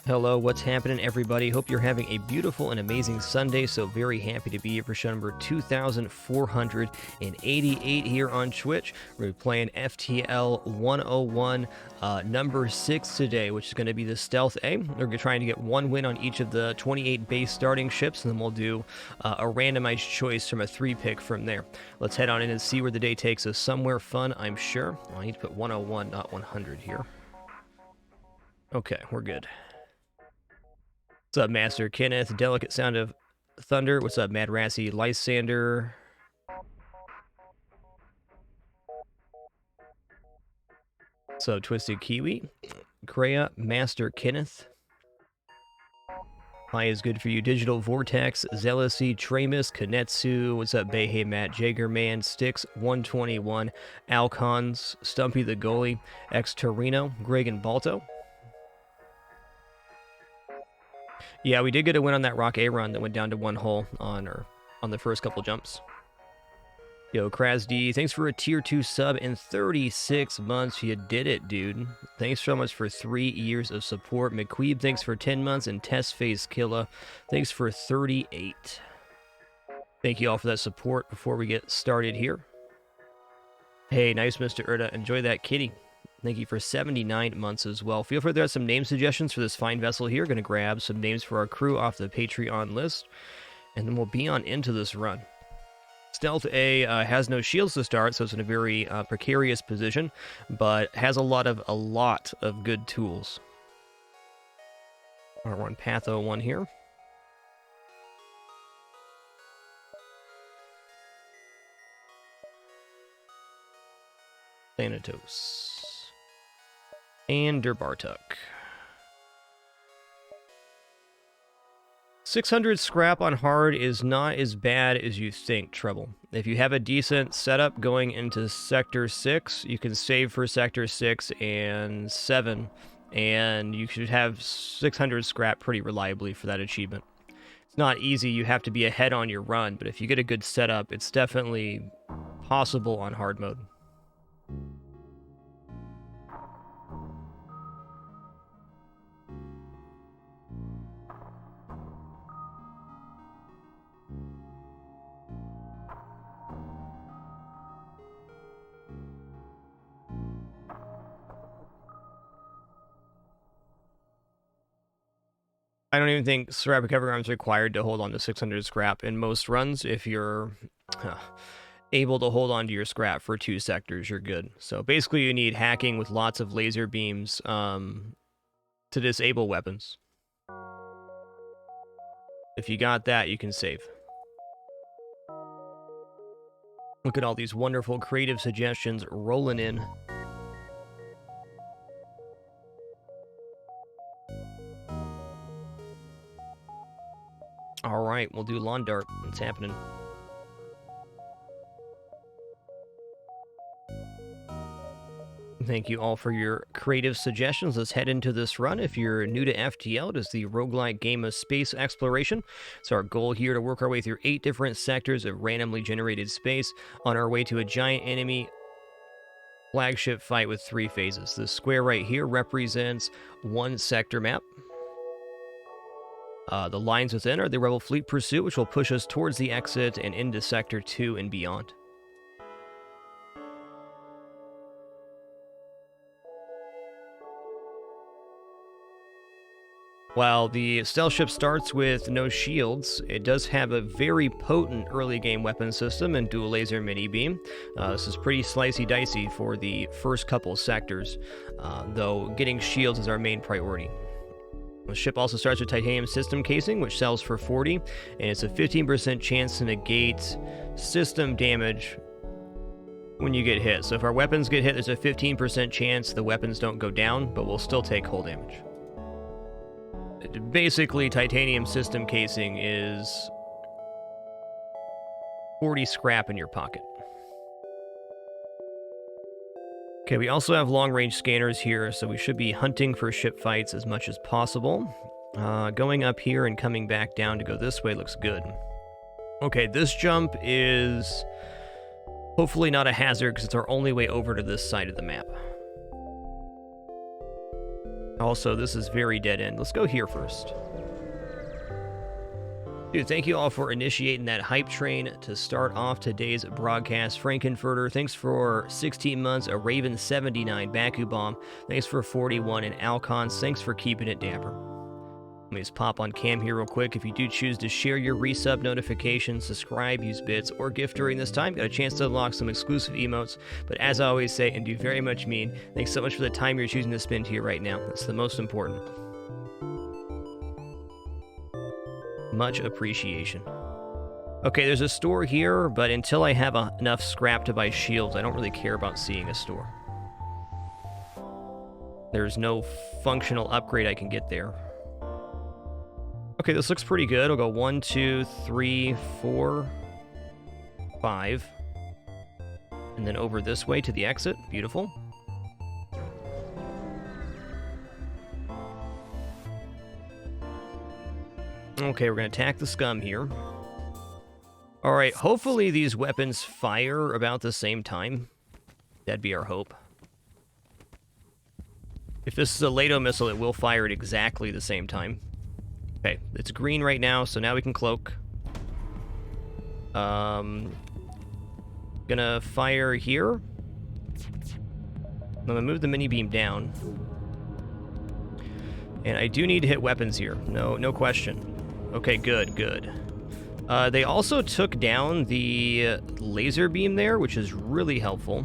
Hello, what's happening, everybody? Hope you're having a beautiful and amazing Sunday. So very happy to be here for show number 2488 here on Twitch. We're playing FTL101 number 6 today, which is going to be the Stealth A. We're trying to get one win on each of the 28 base starting ships, and then we'll do a randomized choice from a 3-pick from there. Let's head on in and see where the day takes us. Somewhere fun, I'm sure. Well, I need to put 101, not 100 here. Okay, we're good. What's up, Master Kenneth? Delicate Sound of Thunder. What's up, Mad Rassy? Lysander. What's up, Twisted Kiwi? Kreia, Master Kenneth. Hi is good for you. Digital Vortex, Zealousy, Tramus, Kanetsu. What's up, Bayhay Matt? Jagerman, Styx, 121, Alcons, Stumpy the Goalie, X Torino, Greg and Balto. Yeah, we did get a win on that Rock A run that went down to one hole on the first couple jumps. Yo, Kraz D, thanks for a tier 2 sub in 36 months. You did it, dude. Thanks so much for 3 years of support. McQueeb, thanks for 10 months. And Test Phase Killa, thanks for 38. Thank you all for that support before we get started here. Hey, nice, Mr. Erda. Enjoy that kitty. Thank you for 79 months as well. Feel free to have some name suggestions for this fine vessel here. Going to grab some names for our crew off the Patreon list, and then we'll be on into this run. Stealth A has no shields to start, so it's in a very precarious position, but has a lot of good tools. All right, we're on Path 01 here. Thanatos. And Derbartuk. 600 scrap on hard is not as bad as you think, Treble. If you have a decent setup going into Sector 6, you can save for Sector 6 and 7, and you should have 600 scrap pretty reliably for that achievement. It's not easy, you have to be ahead on your run, but if you get a good setup, it's definitely possible on hard mode. I don't even think scrap recovery arms required to hold on to 600 scrap in most runs. If you're able to hold on to your scrap for 2 sectors, you're good. So basically you need hacking with lots of laser beams to disable weapons. If you got that, you can save. Look at all these wonderful creative suggestions rolling in. All right, we'll do Lawn Dart. What's happening? Thank you all for your creative suggestions. Let's head into this run. If you're new to FTL, it is the roguelike game of space exploration. It's our goal here to work our way through 8 different sectors of randomly generated space on our way to a giant enemy flagship fight with 3 phases. The square right here represents 1 sector map. The lines within are the Rebel Fleet Pursuit, which will push us towards the exit and into Sector 2 and beyond. While the stealth ship starts with no shields, it does have a very potent early game weapon system and dual laser mini beam. This is pretty slicey dicey for the first couple sectors, though getting shields is our main priority. The ship also starts with titanium system casing, which sells for 40, and it's a 15% chance to negate system damage when you get hit. So if our weapons get hit, there's a 15% chance the weapons don't go down, but we'll still take hull damage. Basically, titanium system casing is 40 scrap in your pocket. Okay, we also have long-range scanners here, so we should be hunting for ship fights as much as possible. Going up here and coming back down to go this way looks good. Okay, this jump is hopefully not a hazard because it's our only way over to this side of the map. Also, this is very dead end. Let's go here first. Dude, thank you all for initiating that hype train to start off today's broadcast. Frankenfurter, thanks for 16 months. A Raven 79, Baku Bomb, thanks for 41, and Alcons, thanks for keeping it dapper. Let me just pop on cam here real quick. If you do choose to share your resub notifications, subscribe, use bits, or gift during this time, got a chance to unlock some exclusive emotes. But as I always say, and do very much mean, thanks so much for the time you're choosing to spend here right now. That's the most important. Much appreciation. Okay, there's a store here, but until I have enough scrap to buy shields, I don't really care about seeing a store. There's no functional upgrade I can get there. Okay, this looks pretty good. I'll go 1, 2, 3, 4, 5. And then over this way to the exit. Beautiful. Okay, we're going to attack the scum here. Alright, hopefully these weapons fire about the same time. That'd be our hope. If this is a Lato missile, it will fire at exactly the same time. Okay, it's green right now, so now we can cloak. Gonna fire here. I'm gonna move the mini beam down. And I do need to hit weapons here. No question. Okay, good. They also took down the laser beam there, which is really helpful.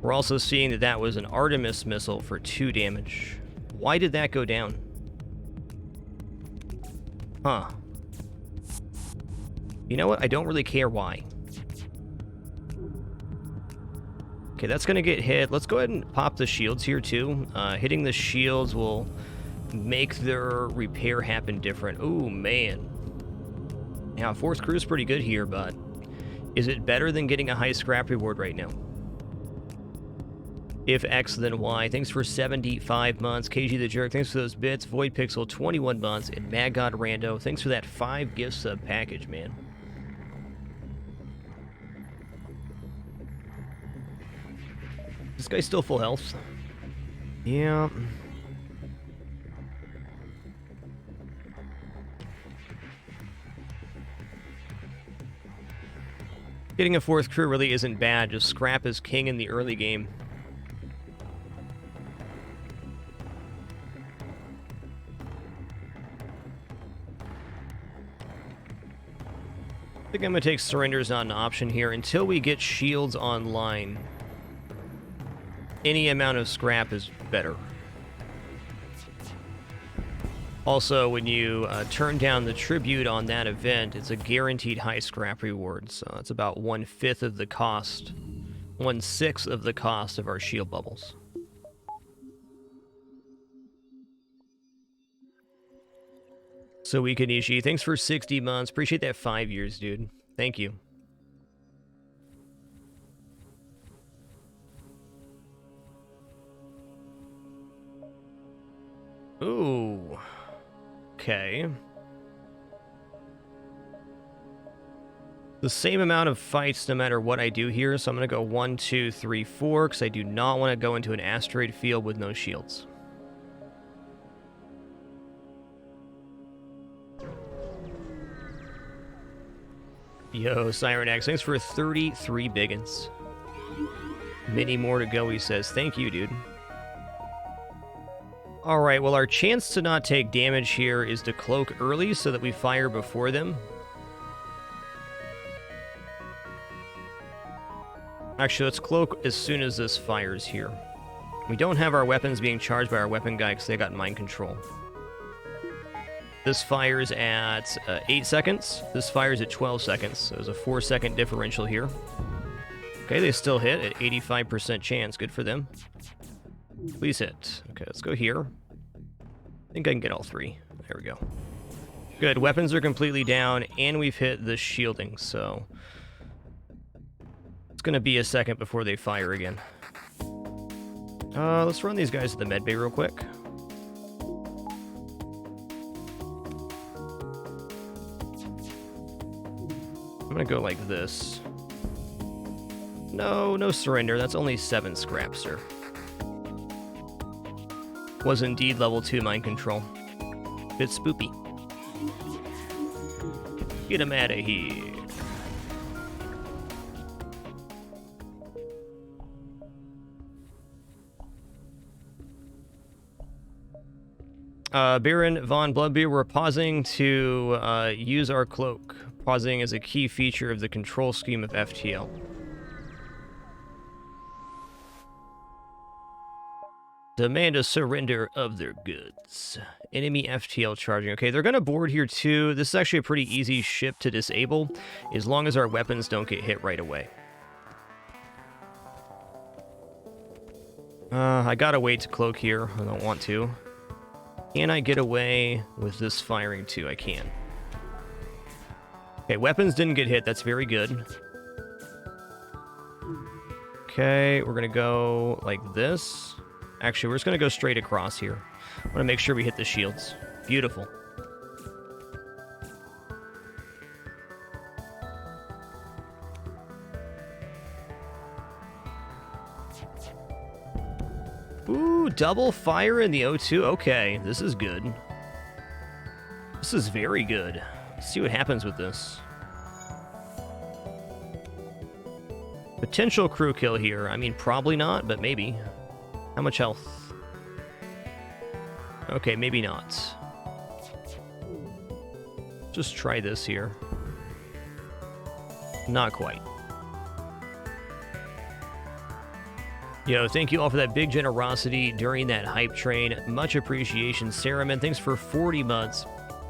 We're also seeing that that was an Artemis missile for 2 damage. Why did that go down? Huh. You know what? I don't really care why. Okay, that's going to get hit. Let's go ahead and pop the shields here, too. Hitting the shields will make their repair happen different. Ooh, man. Now, fourth crew is pretty good here, but is it better than getting a high scrap reward right now? If X, then Y. Thanks for 75 months. KG the Jerk, thanks for those bits. Void Pixel, 21 months. And Mad God Rando, thanks for that 5 gift sub package, man. This guy's still full health. Yeah. Getting a fourth crew really isn't bad. Just scrap is king in the early game. I think I'm going to take surrenders on an option here until we get shields online. Any amount of scrap is better. Also, when you turn down the tribute on that event, it's a guaranteed high scrap reward, so it's about 1/5 of the cost, 1/6 of the cost of our shield bubbles. So Ikanishi, thanks for 60 months. Appreciate that 5 years, dude. Thank you. Ooh. Okay. The same amount of fights no matter what I do here, so I'm going to go 1, 2, 3, 4, because I do not want to go into an asteroid field with no shields. Yo, Siren X, thanks for 33 biggins. Many more to go, he says. Thank you, dude. Alright, well, our chance to not take damage here is to cloak early so that we fire before them. Actually, let's cloak as soon as this fires here. We don't have our weapons being charged by our weapon guy because they got mind control. This fires at 8 seconds. This fires at 12 seconds. So there's a 4-second differential here. Okay, they still hit at 85% chance. Good for them. Please hit. Okay, let's go here. I think I can get all 3. There we go. Good. Weapons are completely down, and we've hit the shielding, so it's going to be a second before they fire again. Let's run these guys to the medbay real quick. I'm going to go like this. No surrender. That's only 7 scraps, sir. Was indeed level 2 mind control. Bit spoopy. Get him out of here. Baron von Bloodbeer, we're pausing to use our cloak. Pausing is a key feature of the control scheme of FTL. Demand a surrender of their goods. Enemy FTL charging. Okay, they're going to board here too. This is actually a pretty easy ship to disable, as long as our weapons don't get hit right away. I gotta wait to cloak here. I don't want to. Can I get away with this firing too? I can. Okay, weapons didn't get hit. That's very good. Okay, we're gonna go like this. Actually, we're just gonna go straight across here. I want to make sure we hit the shields. Beautiful. Ooh, double fire in the O2. Okay, this is good. This is very good. Let's see what happens with this. Potential crew kill here. I mean, probably not, but maybe. How much health? Okay, maybe not. Just try this here. Not quite. Yo, thank you all for that big generosity during that hype train. Much appreciation. Saraman, thanks for 40 months.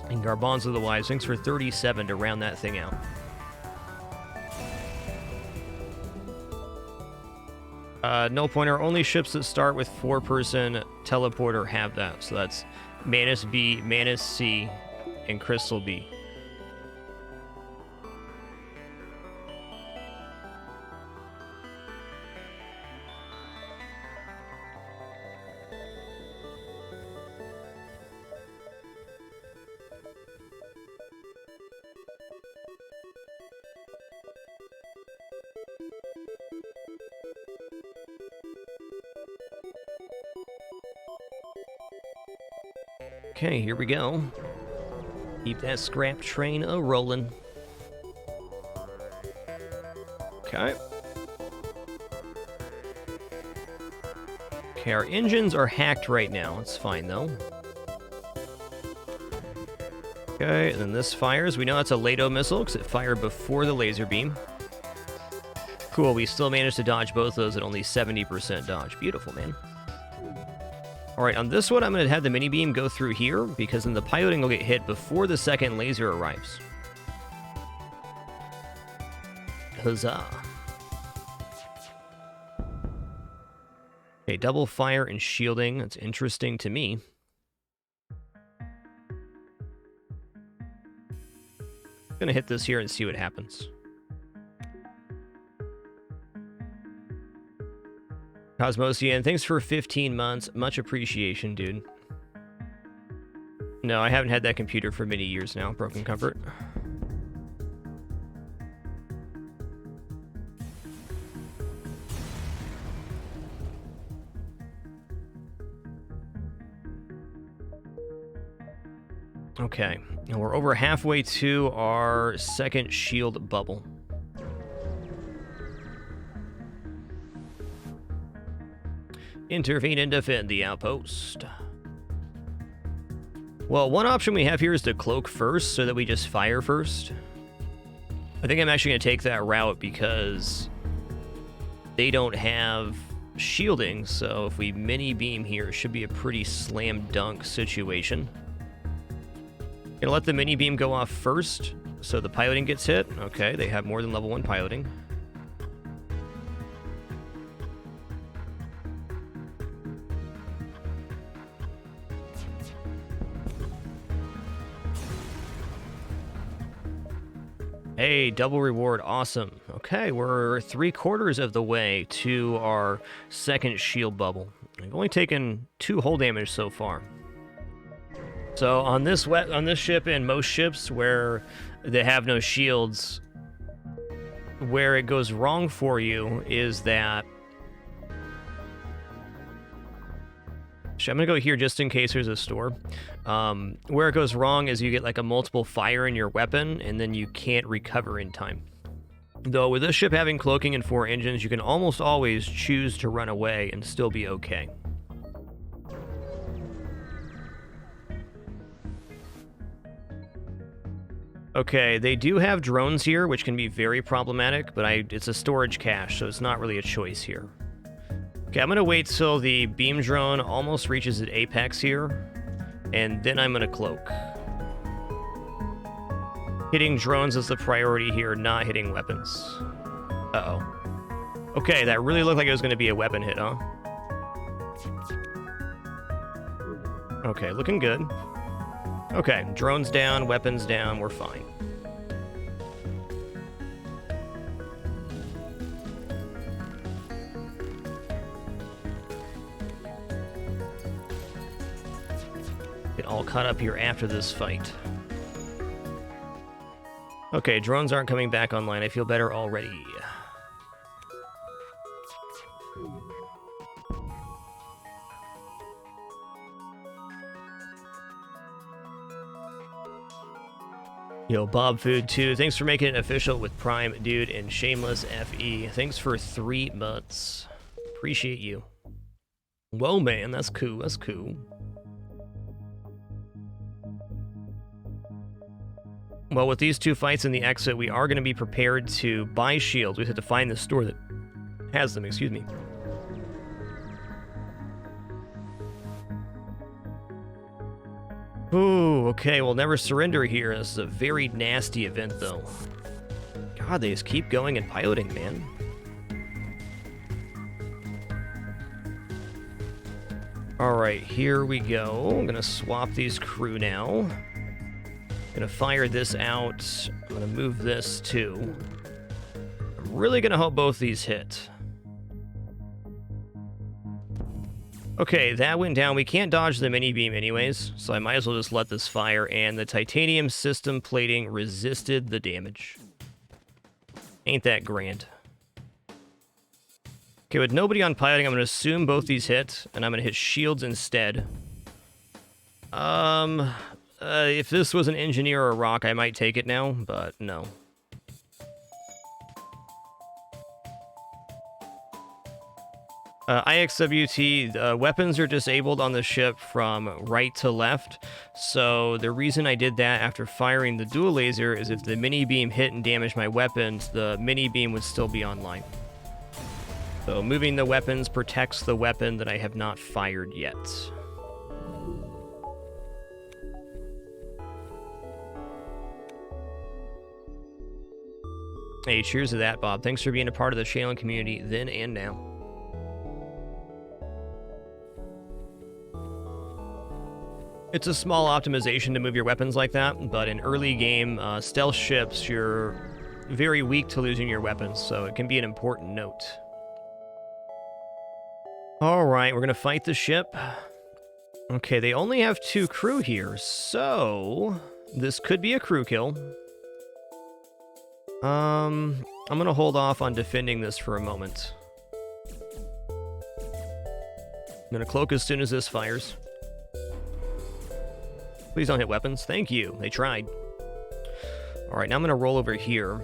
And Garbanzo the Wise, thanks for 37 to round that thing out. No pointer. Only ships that start with 4-person teleporter have that. So that's Manus B, Manus C, and Crystal B. Okay, here we go. Keep that scrap train a-rolling. Okay. Okay, our engines are hacked right now. It's fine, though. Okay, and then this fires. We know that's a Lato missile because it fired before the laser beam. Cool, we still managed to dodge both those at only 70% dodge. Beautiful, man. Alright, on this one, I'm going to have the mini-beam go through here, because then the piloting will get hit before the second laser arrives. Huzzah. Okay, double fire and shielding. That's interesting to me. I'm going to hit this here and see what happens. Cosmosian, thanks for 15 months. Much appreciation, dude. No, I haven't had that computer for many years now. Broken Comfort. Okay, and we're over halfway to our second shield bubble. Intervene and defend the outpost. Well, one option we have here is to cloak first so that we just fire first. I think I'm actually going to take that route because they don't have shielding, so if we mini beam here, it should be a pretty slam dunk situation. Gonna let the mini beam go off first so the piloting gets hit. Okay, they have more than level 1 piloting. Hey, double reward, awesome. Okay, we're 3/4 of the way to our second shield bubble. We've only taken 2 hull damage so far. So on this ship and most ships where they have no shields, where it goes wrong for you is that Actually, I'm going to go here just in case there's a store. Where it goes wrong is you get like a multiple fire in your weapon, and then you can't recover in time. Though with this ship having cloaking and 4 engines, you can almost always choose to run away and still be okay. Okay, they do have drones here, which can be very problematic, but it's a storage cache, so it's not really a choice here. Okay, I'm going to wait till the beam drone almost reaches its apex here, and then I'm going to cloak. Hitting drones is the priority here, not hitting weapons. Uh-oh. Okay, that really looked like it was going to be a weapon hit, huh? Okay, looking good. Okay, drones down, weapons down, we're fine. Get all caught up here after this fight. Okay, drones aren't coming back online. I feel better already. Yo, Bob Food 2, thanks for making it official with Prime Dude and Shameless FE. Thanks for 3 months. Appreciate you. Whoa, man, that's cool, that's cool. Well, with these 2 fights in the exit, we are going to be prepared to buy shields. We have to find the store that has them, excuse me. Ooh, okay, we'll never surrender here. This is a very nasty event, though. God, they just keep going and piloting, man. Alright, here we go. I'm gonna swap these crew now. Gonna fire this out. I'm gonna move this, too. I'm really gonna hope both these hit. Okay, that went down. We can't dodge the mini-beam anyways, so I might as well just let this fire, and the titanium system plating resisted the damage. Ain't that grand. Okay, with nobody on piloting, I'm going to assume both these hit, and I'm going to hit shields instead. If this was an engineer or a rock, I might take it now, but no. IXWT, weapons are disabled on the ship from right to left, so the reason I did that after firing the dual laser is if the mini-beam hit and damaged my weapons, the mini-beam would still be online. So moving the weapons protects the weapon that I have not fired yet. Hey, cheers to that, Bob. Thanks for being a part of the Shaolin community then and now. It's a small optimization to move your weapons like that, but in early game stealth ships, you're very weak to losing your weapons, so it can be an important note. Alright, we're going to fight the ship. Okay, they only have 2 crew here, so this could be a crew kill. I'm going to hold off on defending this for a moment. I'm going to cloak as soon as this fires. Please don't hit weapons. Thank you. They tried. Alright, now I'm going to roll over here.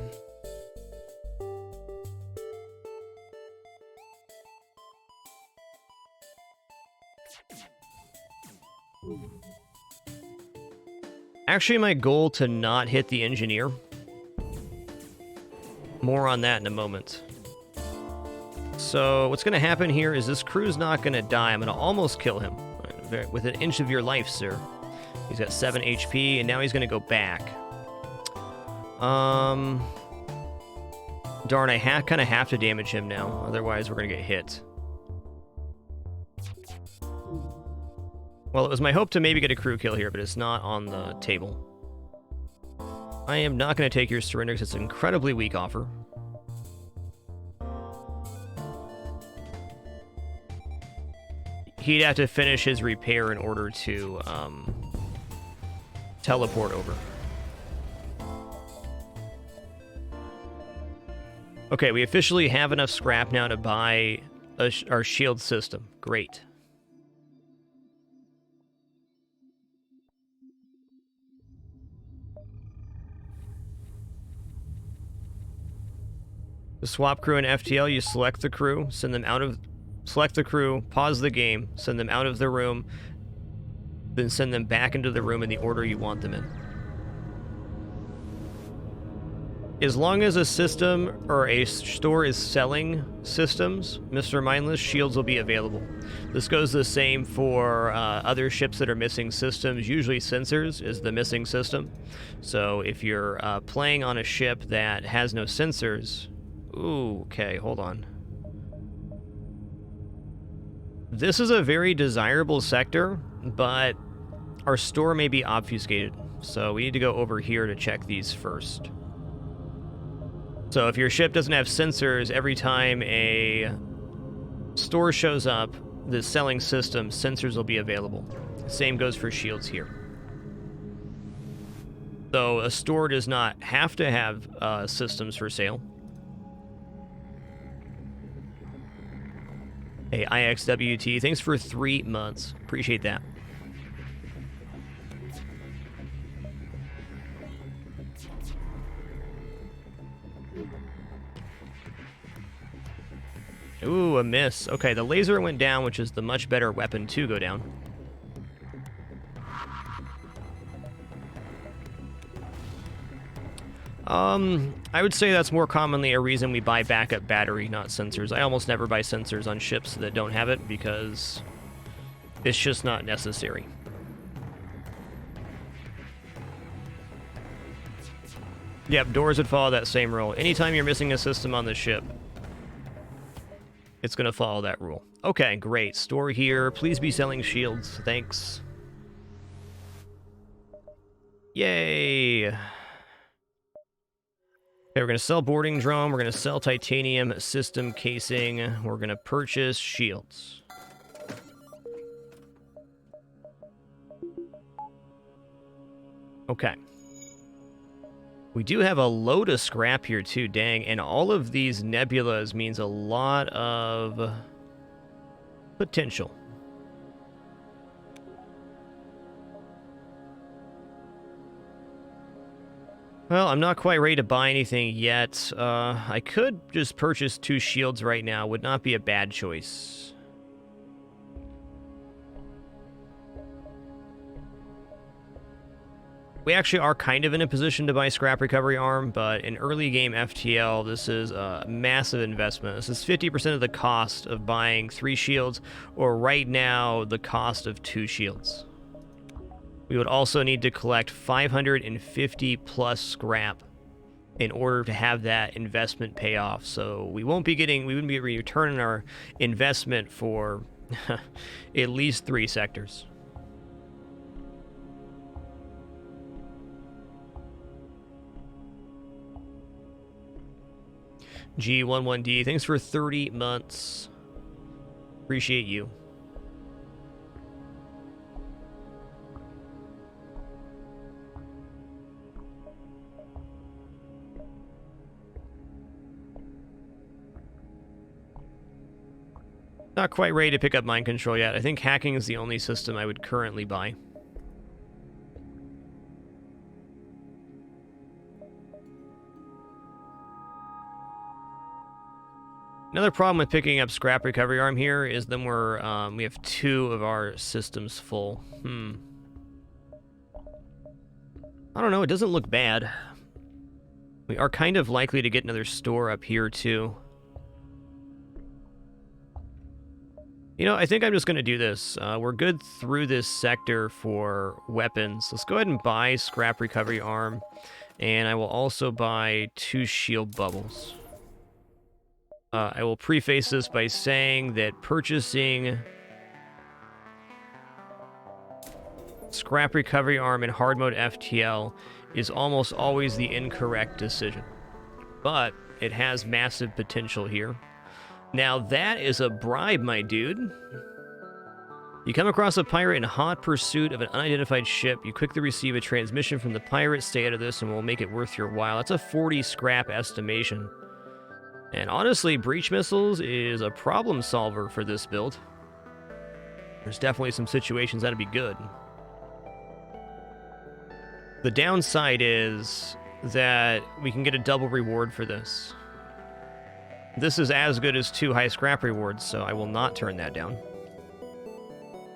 Actually, my goal to not hit the engineer. More on that in a moment. So, what's going to happen here is this crew's not going to die. I'm going to almost kill him. With an inch of your life, sir. He's got 7 HP, and now he's going to go back. Darn, I kind of have to damage him now. Otherwise, we're going to get hit. Well, it was my hope to maybe get a crew kill here, but it's not on the table. I am not going to take your surrender because it's an incredibly weak offer. He'd have to finish his repair in order to teleport over. Okay, we officially have enough scrap now to buy our shield system. Great. The swap crew in FTL, you select the crew, select the crew, pause the game, send them out of the room, then send them back into the room in the order you want them in. As long as a system or a store is selling systems, Mr. Mindless, shields will be available. This goes the same for other ships that are missing systems. Usually sensors is the missing system. So if you're playing on a ship that has no sensors... Ooh, okay, hold on. This is a very desirable sector, but our store may be obfuscated. So we need to go over here to check these first. So if your ship doesn't have sensors, every time a store shows up, the selling system, sensors will be available. Same goes for shields here. So a store does not have to have systems for sale. Hey, IXWT, thanks for 3 months. Appreciate that. Ooh, a miss. Okay, the laser went down, which is the much better weapon to go down. I would say that's more commonly a reason we buy backup battery, not sensors. I almost never buy sensors on ships that don't have it because it's just not necessary. Yep, doors would follow that same rule. Anytime you're missing a system on the ship, it's going to follow that rule. Okay, great. Store here. Please be selling shields. Thanks. Yay. Okay, we're going to sell boarding drone. We're going to sell titanium system casing. We're going to purchase shields. Okay. We do have a load of scrap here too, dang. And all of these nebulas means a lot of potential. Well, I'm not quite ready to buy anything yet. I could just purchase 2 shields right now. Would not be a bad choice. We actually are kind of in a position to buy scrap recovery arm, but in early game FTL, this is a massive investment. This is 50% of the cost of buying 3 shields, or right now, the cost of 2 shields. We would also need to collect 550 plus scrap in order to have that investment pay off. So we wouldn't be returning our investment for at least 3 sectors. G11D, thanks for 30 months. Appreciate you. Not quite ready to pick up mind control yet. I think hacking is the only system I would currently buy. Another problem with picking up scrap recovery arm here is then we have 2 of our systems full. I don't know, it doesn't look bad. We are kind of likely to get another store up here too. You know, I think I'm just going to do this. We're good through this sector for weapons. Let's go ahead and buy scrap recovery arm. And I will also buy 2 shield bubbles. I will preface this by saying that purchasing scrap recovery arm in hard mode FTL is almost always the incorrect decision. But it has massive potential here. Now that is a bribe, my dude. You come across a pirate in hot pursuit of an unidentified ship. You quickly receive a transmission from the pirate. Stay out of this and we'll make it worth your while. That's a 40 scrap estimation. And honestly, breach missiles is a problem solver for this build. There's definitely some situations that'd be good. The downside is that we can get a double reward for this. This is as good as 2 high scrap rewards, so I will not turn that down.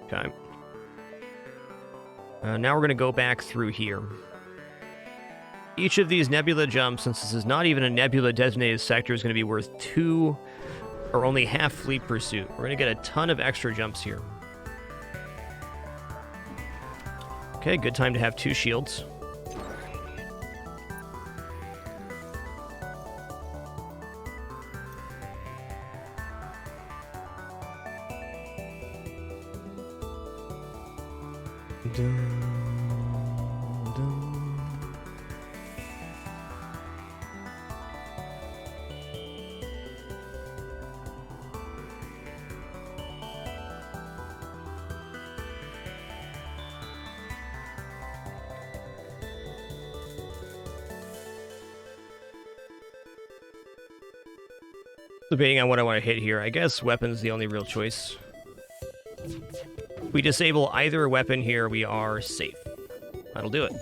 Okay. Now we're going to go back through here. Each of these nebula jumps, since this is not even a nebula designated sector, is going to be worth 2 or only half fleet pursuit. We're going to get a ton of extra jumps here. Okay, good time to have 2 shields. Debating on what I want to hit here. I guess weapon's the only real choice. If we disable either weapon here, we are safe. That'll do it.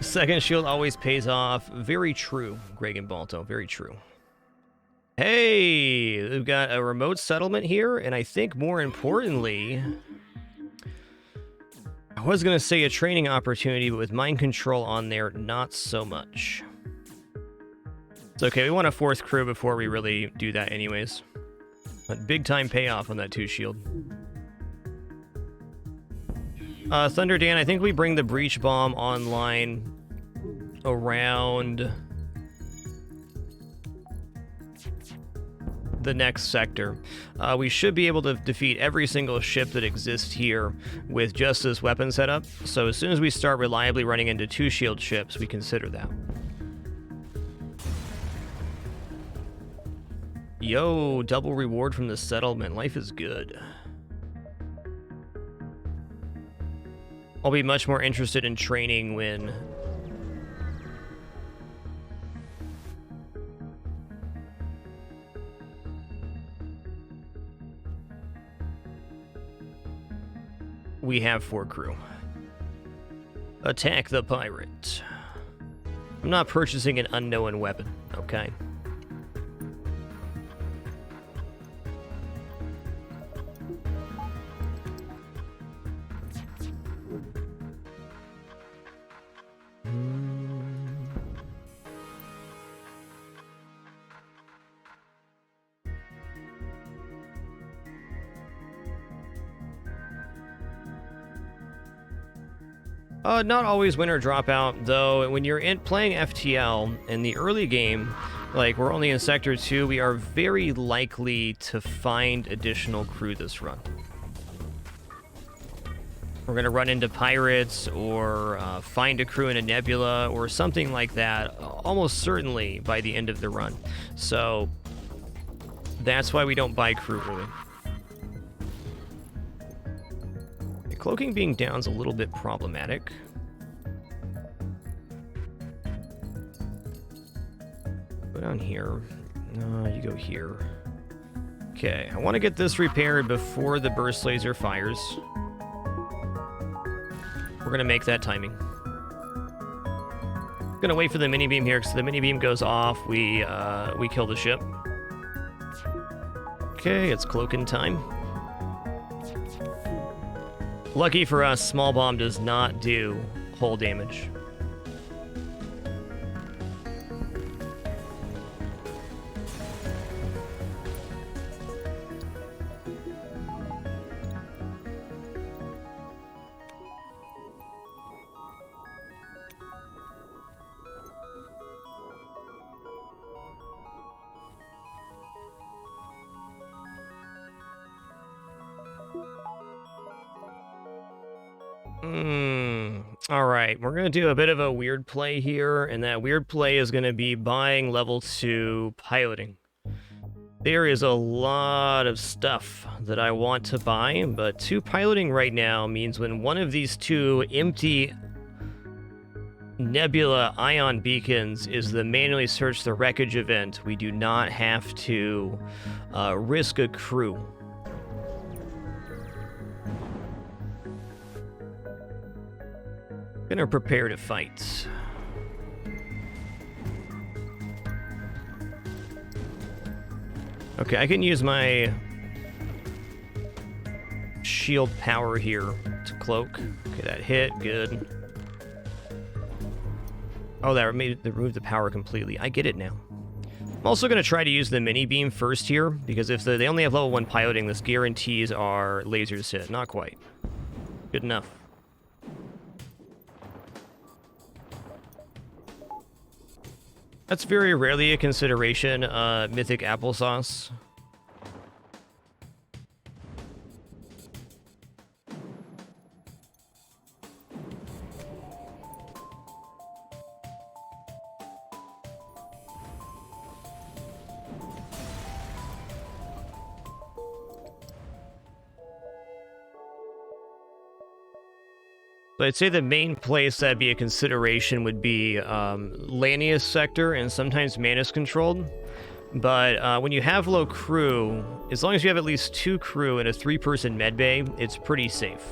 Second shield always pays off. Very true, Greg and Balto. Very true. Hey, we've got a remote settlement here, and I think more importantly, I was going to say a training opportunity, but with mind control on there, not so much. It's okay, we want a 4th crew before we really do that anyways. But big time payoff on that 2 shield. Thunder Dan, I think we bring the breach bomb online around the next sector. We should be able to defeat every single ship that exists here with just this weapon setup. So as soon as we start reliably running into 2 shield ships, we consider that. Yo, double reward from the settlement. Life is good. I'll be much more interested in training when we have 4 crew. Attack the pirate. I'm not purchasing an unknown weapon, okay? Not always win or drop out, though. When you're playing FTL in the early game, like we're only in Sector 2, we are very likely to find additional crew this run. We're going to run into pirates or find a crew in a nebula or something like that, almost certainly by the end of the run. So that's why we don't buy crew early. Cloaking being down is a little bit problematic. Go down here. You go here. Okay, I want to get this repaired before the burst laser fires. We're going to make that timing. Going to wait for the mini beam here, because the mini beam goes off, we kill the ship. Okay, it's cloaking time. Lucky for us, small bomb does not do hull damage. All right, we're going to do a bit of a weird play here, and that weird play is going to be buying level 2 piloting. There is a lot of stuff that I want to buy, but 2 piloting right now means when one of these 2 empty nebula ion beacons is the manually search the wreckage event, we do not have to risk a crew. Gonna prepare to fight. Okay, I can use my shield power here to cloak. Okay, that hit, good. Oh, that removed the power completely. I get it now. I'm also going to try to use the mini beam first here, because if they only have level 1 piloting, this guarantees our lasers hit. Not quite. Good enough. That's very rarely a consideration, Mythic Applesauce. So I'd say the main place that'd be a consideration would be Lanius sector, and sometimes Manus controlled. But when you have low crew, as long as you have at least 2 crew in a 3-person medbay, it's pretty safe.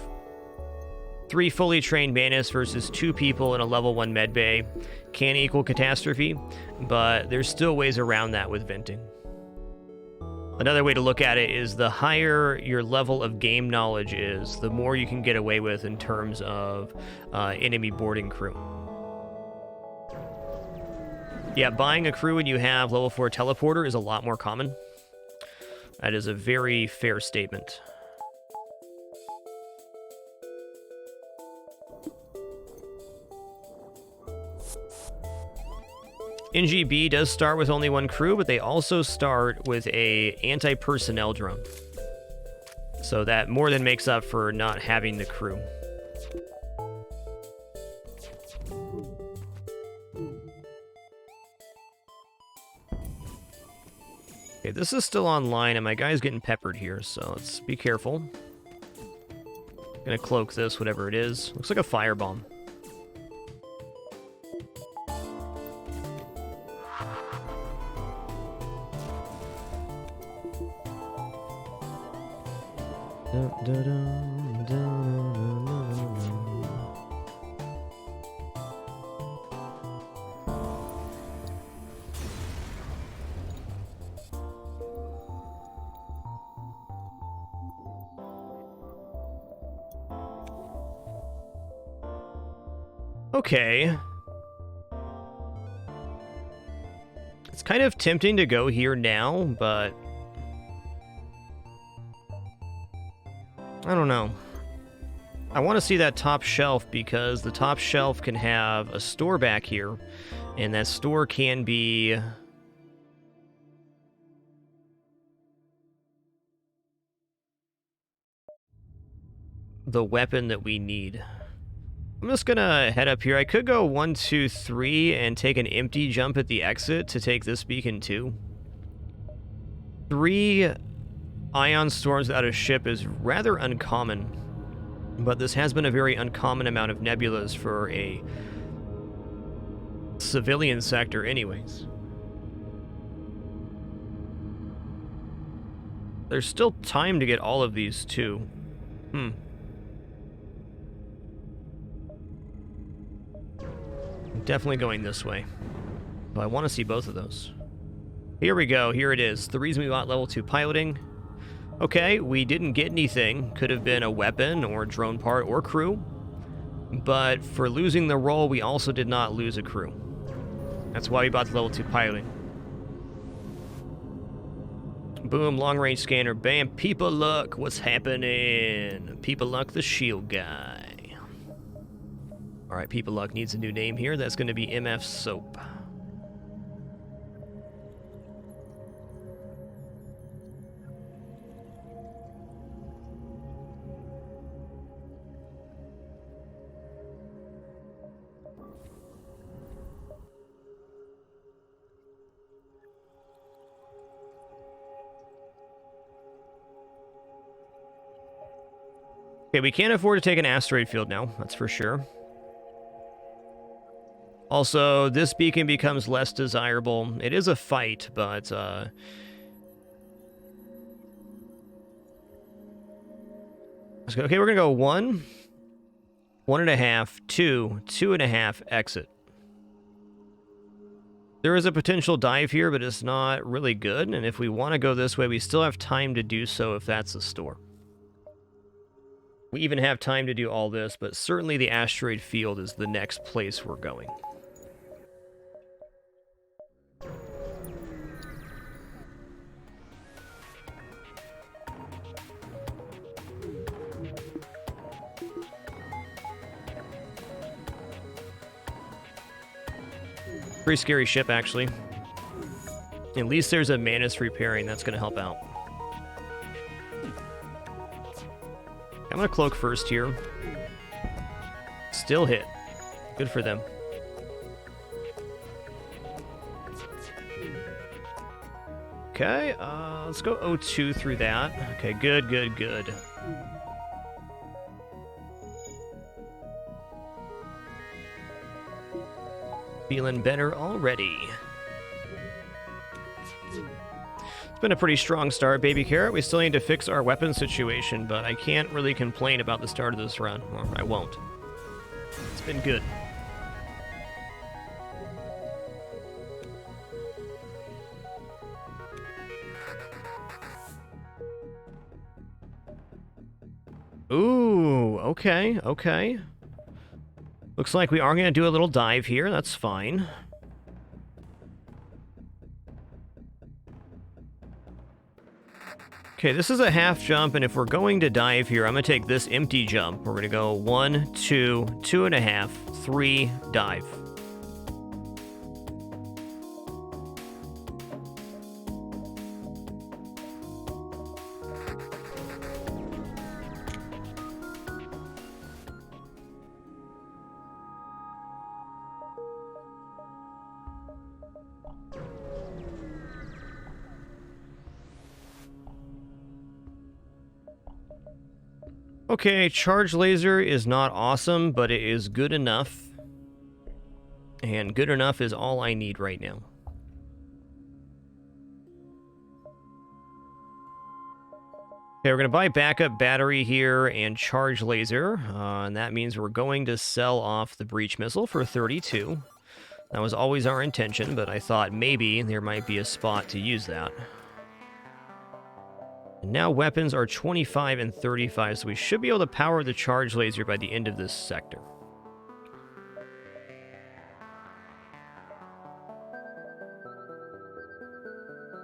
3 fully trained Manus versus 2 people in a level 1 medbay can equal catastrophe, but there's still ways around that with venting. Another way to look at it is the higher your level of game knowledge is, the more you can get away with in terms of enemy boarding crew. Yeah, buying a crew when you have level 4 teleporter is a lot more common. That is a very fair statement. NGB does start with only 1 crew, but they also start with a anti-personnel drone. So that more than makes up for not having the crew. Okay, this is still online, and my guy's getting peppered here, so let's be careful. Gonna cloak this, whatever it is. Looks like a firebomb. Okay. It's kind of tempting to go here now, but I don't know. I want to see that top shelf because the top shelf can have a store back here, and that store can be the weapon that we need. I'm just gonna head up here. I could go 1, 2, 3 and take an empty jump at the exit to take this beacon too. 3 ion storms without a ship is rather uncommon, but this has been a very uncommon amount of nebulas for a civilian sector anyways. There's still time to get all of these too. Definitely going this way. But I want to see both of those. Here we go. Here it is. The reason we got level 2 piloting. Okay, we didn't get anything. Could have been a weapon or a drone part or crew. But for losing the role, we also did not lose a crew. That's why we bought the level 2 piloting. Boom, long-range scanner. Bam, people luck. What's happening? People luck, the shield guy. Alright, People Luck needs a new name here. That's going to be MF Soap. Okay, we can't afford to take an asteroid field now, that's for sure. Also, this beacon becomes less desirable. It is a fight, but let's go. Okay, we're gonna go 1, 1.5, 2, 2.5, exit. There is a potential dive here, but it's not really good, and if we want to go this way, we still have time to do so if that's the store. We even have time to do all this, but certainly the asteroid field is the next place we're going. Pretty scary ship, actually. At least there's a Manus repairing. That's going to help out. I'm going to cloak first here. Still hit. Good for them. Okay, let's go O2 through that. Okay, good, good, good. Feeling better already. It's been a pretty strong start, Baby Carrot. We still need to fix our weapon situation, but I can't really complain about the start of this run. Or I won't. It's been good. Ooh, okay, okay. Looks like we are going to do a little dive here. That's fine. Okay, this is a half jump, and if we're going to dive here, I'm going to take this empty jump. We're going to go 1, 2, 2.5, 3, dive. Okay, charge laser is not awesome, but it is good enough. And good enough is all I need right now. Okay, we're going to buy backup battery here and charge laser. And that means we're going to sell off the breach missile for 32. That was always our intention, but I thought maybe there might be a spot to use that. And now weapons are 25 and 35, so we should be able to power the charge laser by the end of this sector.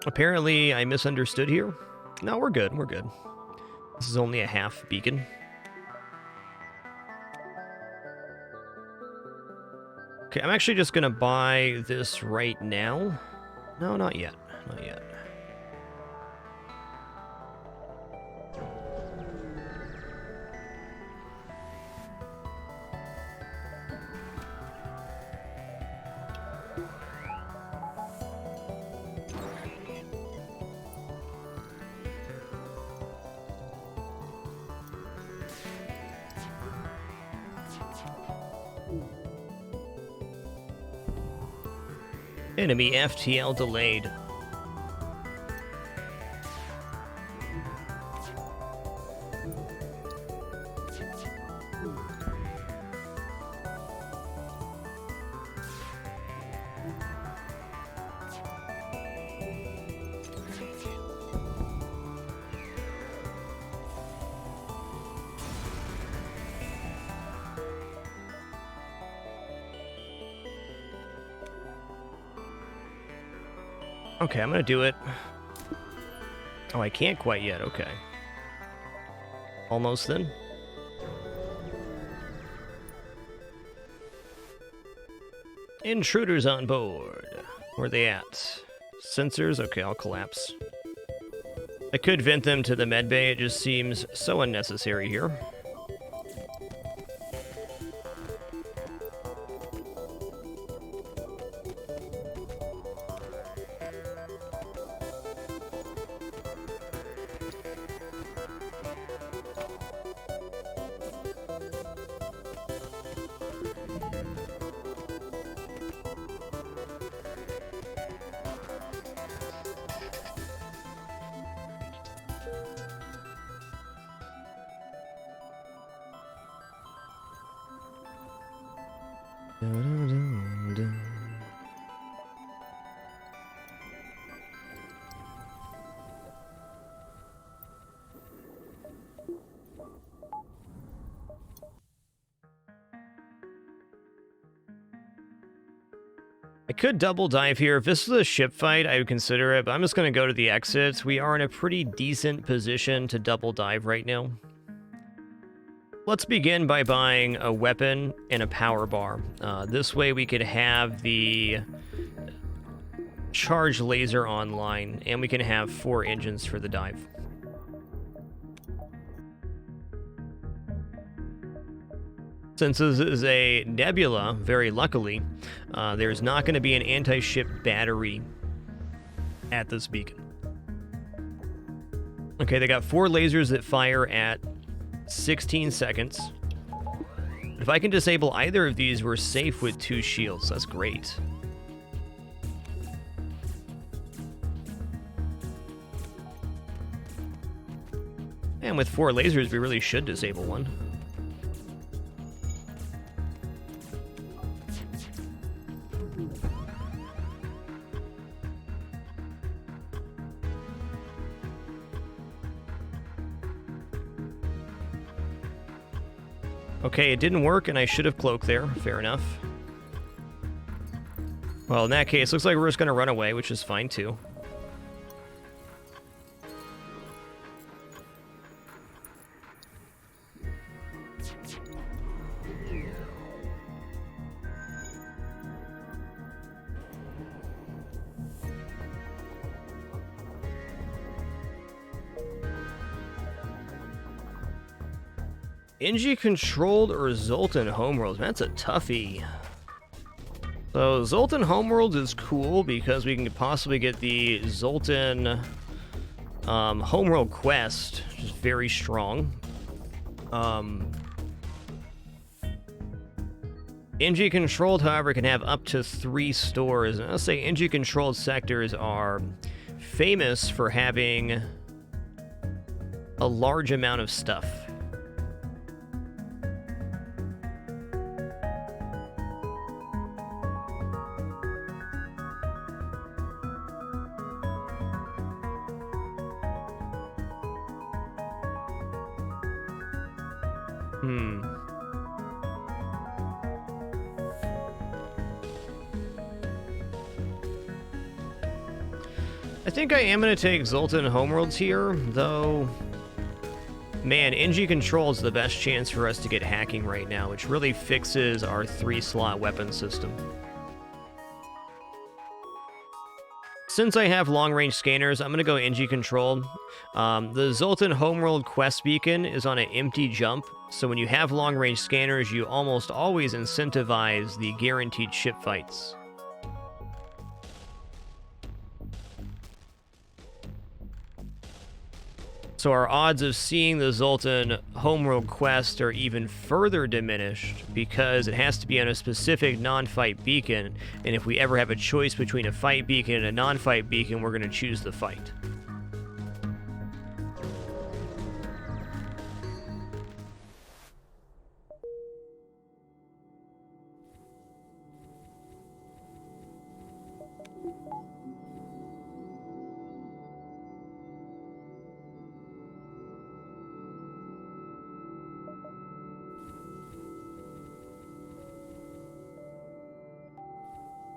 Apparently, I misunderstood here. No, we're good, we're good. This is only a half beacon. Okay, I'm actually just gonna buy this right now. No, not yet, not yet. Enemy FTL delayed. Okay, I'm gonna do it. Oh, I can't quite yet, okay. Almost then. Intruders on board. Where are they at? Sensors? Okay, I'll collapse. I could vent them to the medbay, it just seems so unnecessary here. Dun-dun-dun-dun. I could double dive here. If this was a ship fight, I would consider it, but I'm just going to go to the exits. We are in a pretty decent position to double dive right now. Let's begin by buying a weapon and a power bar. This way we could have the charge laser online, and we can have 4 engines for the dive. Since this is a nebula, very luckily, there's not going to be an anti-ship battery at this beacon. Okay, they got 4 lasers that fire at 16 seconds. If I can disable either of these, we're safe with 2 shields. That's great. And with 4 lasers, we really should disable one. Okay, it didn't work, and I should have cloaked there. Fair enough. Well, in that case, looks like we're just going to run away, which is fine, too. NG controlled or Zoltan homeworlds? That's a toughie. So Zoltan homeworlds is cool because we can possibly get the Zoltan homeworld quest, which is very strong. NG controlled, however, can have up to 3 stores. And I'll say NG controlled sectors are famous for having a large amount of stuff. I think I am going to take Zoltan homeworlds here, though. Man, NG Control is the best chance for us to get hacking right now, which really fixes our 3-slot weapon system. Since I have long-range scanners, I'm going to go NG Control. The Zoltan homeworld quest beacon is on an empty jump, so when you have long-range scanners, you almost always incentivize the guaranteed ship fights. So our odds of seeing the Zoltan homeworld quest are even further diminished because it has to be on a specific non-fight beacon, and if we ever have a choice between a fight beacon and a non-fight beacon, we're going to choose the fight.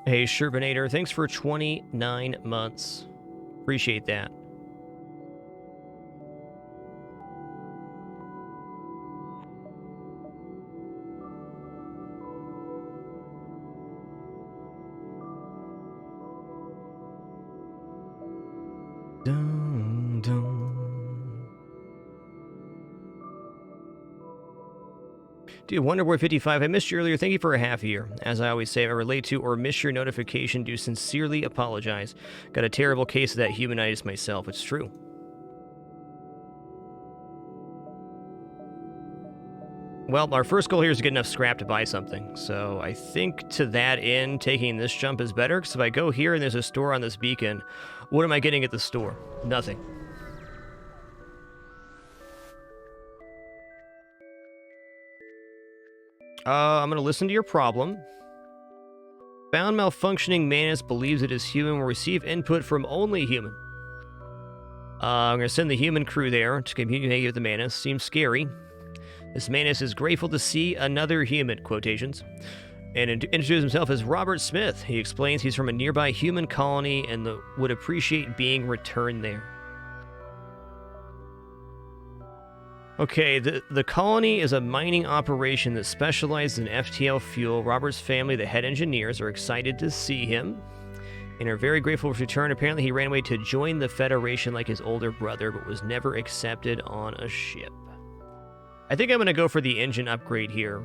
Hey, Sherbinator, thanks for 29 months. Appreciate that. Dun, dun. Dude, Wonderboy 55, I missed you earlier. Thank you for a half year. As I always say, if I relate to or miss your notification, do sincerely apologize. Got a terrible case of that humanitis myself. It's true. Well, our first goal here is to get enough scrap to buy something. So I think to that end, taking this jump is better. Because if I go here and there's a store on this beacon, what am I getting at the store? Nothing. I'm going to listen to your problem. Found malfunctioning Manus believes it is human will receive input from only human. I'm going to send the human crew there to communicate with the Manus. Seems scary. This Manus is grateful to see another human, quotations, and introduces himself as Robert Smith. He explains he's from a nearby human colony and would appreciate being returned there. Okay, the colony is a mining operation that specializes in FTL fuel. Robert's family, the head engineers, are excited to see him and are very grateful for his return. Apparently, he ran away to join the Federation like his older brother, but was never accepted on a ship. I think I'm going to go for the engine upgrade here.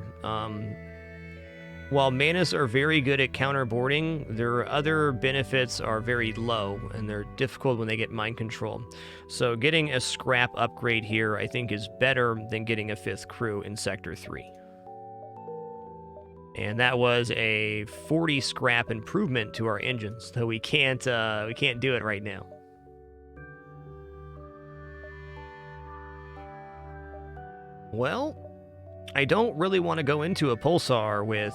While Manus are very good at counterboarding, their other benefits are very low, and they're difficult when they get mind control. So getting a scrap upgrade here, I think, is better than getting a 5th crew in Sector 3. And that was a 40 scrap improvement to our engines, though we can't do it right now. Well, I don't really want to go into a pulsar with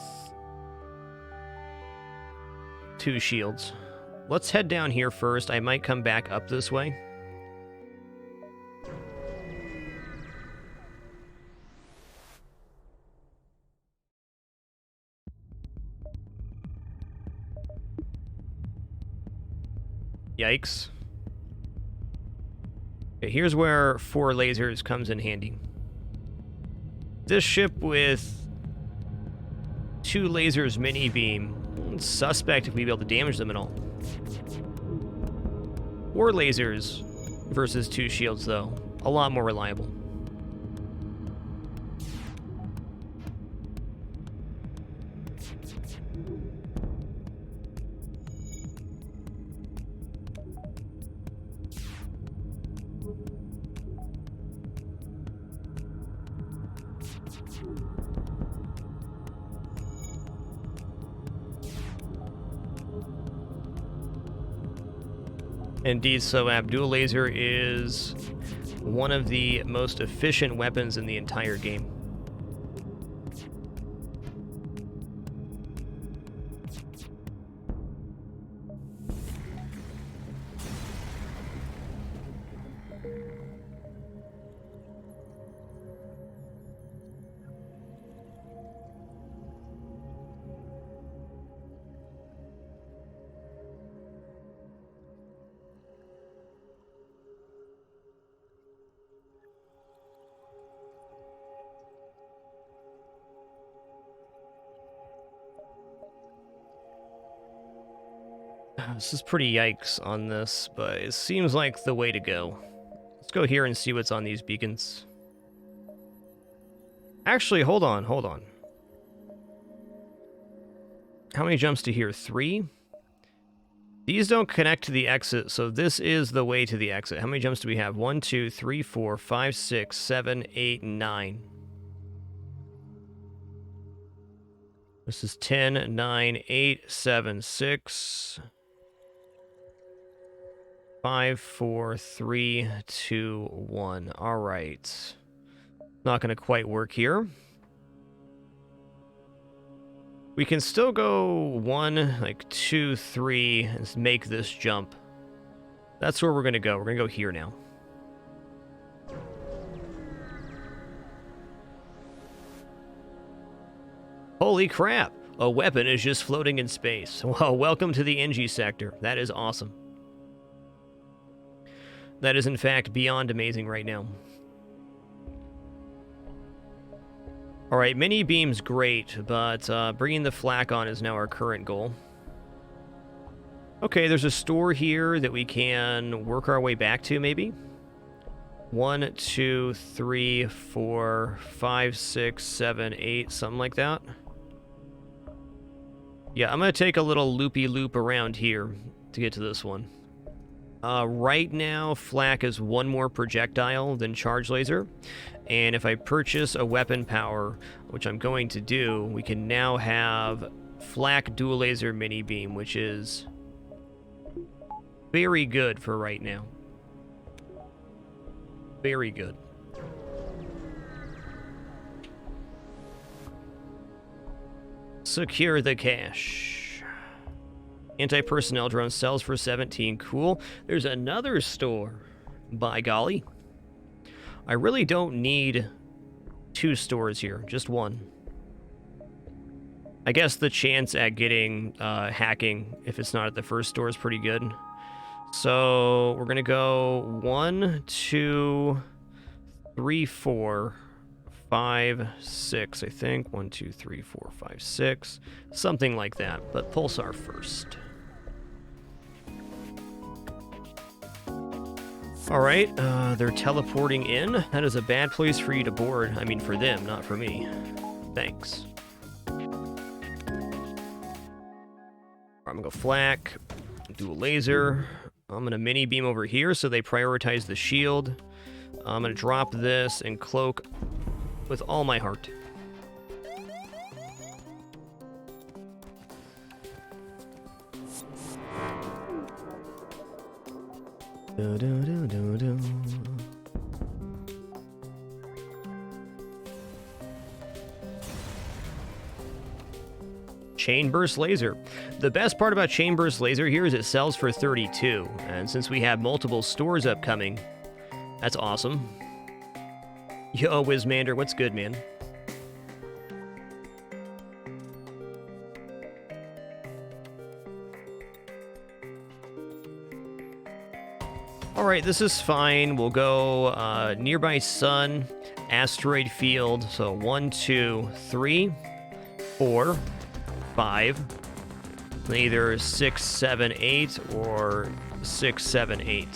2 shields. Let's head down here first. I might come back up this way. Yikes. Okay, here's where 4 lasers comes in handy. This ship with 2 lasers mini beam, it's suspect if we'd be able to damage them at all. 4 lasers versus 2 shields, though. A lot more reliable. Indeed, so Abdul Laser is one of the most efficient weapons in the entire game. This is pretty yikes on this, but it seems like the way to go. Let's go here and see what's on these beacons. Actually, hold on. How many jumps to here? 3? These don't connect to the exit, so this is the way to the exit. How many jumps do we have? 1, 2, 3, 4, 5, 6, 7, 8, 9. This is 10, 9, 8, 7, 6... 5, 4, 3, 2, 1. All right. Not going to quite work here. We can still go 1, like 2, 3, and make this jump. That's where we're going to go. We're going to go here now. Holy crap! A weapon is just floating in space. Well, welcome to the NG sector. That is awesome. That is, in fact, beyond amazing right now. Alright, mini beam's great, but bringing the flak on is now our current goal. Okay, there's a store here that we can work our way back to, maybe? 1, 2, 3, 4, 5, 6, 7, 8, something like that. Yeah, I'm going to take a little loopy-loop around here to get to this one. Right now, flak is 1 more projectile than charge laser, and if I purchase a weapon power, which I'm going to do, we can now have flak dual laser mini beam, which is very good for right now. Very good. Secure the cache. Anti-personnel drone sells for 17. Cool. There's another store. By golly. I really don't need 2 stores here, just 1. I guess the chance at getting hacking, if it's not at the first store, is pretty good. So we're going to go 1, 2, 3, 4, 5, 6, I think. 1, 2, 3, 4, 5, 6. Something like that, but Pulsar first. Alright, they're teleporting in. That is a bad place for you to board. I mean, for them, not for me. Thanks. I'm gonna go flak, do a laser. I'm gonna mini beam over here so they prioritize the shield. I'm gonna drop this and cloak with all my heart. Do, do, do, do, do. Chain Burst Laser. The best part about Chain Burst Laser here is it sells for 32, and since we have multiple stores upcoming, that's awesome. Yo, Wizmander, what's good, man? Alright, this is fine. We'll go nearby sun, asteroid field, so 1, 2, 3, 4, 5, either 6, 7, 8, or 6, 7, 8.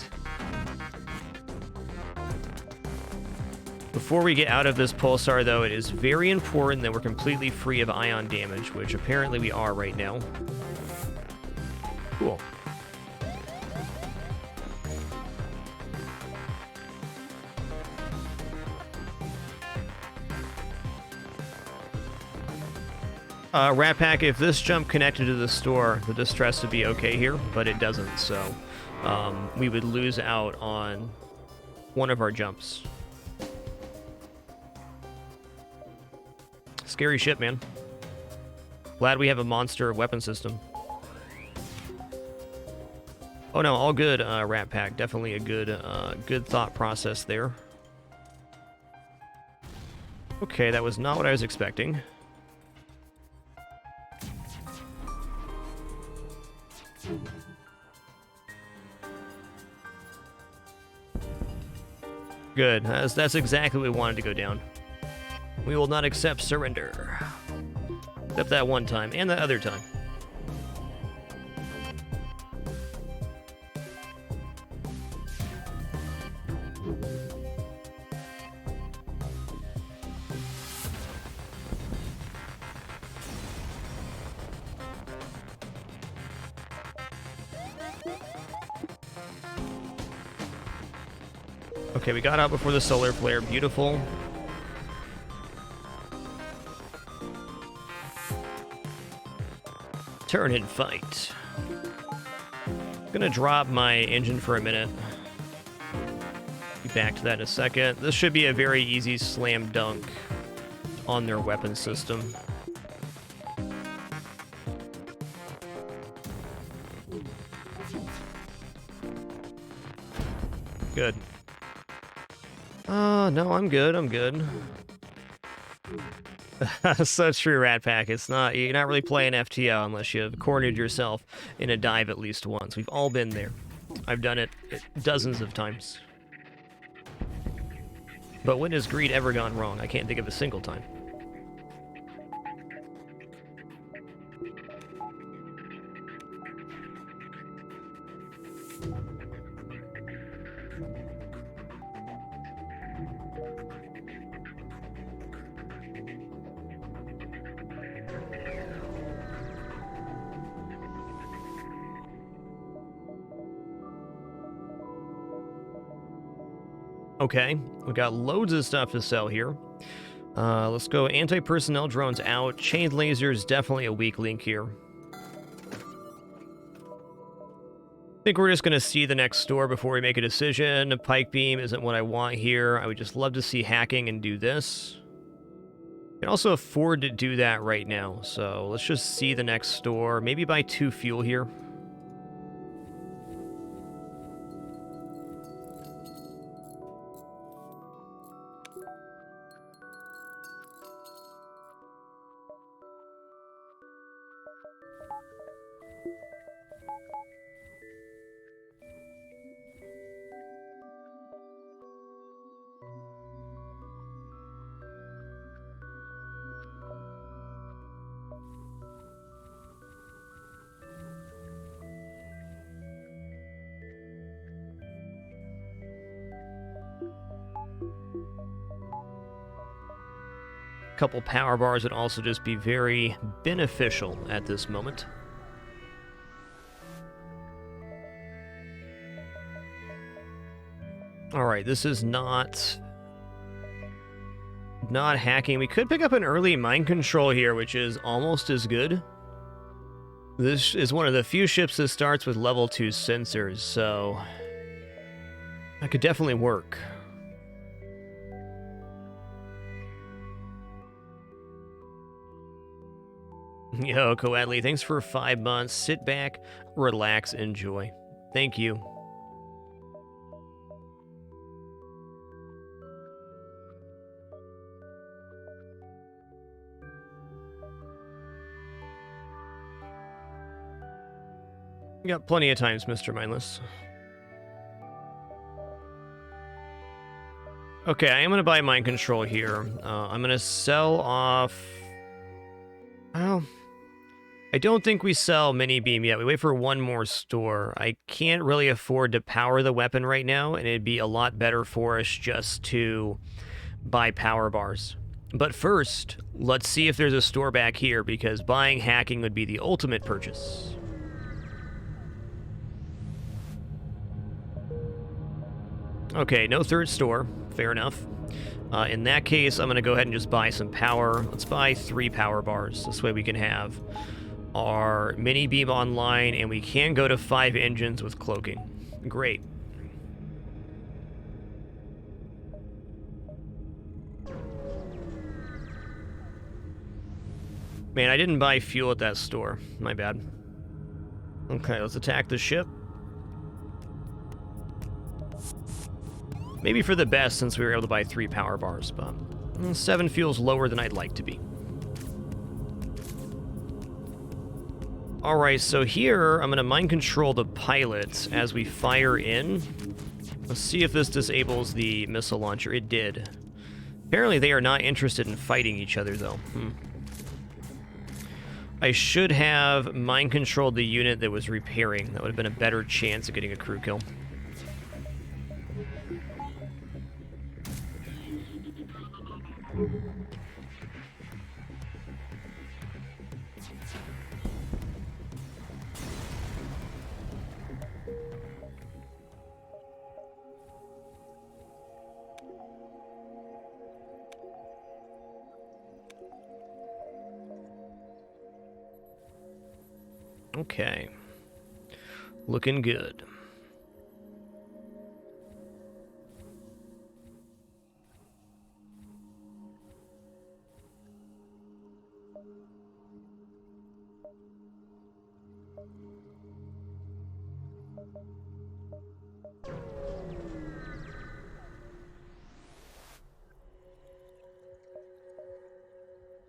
Before we get out of this pulsar, though, it is very important that we're completely free of ion damage, which apparently we are right now. Cool. Rat Pack, if this jump connected to the store, the distress would be okay here, but it doesn't, so we would lose out on one of our jumps. Scary shit, man. Glad we have a monster weapon system. Oh no, all good, Rat Pack. Definitely a good thought process there. Okay, that was not what I was expecting. Good. That's exactly what we wanted to go down. We will not accept surrender. Except that one time, and that other time. Okay, we got out before the solar flare. Beautiful. Turn and fight. Gonna drop my engine for a minute. Be back to that in a second. This should be a very easy slam dunk on their weapon system. Good. No, I'm good. I'm good. So true, Rat Pack. It's not, you're not really playing FTL unless you've cornered yourself in a dive at least once. We've all been there. I've done it dozens of times. But when has greed ever gone wrong? I can't think of a single time. Okay, we got loads of stuff to sell here. Let's go anti-personnel drones out. Chain laser is definitely a weak link here. I think we're just going to see the next store before we make a decision. A pike beam isn't what I want here. I would just love to see hacking and do this. I can also afford to do that right now, so let's just see the next store. Maybe buy 2 fuel here. Couple power bars would also just be very beneficial at this moment. Alright, this is not hacking. We could pick up an early mind control here, which is almost as good. This is one of the few ships that starts with level 2 sensors, so that could definitely work. Yo, Coadley, thanks for 5 months. Sit back, relax, enjoy. Thank you. You got plenty of times, Mr. Mindless. Okay, I am going to buy mind control here. I'm going to sell off... Well, I don't think we sell mini beam yet. We wait for one more store. I can't really afford to power the weapon right now, and it'd be a lot better for us just to buy power bars. But first, let's see if there's a store back here, because buying hacking would be the ultimate purchase. Okay, no third store. Fair enough. In that case, I'm going to go ahead and just buy some power. Let's buy 3 power bars. This way we can have our mini beam online, and we can go to 5 engines with cloaking. Great. Man, I didn't buy fuel at that store. My bad. Okay, let's attack the ship. Maybe for the best, since we were able to buy 3 power bars, but 7 feels lower than I'd like to be. Alright, so here, I'm going to mind control the pilot as we fire in. Let's see if this disables the missile launcher. It did. Apparently they are not interested in fighting each other, though. I should have mind controlled the unit that was repairing. That would have been a better chance of getting a crew kill. Okay. Looking good.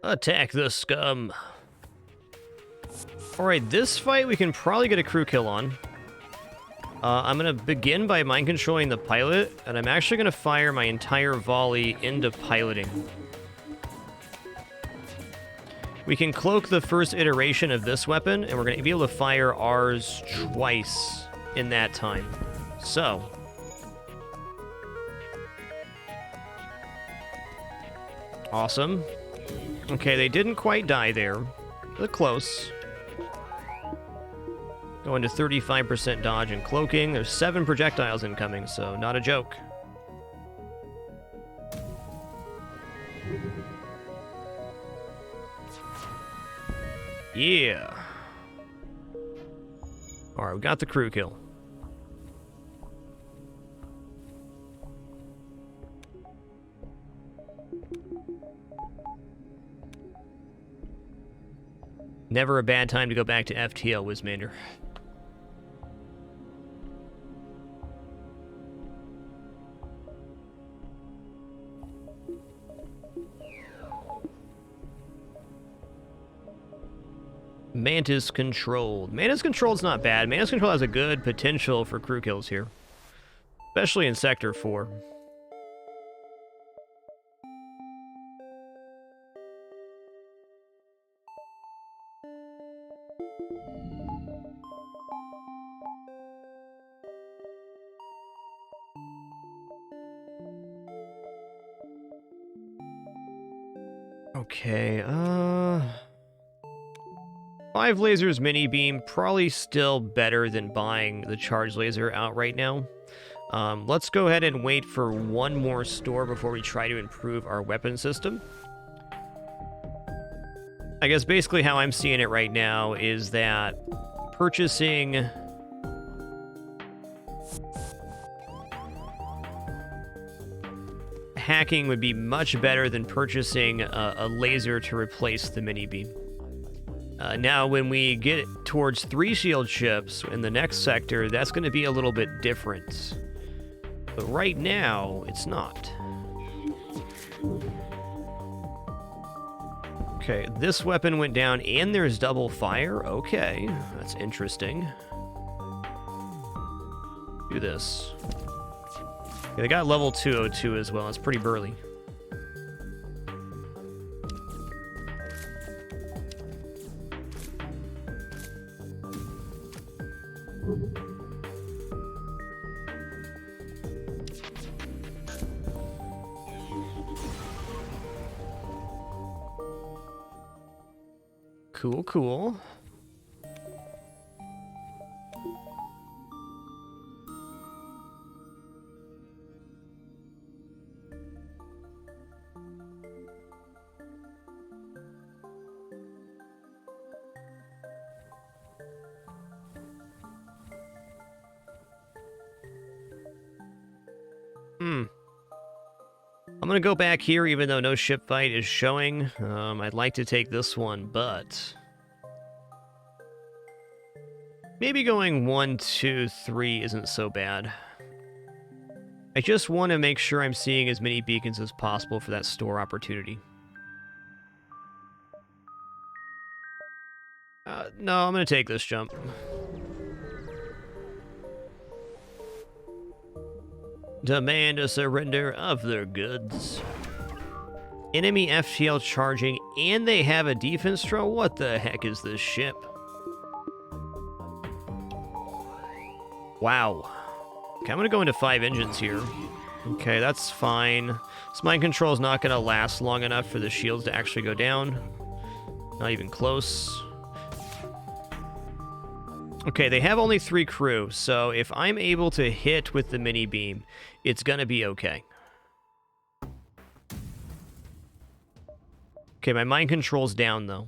Attack the scum. Alright, this fight we can probably get a crew kill on. I'm going to begin by mind controlling the pilot, and I'm actually going to fire my entire volley into piloting. We can cloak the first iteration of this weapon, and we're going to be able to fire ours twice in that time. So... awesome. Okay, they didn't quite die there. They're close. Going to 35% dodge and cloaking. There's 7 projectiles incoming, so not a joke. Yeah. Alright, we got the crew kill. Never a bad time to go back to FTL, Wizmander. Mantis controlled. Mantis controlled's not bad. Mantis control has a good potential for crew kills here. Especially in Sector 4. Okay, 5 lasers mini beam, probably still better than buying the charge laser out right now. Let's go ahead and wait for one more store before we try to improve our weapon system. I guess basically how I'm seeing it right now is that purchasing hacking would be much better than purchasing a laser to replace the mini beam. Now, when we get towards 3 shield ships in the next sector, that's going to be a little bit different. But right now, it's not. Okay, this weapon went down and there's double fire. Okay, that's interesting. Do this. Yeah, they got level 202 as well. It's pretty burly. Cool, cool. I'm gonna go back here even though no ship fight is showing. I'd like to take this one, but maybe going 1, 2, 3 isn't so bad. I just want to make sure I'm seeing as many beacons as possible for that store opportunity. No, I'm gonna take this jump. Demand a surrender of their goods. Enemy FTL charging, and they have a defense throw? What the heck is this ship? Wow. Okay, I'm gonna go into 5 engines here. Okay, that's fine. This mind control is not gonna last long enough for the shields to actually go down. Not even close. Okay, they have only 3 crew, so if I'm able to hit with the mini beam, it's gonna be okay. Okay, my mind control's down, though.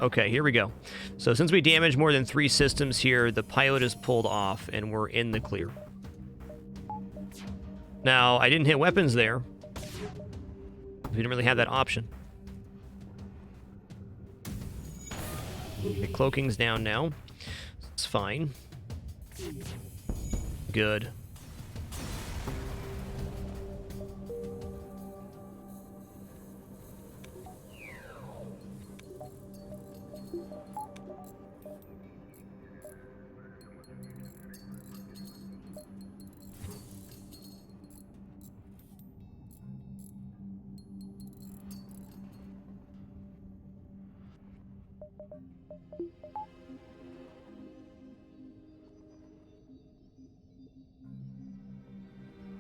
Okay, here we go. So since we damaged more than 3 systems here, the pilot is pulled off, and we're in the clear. Now, I didn't hit weapons there. We didn't really have that option. Okay, cloaking's down now. It's fine. Good.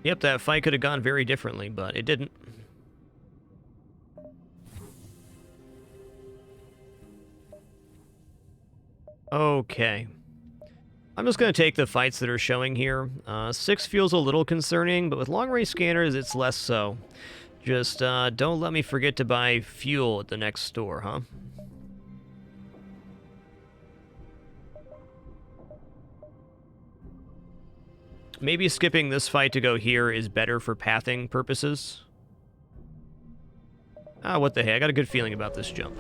Yep, that fight could have gone very differently, but it didn't. Okay. I'm just going to take the fights that are showing here. 6 feels a little concerning, but with long-range scanners, it's less so. Just don't let me forget to buy fuel at the next store, huh? Maybe skipping this fight to go here is better for pathing purposes. Ah, what the heck? I got a good feeling about this jump.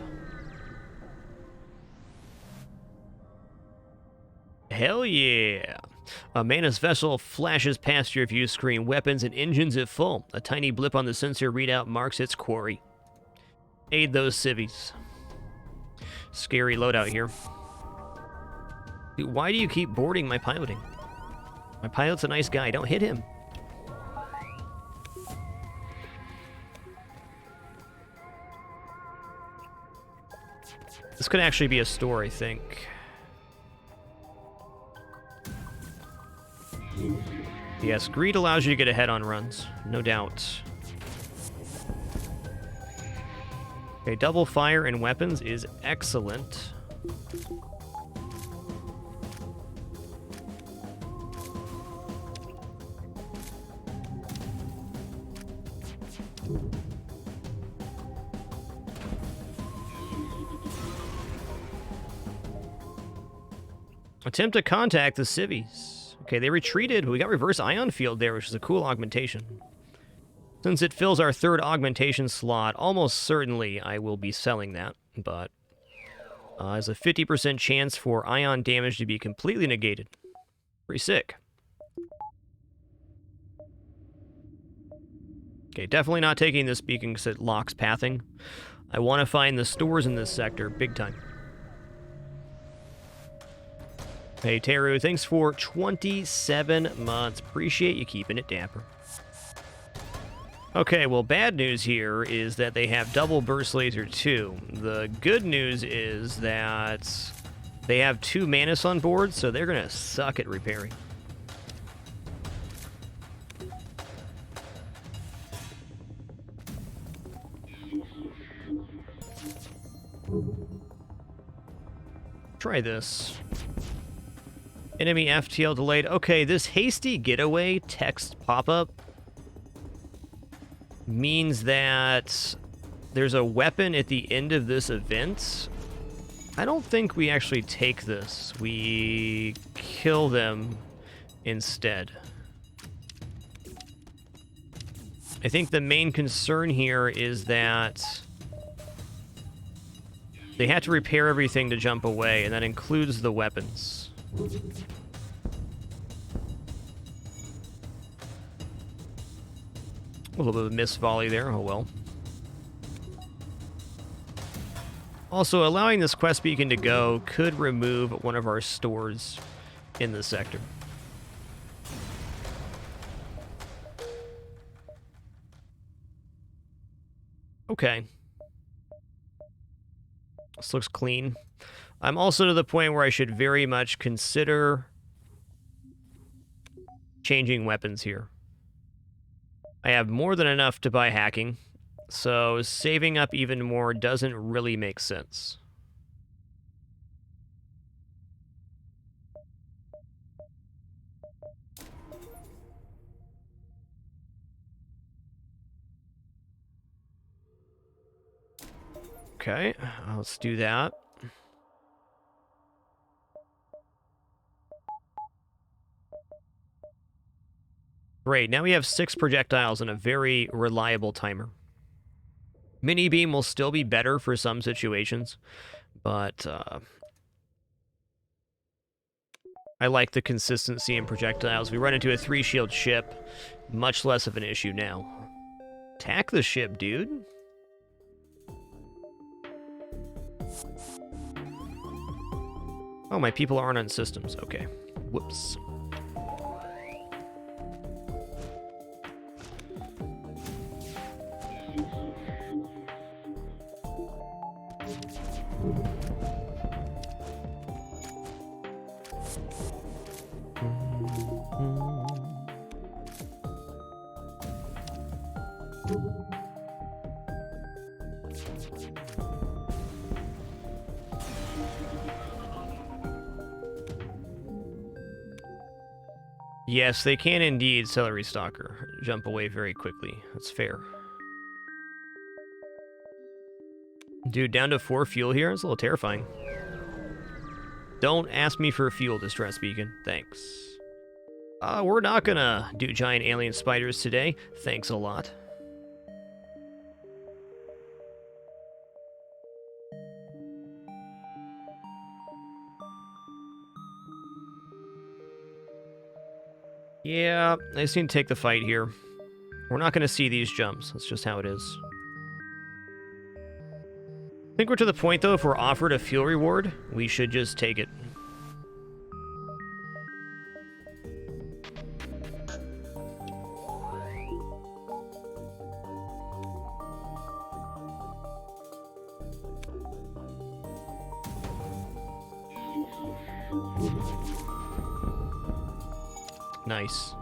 Hell yeah! A Manus vessel flashes past your view screen, weapons and engines at full. A tiny blip on the sensor readout marks its quarry. Aid those civvies. Scary loadout here. Dude, why do you keep boarding my piloting? My pilot's a nice guy. Don't hit him. This could actually be a store, I think. Yes, greed allows you to get ahead on runs. No doubt. Okay, double fire and weapons is excellent. Attempt to contact the civvies. Okay, they retreated. We got reverse ion field there, which is a cool augmentation. Since it fills our third augmentation slot, almost certainly I will be selling that, but there's a 50% chance for ion damage to be completely negated. Pretty sick. Okay, definitely not taking this beacon because it locks pathing. I want to find the stores in this sector, big time. Hey, Teru, thanks for 27 months. Appreciate you keeping it dapper. Okay, well, bad news here is that they have double burst laser 2. The good news is that they have 2 Manus on board, so they're going to suck at repairing. Try this. Enemy FTL delayed. Okay, this hasty getaway text pop-up means that there's a weapon at the end of this event. I don't think we actually take this. We kill them instead. I think the main concern here is that they have to repair everything to jump away, and that includes the weapons. A little bit of a missed volley there, oh well. Also, allowing this quest beacon to go could remove one of our stores in the sector. Okay. This looks clean. I'm also to the point where I should very much consider changing weapons here. I have more than enough to buy hacking, so saving up even more doesn't really make sense. Okay, let's do that. Great, now we have 6 projectiles and a very reliable timer. Mini beam will still be better for some situations, but I like the consistency in projectiles. We run into a 3-shield ship, much less of an issue now. Attack the ship, dude. Oh, my people aren't on systems. Okay. Whoops. Yes, they can indeed, Celery Stalker, jump away very quickly. That's fair. Dude, down to 4 fuel here? It's a little terrifying. Don't ask me for fuel, Distress Beacon. Thanks. We're not gonna do giant alien spiders today. Thanks a lot. Yeah, I just need to take the fight here. We're not going to see these jumps. That's just how it is. I think we're to the point, though, if we're offered a fuel reward, we should just take it. Nice.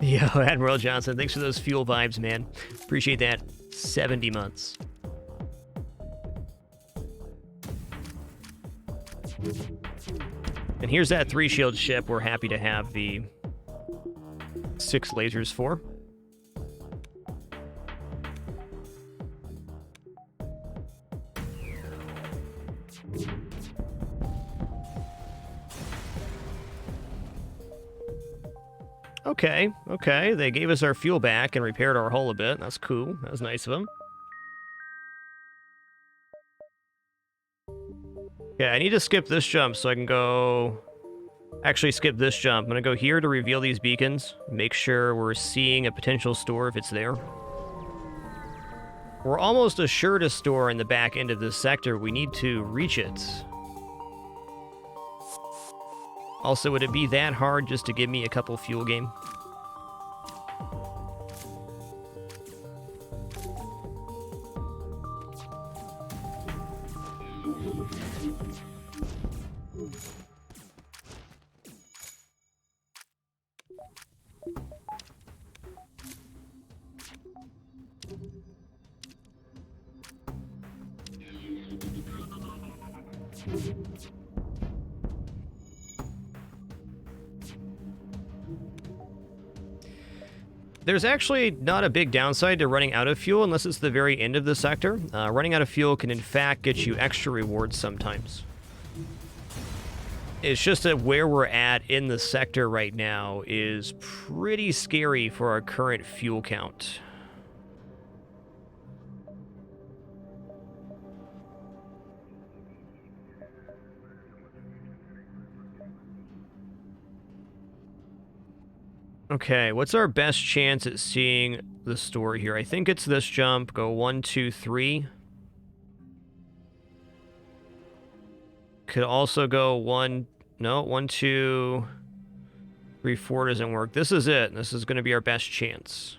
Yo, Admiral Johnson, thanks for those fuel vibes, man. Appreciate that. 70 months. And here's that 3-shield ship we're happy to have the 6 lasers for. Okay, they gave us our fuel back and repaired our hull a bit. That's cool. That was nice of them. Okay, I need to skip this jump so I can go... Actually, skip this jump. I'm going to go here to reveal these beacons. Make sure we're seeing a potential store if it's there. We're almost assured a store in the back end of this sector. We need to reach it. Also, would it be that hard just to give me a couple fuel game? There's actually not a big downside to running out of fuel unless it's the very end of the sector. Running out of fuel can in fact get you extra rewards sometimes. It's just that where we're at in the sector right now is pretty scary for our current fuel count. Okay, what's our best chance at seeing the store here? I think it's this jump. Go 1, 2, 3. Could also go 1... No, 1, 2, 3, 4 doesn't work. This is it. This is going to be our best chance.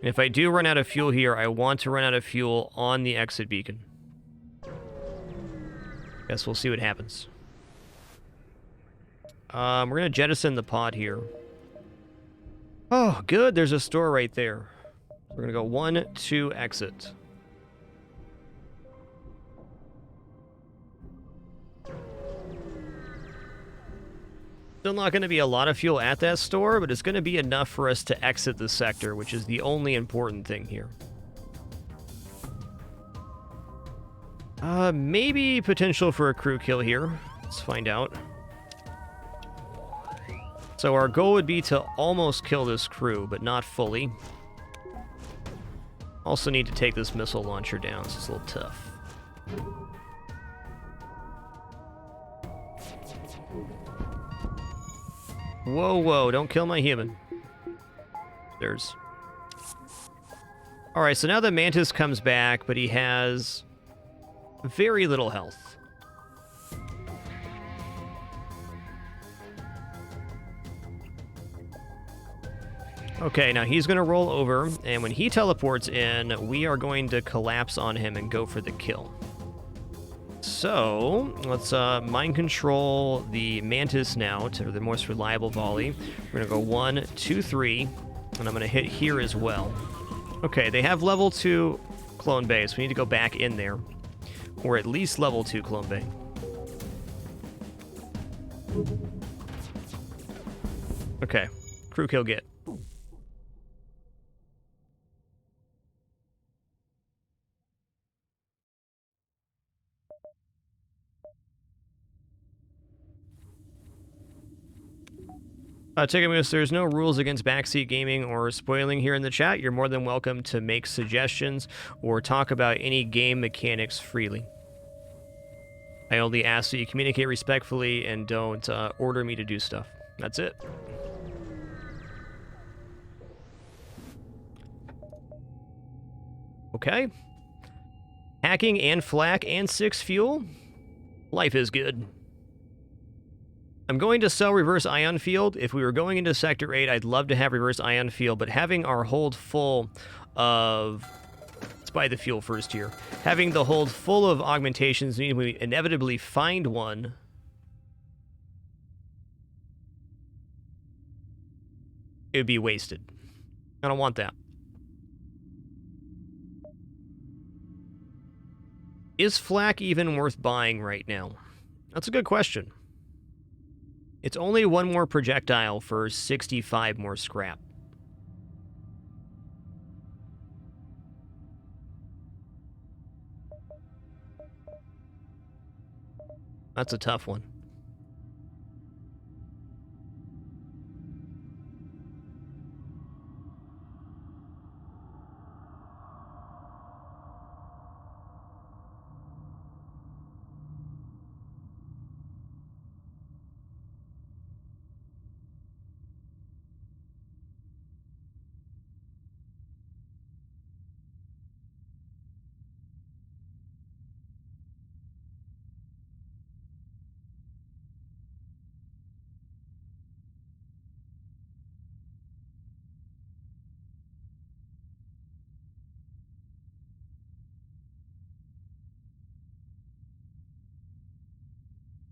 And if I do run out of fuel here, I want to run out of fuel on the exit beacon. Guess we'll see what happens. We're going to jettison the pod here. Oh, good. There's a store right there. We're going to go 1, 2, exit. Still not going to be a lot of fuel at that store, but it's going to be enough for us to exit the sector, which is the only important thing here. Maybe potential for a crew kill here. Let's find out. So our goal would be to almost kill this crew, but not fully. Also need to take this missile launcher down, so it's a little tough. Whoa, whoa, don't kill my human. There's... Alright, so now the Mantis comes back, but he has very little health. Okay, now he's going to roll over, and when he teleports in, we are going to collapse on him and go for the kill. So, let's mind control the Mantis now to the most reliable volley. We're going to go 1, 2, 3, and I'm going to hit here as well. Okay, they have level 2 clone bay, so we need to go back in there. Or at least level 2 clone bay. Okay, crew kill get. Ticketmoose, there's no rules against backseat gaming or spoiling here in the chat. You're more than welcome to make suggestions or talk about any game mechanics freely. I only ask that you communicate respectfully and don't order me to do stuff. That's it. Okay. Hacking and flak and 6 fuel. Life is good. I'm going to sell reverse ion field. If we were going into Sector 8, I'd love to have reverse ion field, but having our hold full of... Let's buy the fuel first here. Having the hold full of augmentations means we inevitably find one. It would be wasted. I don't want that. Is flak even worth buying right now? That's a good question. It's only one more projectile for 65 more scrap. That's a tough one.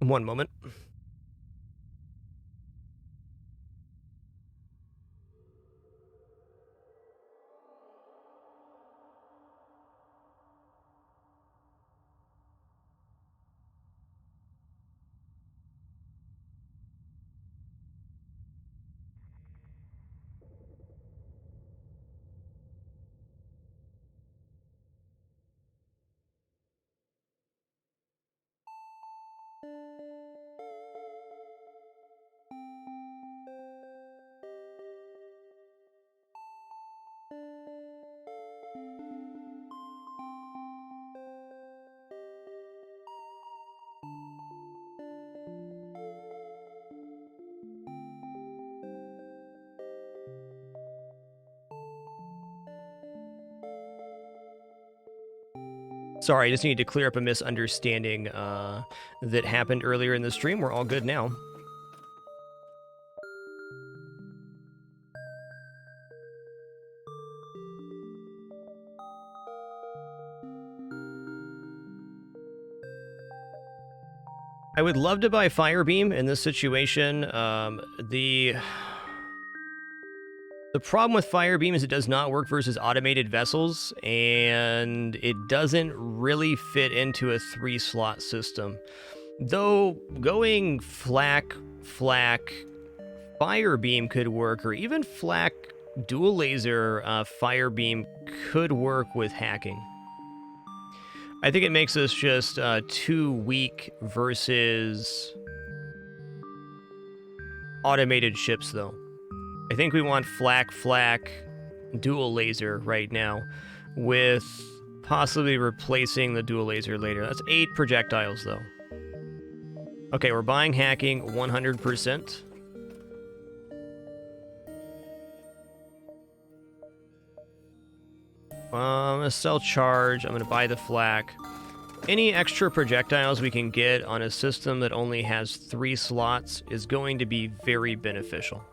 One moment. Sorry, I just need to clear up a misunderstanding that happened earlier in the stream. We're all good now. I would love to buy Firebeam in this situation. The problem with Firebeam is it does not work versus automated vessels, and it doesn't really fit into a 3-slot system. Though going flak, Firebeam could work, or even flak dual laser Firebeam could work with hacking. I think it makes us just too weak versus automated ships, though. I think we want flak dual laser right now, with possibly replacing the dual laser later. That's 8 projectiles, though. Okay, we're buying hacking 100%. I'm going to sell charge. I'm going to buy the flak. Any extra projectiles we can get on a system that only has 3 slots is going to be very beneficial.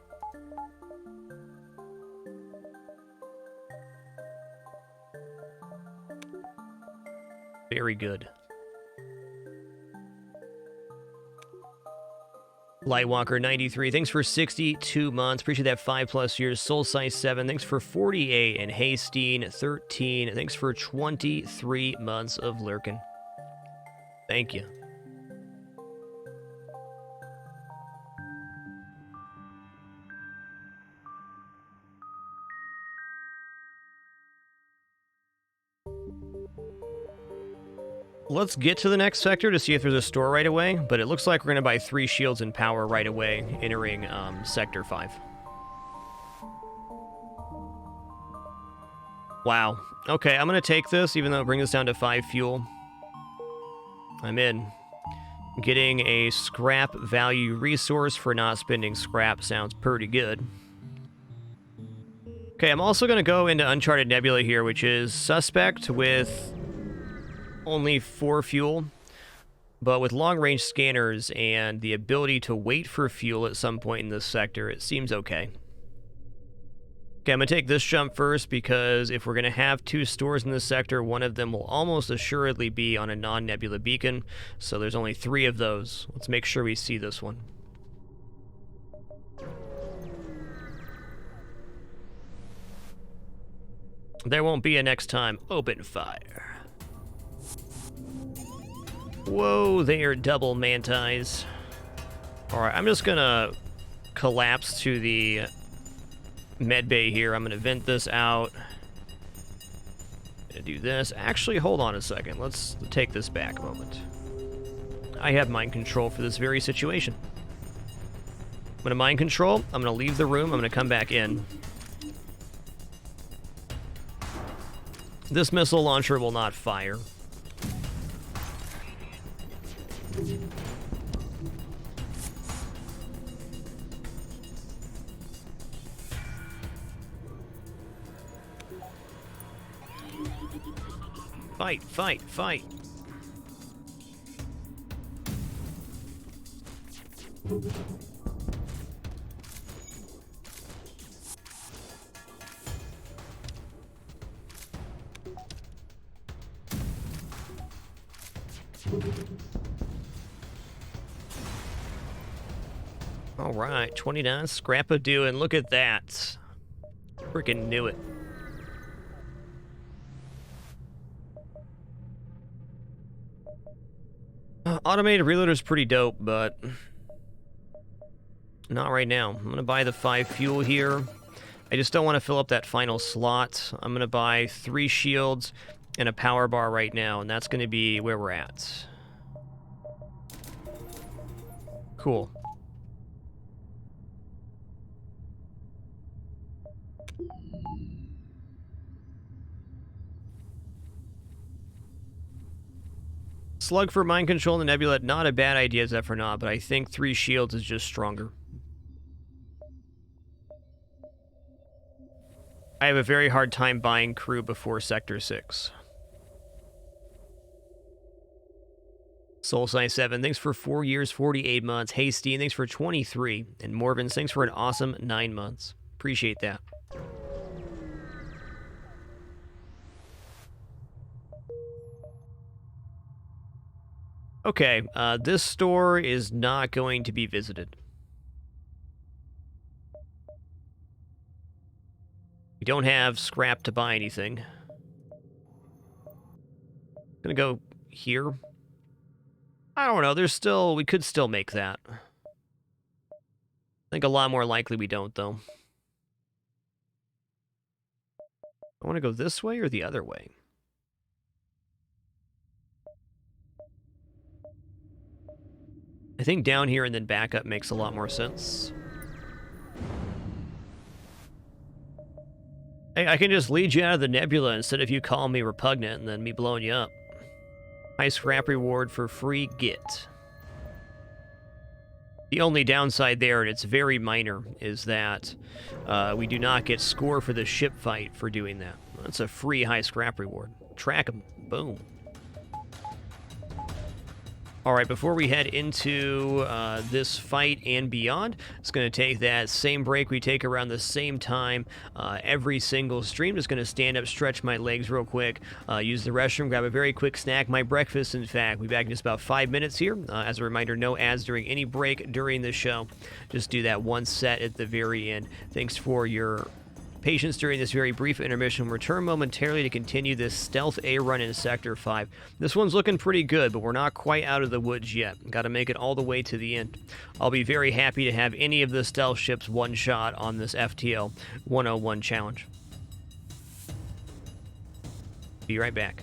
Very good. Lightwalker 93, thanks for 62 months. Appreciate that 5+ years. Soulsize 7, thanks for 48. And Haysteen 13, thanks for 23 months of lurking. Thank you. Let's get to the next sector to see if there's a store right away, but it looks like we're going to buy 3 shields and power right away, entering Sector 5. Wow. Okay, I'm going to take this, even though it brings us down to 5 fuel. I'm in. Getting a scrap value resource for not spending scrap sounds pretty good. Okay, I'm also going to go into Uncharted Nebula here, which is suspect with only 4 fuel, but with long-range scanners and the ability to wait for fuel at some point in this sector, it seems okay. Okay, I'm going to take this jump first because if we're going to have 2 stores in this sector, one of them will almost assuredly be on a non-nebula beacon, so there's only 3 of those. Let's make sure we see this one. There won't be a next time. Open fire. Whoa, they are double mantis. Alright, I'm just gonna collapse to the med bay here. I'm gonna vent this out. Gonna do this. Actually, hold on a second. Let's take this back a moment. I have mind control for this very situation. I'm gonna mind control. I'm gonna leave the room. I'm gonna come back in. This missile launcher will not fire. Fight, fight, fight. All right, 29 scrap a do, and look at that. Freaking knew it. Automated reloader is pretty dope, but not right now. I'm gonna buy the 5 fuel here. I just don't want to fill up that final slot. I'm gonna buy 3 shields and a power bar right now, and that's gonna be where we're at. Cool. Slug for mind control in the nebula, not a bad idea, Zephyr, but I think 3 shields is just stronger. I have a very hard time buying crew before Sector 6. Soulsci7, thanks for 4 years, 48 months. Hasty, thanks for 23. And Morvin, thanks for an awesome 9 months. Appreciate that. Okay, this store is not going to be visited. We don't have scrap to buy anything. Gonna go here. I don't know, we could still make that. I think a lot more likely we don't, though. I want to go this way or the other way? I think down here and then back up makes a lot more sense. Hey, I can just lead you out of the nebula instead of you calling me repugnant and then me blowing you up. High scrap reward for free get. The only downside there, and it's very minor, is that we do not get score for the ship fight for doing that. That's a free high scrap reward. Track them. Boom. Alright, before we head into this fight and beyond, it's going to take that same break we take around the same time every single stream. Just going to stand up, stretch my legs real quick, use the restroom, grab a very quick snack, my breakfast, in fact. We'll be back in just about 5 minutes here. As a reminder, no ads during any break during the show. Just do that one set at the very end. Thanks for your patience during this very brief intermission. We'll return momentarily to continue this stealth A run in Sector 5. This one's looking pretty good, but we're not quite out of the woods yet. Got to make it all the way to the end. I'll be very happy to have any of the stealth ships one shot on this FTL101 challenge. Be right back.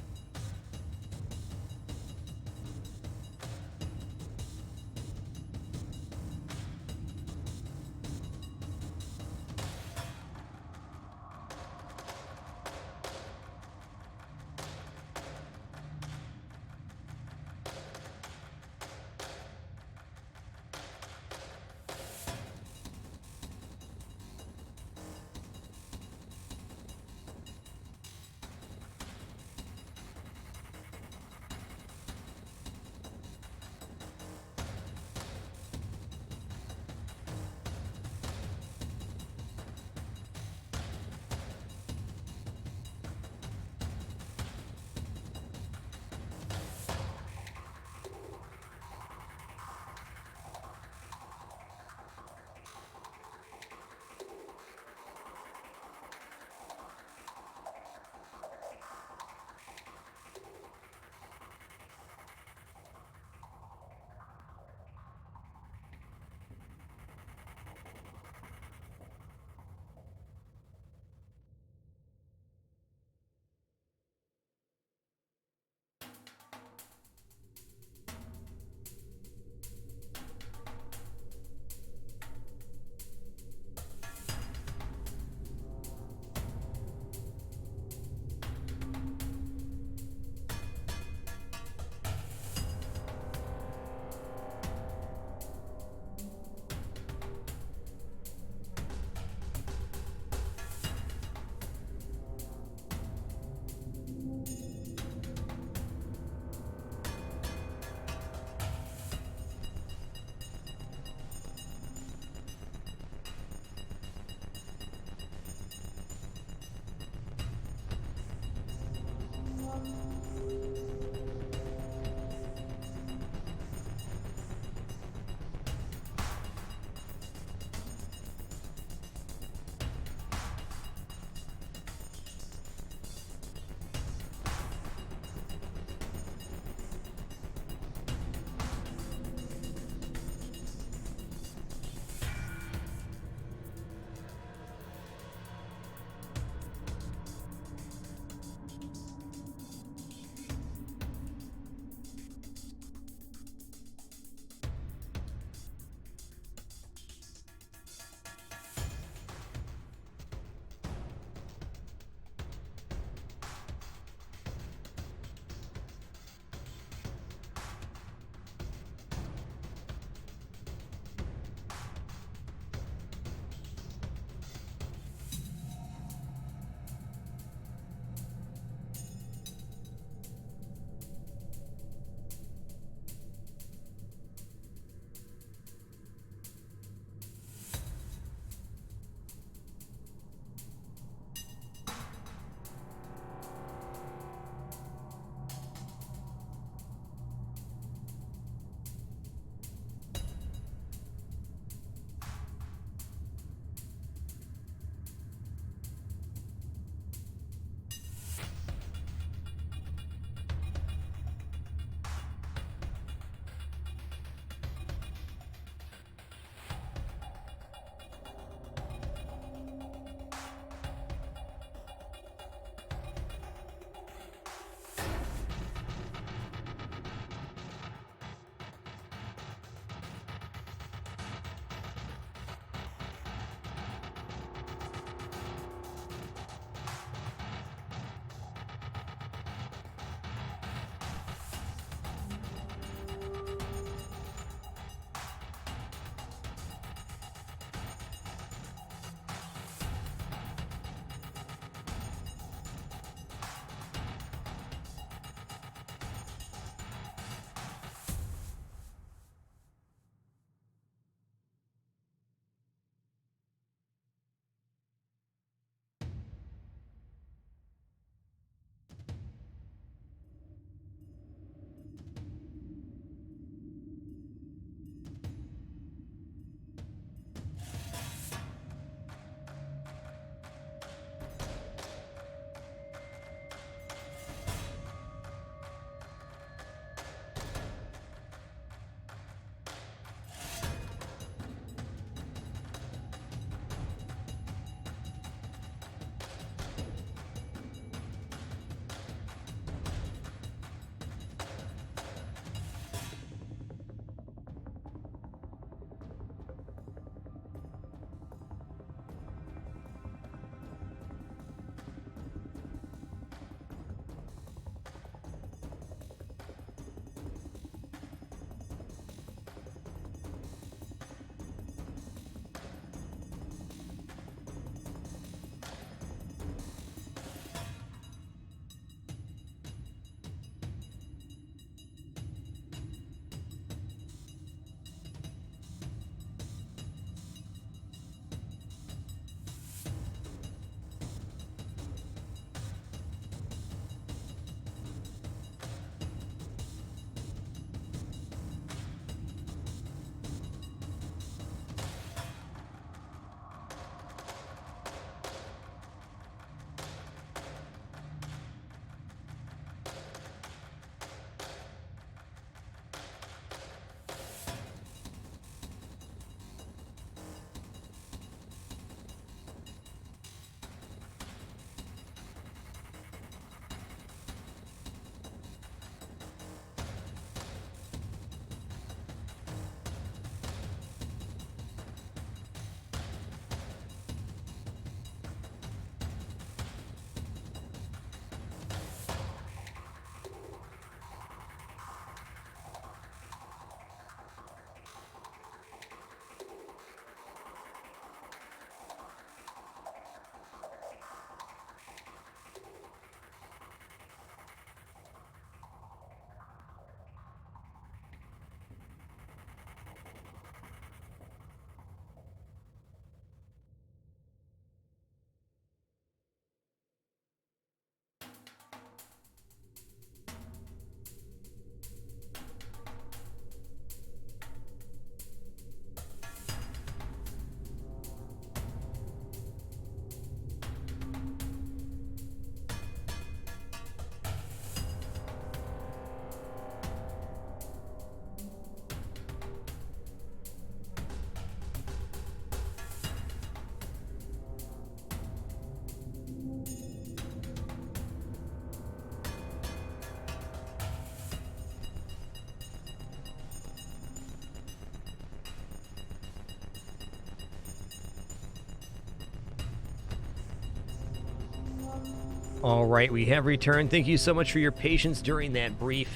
All right, we have returned. Thank you so much for your patience during that brief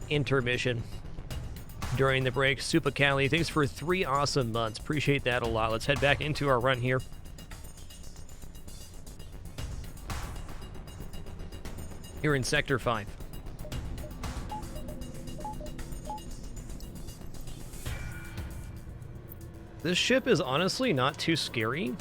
intermission. During the break, Supa Cali, thanks for 3 awesome months. Appreciate that a lot. Let's head back into our run here. Here in Sector 5. This ship is honestly not too scary.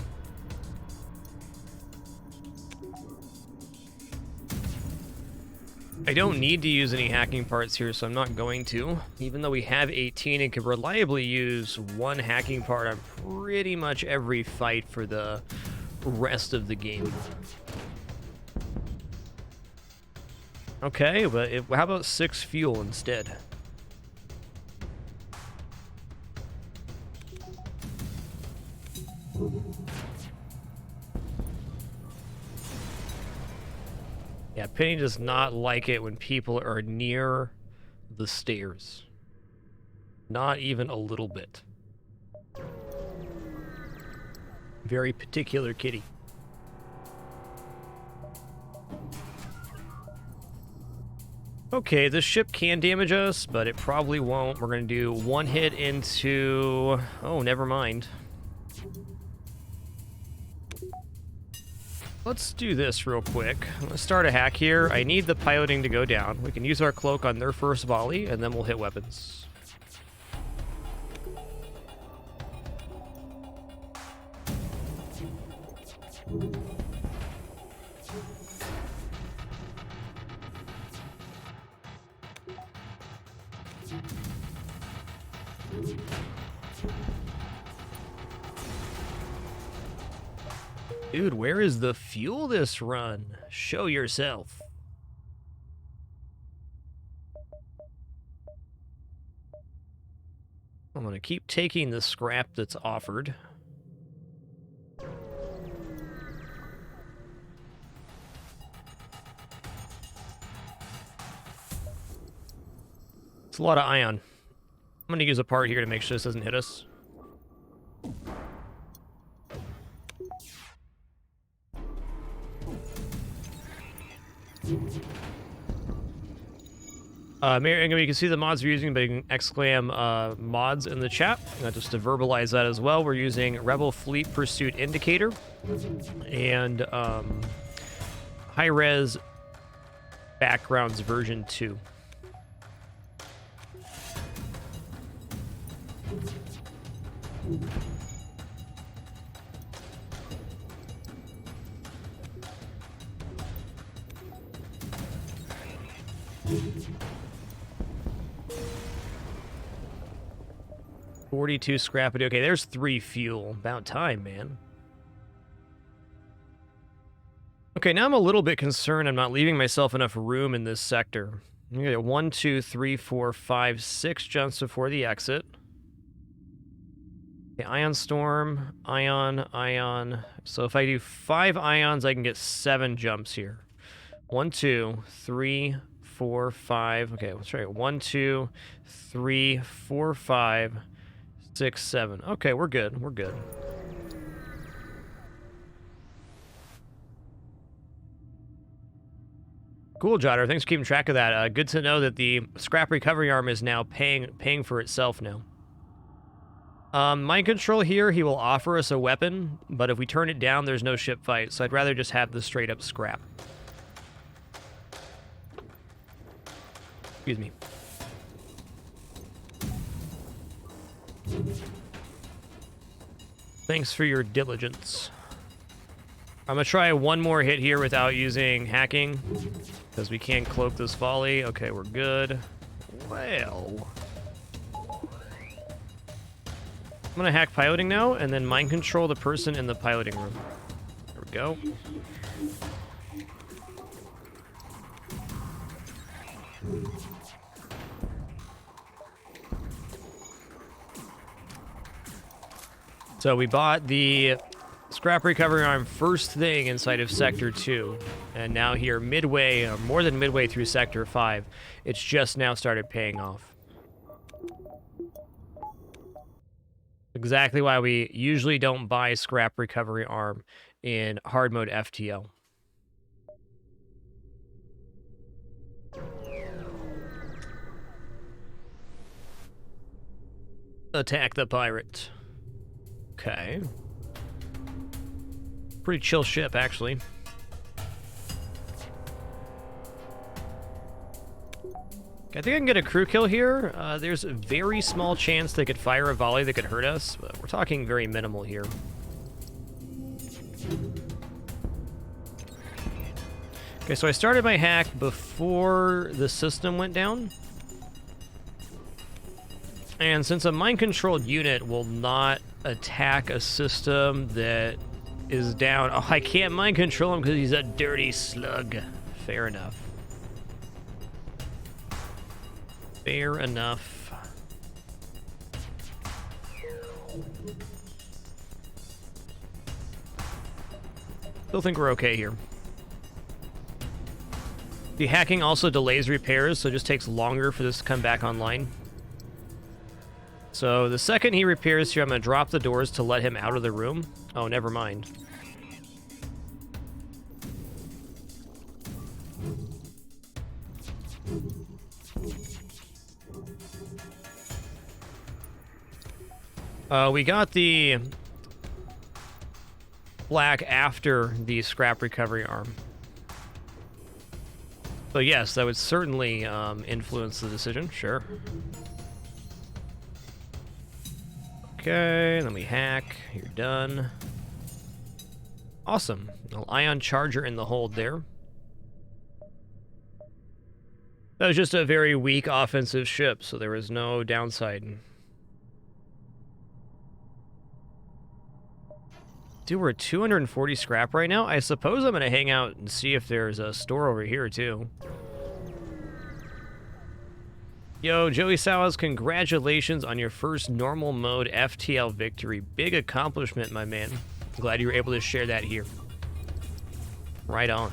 I don't need to use any hacking parts here, so I'm not going to. Even though we have 18 and can reliably use 1 hacking part on pretty much every fight for the rest of the game. Okay, but how about 6 fuel instead? Yeah, Penny does not like it when people are near the stairs. Not even a little bit. Very particular kitty. Okay, this ship can damage us, but it probably won't. We're going to do 1 hit into... Oh, never mind. Let's do this real quick. Let's start a hack here. I need the piloting to go down. We can use our cloak on their first volley, and then we'll hit weapons. Dude, where is the fuel this run? Show yourself. I'm gonna keep taking the scrap that's offered. It's a lot of ion. I'm gonna use a part here to make sure this doesn't hit us. You can see the mods we're using, but you can exclaim mods in the chat. Just to verbalize that as well, we're using Rebel Fleet Pursuit Indicator and High-Res Backgrounds version 2. $42 scrap. Okay, there's 3 fuel. About time, man. Okay, now I'm a little bit concerned I'm not leaving myself enough room in this sector. I'm gonna get 1, 2, 3, 4, 5, 6 jumps before the exit. Okay, Ion Storm, Ion. So if I do 5 ions, I can get 7 jumps here. 1, 2, 3, 4, 5. Okay, let's try it. 1, 2, 3, 4, 5, 6, 7. Okay, we're good. We're good. Cool, Jotter. Thanks for keeping track of that. Good to know that the scrap recovery arm is now paying for itself now. Mind control here, he will offer us a weapon, but if we turn it down, there's no ship fight, so I'd rather just have the straight up scrap. Excuse me. Thanks for your diligence. I'm gonna try 1 more hit here without using hacking, because we can't cloak this volley. Okay, we're good. Well... I'm gonna hack piloting now, and then mind control the person in the piloting room. There we go. So we bought the scrap recovery arm first thing inside of Sector 2, and now here midway, or more than midway through Sector 5, it's just now started paying off. Exactly why we usually don't buy scrap recovery arm in hard mode FTL. Attack the pirate. Okay. Pretty chill ship, actually. I think I can get a crew kill here. There's a very small chance they could fire a volley that could hurt us, but we're talking very minimal here. Okay, so I started my hack before the system went down. And since a mind-controlled unit will not attack a system that is down... Oh, I can't mind-control him because he's a dirty slug. Fair enough. Fair enough. Still think we're okay here. The hacking also delays repairs, so it just takes longer for this to come back online. So the second he repairs here, I'm going to drop the doors to let him out of the room. Oh, never mind. We got the black after the scrap recovery arm. So yes, that would certainly influence the decision, sure. Okay, then we hack. You're done. Awesome. Little ion charger in the hold there. That was just a very weak offensive ship, so there was no downside. Dude, we're at 240 scrap right now. I suppose I'm going to hang out and see if there's a store over here, too. Yo, Joey Sawas, congratulations on your first normal mode FTL victory. Big accomplishment, my man. Glad you were able to share that here. Right on.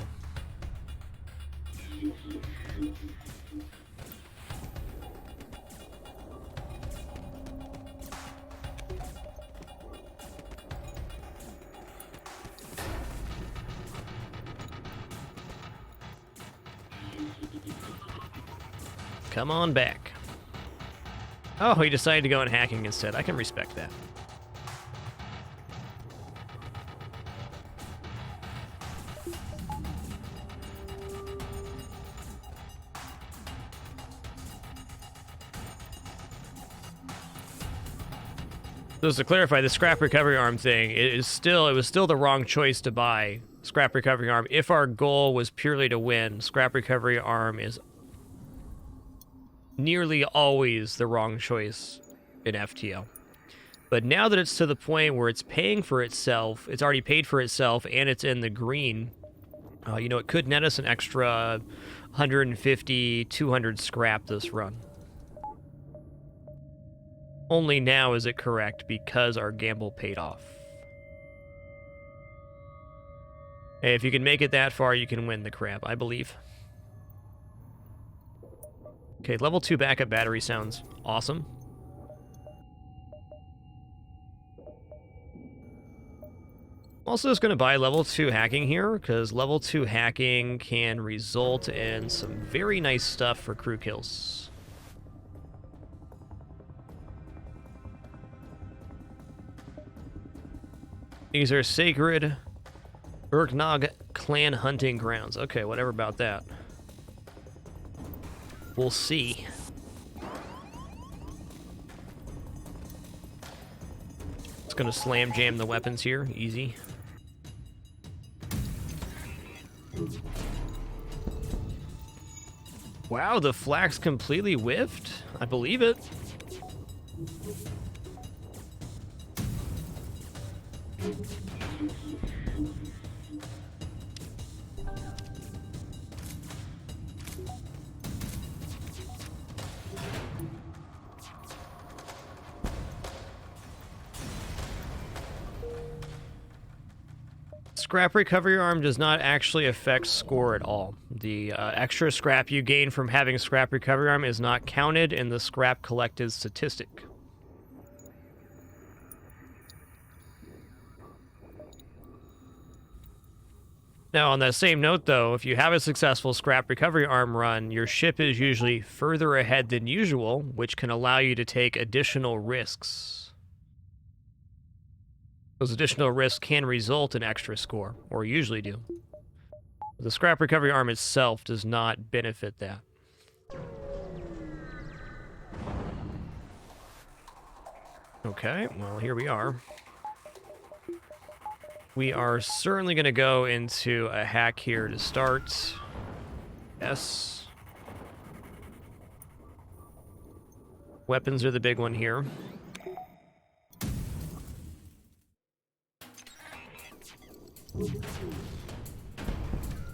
Come on back. Oh, he decided to go in hacking instead. I can respect that. So just to clarify, the scrap recovery arm thing, it was still the wrong choice to buy scrap recovery arm. If our goal was purely to win, scrap recovery arm is nearly always the wrong choice in FTL. But now that it's to the point where it's paying for itself, it's already paid for itself, and it's in the green, you know, it could net us an extra 150, 200 scrap this run. Only now is it correct because our gamble paid off. Hey, if you can make it that far, you can win the crap, I believe. Okay, level 2 backup battery sounds awesome. I'm also just going to buy level 2 hacking here, because level 2 hacking can result in some very nice stuff for crew kills. These are sacred Urknog clan hunting grounds. Okay, whatever about that. We'll see. It's gonna slam jam the weapons here, easy. Wow, the flax completely whiffed? I believe it. Scrap recovery arm does not actually affect score at all. The extra scrap you gain from having scrap recovery arm is not counted in the scrap collected statistic. Now, on that same note, though, if you have a successful scrap recovery arm run, your ship is usually further ahead than usual, which can allow you to take additional risks. Those additional risks can result in extra score, or usually do. The scrap recovery arm itself does not benefit that. Okay, well, here we are. We are certainly going to go into a hack here to start. Yes. Weapons are the big one here.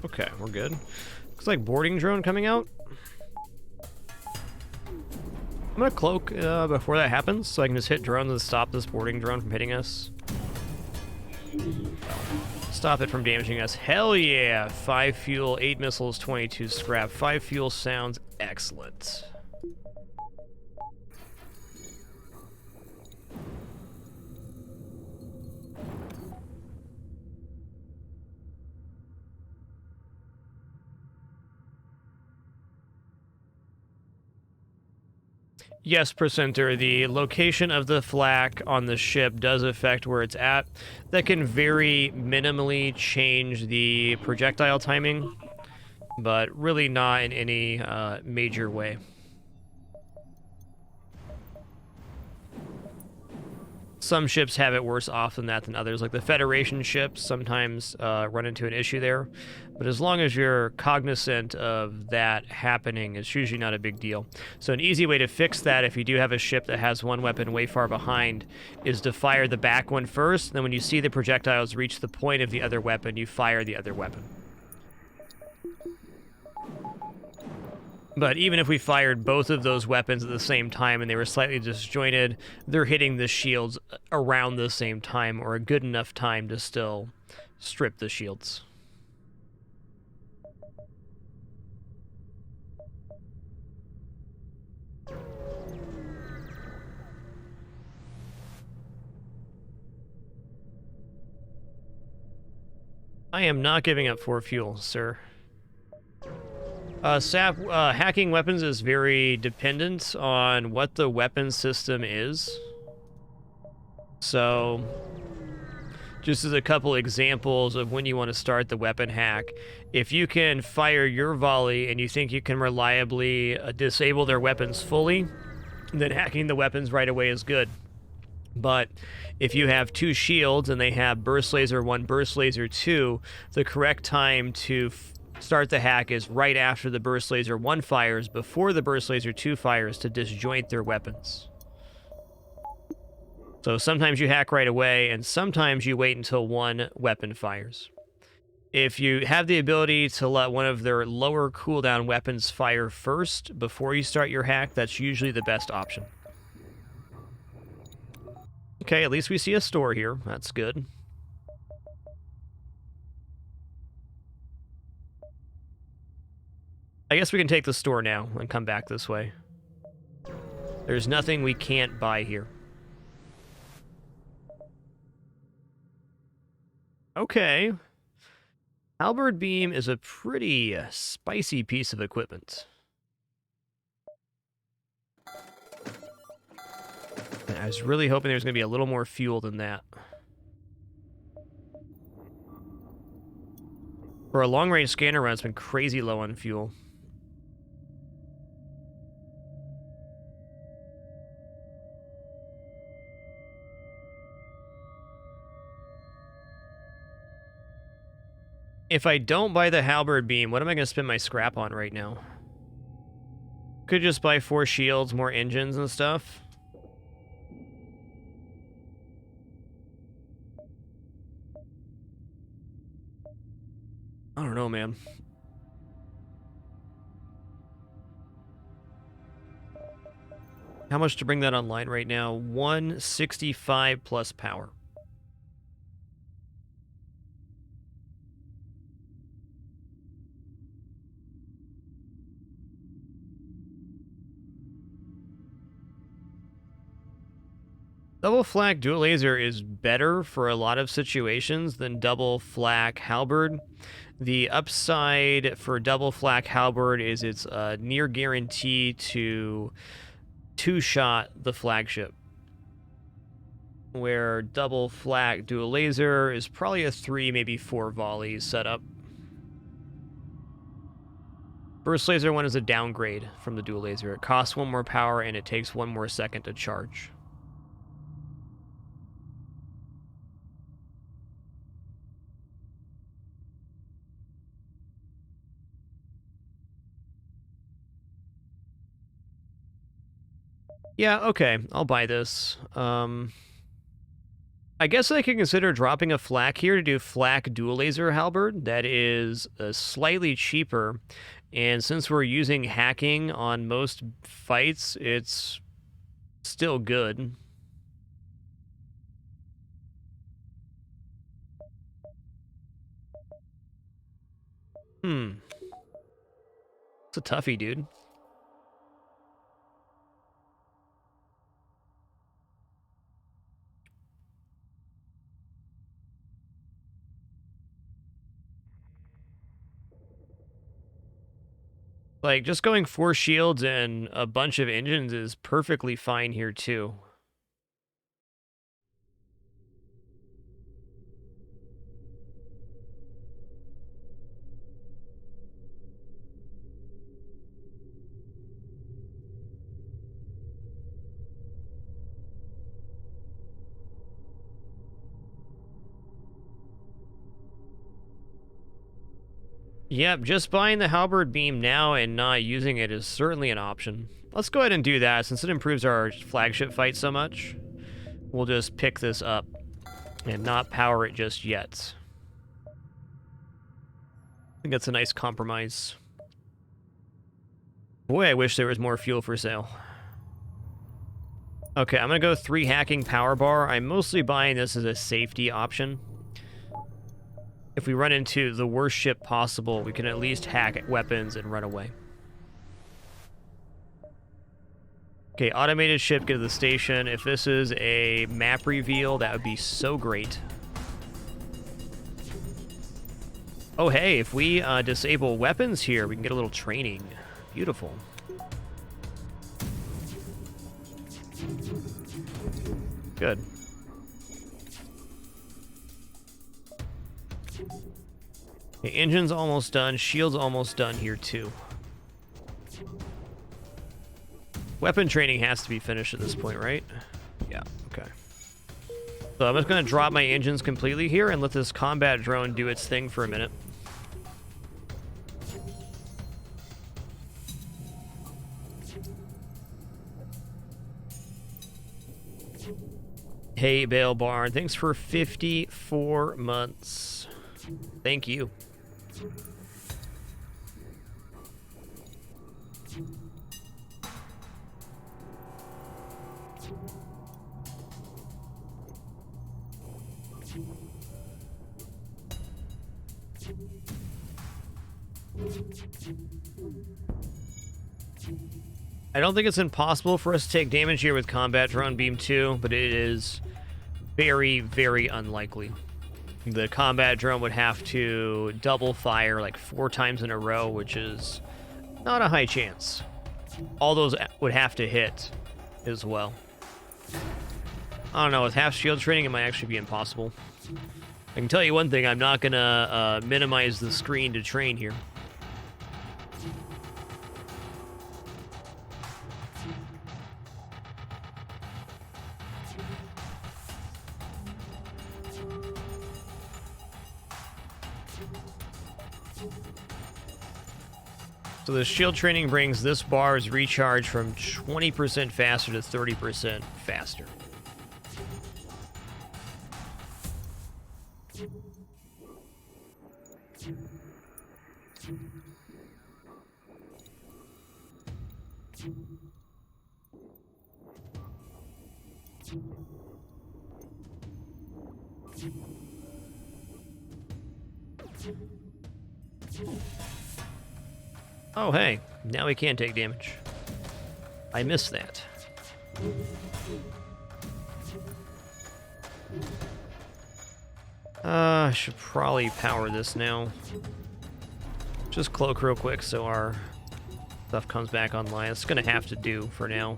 Okay, we're good. Looks like boarding drone coming out. I'm gonna cloak before that happens, so I can just hit drone to stop this boarding drone from hitting us. Stop it from damaging us. Hell yeah! 5 fuel, 8 missiles, 22 scrap. 5 fuel sounds excellent. Yes, Percenter, the location of the flak on the ship does affect where it's at. That can very minimally change the projectile timing, but really not in any major way. Some ships have it worse off than that than others. Like the Federation ships sometimes run into an issue there. But as long as you're cognizant of that happening, it's usually not a big deal. So an easy way to fix that, if you do have a ship that has one weapon way far behind, is to fire the back one first. Then when you see the projectiles reach the point of the other weapon, you fire the other weapon. But even if we fired both of those weapons at the same time and they were slightly disjointed, they're hitting the shields around the same time, or a good enough time to still strip the shields. I am not giving up 4 fuel, sir. Hacking weapons is very dependent on what the weapon system is. So, just as a couple examples of when you want to start the weapon hack, if you can fire your volley and you think you can reliably disable their weapons fully, then hacking the weapons right away is good. But if you have 2 shields and they have burst laser 1, burst laser 2, the correct time to start the hack is right after the burst laser 1 fires, before the burst laser 2 fires, to disjoint their weapons. So sometimes you hack right away, and sometimes you wait until 1 weapon fires. If you have the ability to let one of their lower cooldown weapons fire first before you start your hack, that's usually the best option. Okay, at least we see a store here. That's good. I guess we can take the store now and come back this way. There's nothing we can't buy here. Okay. Halberd beam is a pretty spicy piece of equipment. I was really hoping there was going to be a little more fuel than that. For a long-range scanner run, it's been crazy low on fuel. If I don't buy the halberd beam, what am I going to spend my scrap on right now? Could just buy 4 shields, more engines and stuff. I don't know, man. How much to bring that online right now? 165 plus power. Double flak dual laser is better for a lot of situations than double flak halberd. The upside for double flak halberd is it's a near guarantee to two-shot the flagship, where double flak dual laser is probably a 3, maybe 4 volleys setup. Burst laser 1 is a downgrade from the dual laser. It costs 1 more power and it takes 1 more second to charge. Yeah, okay, I'll buy this. I guess I can consider dropping a flak here to do flak dual laser halberd. That is slightly cheaper, and since we're using hacking on most fights, it's still good. It's a toughie, dude. Like, just going 4 shields and a bunch of engines is perfectly fine here, too. Yep, just buying the halberd beam now and not using it is certainly an option. Let's go ahead and do that, since it improves our flagship fight so much. We'll just pick this up and not power it just yet. I think that's a nice compromise. Boy, I wish there was more fuel for sale. Okay, I'm going to go 3 hacking power bar. I'm mostly buying this as a safety option. If we run into the worst ship possible, we can at least hack weapons and run away. Okay, automated ship, get to the station. If this is a map reveal, that would be so great. Oh, hey, if we disable weapons here, we can get a little training. Beautiful. Good. Okay, engine's almost done. Shield's almost done here, too. Weapon training has to be finished at this point, right? Yeah, okay. So I'm just going to drop my engines completely here and let this combat drone do its thing for a minute. Hey, Bale Barn, thanks for 54 months. Thank you. I don't think it's impossible for us to take damage here with Combat Drone Beam 2, but it is very, very unlikely. The combat drone would have to double fire like 4 times in a row, which is not a high chance. All those would have to hit as well. I don't know, with half shield training, it might actually be impossible. I can tell you one thing, I'm not going to minimize the screen to train here. So the shield training brings this bar's recharge from 20% faster to 30% faster. Oh, hey, now we can take damage. I missed that. I should probably power this now. Just cloak real quick so our stuff comes back online. It's gonna have to do for now.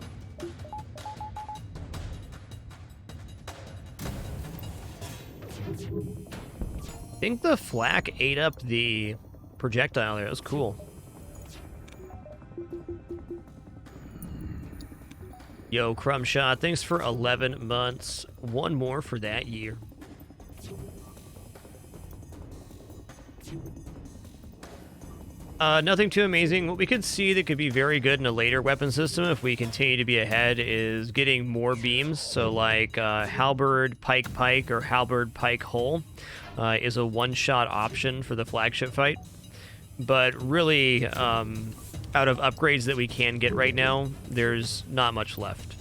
I think the flak ate up the projectile there. That was cool. Yo, Crumb Shot, thanks for 11 months. One more for that year. Nothing too amazing. What we could see that could be very good in a later weapon system if we continue to be ahead is getting more beams. So like Halberd Pike or Halberd Pike Hull is a one-shot option for the flagship fight. But really, out of upgrades that we can get right now, there's not much left.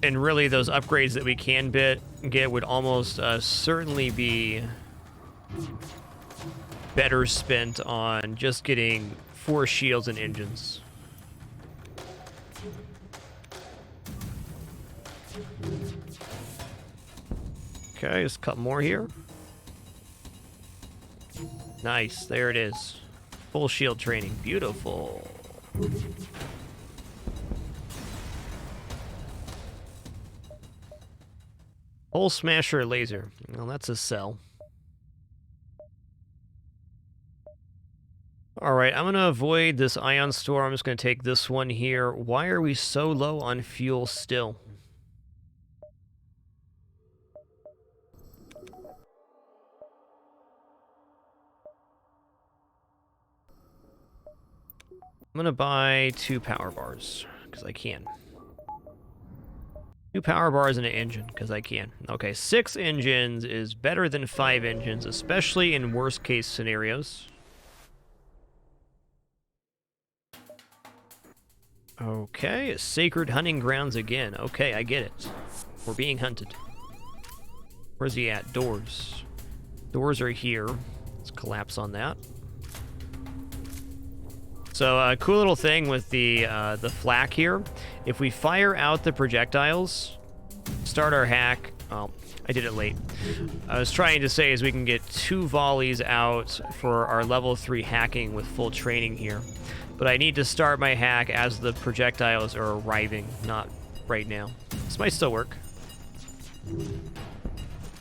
And really, those upgrades that we can get would almost certainly be better spent on just getting 4 shields and engines. Okay, just a couple more here. Nice, there it is. Full shield training, beautiful. Hole Smasher laser. Well, that's a cell. Alright, I'm going to avoid this ion store. I'm just going to take this one here. Why are we so low on fuel still? I'm going to buy 2 power bars, because I can. 2 power bars and an engine, because I can. Okay, 6 engines is better than 5 engines, especially in worst-case scenarios. Okay, sacred hunting grounds again. Okay, I get it. We're being hunted. Where's he at? Doors. Doors are here. Let's collapse on that. So a cool little thing with the flak here. If we fire out the projectiles, start our hack. Oh, I did it late. I was trying to say is we can get 2 volleys out for our level 3 hacking with full training here. But I need to start my hack as the projectiles are arriving, not right now. This might still work.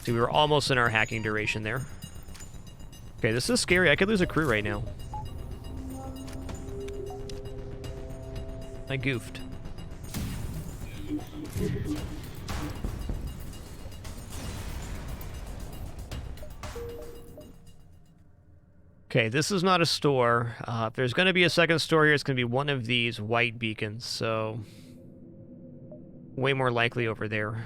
See, we were almost in our hacking duration there. Okay, this is scary. I could lose a crew right now. I goofed. Okay, this is not a store. If there's going to be a second store here, it's going to be one of these white beacons, so way more likely over there.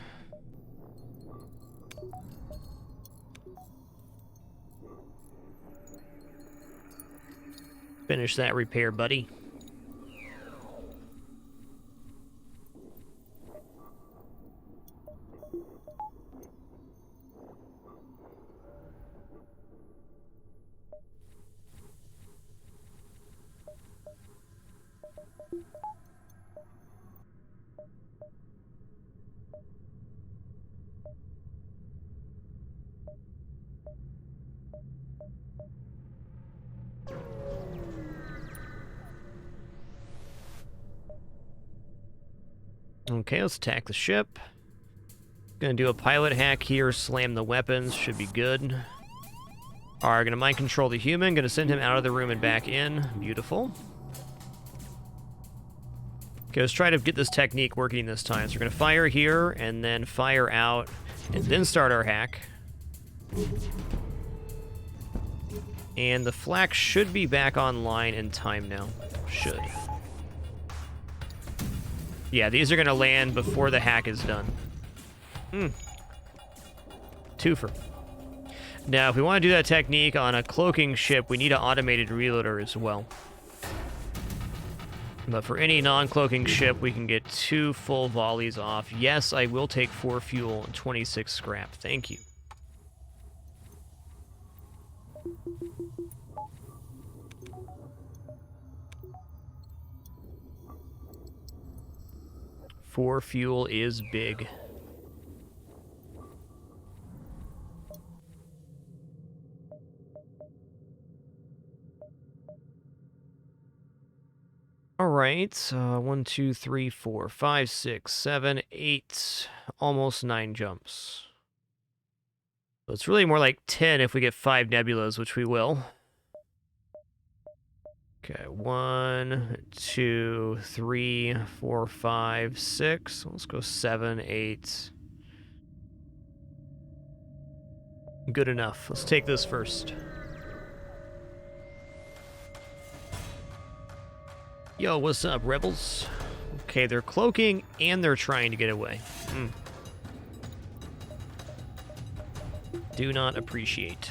Finish that repair, buddy. Okay, let's attack the ship. Gonna do a pilot hack here, slam the weapons, should be good. Alright, gonna mind control the human, gonna send him out of the room and back in. Beautiful. Okay, let's try to get this technique working this time. So we're gonna fire here, and then fire out, and then start our hack. And the flak should be back online in time now. Should. Yeah, these are going to land before the hack is done. Twofer. Now, if we want to do that technique on a cloaking ship, we need an automated reloader as well. But for any non-cloaking ship, we can get 2 full volleys off. Yes, I will take 4 fuel and 26 scrap. Thank you. Four fuel is big. right. 1, 2, 3, 4, 5, 6, 7, 8. Almost 9 jumps. So it's really more like 10 if we get 5 nebulas, which we will. Okay, 1, 2, 3, 4, 5, 6. Let's go 7, 8. Good enough. Let's take this first. Yo, what's up, rebels? Okay, they're cloaking and they're trying to get away. Do not appreciate.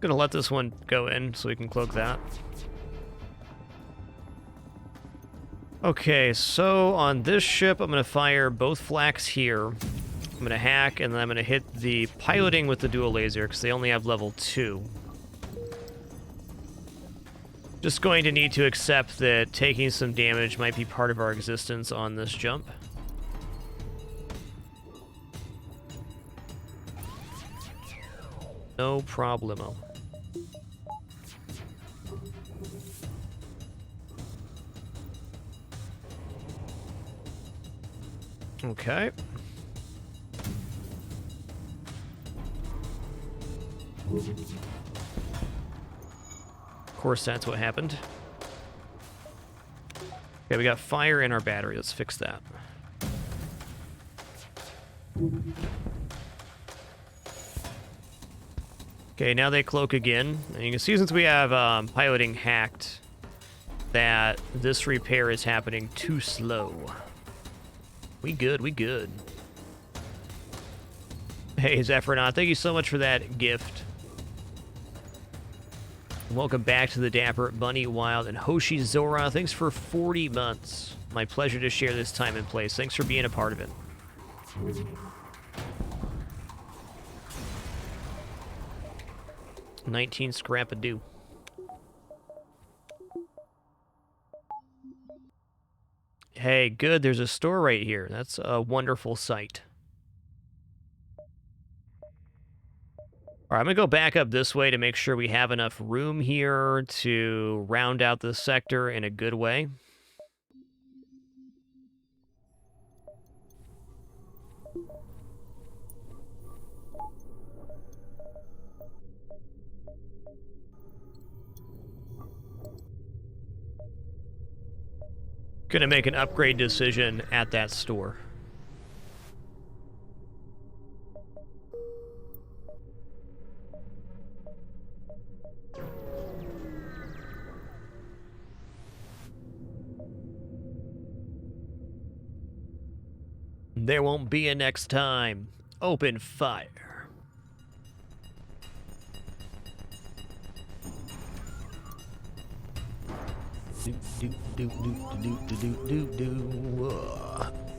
Gonna let this one go in so we can cloak that. Okay, so on this ship, I'm gonna fire both flaks here. I'm gonna hack, and then I'm gonna hit the piloting with the dual laser, because they only have level 2. Just going to need to accept that taking some damage might be part of our existence on this jump. No problemo. Okay. Of course, that's what happened. Okay, we got fire in our battery. Let's fix that. Okay, now they cloak again. And you can see since we have piloting hacked, that this repair is happening too slow. We good, we good. Hey, Zephyronaut, thank you so much for that gift. Welcome back to the Dapper Bunny Wild and Hoshi Zora. Thanks for 40 months. My pleasure to share this time and place. Thanks for being a part of it. 19 scrap-a-doo. Hey, good, there's a store right here. That's a wonderful sight. All right, I'm going to go back up this way to make sure we have enough room here to round out this sector in a good way. Gonna make an upgrade decision at that store. There won't be a next time. Open fire.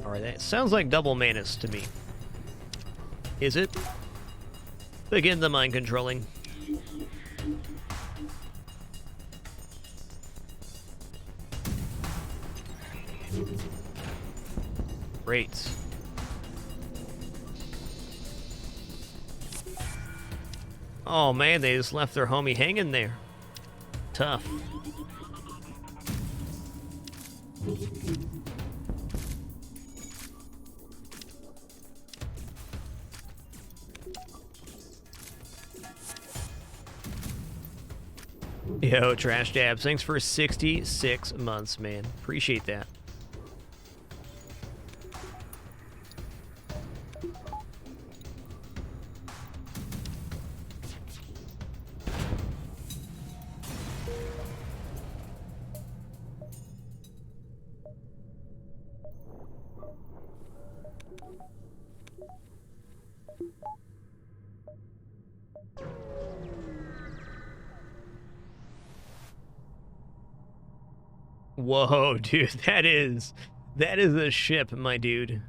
Alright, that sounds like double Manus to me. Is it? Begin the mind controlling. Great. Oh man, they just left their homie hanging there. Tough. Yo, Trash Dabs, thanks for 66 months, man. Appreciate that. Whoa, dude, that is a ship, my dude.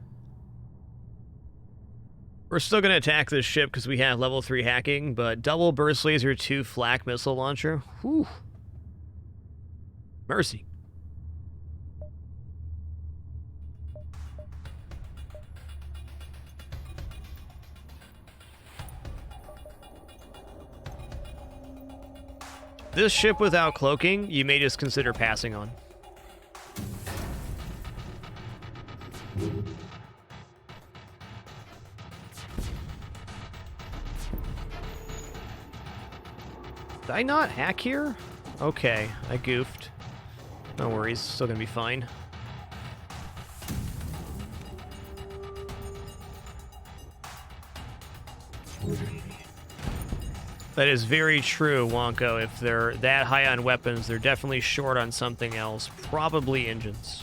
We're still gonna attack this ship because we have level 3 hacking, but double burst laser 2 flak missile launcher. Whew. Mercy. This ship without cloaking, you may just consider passing on. Did I not hack here? Okay, I goofed. No worries, still gonna be fine. That is very true, Wonko. If they're that high on weapons, they're definitely short on something else. Probably engines.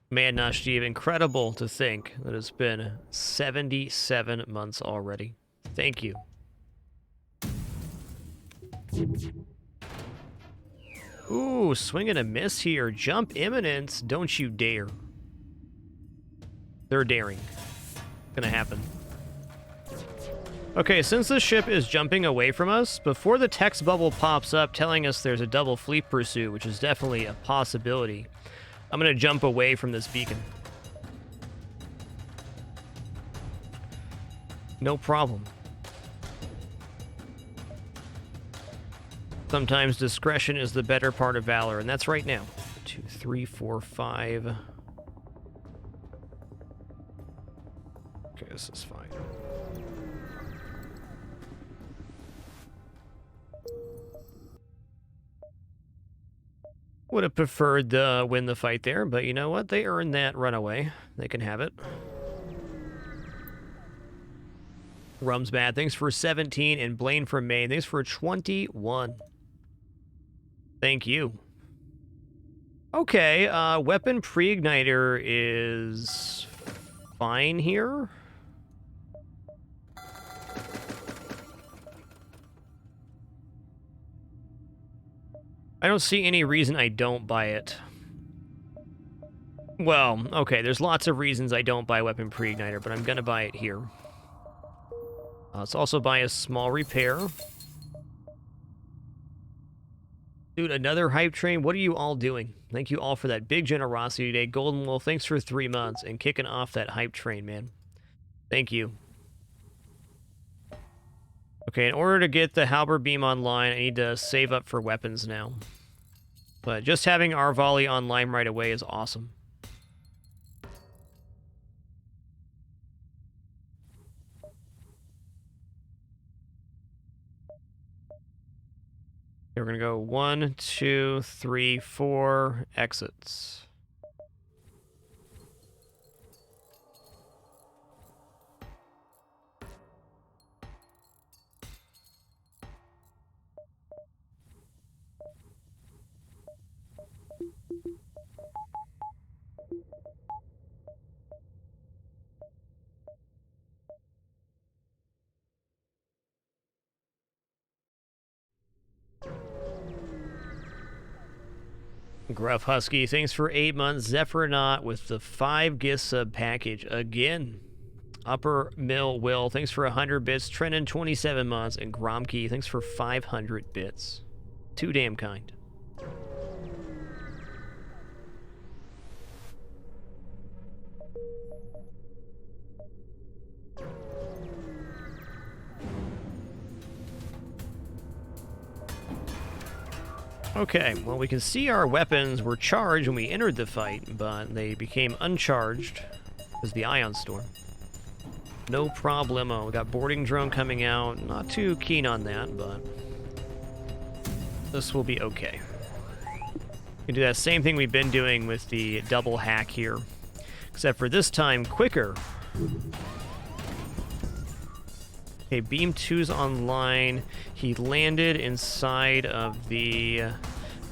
Man, Nashjeev, incredible to think that it's been 77 months already. Thank you. Ooh, swing and a miss here. Jump imminence. Don't you dare. They're daring. Gonna happen. Okay, since the ship is jumping away from us, before the text bubble pops up telling us there's a double fleet pursuit, which is definitely a possibility, I'm gonna jump away from this beacon. No problem. Sometimes discretion is the better part of valor, and that's right now. 2, 3, 4, 5. Okay, this is fine. Would have preferred to win the fight there, but you know what? They earned that runaway. They can have it. Rum's bad. Thanks for 17, and Blaine for Maine. Thanks for 21. Thank you. Okay, weapon pre-igniter is fine here. I don't see any reason I don't buy it. Well, okay, there's lots of reasons I don't buy weapon pre-igniter, but I'm gonna buy it here. Let's also buy a small repair. Dude, another hype train? What are you all doing? Thank you all for that big generosity today. Golden Wolf, thanks for 3 months and kicking off that hype train, man. Thank you. Okay, in order to get the halberd beam online, I need to save up for weapons now. But just having our volley online right away is awesome. We're going to go 1, 2, 3, 4 exits. Gruff Husky, thanks for 8 months. Zephyronaut with the 5 gift sub package again. Upper Mill Will, thanks for 100 bits. Trenton, 27 months. And Gromkey, thanks for 500 bits. Too damn kind. Okay, well, we can see our weapons were charged when we entered the fight, but they became uncharged as the Ion Storm. No problemo. We got boarding drone coming out. Not too keen on that, but this will be okay. We can do that same thing we've been doing with the double hack here, except for this time quicker. Okay, Beam 2's online. He landed inside of the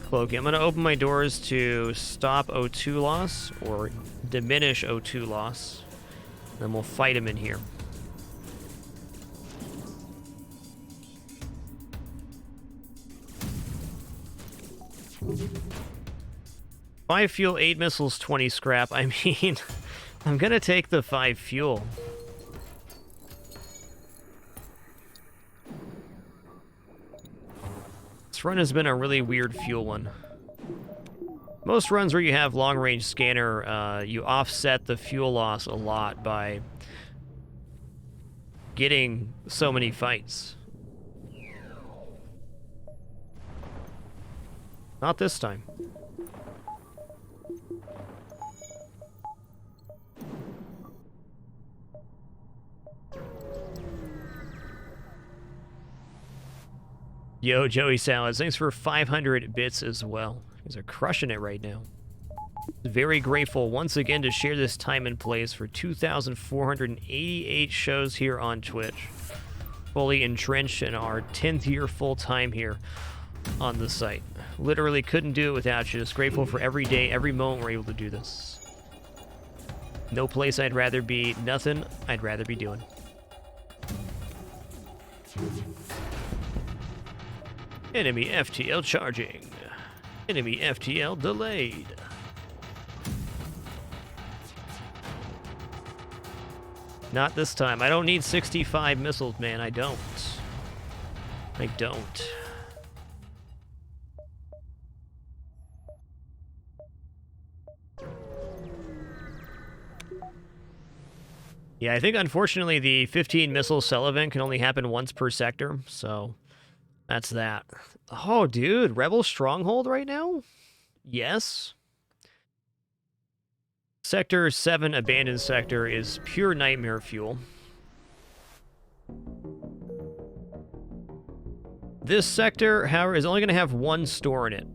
cloaking. I'm going to open my doors to stop O2 loss, or diminish O2 loss. Then we'll fight him in here. Five fuel, 8 missiles, 20 scrap. I mean, I'm going to take the 5 fuel. This run has been a really weird fuel one. Most runs where you have long-range scanner, you offset the fuel loss a lot by getting so many fights. Not this time. Yo, Joey Salads, thanks for 500 bits as well. You guys are crushing it right now. Very grateful once again to share this time and place for 2,488 shows here on Twitch. Fully entrenched in our 10th year full time here on the site. Literally couldn't do it without you. Just grateful for every day, every moment we're able to do this. No place I'd rather be, nothing I'd rather be doing. Enemy FTL charging. Enemy FTL delayed. Not this time. I don't need 65 missiles, man. I don't. I don't. Yeah, I think unfortunately the 15 missile cell event can only happen once per sector, so that's that. Oh, dude, Rebel Stronghold right now? Yes. Sector 7 abandoned sector is pure nightmare fuel. This sector, however, is only going to have one store in it.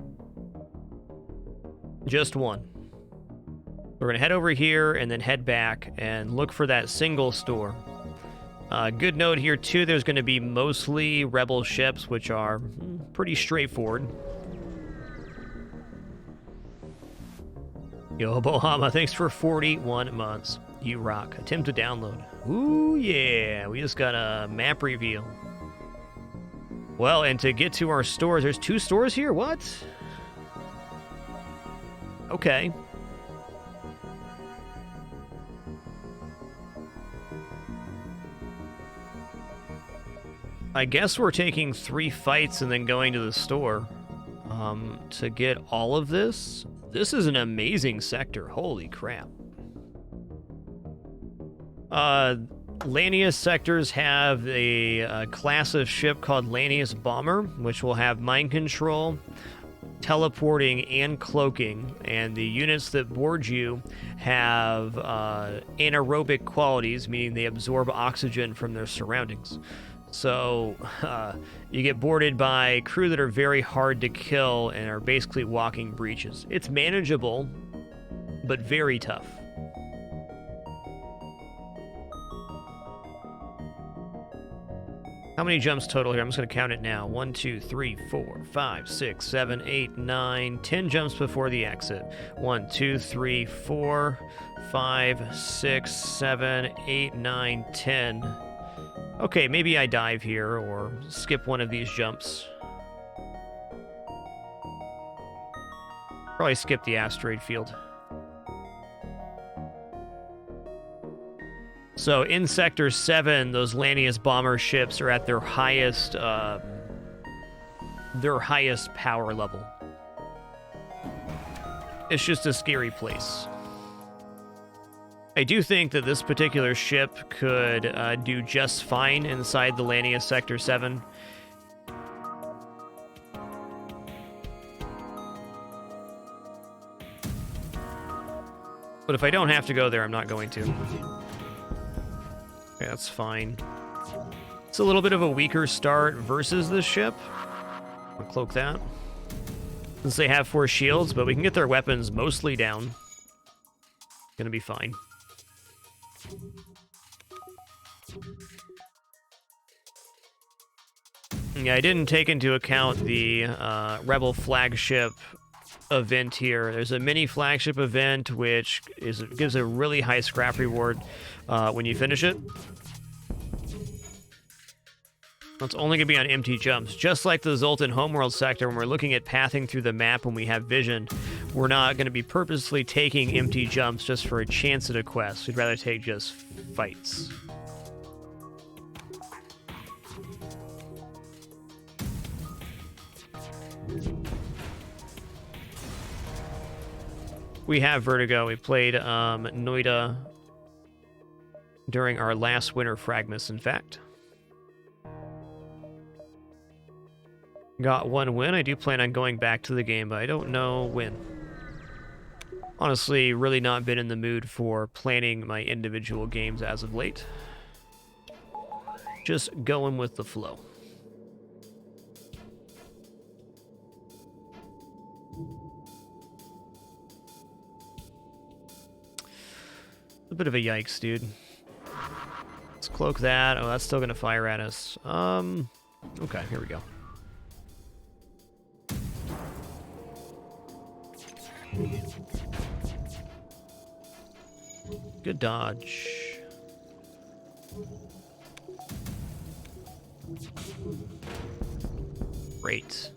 Just one. We're going to head over here and then head back and look for that single store. Good note here, too, there's going to be mostly Rebel ships, which are pretty straightforward. Yo, Bohama, thanks for 41 months. You rock. Attempt to download. Ooh, yeah. We just got a map reveal. Well, and to get to our stores, there's 2 stores here? What? Okay. I guess we're taking 3 fights and then going to the store. To get all of this. This is an amazing sector. Holy crap. Lanius sectors have a class of ship called Lanius Bomber, which will have mind control, teleporting, and cloaking. And the units that board you have anaerobic qualities, meaning they absorb oxygen from their surroundings. So you get boarded by crew that are very hard to kill and are basically walking breaches. It's manageable, but very tough. How many jumps total here? I'm just going to count it now. 1, 2, 3, 4, 5, 6, 7, 8, 9, 10 jumps before the exit. 1, 2, 3, 4, 5, 6, 7, 8, 9, 10. Okay, maybe I dive here or skip one of these jumps. Probably skip the asteroid field. So in Sector 7, those Lanius bomber ships are at their highest power level. It's just a scary place. I do think that this particular ship could do just fine inside the Lanius Sector 7. But if I don't have to go there, I'm not going to. Okay, that's fine. It's a little bit of a weaker start versus this ship. I'll cloak that. Since they have 4 shields, but we can get their weapons mostly down. Gonna be fine. Yeah, I didn't take into account the Rebel flagship event here. There's a mini flagship event which gives a really high scrap reward when you finish it. It's only going to be on empty jumps. Just like the Zoltan Homeworld sector, when we're looking at pathing through the map when we have vision, we're not going to be purposely taking empty jumps just for a chance at a quest. We'd rather take just fights. We have Vertigo. We played Noida during our last winter Fragmas, in fact. Got 1 win. I do plan on going back to the game, but I don't know when. Honestly, really not been in the mood for planning my individual games as of late. Just going with the flow. A bit of a yikes, dude. Let's cloak that. Oh, that's still gonna fire at us. Okay, here we go. Good dodge. Great.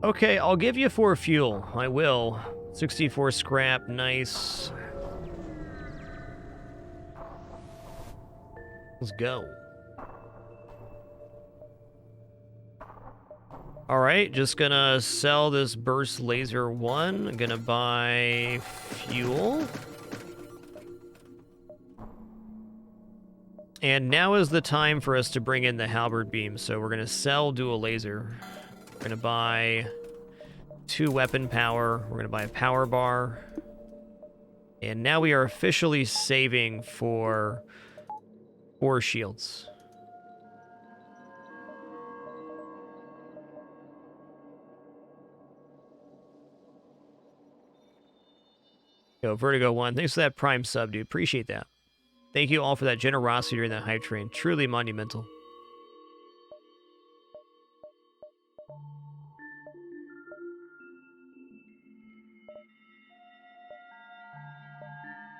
Okay, I'll give you 4 fuel. I will. 64 scrap, nice. Let's go. Alright, just gonna sell this burst laser 1. Gonna buy fuel. And now is the time for us to bring in the halberd beam, so we're gonna sell dual laser. We're gonna buy 2 weapon power. We're gonna buy a power bar. And now we are officially saving for 4 shields. Yo, Vertigo 1, thanks for that Prime sub, dude. Appreciate that. Thank you all for that generosity during that hype train. Truly monumental.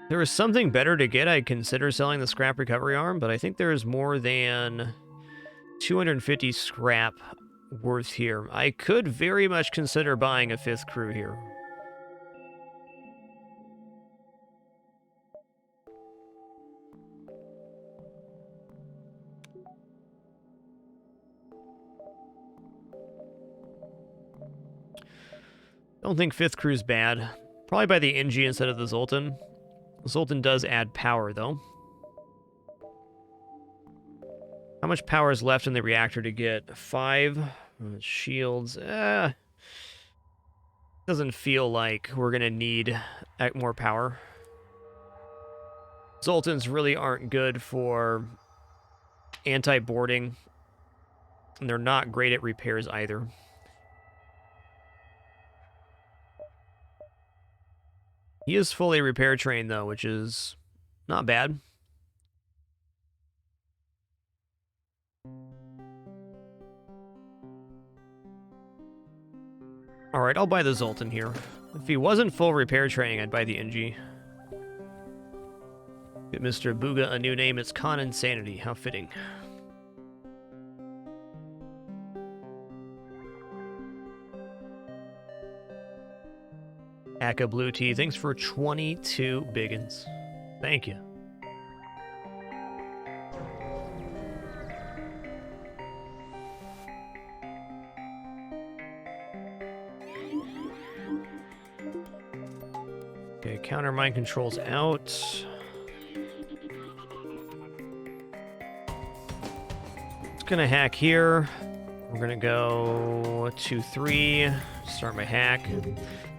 If there was something better to get, I'd consider selling the scrap recovery arm, but I think there is more than 250 scrap worth here. I could very much consider buying a 5th crew here. Don't think 5th crew's bad. Probably buy the NG instead of the Zoltan. Zoltan does add power, though. How much power is left in the reactor to get? 5 shields. Doesn't feel like we're gonna need more power. Zoltans really aren't good for anti-boarding, and they're not great at repairs either. He is fully repair trained, though, which is not bad. Alright, I'll buy the Zoltan here. If he wasn't full repair training, I'd buy the NG. Get Mr. Booga a new name. It's Con Insanity. How fitting. Aka Blue Tea, thanks for 22 biggins. Thank you. Okay, counter mind controls out. It's gonna hack here. We're gonna go 2-3. Start my hack.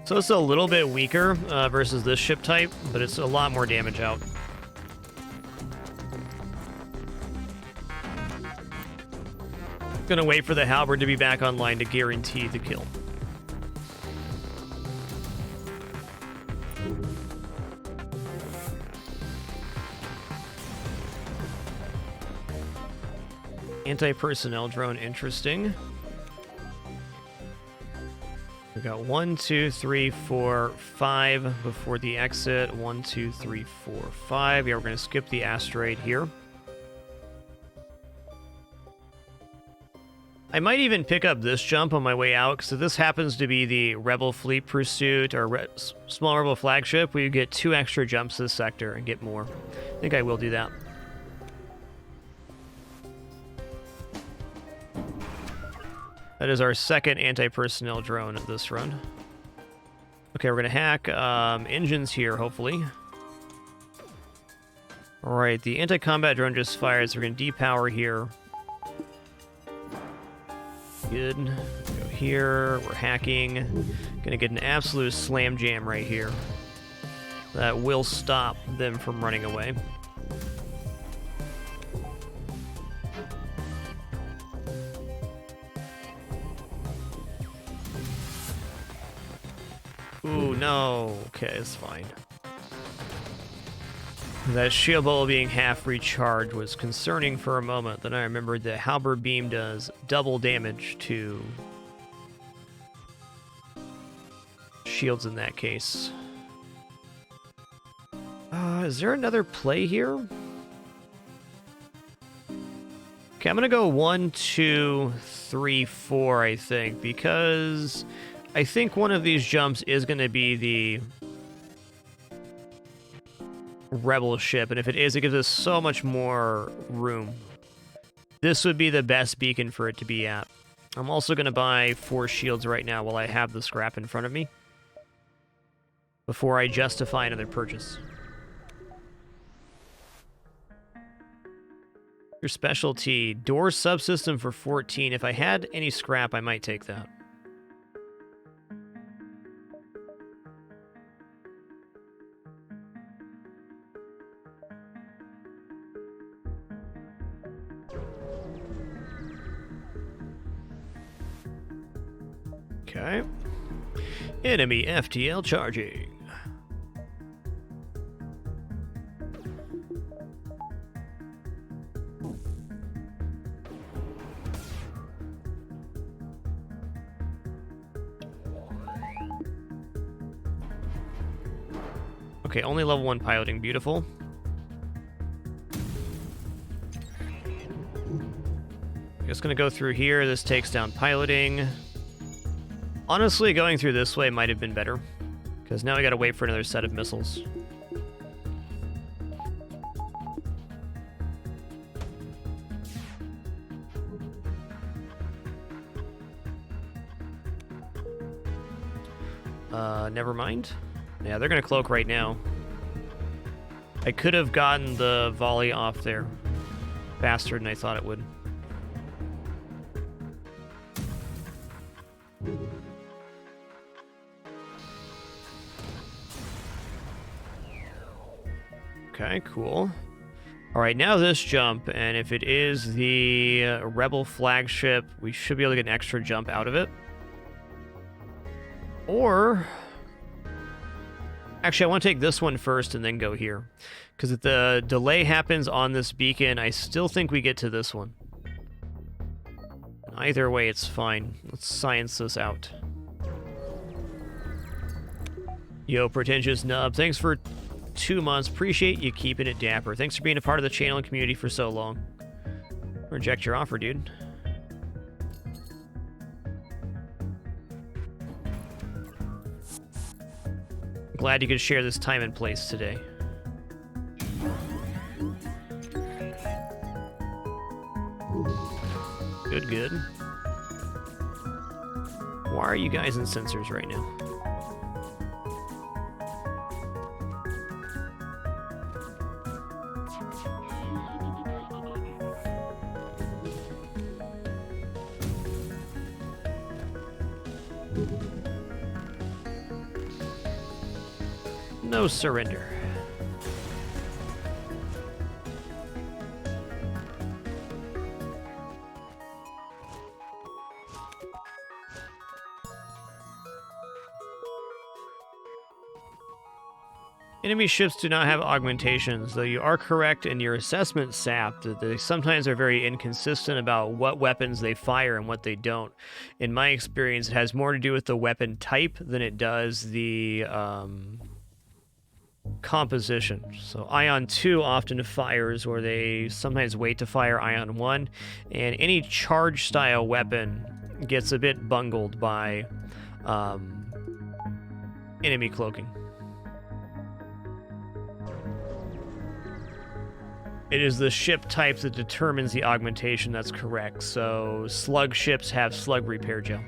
So it's a little bit weaker versus this ship type, but it's a lot more damage out. Gonna wait for the halberd to be back online to guarantee the kill. Anti-personnel drone, interesting. We got 1, 2, 3, 4, 5 before the exit. 1, 2, 3, 4, 5. Yeah, we're going to skip the asteroid here. I might even pick up this jump on my way out, because if this happens to be the Rebel Fleet Pursuit or Small Rebel Flagship, we get 2 extra jumps this sector and get more. I think I will do that. That is our second anti-personnel drone at this run. Okay, we're going to hack engines here, hopefully. Alright, the anti-combat drone just fired, so we're going to depower here. Good. Go here. We're hacking. Gonna get an absolute slam jam right here. That will stop them from running away. Ooh, no. Okay, it's fine. That shield bubble being half recharged was concerning for a moment. Then I remembered that halberd beam does double damage to shields in that case. Is there another play here? Okay, I'm gonna go 1, 2, 3, 4, I think, because I think one of these jumps is gonna be the Rebel ship, and if it is, it gives us so much more room. This would be the best beacon for it to be at. I'm also going to buy 4 shields right now while I have the scrap in front of me, before I justify another purchase. Your specialty, door subsystem for 14. If I had any scrap, I might take that. Okay. Enemy FTL charging. Okay, only level 1 piloting. Beautiful. Just gonna go through here. This takes down piloting. Honestly, going through this way might have been better, because now we gotta wait for another set of missiles. Never mind. Yeah, they're gonna cloak right now. I could have gotten the volley off there faster than I thought it would. Okay, cool. All right, now this jump, and if it is the Rebel flagship, we should be able to get an extra jump out of it. Or... actually, I want to take this one first and then go here. Because if the delay happens on this beacon, I still think we get to this one. Either way, it's fine. Let's science this out. Yo, Pretentious Nub, thanks for 2 months. Appreciate you keeping it dapper. Thanks for being a part of the channel and community for so long. Reject your offer, dude. Glad you could share this time and place today. Good, good. Why are you guys in sensors right now? No surrender. Enemy ships do not have augmentations, though you are correct in your assessment, Sap, that they sometimes are very inconsistent about what weapons they fire and what they don't. In my experience, it has more to do with the weapon type than it does the composition. So Ion 2 often fires, or they sometimes wait to fire Ion 1, and any charge style weapon gets a bit bungled by enemy cloaking. It is the ship type that determines the augmentation, that's correct. So slug ships have slug repair gel.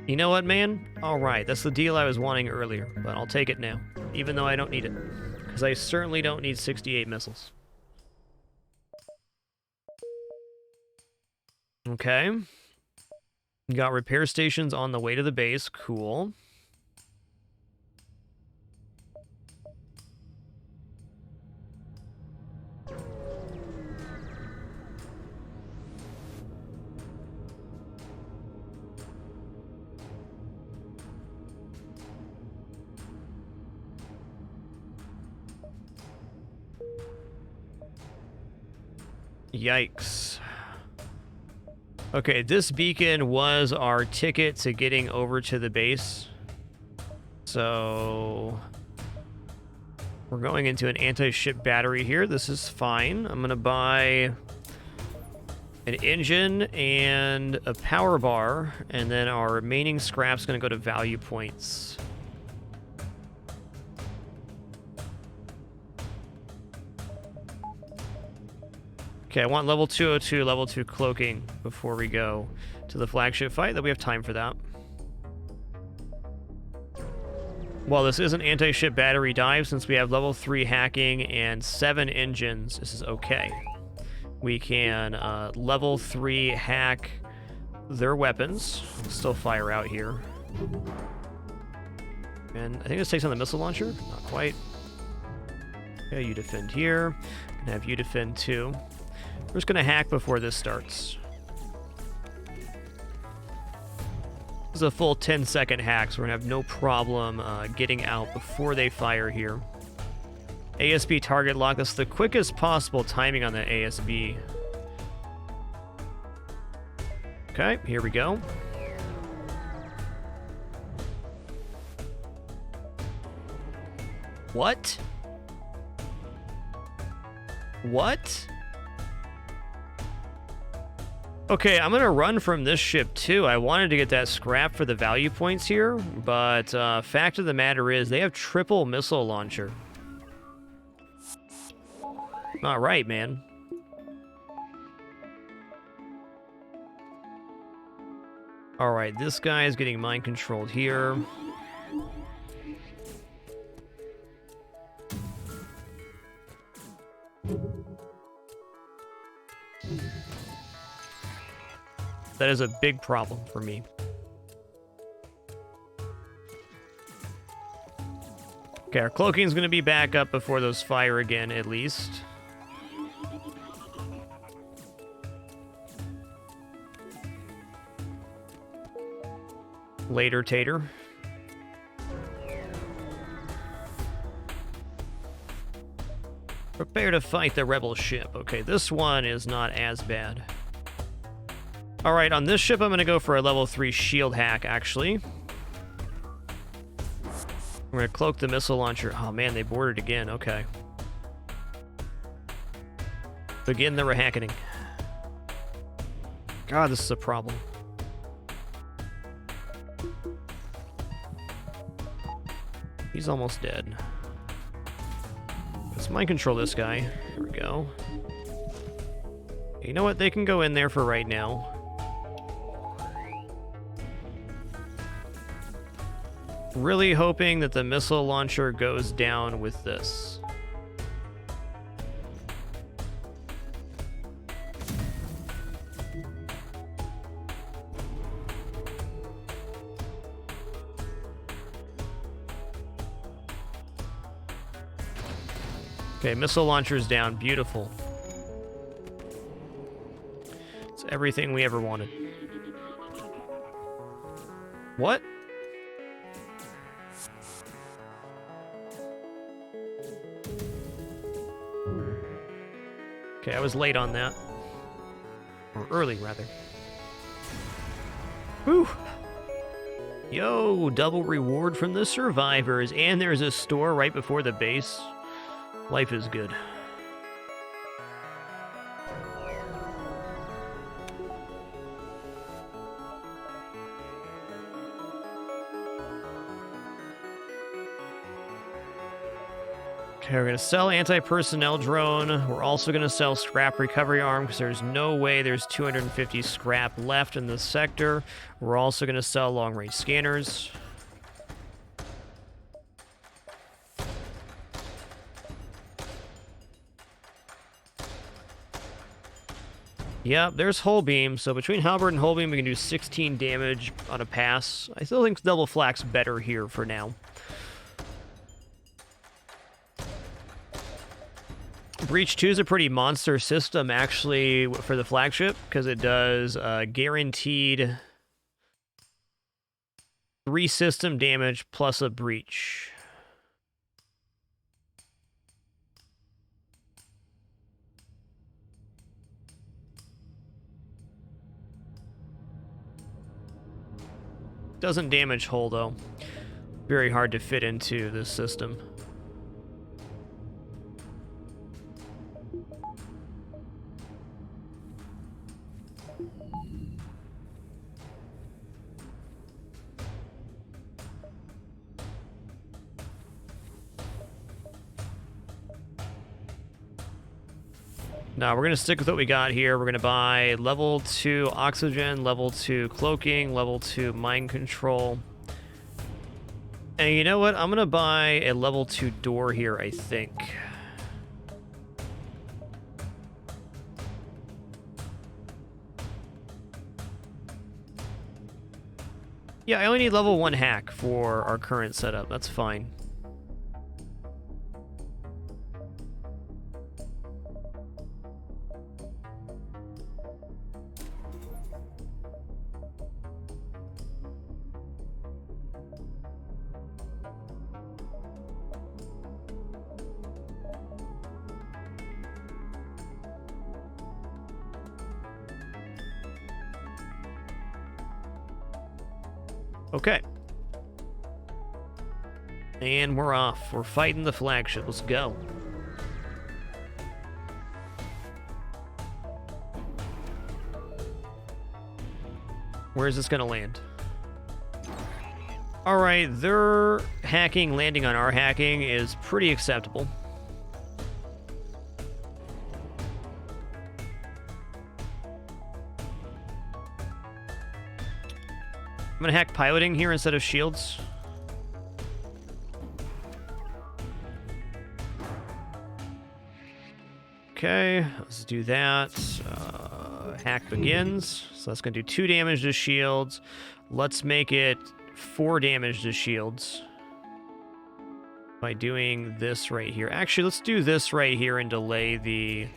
You know what, man? Alright, that's the deal I was wanting earlier, but I'll take it now, even though I don't need it. Because I certainly don't need 68 missiles. Okay. Got repair stations on the way to the base. Cool. Yikes. Okay, this beacon was our ticket to getting over to the base. So we're going into an anti-ship battery here. This is fine. I'm going to buy an engine and a power bar, and then our remaining scrap's going to go to value points. Okay, I want level 202, level 2 cloaking before we go to the flagship fight, that we have time for that. Well, this is an anti-ship battery dive. Since we have level 3 hacking and 7 engines, this is okay. We can level 3 hack their weapons. Still fire out here. And I think this takes on the missile launcher. Not quite. Okay, you defend here. Can have you defend too. We're just going to hack before this starts. This is a full 10-second hack, so we're going to have no problem getting out before they fire here. ASB target lock. That's the quickest possible timing on the ASB. Okay, here we go. What? What? Okay, I'm going to run from this ship, too. I wanted to get that scrap for the value points here, but fact of the matter is they have triple missile launcher. All right, man. All right, this guy is getting mind-controlled here. That is a big problem for me. Okay, our cloaking is going to be back up before those fire again, at least. Later, Tater. Prepare to fight the rebel ship. Okay, this one is not as bad. All right, on this ship, I'm going to go for a level 3 shield hack, actually. We're going to cloak the missile launcher. Oh, man, they boarded again. Okay. Begin the rehacking. God, this is a problem. He's almost dead. Let's mind control this guy. There we go. You know what? They can go in there for right now. Really hoping that the missile launcher goes down with this. Okay, missile launcher's down. Beautiful. It's everything we ever wanted. What? Okay, I was late on that. Or early, rather. Whew. Yo, double reward from the survivors, and there's a store right before the base. Life is good. Okay, we're going to sell anti-personnel drone. We're also going to sell scrap recovery arm because there's no way there's 250 scrap left in this sector. We're also going to sell long-range scanners. Yep, there's hull beam. So between halberd and hull beam, we can do 16 damage on a pass. I still think double flak's better here for now. Breach 2 is a pretty monster system, actually, for the flagship, because it does guaranteed 3 system damage plus a breach. Doesn't damage hull, though. Very hard to fit into this system. No, we're going to stick with what we got here. We're going to buy level 2 oxygen, level 2 cloaking, level 2 mind control. And you know what? I'm going to buy a level 2 door here, I think. Yeah, I only need level 1 hack for our current setup. That's fine. Okay. And we're off. We're fighting the flagship. Let's go. Where is this going to land? All right, their hacking landing on our hacking is pretty acceptable. I'm going to hack piloting here instead of shields. Okay, let's do that. Hack begins. So that's going to do 2 damage to shields. Let's make it 4 damage to shields by doing this right here. Actually, let's do this right here and delay the...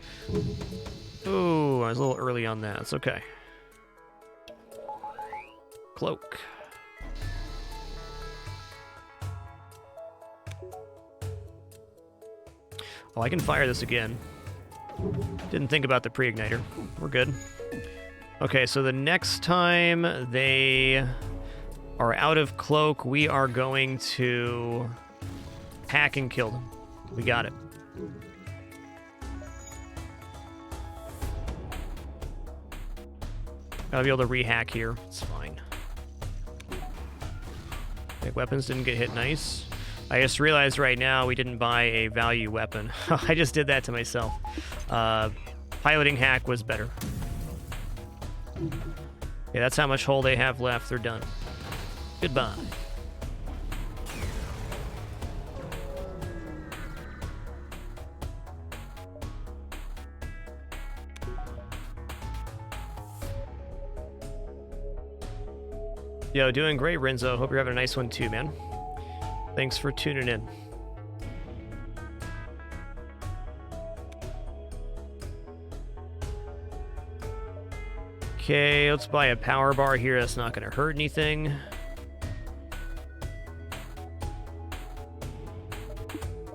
Oh, I was a little early on that. It's okay. Cloak. Oh, I can fire this again. Didn't think about the pre-igniter. We're good. Okay, so the next time they are out of cloak, we are going to hack and kill them. We got it. Gotta be able to re-hack here. It's fine. Okay, weapons didn't get hit. Nice. I just realized right now we didn't buy a value weapon. I just did that to myself. Piloting hack was better. Yeah, that's how much hull they have left. They're done. Goodbye. Yo, doing great, Renzo. Hope you're having a nice one too, man. Thanks for tuning in. Okay, let's buy a power bar here. That's not going to hurt anything.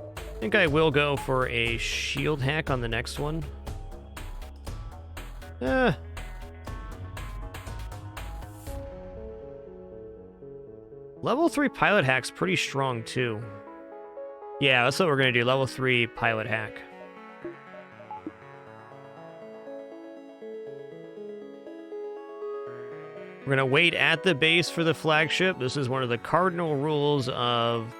I think I will go for a shield hack on the next one. Level 3 pilot hack's pretty strong, too. Yeah, that's what we're going to do. Level 3 pilot hack. We're going to wait at the base for the flagship. This is one of the cardinal rules of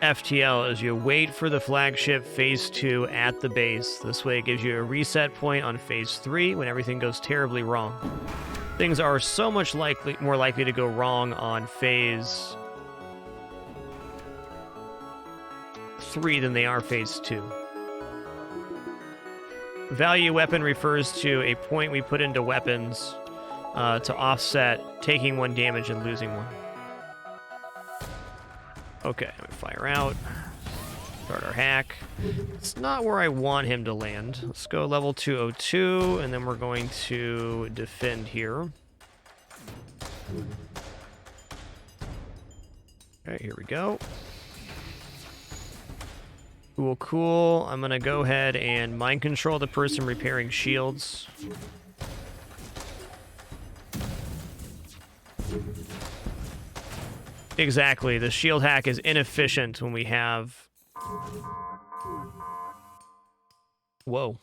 FTL, is you wait for the flagship phase 2 at the base. This way it gives you a reset point on phase 3 when everything goes terribly wrong. Things are so much more likely to go wrong on phase 3 than they are phase 2. Value weapon refers to a point we put into weapons to offset taking 1 damage and losing 1. Okay, we fire out. Start our hack. It's not where I want him to land. Let's go level 202, and then we're going to defend here. Okay, here we go. Cool, cool. I'm going to go ahead and mind control the person repairing shields. Exactly. The shield hack is inefficient when we have... Whoa.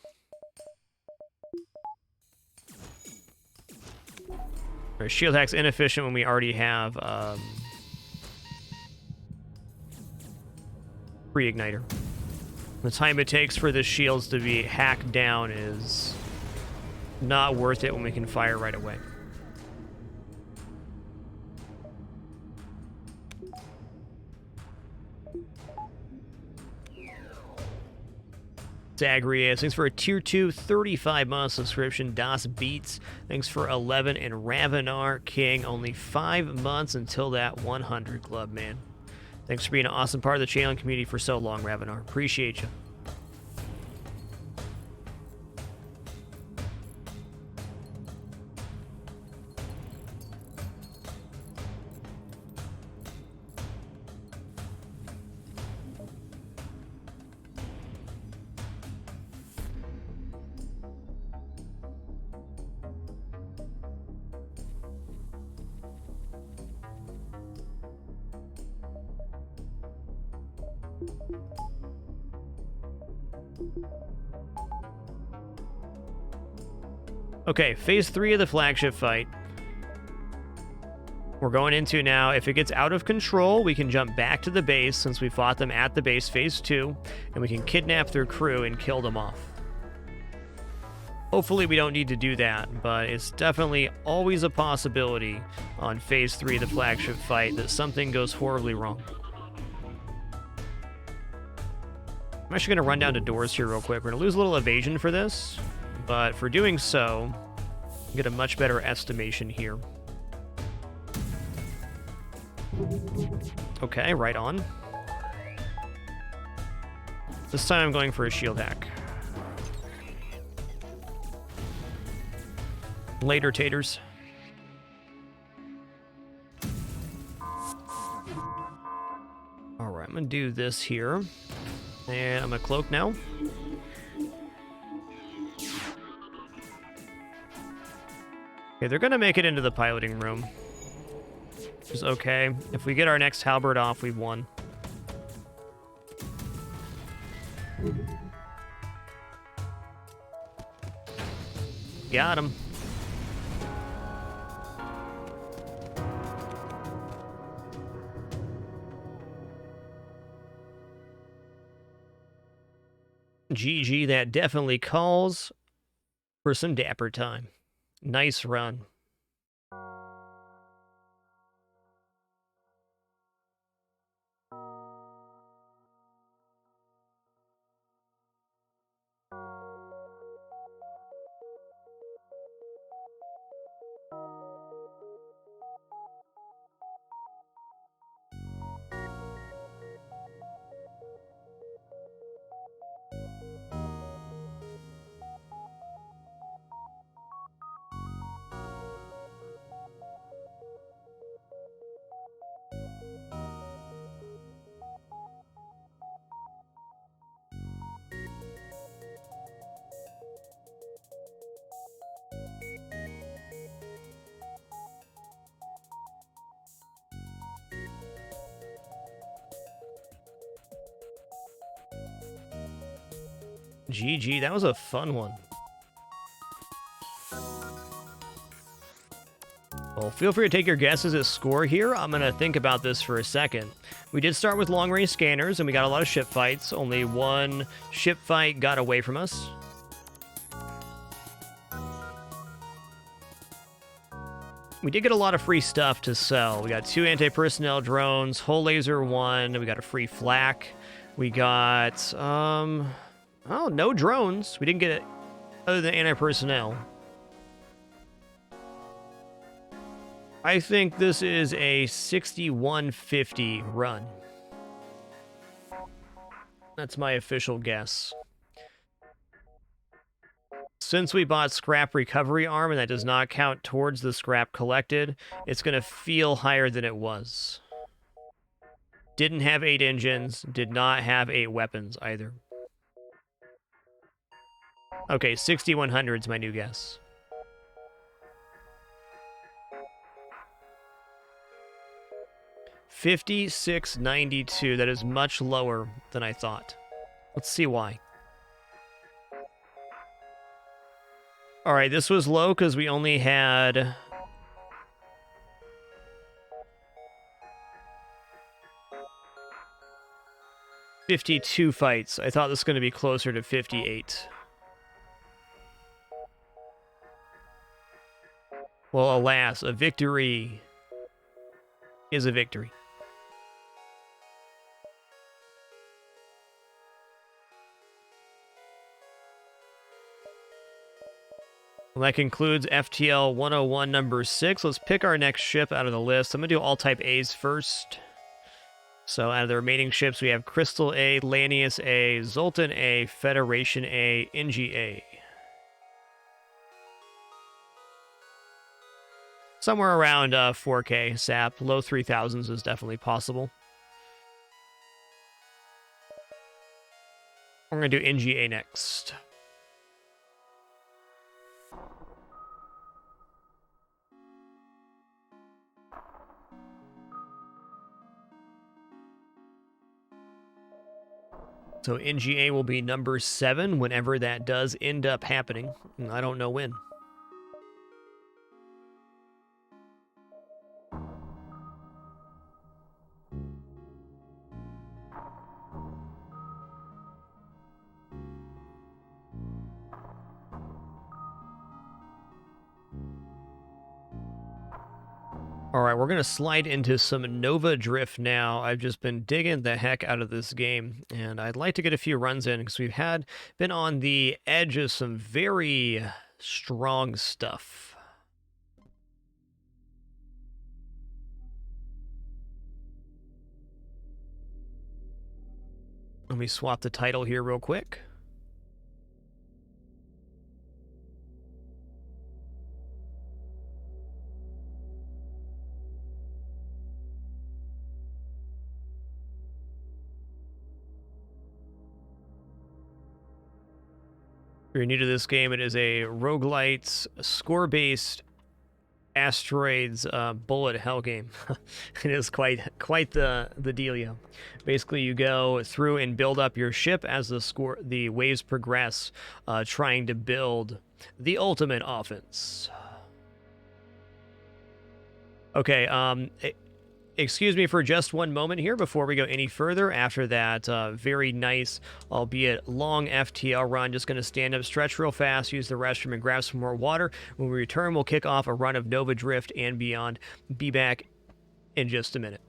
Our shield hack's inefficient when we already have pre-igniter. The time it takes for the shields to be hacked down is not worth it when we can fire right away. Zagreus, thanks for a tier 2 35-month subscription. Das Beats, thanks for 11. And Ravenar King, only 5 months until that 100 club, man. Thanks for being an awesome part of the channel and community for so long, Ravenar. Appreciate you. Okay, phase 3 of the flagship fight. We're going into now. If it gets out of control, we can jump back to the base since we fought them at the base phase 2, and we can kidnap their crew and kill them off. Hopefully we don't need to do that, but it's definitely always a possibility on phase 3 of the flagship fight that something goes horribly wrong. I'm actually going to run down to doors here real quick. We're going to lose a little evasion for this, but for doing so, get a much better estimation here. Okay, right on. This time I'm going for a shield hack. Later, taters. Alright, I'm going to do this here. And I'm going to cloak now. Okay, they're going to make it into the piloting room. Which is okay. If we get our next halberd off, we've won. Got him. GG, that definitely calls for some dapper time. Nice run. GG, that was a fun one. Well, feel free to take your guesses at score here. I'm going to think about this for a second. We did start with long-range scanners, and we got a lot of ship fights. Only one ship fight got away from us. We did get a lot of free stuff to sell. We got 2 anti-personnel drones, hull laser 1, we got a free flak. We got, no drones. We didn't get it other than anti-personnel. I think this is a 6150 run. That's my official guess. Since we bought scrap recovery arm, and that does not count towards the scrap collected, it's going to feel higher than it was. Didn't have 8 engines, did not have 8 weapons either. Okay, 6100 is my new guess. $56.92. That is much lower than I thought. Let's see why. All right, this was low because we only had 52 fights. I thought this was going to be closer to 58. Well, alas, a victory is a victory. Well, that concludes FTL101 number 6. Let's pick our next ship out of the list. I'm going to do all type A's first. So out of the remaining ships, we have Crystal A, Lanius A, Zoltan A, Federation A, NGA. Somewhere around 4K SAP. Low 3000s is definitely possible. We're going to do NGA next. So NGA will be number 7 whenever that does end up happening. I don't know when. All right, we're going to slide into some Nova Drift now. I've just been digging the heck out of this game, and I'd like to get a few runs in because we've been on the edge of some very strong stuff. Let me swap the title here real quick. If you're new to this game, it is a roguelite, score-based asteroids bullet hell game. It is quite the dealio. Basically, you go through and build up your ship as the waves progress, trying to build the ultimate offense. Okay, excuse me for just one moment here before we go any further. After that very nice, albeit long FTL run, just going to stand up, stretch real fast, use the restroom, and grab some more water. When we return, we'll kick off a run of Nova Drift and beyond. Be back in just a minute.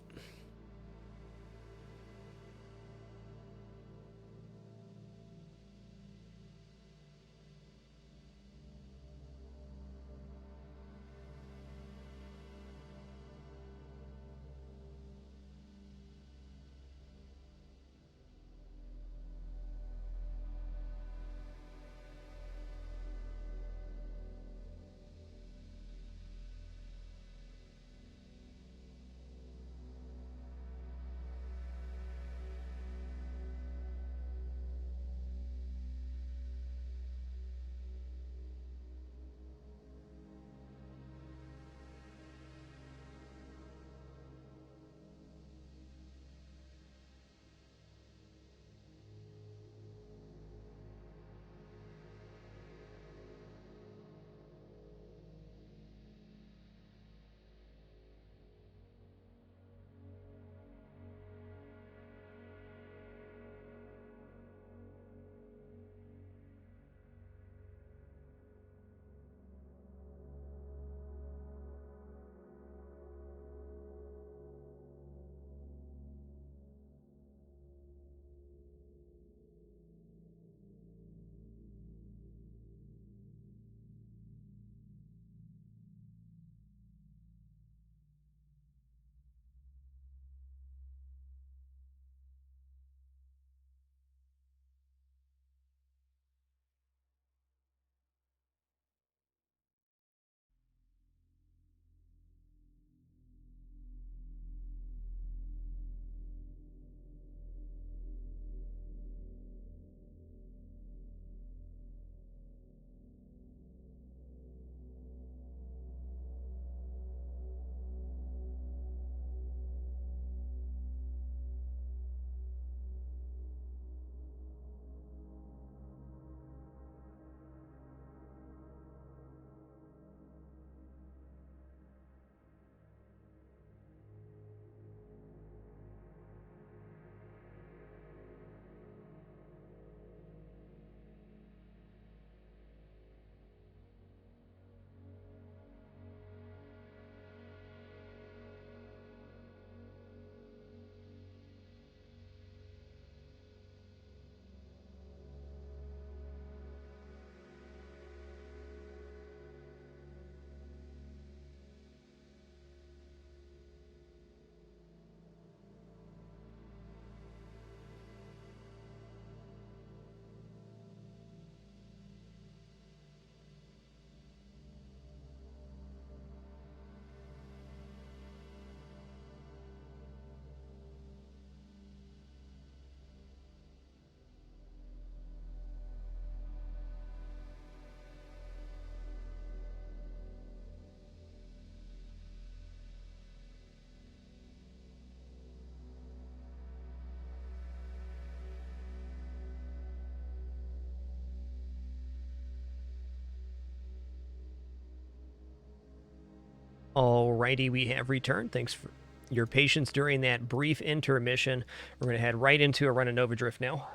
Alrighty, we have returned. Thanks for your patience during that brief intermission. We're going to head right into a run of Nova Drift now.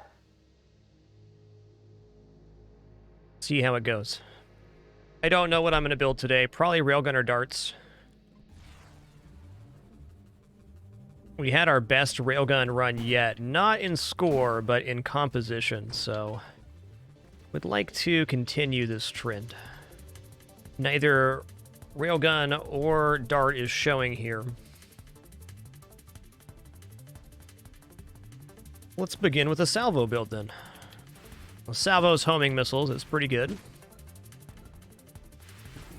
See how it goes. I don't know what I'm going to build today. Probably Railgun or Darts. We had our best Railgun run yet. Not in score, but in composition, so would like to continue this trend. Neither Railgun or Dart is showing here. Let's begin with a salvo build then. Well, salvo's homing missiles is pretty good.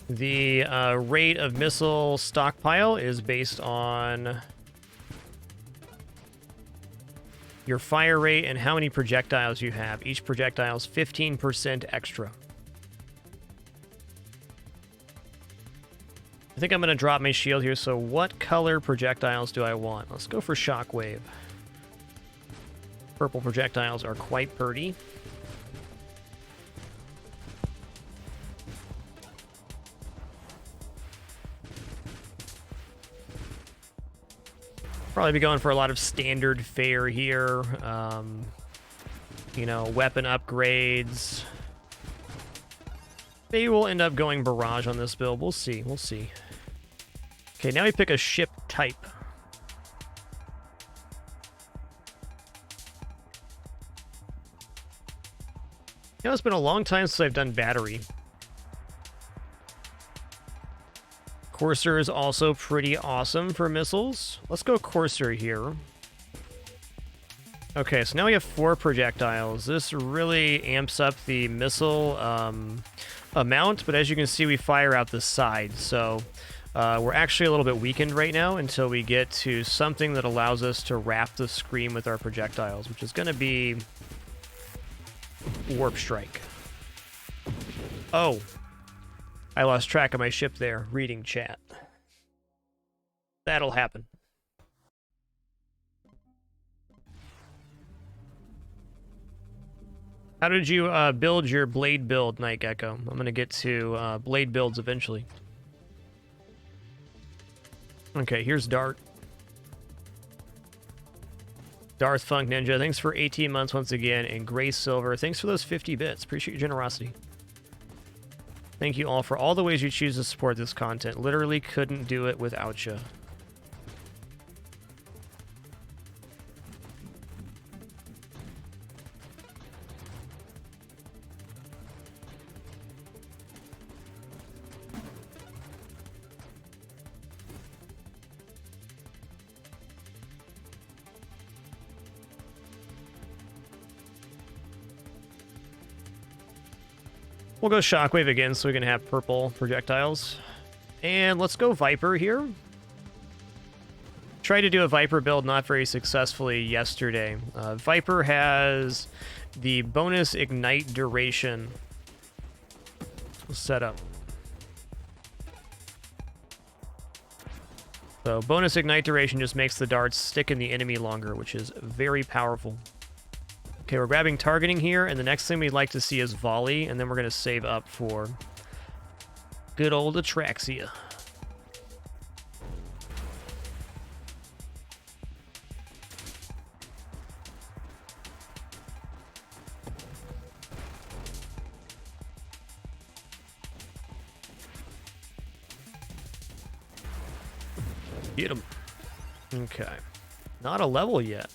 The rate of missile stockpile is based on your fire rate and how many projectiles you have. Each projectile is 15% extra. I think I'm going to drop my shield here, so what color projectiles do I want? Let's go for Shockwave. Purple projectiles are quite pretty. Probably be going for a lot of standard fare here. You know, weapon upgrades. Maybe we'll end up going barrage on this build. We'll see. We'll see. Okay, now we pick a ship type. You know, it's been a long time since I've done battery. Courser is also pretty awesome for missiles. Let's go Courser here. Okay, so now we have 4 projectiles. This really amps up the missile amount, but as you can see, we fire out the side. So we're actually a little bit weakened right now until we get to something that allows us to wrap the screen with our projectiles, which is going to be Warp Strike. Oh, I lost track of my ship there, reading chat. That'll happen. How did you build your blade build, Night Gecko? I'm going to get to blade builds eventually. Okay, here's Dart. Darth Funk Ninja, thanks for 18 months once again. And Gray Silver, thanks for those 50 bits. Appreciate your generosity. Thank you all for all the ways you choose to support this content. Literally couldn't do it without you. We'll go Shockwave again so we can have purple projectiles. And let's go Viper here. Tried to do a Viper build not very successfully yesterday. Viper has the bonus ignite duration set up. So bonus ignite duration just makes the darts stick in the enemy longer, which is very powerful. Okay, we're grabbing targeting here, and the next thing we'd like to see is volley, and then we're going to save up for good old Atraxia. Get him. Okay. Not a level yet.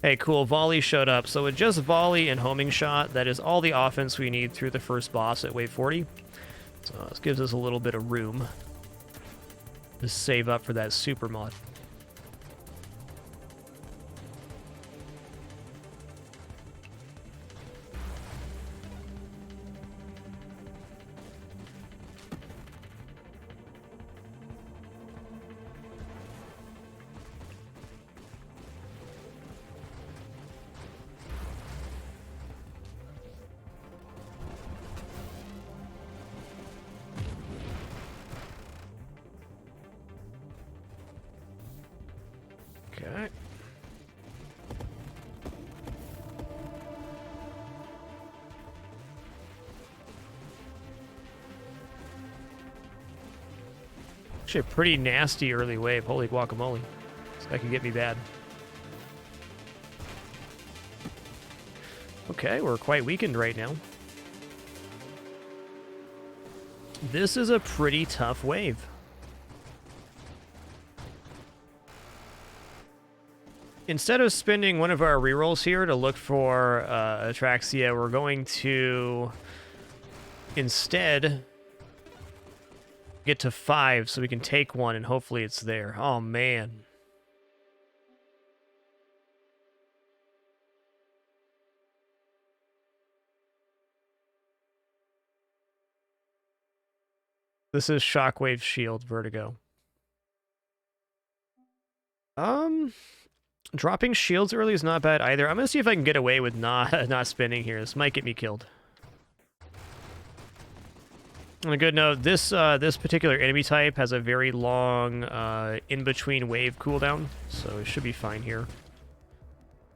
Hey, cool. Volley showed up. So with just volley and homing shot, that is all the offense we need through the first boss at wave 40. So this gives us a little bit of room to save up for that super mod. Okay. Actually, a pretty nasty early wave. Holy guacamole. This guy could get me bad. Okay, we're quite weakened right now. This is a pretty tough wave. Instead of spending one of our rerolls here to look for Atraxia, we're going to instead get to 5 so we can take one and hopefully it's there. Oh, man. This is Shockwave Shield Vertigo. Dropping shields early is not bad either. I'm gonna see if I can get away with not spinning here. This might get me killed. On a good note, this particular enemy type has a very long in-between wave cooldown, so it should be fine here.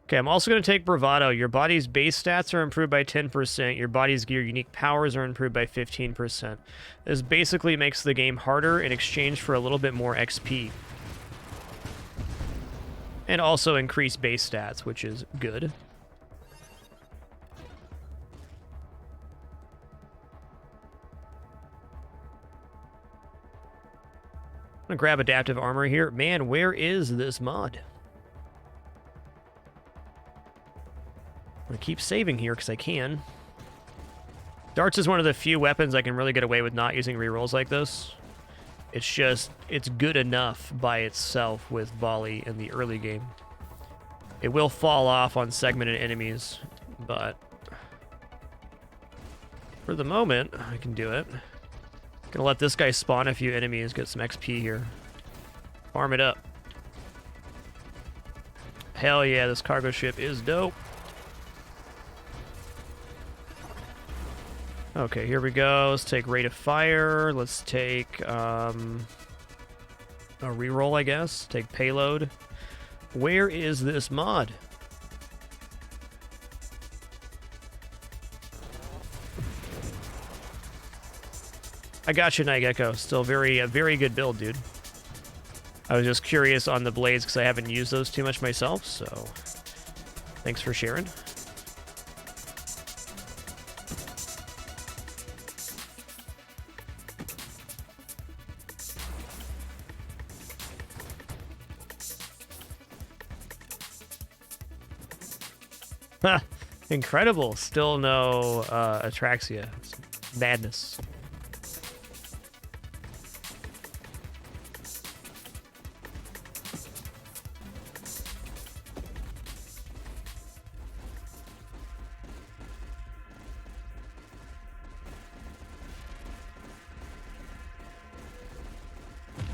Okay, I'm also going to take Bravado. Your body's base stats are improved by 10%. Your body's gear unique powers are improved by 15%. This basically makes the game harder in exchange for a little bit more XP. And also increase base stats, which is good. I'm going to grab adaptive armor here. Man, where is this mod? I'm going to keep saving here because I can. Darts is one of the few weapons I can really get away with not using rerolls like this. It's just, it's good enough by itself with volley in the early game. It will fall off on segmented enemies, but for the moment, I can do it. Gonna let this guy spawn a few enemies, get some XP here. Farm it up. Hell yeah, this cargo ship is dope. Okay, here we go. Let's take rate of fire. Let's take a reroll, I guess. Take payload. Where is this mod? I got you, Night Gecko. Still a very good build, dude. I was just curious on the blades because I haven't used those too much myself, so thanks for sharing. Ha! Incredible. Still no Atraxia. It's madness.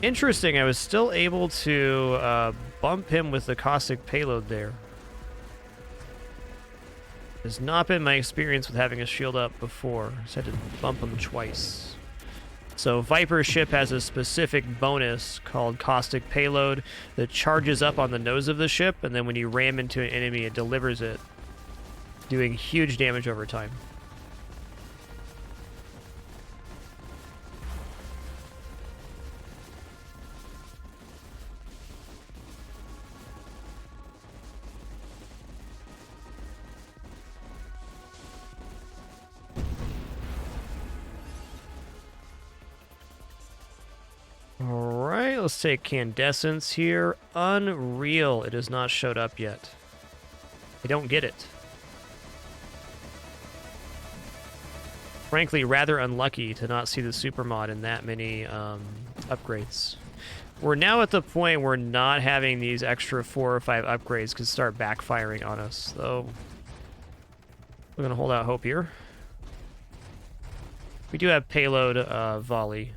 Interesting, I was still able to bump him with the caustic payload there. Has not been my experience with having a shield up before. Just had to bump him twice. So Viper's ship has a specific bonus called caustic payload that charges up on the nose of the ship, and then when you ram into an enemy, it delivers it, doing huge damage over time. Let's take Candescence here. Unreal. It has not showed up yet. I don't get it. Frankly, rather unlucky to not see the super mod in that many upgrades. We're now at the point where not having these extra 4 or 5 upgrades could start backfiring on us, though. We're going to hold out hope here. We do have payload volley.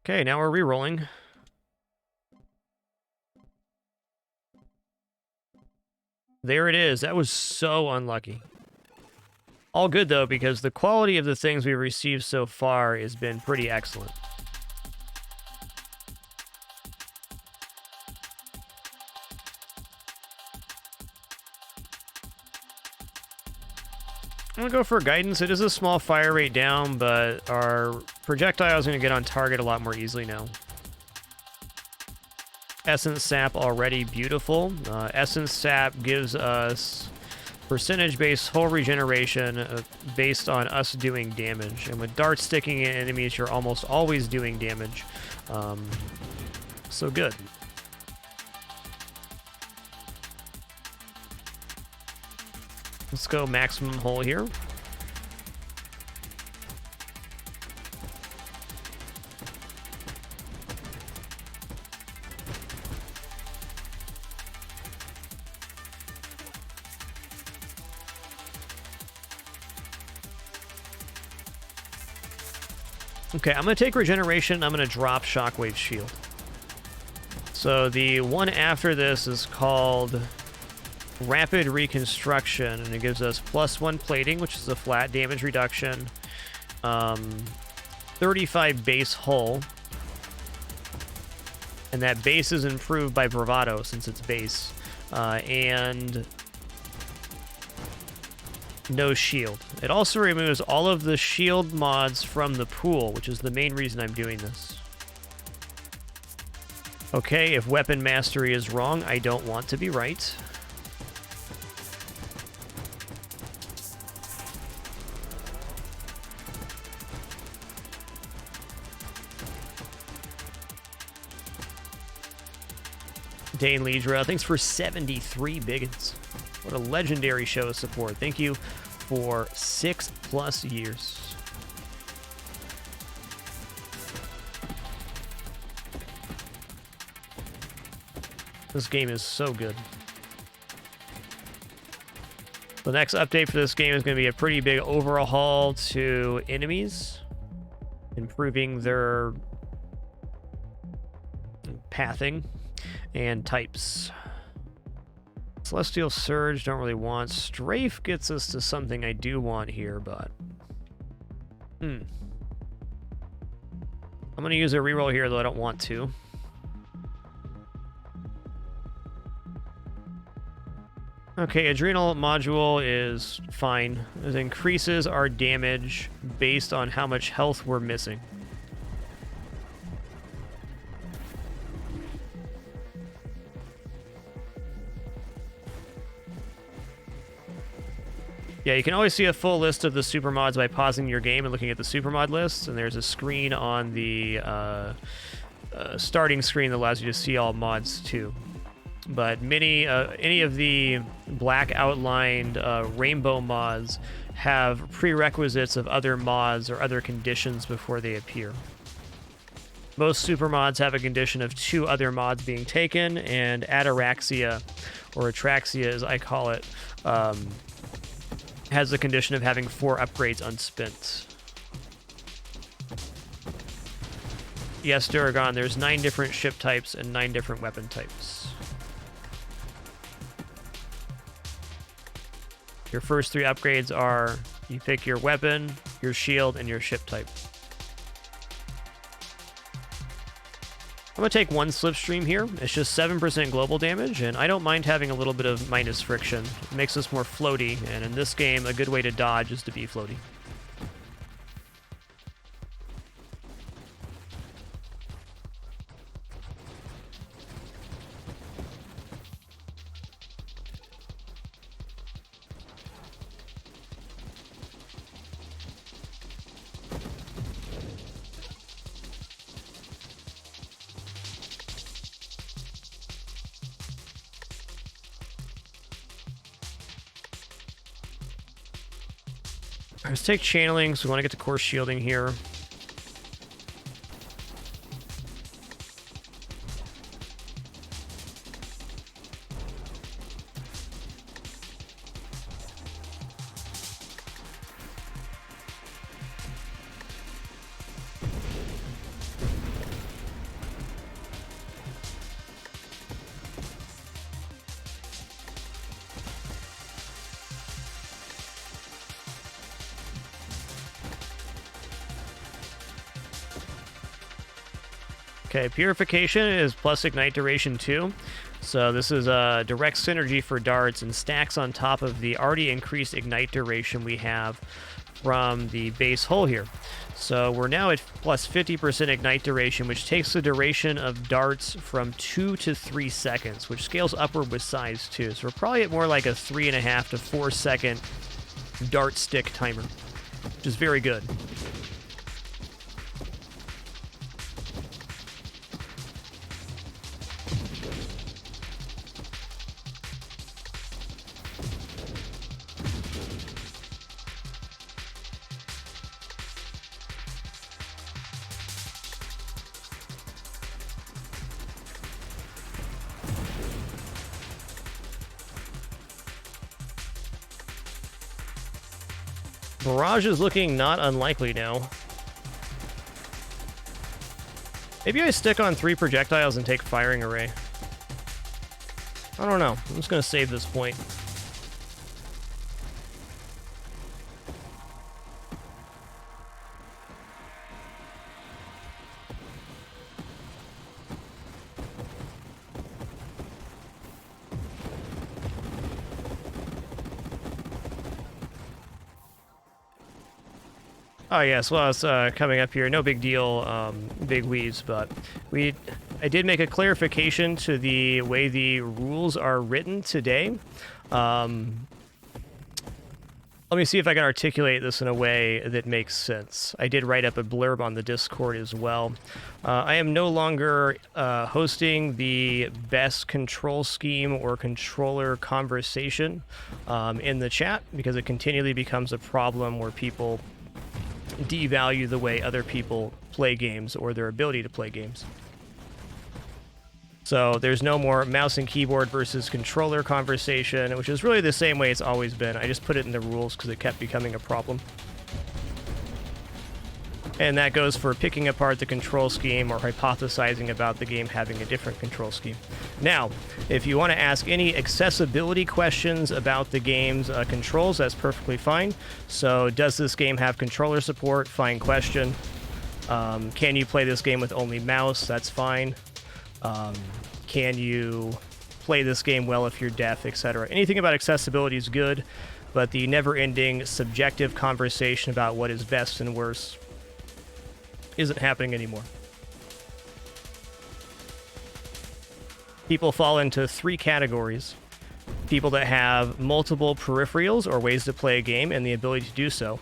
Okay, now we're re-rolling. There it is. That was so unlucky. All good, though, because the quality of the things we've received so far has been pretty excellent. I'm going to go for guidance. It is a small fire rate down, but our projectile is going to get on target a lot more easily now. Essence Sap already beautiful. Essence Sap gives us percentage-based hull regeneration based on us doing damage. And with darts sticking in enemies, you're almost always doing damage. So good. Let's go maximum hull here. Okay, I'm going to take regeneration. I'm going to drop Shockwave Shield. So the one after this is called Rapid Reconstruction, and it gives us +1 plating, which is a flat damage reduction, 35 base hull, and that base is improved by Bravado since it's base, and no shield. It also removes all of the shield mods from the pool, which is the main reason I'm doing this. Okay, if weapon mastery is wrong, I don't want to be right. Dane Lidra, thanks for 73 bigots. What a legendary show of support. Thank you for 6+ years. This game is so good. The next update for this game is going to be a pretty big overhaul to enemies, improving their pathing and types. Celestial Surge, don't really want. Strafe gets us to something I do want here, but... I'm going to use a reroll here, though I don't want to. Okay, Adrenal Module is fine. It increases our damage based on how much health we're missing. Yeah, you can always see a full list of the supermods by pausing your game and looking at the supermod list, and there's a screen on the starting screen that allows you to see all mods too. But any of the black outlined rainbow mods have prerequisites of other mods or other conditions before they appear. Most supermods have a condition of 2 other mods being taken, and Ataraxia, or Atraxia as I call it, has the condition of having 4 upgrades unspent. Yes, Duragon, there's 9 different ship types and 9 different weapon types. Your first 3 upgrades are, you pick your weapon, your shield, and your ship type. I'm going to take 1 Slipstream here. It's just 7% global damage, and I don't mind having a little bit of minus friction. It makes us more floaty, and in this game, a good way to dodge is to be floaty. Let's take channeling, so we want to get to course shielding here. Okay, purification is plus ignite duration 2. So this is a direct synergy for darts and stacks on top of the already increased ignite duration we have from the base hull here. So we're now at plus 50% ignite duration, which takes the duration of darts from 2 to 3 seconds, which scales upward with size too. So we're probably at more like a 3.5 to 4 second dart stick timer, which is very good. Barrage is looking not unlikely now. Maybe I stick on 3 projectiles and take firing array. I don't know. I'm just going to save this point. Oh yes, well, it's coming up here. No big deal, big weaves, but I did make a clarification to the way the rules are written today. Let me see if I can articulate this in a way that makes sense. I did write up a blurb on the Discord as well. I am no longer hosting the best control scheme or controller conversation in the chat, because it continually becomes a problem where people devalue the way other people play games or their ability to play games. So there's no more mouse and keyboard versus controller conversation, which is really the same way it's always been. I just put it in the rules because it kept becoming a problem. And that goes for picking apart the control scheme or hypothesizing about the game having a different control scheme. Now, if you want to ask any accessibility questions about the game's controls, that's perfectly fine. So, does this game have controller support? Fine question. Can you play this game with only mouse? That's fine. Can you play this game well if you're deaf, etc.? Anything about accessibility is good, but the never-ending subjective conversation about what is best and worst isn't happening anymore. People fall into 3 categories. People that have multiple peripherals or ways to play a game and the ability to do so.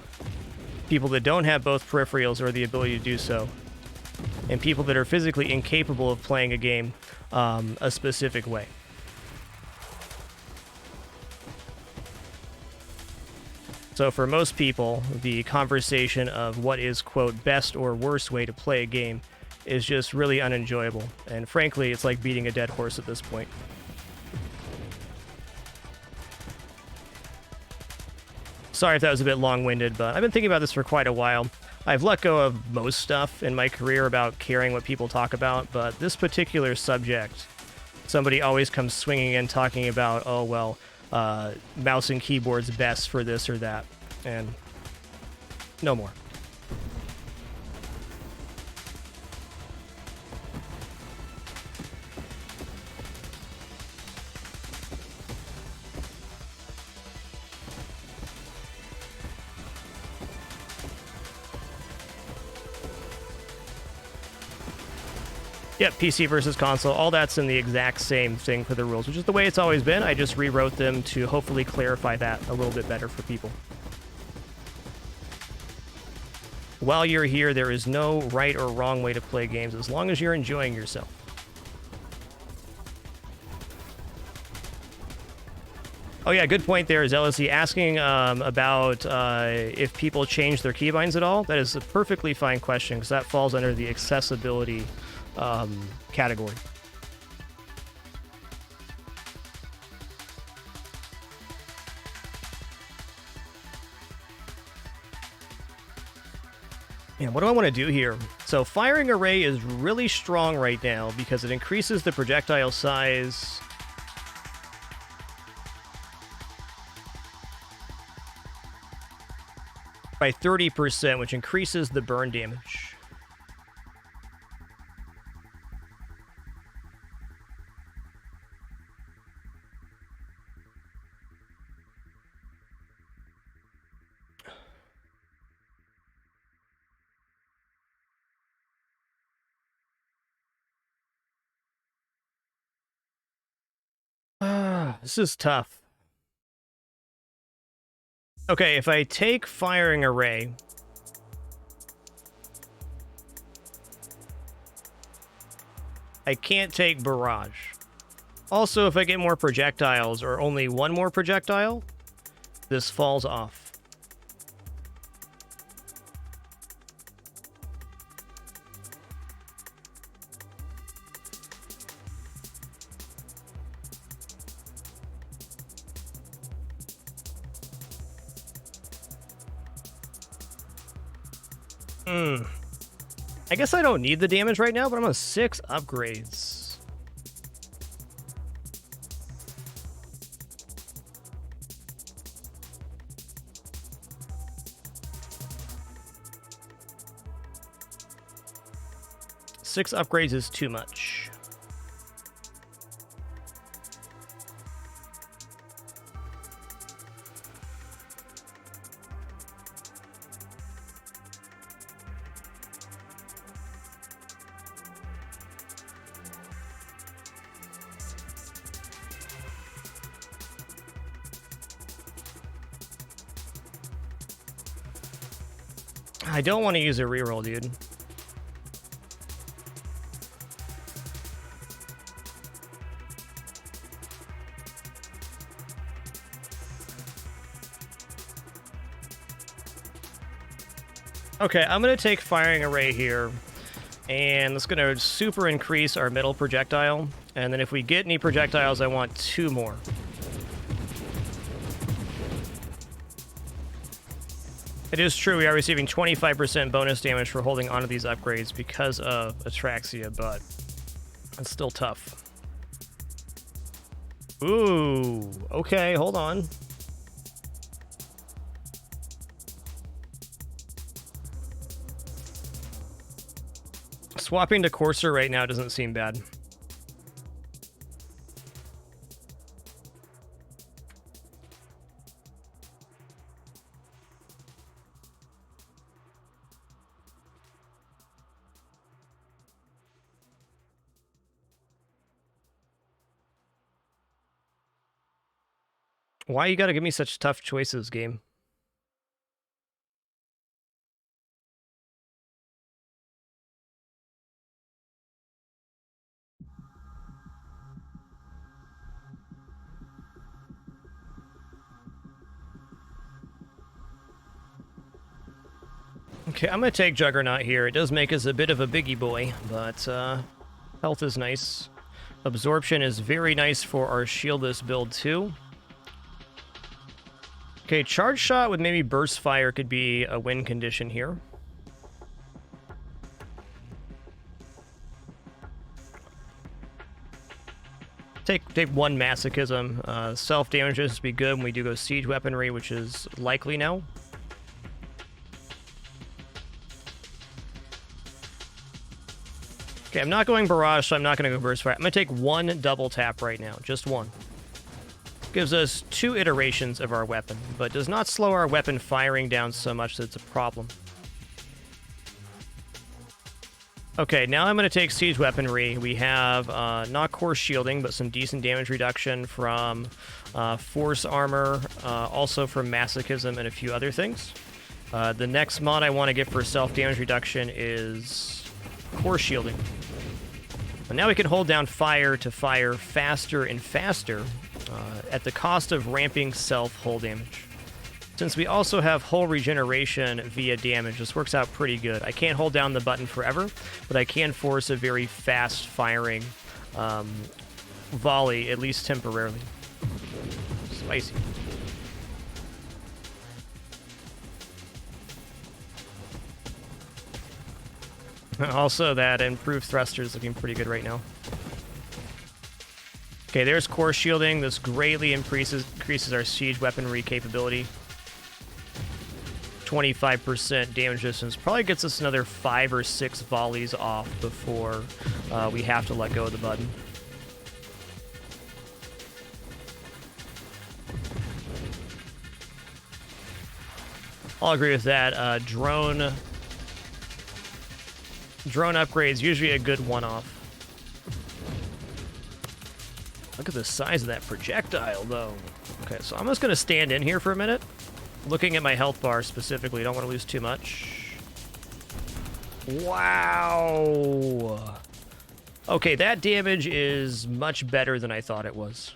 People that don't have both peripherals or the ability to do so. And people that are physically incapable of playing a game a specific way. So for most people, the conversation of what is, quote, best or worst way to play a game is just really unenjoyable. And frankly, it's like beating a dead horse at this point. Sorry if that was a bit long-winded, but I've been thinking about this for quite a while. I've let go of most stuff in my career about caring what people talk about, but this particular subject, somebody always comes swinging in talking about, oh, well, mouse and keyboard's best for this or that, and no more. Yep, PC versus console, all that's in the exact same thing for the rules, which is the way it's always been. I just rewrote them to hopefully clarify that a little bit better for people. While you're here, there is no right or wrong way to play games as long as you're enjoying yourself. Oh yeah, good point there, Zealousy. Asking about if people change their keybinds at all. That is a perfectly fine question, because that falls under the accessibility category. Man, what do I want to do here? So firing array is really strong right now because it increases the projectile size by 30%, which increases the burn damage. This is tough. Okay, if I take firing array, I can't take barrage. Also, if I get more projectiles or only one more projectile, this falls off. I guess I don't need the damage right now, but I'm on 6 upgrades. Six upgrades is too much. I don't want to use a reroll, dude. Okay, I'm going to take firing array here, and that's going to super increase our middle projectile, and then if we get any projectiles, I want 2 more. It is true, we are receiving 25% bonus damage for holding onto these upgrades because of Atraxia, but it's still tough. Ooh, okay, hold on. Swapping to Courser right now doesn't seem bad. Why you gotta give me such tough choices, game? Okay, I'm gonna take Juggernaut here. It does make us a bit of a biggie boy, but health is nice. Absorption is very nice for our shieldless build too. Okay, Charge Shot with maybe Burst Fire could be a win condition here. Take 1 Masochism. Self-damages would be good when we do go Siege Weaponry, which is likely now. Okay, I'm not going Barrage, so I'm not going to go Burst Fire. I'm going to take 1 double tap right now, just 1. Gives us 2 iterations of our weapon, but does not slow our weapon firing down so much that it's a problem. Okay, now I'm going to take Siege Weaponry. We have not Core Shielding, but some decent damage reduction from Force Armor, also from Masochism and a few other things. The next mod I want to get for self-damage reduction is Core Shielding. And now we can hold down fire to fire faster and faster at the cost of ramping self-hull damage. Since we also have hull regeneration via damage, this works out pretty good. I can't hold down the button forever, but I can force a very fast-firing volley, at least temporarily. Spicy. Also, that improved thruster is looking pretty good right now. Okay, there's Core Shielding. This greatly increases our siege weaponry capability. 25% damage distance. Probably gets us another 5 or 6 volleys off before we have to let go of the button. I'll agree with that. Drone upgrades, usually a good one-off. Look at the size of that projectile, though. Okay, so I'm just going to stand in here for a minute. Looking at my health bar specifically, don't want to lose too much. Wow. Okay, that damage is much better than I thought it was.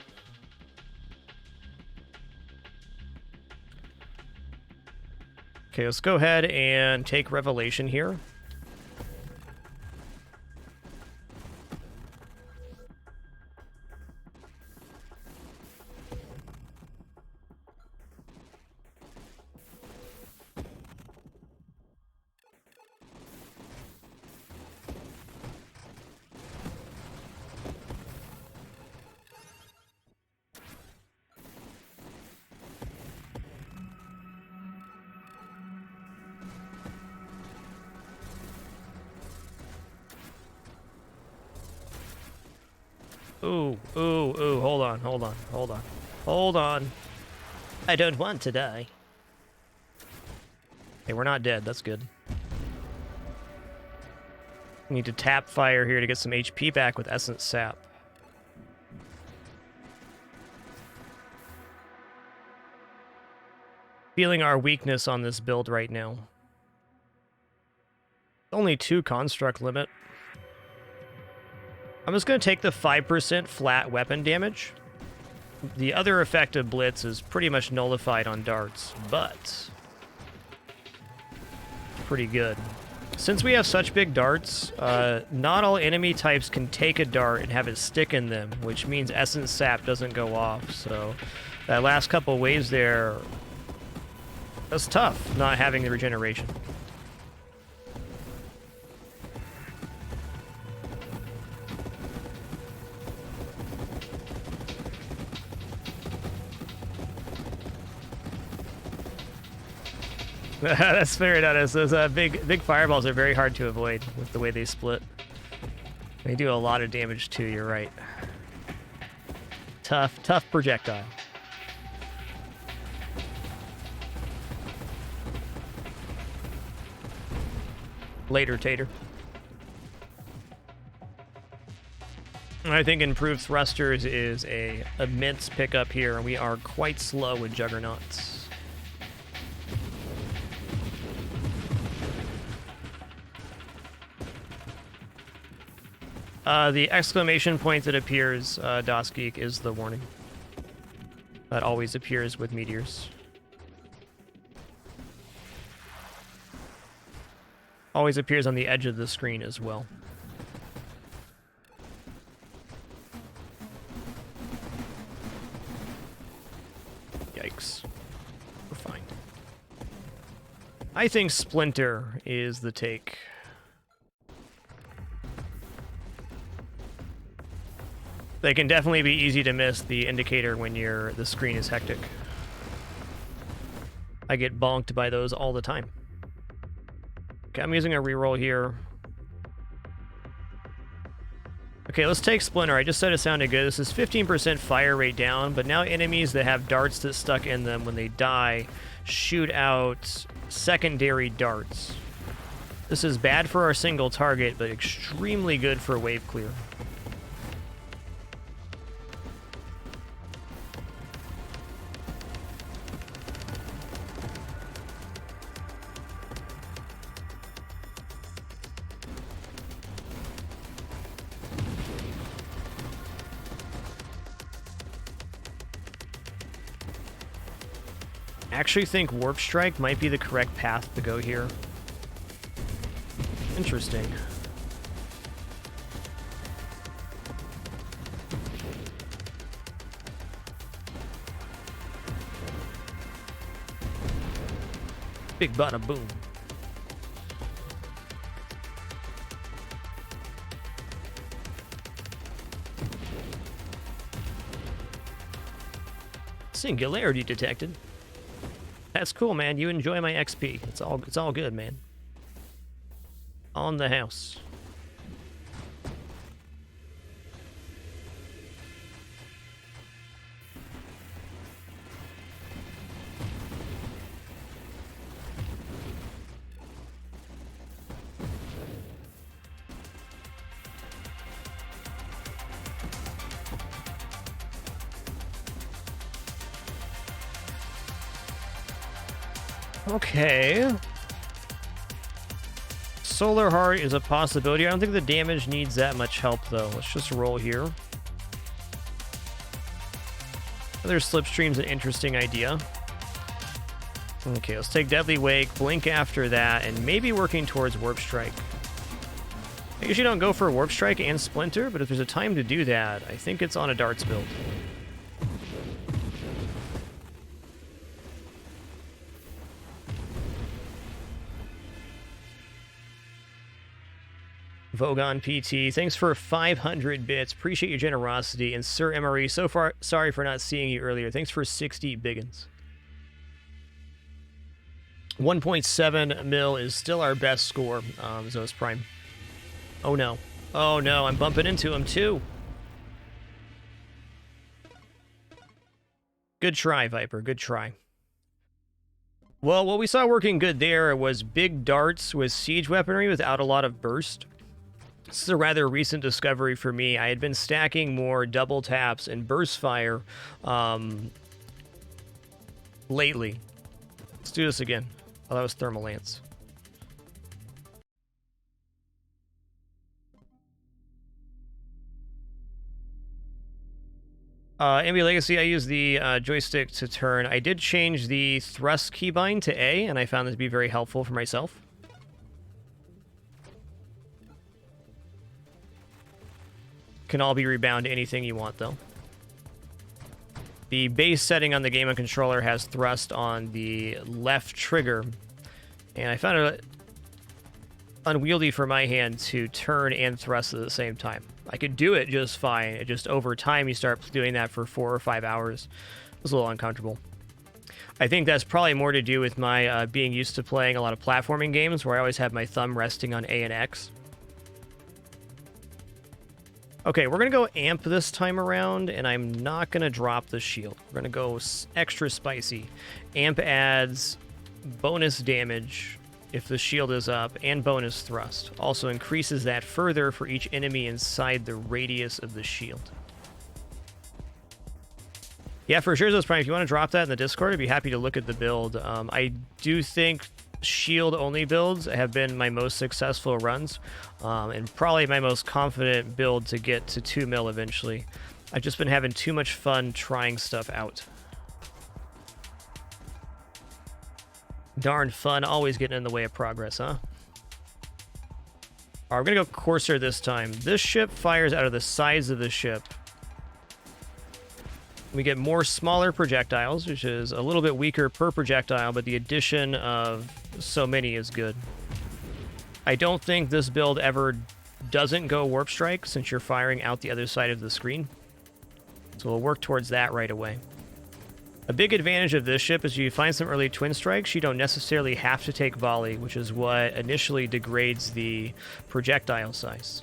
Okay, let's go ahead and take Revelation here. Ooh, hold on. I don't want to die. Hey, we're not dead, that's good. Need to tap fire here to get some HP back with Essence Sap. Feeling our weakness on this build right now. Only 2 construct limit. I'm just going to take the 5% flat weapon damage. The other effect of Blitz is pretty much nullified on darts, but pretty good. Since we have such big darts, not all enemy types can take a dart and have it stick in them, which means Essence Sap doesn't go off. So that last couple waves there, that's tough, not having the regeneration. That's fair enough. Those big fireballs are very hard to avoid with the way they split. They do a lot of damage too, you're right. Tough projectile. Later, Tater. I think improved thrusters is a immense pickup here, and we are quite slow with juggernauts. The exclamation point that appears, DOSGeek, is the warning. That always appears with meteors. Always appears on the edge of the screen as well. Yikes. We're fine. I think Splinter is the take. They can definitely be easy to miss the indicator when the screen is hectic. I get bonked by those all the time. Okay, I'm using a reroll here. Okay, let's take Splinter. I just said it sounded good. This is 15% fire rate down, but now enemies that have darts that stuck in them when they die shoot out secondary darts. This is bad for our single target, but extremely good for wave clear. I actually think Warp Strike might be the correct path to go here. Interesting. Big bada boom. Singularity detected. That's cool, man. You enjoy my XP. It's all good, man. On the house. Okay. Solar Heart is a possibility. I don't think the damage needs that much help, though. Let's just roll here. Another Slipstream's an interesting idea. Okay, let's take Deadly Wake, Blink after that, and maybe working towards Warp Strike. I usually don't go for Warp Strike and Splinter, but if there's a time to do that, I think it's on a Darts build. Vogon PT, thanks for 500 bits. Appreciate your generosity. And Sir MRE, so far, sorry for not seeing you earlier. Thanks for 60 biggins. 1.7 mil is still our best score, Zos Prime. Oh no. Oh no, I'm bumping into him too. Good try, Viper. Good try. Well, what we saw working good there was big darts with siege weaponry without a lot of burst. This is a rather recent discovery for me. I had been stacking more double taps and burst fire lately. Let's do this again. Oh, that was Thermal Lance. MB Legacy, I use the joystick to turn. I did change the thrust keybind to A, and I found this to be very helpful for myself. Can all be rebound to anything you want, though. The base setting on the Game & Controller has thrust on the left trigger, and I found it unwieldy for my hand to turn and thrust at the same time. I could do it just fine. It just over time you start doing that for 4 or 5 hours. It was a little uncomfortable. I think that's probably more to do with my being used to playing a lot of platforming games where I always have my thumb resting on A and X. Okay, we're going to go amp this time around, and I'm not going to drop the shield. We're going to go extra spicy. Amp adds bonus damage if the shield is up, and bonus thrust. Also increases that further for each enemy inside the radius of the shield. Yeah, for sure, Zos Prime, if you want to drop that in the Discord, I'd be happy to look at the build. I do think shield-only builds have been my most successful runs, and probably my most confident build to get to 2 mil eventually. I've just been having too much fun trying stuff out. Darn fun, always getting in the way of progress, huh? Alright, we're gonna go Courser this time. This ship fires out of the sides of the ship. We get more smaller projectiles, which is a little bit weaker per projectile, but the addition of so many is good. I don't think this build ever doesn't go Warp Strike, since you're firing out the other side of the screen. So we'll work towards that right away. A big advantage of this ship is you find some early Twin Strikes, you don't necessarily have to take Volley, which is what initially degrades the projectile size.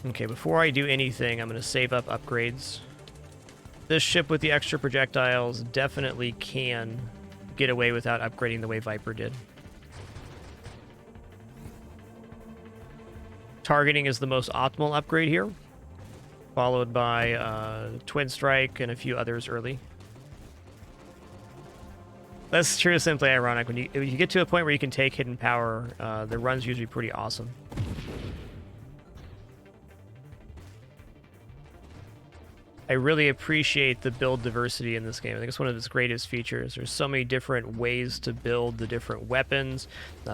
Okay, before I do anything, I'm going to save up upgrades. This ship with the extra projectiles definitely can get away without upgrading the way Viper did. Targeting is the most optimal upgrade here, followed by Twin Strike and a few others early. That's true, simply ironic. When you get to a point where you can take Hidden Power, the run's usually pretty awesome. I really appreciate the build diversity in this game. I think it's one of its greatest features. There's so many different ways to build the different weapons,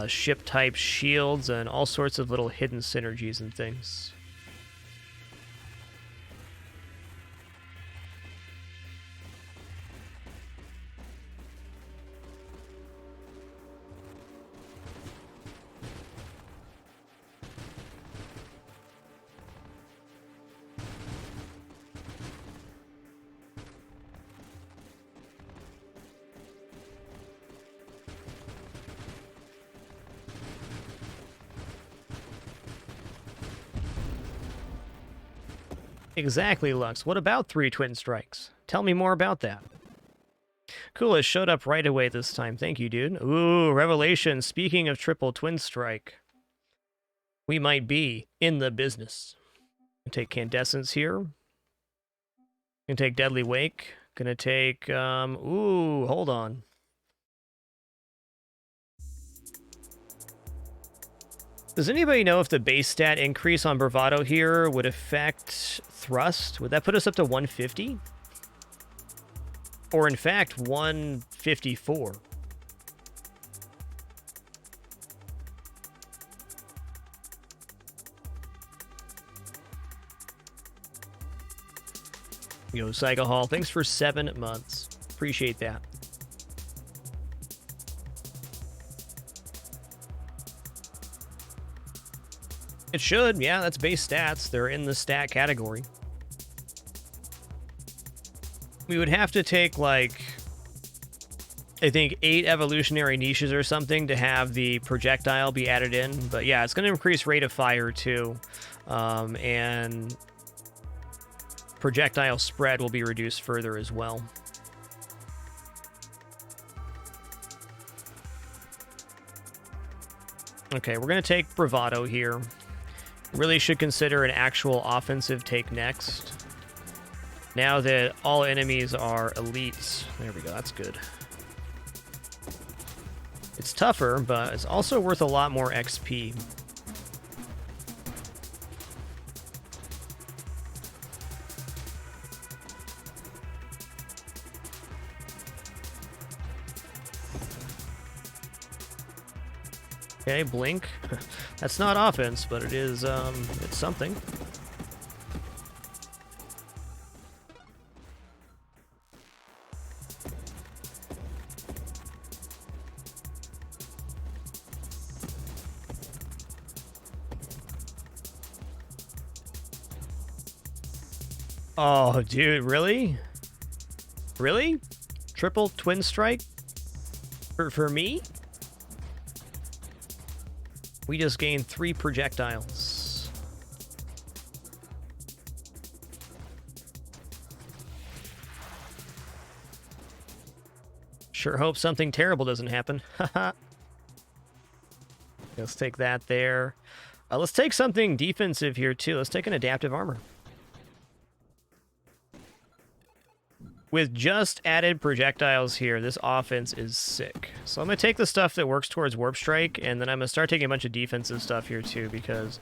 ship types, shields, and all sorts of little hidden synergies and things. Exactly, Lux. What about 3 Twin Strikes? Tell me more about that. Cool, it showed up right away this time. Thank you, dude. Ooh, revelation. Speaking of triple Twin Strike, we might be in the business. Take Candescence here. Can take Deadly Wake. Gonna take, ooh, hold on. Does anybody know if the base stat increase on Bravado here would affect thrust? Would that put us up to 150? Or in fact, 154? Yo, Cycle Hall, thanks for 7 months. Appreciate that. It should, yeah, that's base stats. They're in the stat category. We would have to take, like, I think 8 evolutionary niches or something to have the projectile be added in. But yeah, it's going to increase rate of fire too. And projectile spread will be reduced further as well. Okay, we're going to take Bravado here. Really should consider an actual offensive take next. Now that all enemies are elites. There we go, that's good. It's tougher, but it's also worth a lot more XP. Okay, blink. That's not offense, but it is, it's something. Oh, dude, really? Really? Triple twin strike? For me? We just gained 3 projectiles. Sure hope something terrible doesn't happen. Haha. Let's take that there. Let's take something defensive here, too. Let's take an adaptive armor. With just added projectiles here, this offense is sick. So I'm going to take the stuff that works towards Warp Strike, and then I'm going to start taking a bunch of defensive stuff here too, because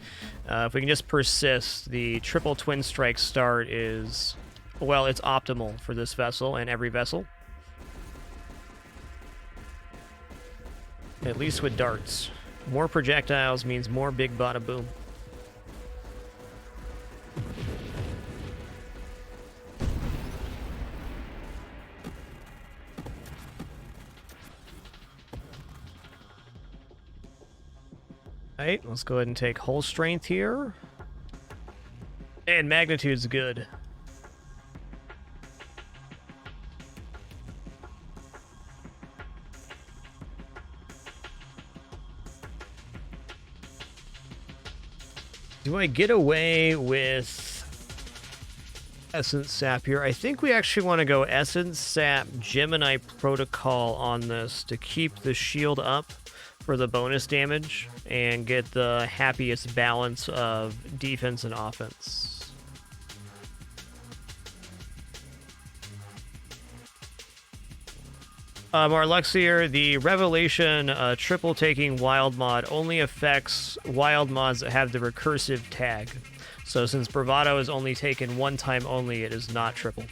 if we can just persist, the triple twin strike start is, well, it's optimal for this vessel and every vessel. At least with darts. More projectiles means more big bada boom. Alright, let's go ahead and take hull strength here. And magnitude's good. Do I get away with Essence Sap here? I think we actually want to go Essence Sap Gemini Protocol on this to keep the shield up for the bonus damage and get the happiest balance of defense and offense. Marluxier, the Revelation triple taking wild mod only affects wild mods that have the recursive tag. So since Bravado is only taken one time only, it is not tripled.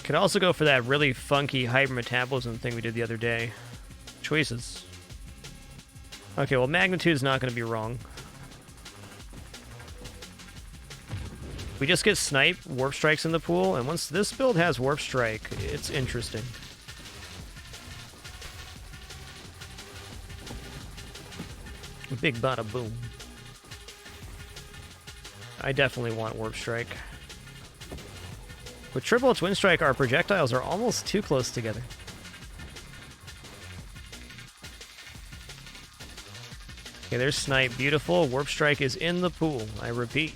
Could also go for that really funky hypermetabolism thing we did the other day. Choices. Okay, well, magnitude's not going to be wrong. We just get snipe warp strikes in the pool, and once this build has warp strike, it's interesting. Big bada boom. I definitely want warp strike. With triple twin strike, our projectiles are almost too close together. Okay, there's snipe. Beautiful. Warp strike is in the pool. I repeat.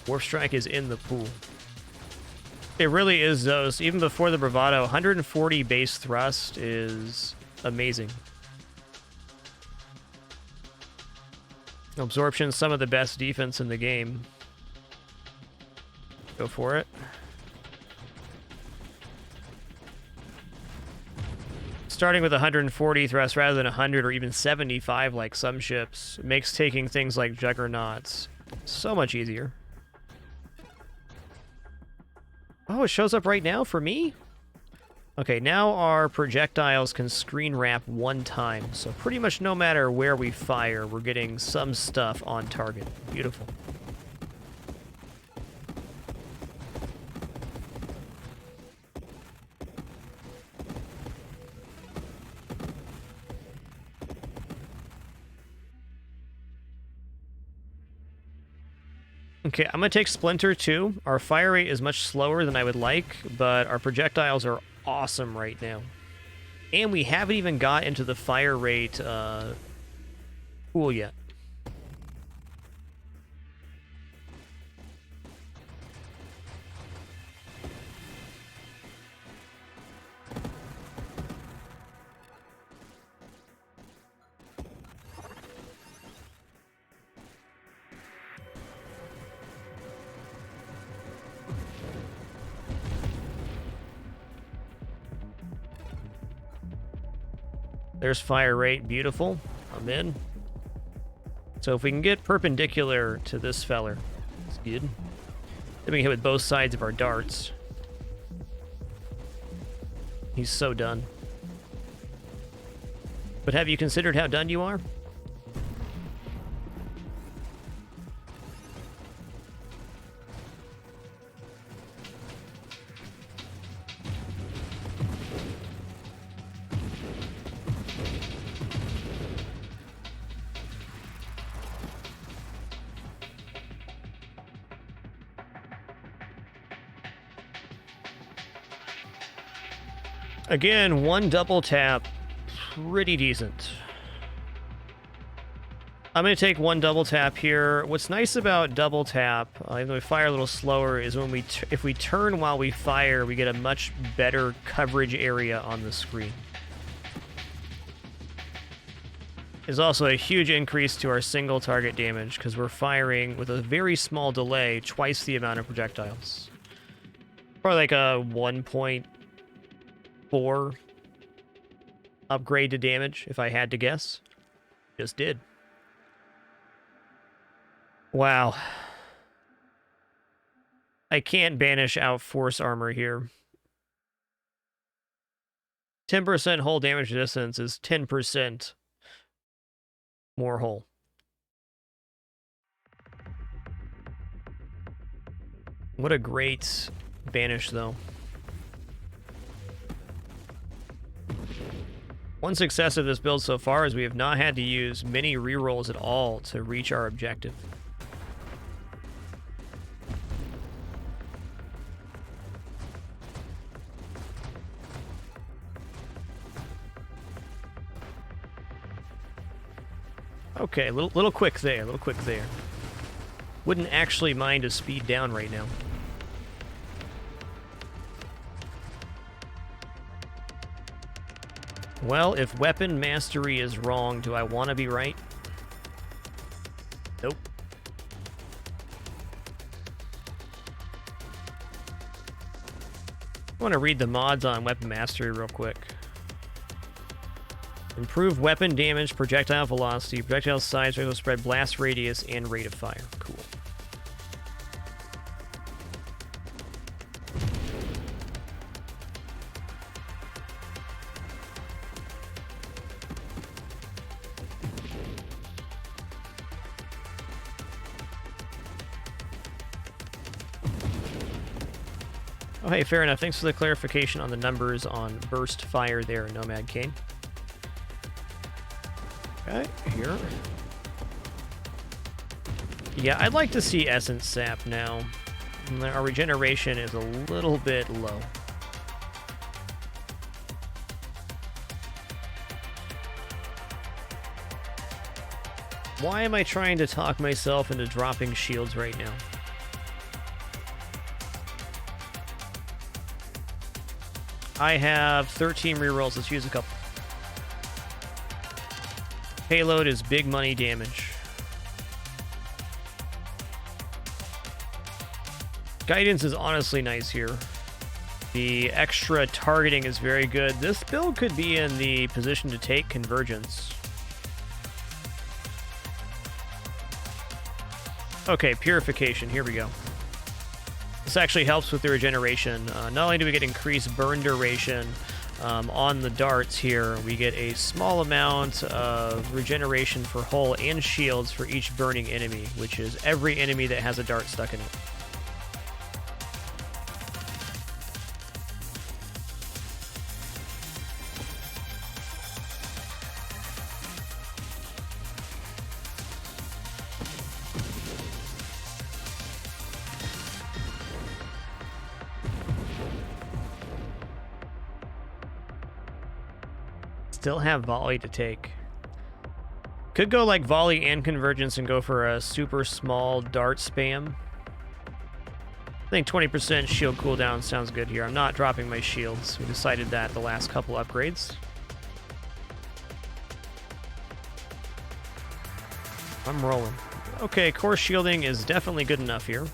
Warp strike is in the pool. It really is, though. So even before the bravado, 140 base thrust is amazing. Absorption, some of the best defense in the game. Go for it. Starting with 140 thrust rather than 100 or even 75 like some ships makes taking things like juggernauts so much easier. Oh, it shows up right now for me? Okay, now our projectiles can screen wrap one time, so pretty much no matter where we fire, we're getting some stuff on target. Beautiful. Okay, I'm going to take Splinter too. Our fire rate is much slower than I would like, but our projectiles are awesome right now. And we haven't even got into the fire rate pool yet. There's fire rate, beautiful. I'm in. So if we can get perpendicular to this feller, it's good. Then we can hit with both sides of our darts. He's so done. But have you considered how done you are? Again, one double tap, pretty decent. I'm going to take one double tap here. What's nice about double tap, even though we fire a little slower, is when if we turn while we fire, we get a much better coverage area on the screen. There's also a huge increase to our single target damage because we're firing with a very small delay, twice the amount of projectiles. Probably like a 1.4 upgrade to damage, if I had to guess. Just did. Wow. I can't banish out force armor here. 10% hull damage resistance is 10% more hull. What a great banish, though. One success of this build so far is we have not had to use many rerolls at all to reach our objective. Okay, a little quick there, a little quick there. Wouldn't actually mind a speed down right now. Well, if weapon mastery is wrong, do I want to be right? Nope. I want to read the mods on weapon mastery real quick. Improve weapon damage, projectile velocity, projectile size, projectile spread, blast radius, and rate of fire. Cool. Oh, hey, fair enough. Thanks for the clarification on the numbers on burst fire there, Nomad Kane. Okay, here. Yeah, I'd like to see Essence Sap now. Our regeneration is a little bit low. Why am I trying to talk myself into dropping shields right now? I have 13 rerolls. Let's use a couple. Payload is big money damage. Guidance is honestly nice here. The extra targeting is very good. This build could be in the position to take convergence. Okay, purification. Here we go. This actually helps with the regeneration. Not only do we get increased burn duration on the darts here, we get a small amount of regeneration for hull and shields for each burning enemy, which is every enemy that has a dart stuck in it. Still have volley to take. Could go like volley and convergence and go for a super small dart spam. I think 20% shield cooldown sounds good here. I'm not dropping my shields. We decided that the last couple upgrades. I'm rolling. Okay, core shielding is definitely good enough here.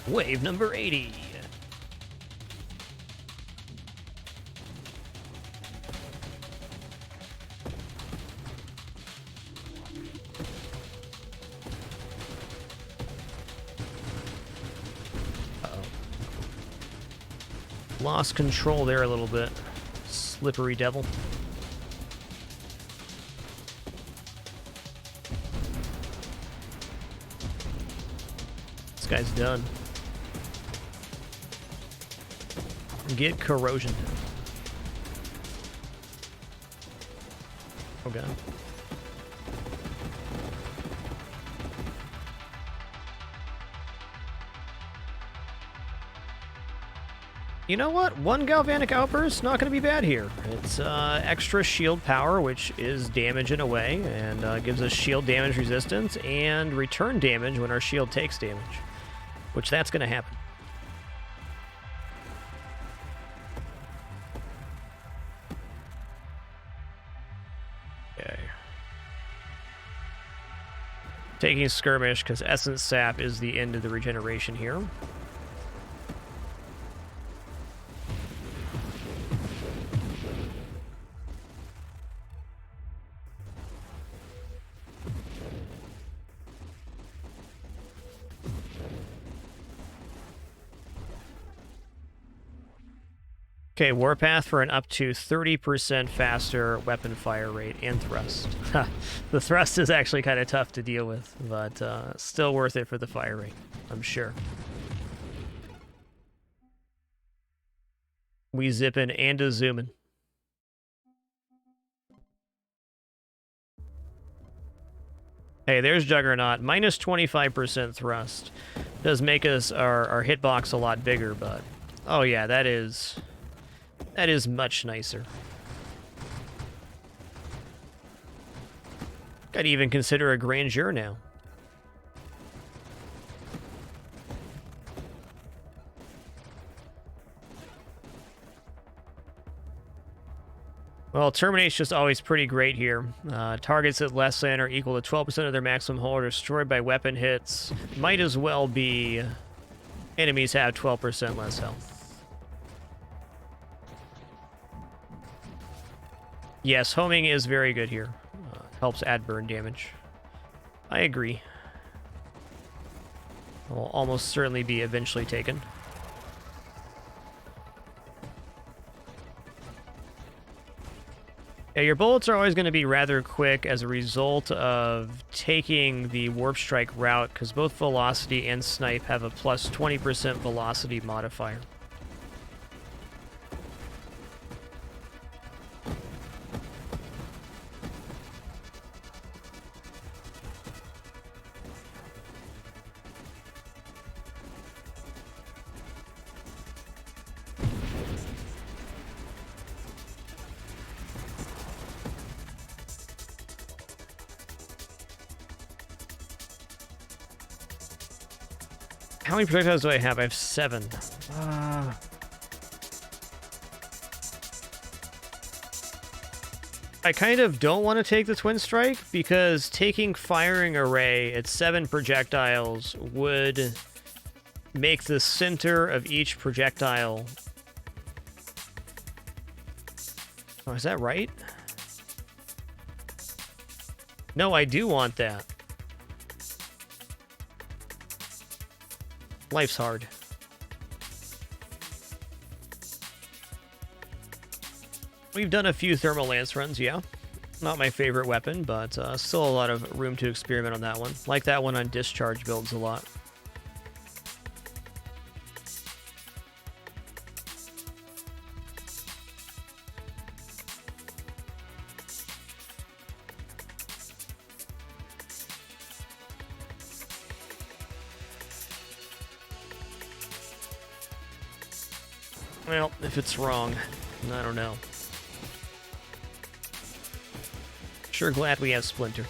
Wave number 80. Uh-oh. Lost control there a little bit. Slippery devil. This guy's done. Get corrosion. Okay. You know what? One galvanic outburst, not going to be bad here. It's extra shield power, which is damage in a way, and gives us shield damage resistance and return damage when our shield takes damage, which that's going to happen. Taking skirmish, because Essence Sap is the end of the regeneration here. Okay, Warpath for an up to 30% faster weapon fire rate and thrust. The thrust is actually kind of tough to deal with, but still worth it for the fire rate, I'm sure. We zipping and a zooming. Hey, there's Juggernaut. Minus 25% thrust. Does make us our hitbox a lot bigger, but... Oh yeah, that is much nicer. I'd even consider a Grandeur now. Well, Terminate's just always pretty great here. Targets that less than or equal to 12% of their maximum hull are destroyed by weapon hits. Might as well be enemies have 12% less health. Yes, homing is very good here. Helps add burn damage. I agree. Will almost certainly be eventually taken. Yeah, your bullets are always going to be rather quick as a result of taking the Warp Strike route, because both Velocity and Snipe have a plus 20% velocity modifier. How many projectiles do I have? I have 7. I kind of don't want to take the Twin Strike because taking Firing Array at 7 projectiles would make the center of each projectile... Oh, is that right? No, I do want that. Life's hard. We've done a few Thermal Lance runs, yeah. Not my favorite weapon, but still a lot of room to experiment on that one. Like that one on Discharge builds a lot. Well, if it's wrong, I don't know. Sure glad we have Splinter.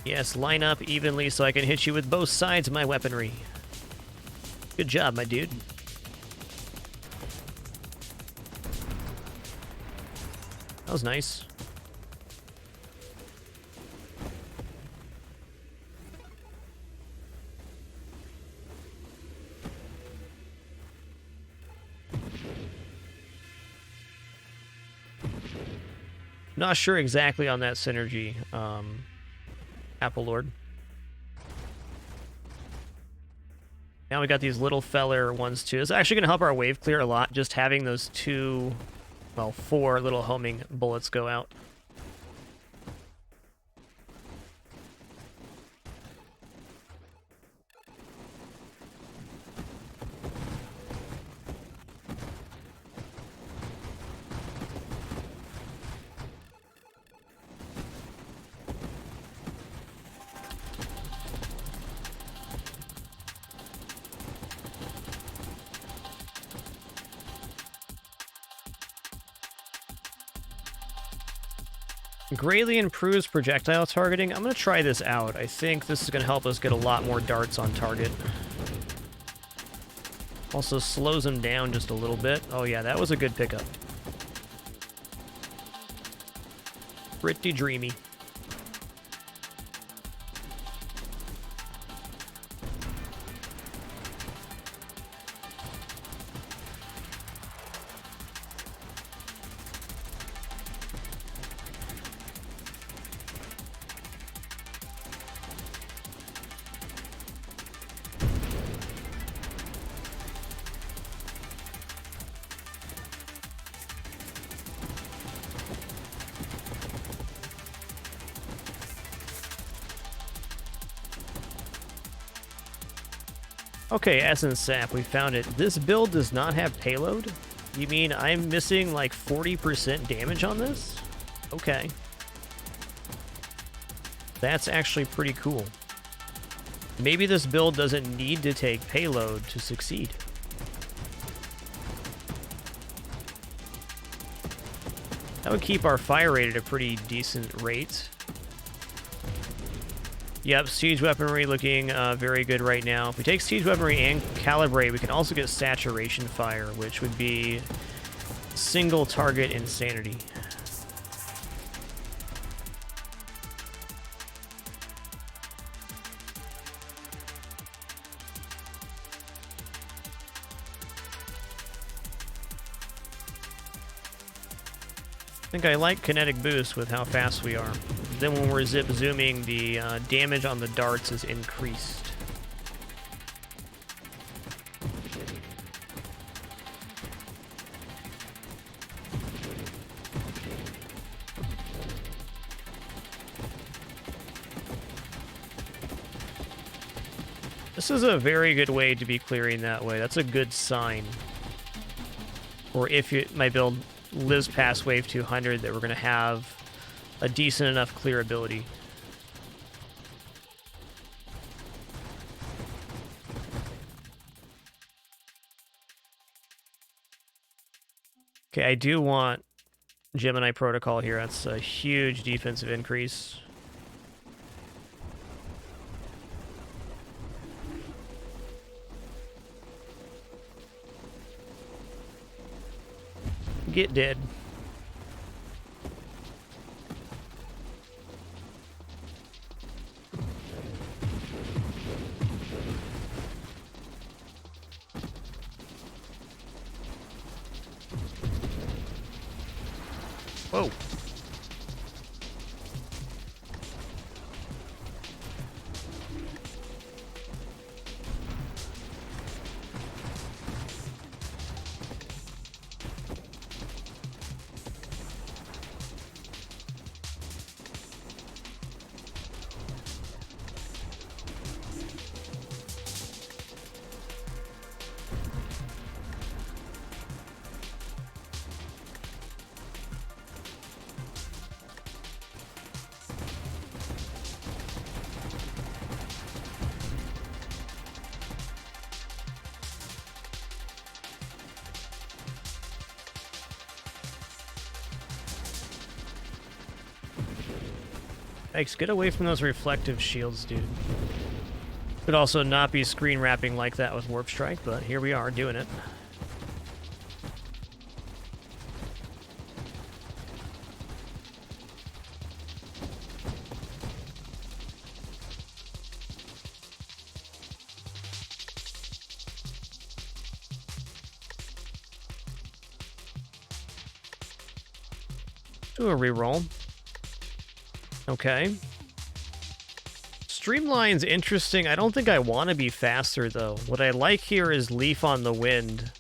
Yes, line up evenly so I can hit you with both sides of my weaponry. Good job, my dude. That was nice. Not sure exactly on that synergy, Apple Lord. Now we got these little feller ones too. It's actually going to help our wave clear a lot, just having those 2, well, 4 little homing bullets go out. Greatly improves projectile targeting. I'm going to try this out. I think this is going to help us get a lot more darts on target. Also slows them down just a little bit. Oh yeah, that was a good pickup. Pretty dreamy. Okay, Essence Sap, we found it. This build does not have payload? You mean I'm missing like 40% damage on this? Okay. That's actually pretty cool. Maybe this build doesn't need to take payload to succeed. That would keep our fire rate at a pretty decent rate. Yep, siege weaponry looking very good right now. If we take siege weaponry and calibrate, we can also get saturation fire, which would be single target insanity. I think I like kinetic boost with how fast we are. Then when we're zip zooming, the damage on the darts is increased. This is a very good way to be clearing that way. That's a good sign. Or if my build lives past wave 200, that we're going to have a decent enough clearability. Okay, I do want Gemini Protocol here. That's a huge defensive increase. Get dead. Whoa. Yikes, get away from those reflective shields, dude. Could also not be screen wrapping like that with Warp Strike, but here we are doing it. Do a reroll. Okay. Streamline's interesting. I don't think I want to be faster, though. What I like here is Leaf on the Wind.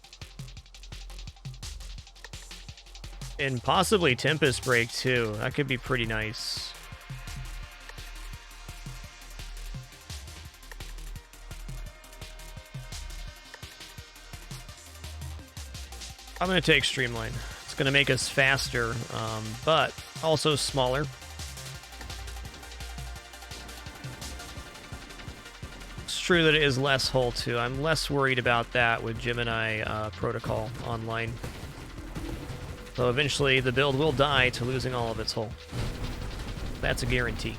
And possibly Tempest Break, too. That could be pretty nice. I'm going to take Streamline. It's going to make us faster, but also smaller. True that it is less hull too. I'm less worried about that with Gemini Protocol online. So eventually the build will die to losing all of its hull. That's a guarantee.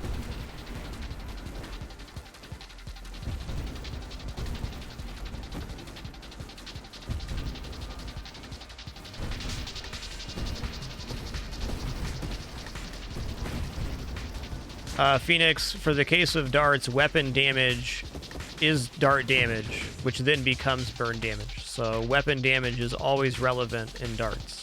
Phoenix, for the case of darts, weapon damage is dart damage, which then becomes burn damage. So weapon damage is always relevant in darts.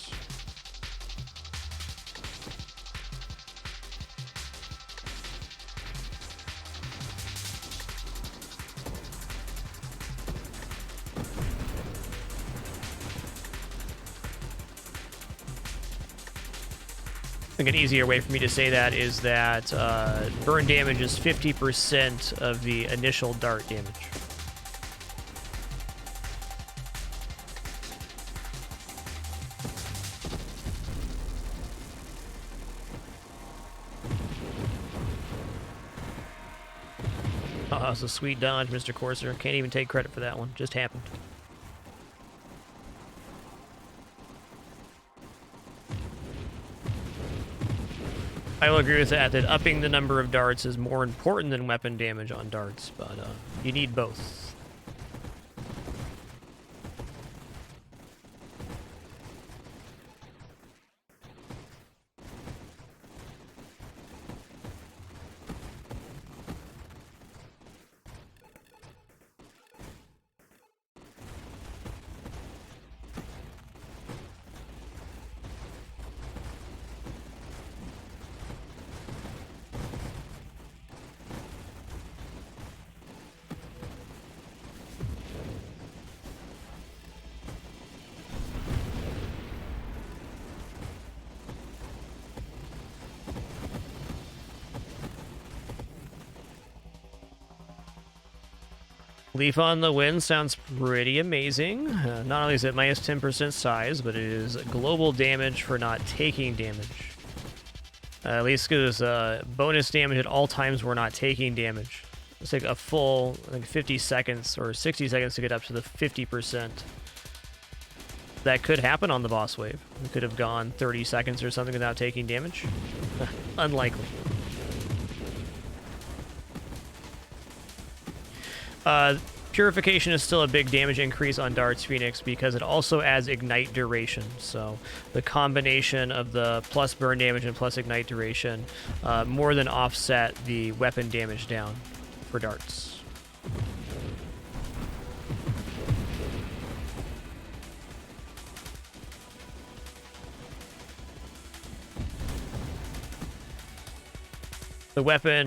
I think an easier way for me to say that is that burn damage is 50% of the initial dart damage. Oh, it's a sweet dodge, Mr. Courser. Can't even take credit for that one. Just happened. I will agree with that upping the number of darts is more important than weapon damage on darts, but you need both. Leaf on the Wind sounds pretty amazing. Not only is it minus 10% size, but it is global damage for not taking damage. At least gives bonus damage at all times we're not taking damage. It's like a full, I think, 50 seconds or 60 seconds to get up to the 50%. That could happen on the boss wave. We could have gone 30 seconds or something without taking damage. Unlikely. Purification is still a big damage increase on Dart's Phoenix because it also adds ignite duration. So the combination of the plus burn damage and plus ignite duration more than offset the weapon damage down for darts. The weapon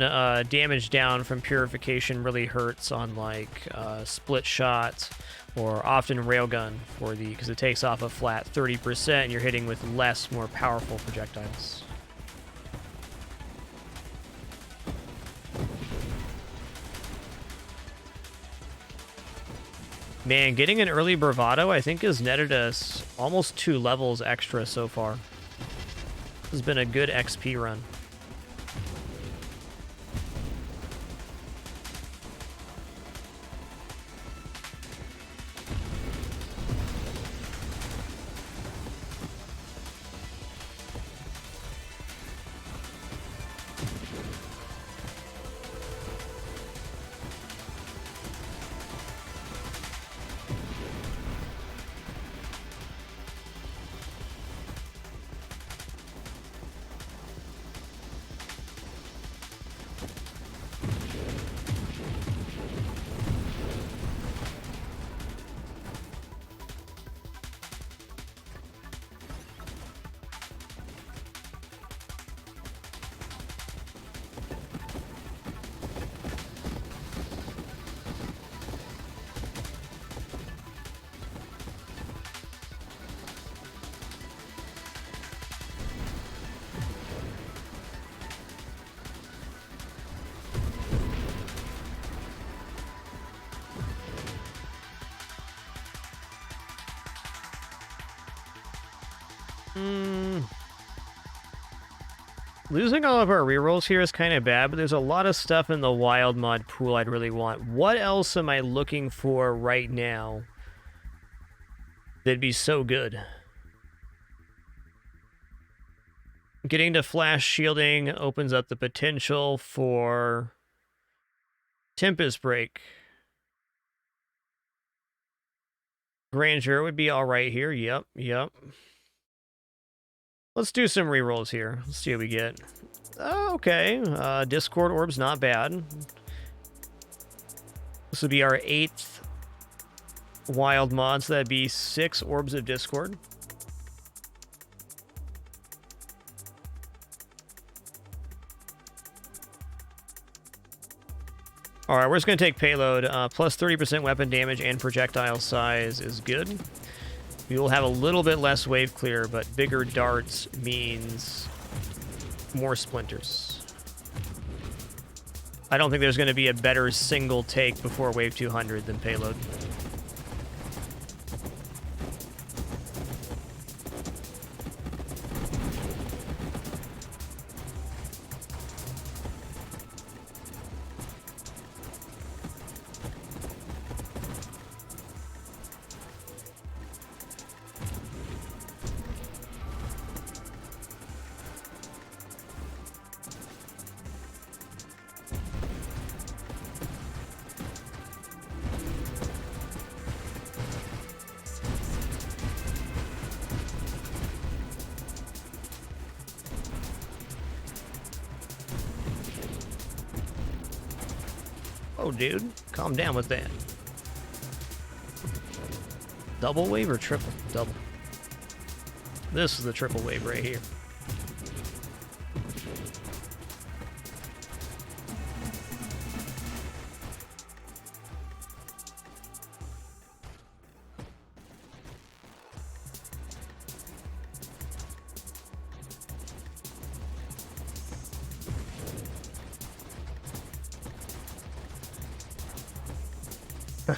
damage down from purification really hurts on like split shot or often railgun for the because it takes off a flat 30% and you're hitting with less, more powerful projectiles. Man, getting an early bravado I think has netted us almost 2 levels extra so far. This has been a good XP run. Losing all of our rerolls here is kind of bad, but there's a lot of stuff in the wild mod pool I'd really want. What else am I looking for right now that'd be so good? Getting to flash shielding opens up the potential for Tempest Break. Grandeur would be all right here. Yep. Let's do some rerolls here. Let's see what we get. Oh, okay. Discord Orb's not bad. This would be our 8th wild mod, so that'd be 6 Orbs of Discord. Alright, we're just going to take payload. Plus 30% weapon damage and projectile size is good. We will have a little bit less wave clear, but bigger darts means more splinters. I don't think there's going to be a better single take before wave 200 than payload. Oh, dude, calm down with that. Double wave or triple? Double. This is the triple wave right here.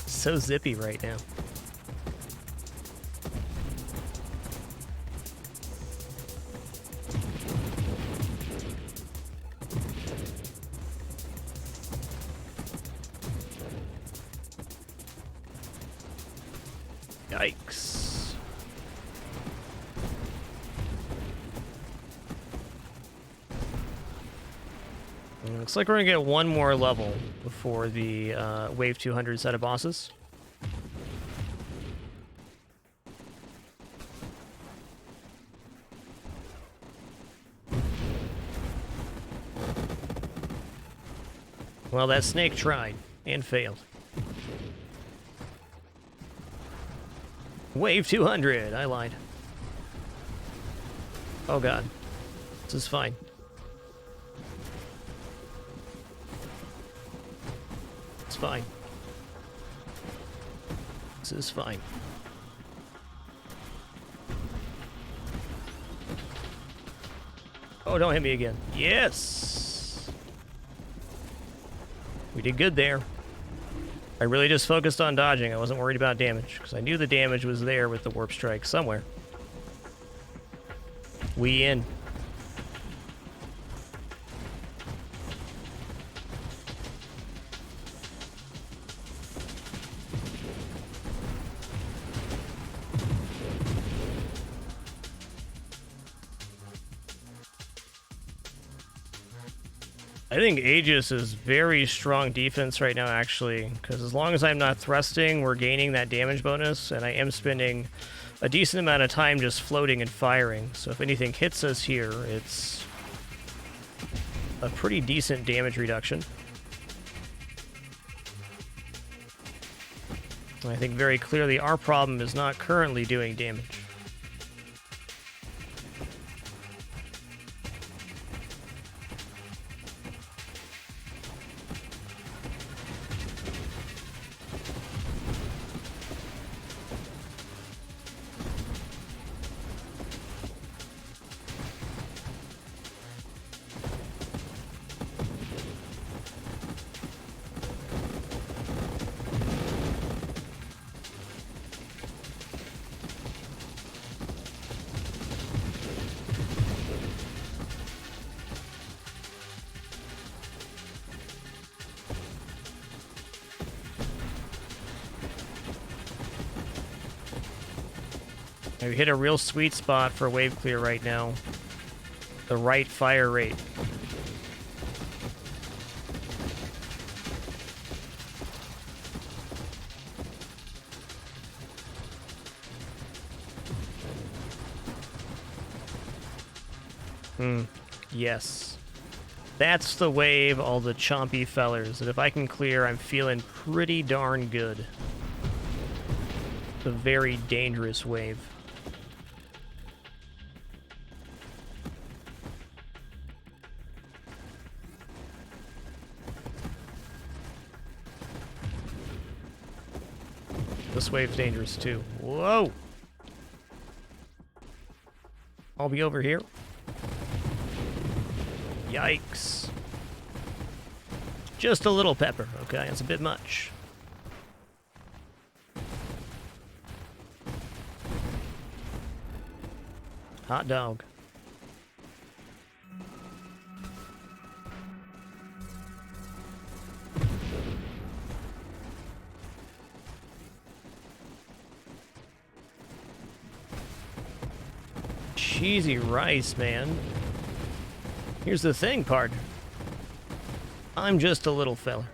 So zippy right now. Yikes. Looks like we're gonna get one more level before the Wave 200 set of bosses. Well, that snake tried and failed. Wave 200, I lied. Oh god, this is fine. It's fine. This is fine. Oh, don't hit me again. Yes! We did good there. I really just focused on dodging. I wasn't worried about damage, because I knew the damage was there with the warp strike somewhere. We in. I think Aegis is very strong defense right now, actually, because as long as I'm not thrusting, we're gaining that damage bonus, and I am spending a decent amount of time just floating and firing. So if anything hits us here, it's a pretty decent damage reduction. And I think very clearly our problem is not currently doing damage. We hit a real sweet spot for wave clear right now. The right fire rate. Yes. That's the wave, all the chompy fellers, that if I can clear, I'm feeling pretty darn good. It's a very dangerous wave. This wave's dangerous too. Whoa! I'll be over here. Yikes. Just a little pepper, okay? That's a bit much. Hot dog. Cheesy rice, man. Here's the thing, partner. I'm just a little fella.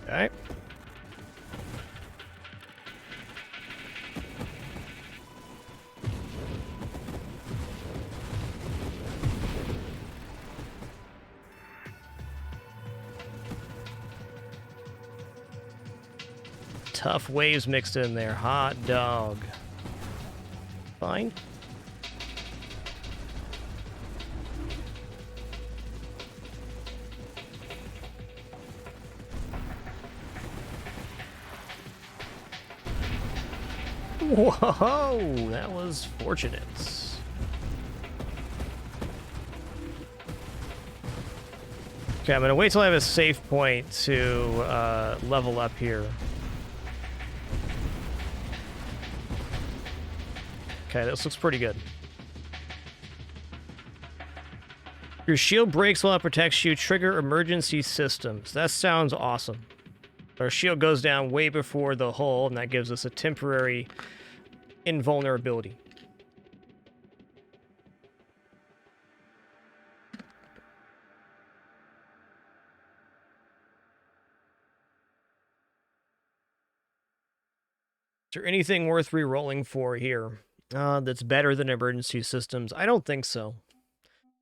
Okay. Tough waves mixed in there. Hot dog. Fine. Whoa, that was fortunate. Okay, I'm going to wait till I have a safe point to level up here. Okay, this looks pretty good. Your shield breaks while it protects you. Trigger emergency systems. That sounds awesome. Our shield goes down way before the hull, and that gives us a temporary invulnerability. Is there anything worth re-rolling for here that's better than emergency systems? I don't think so.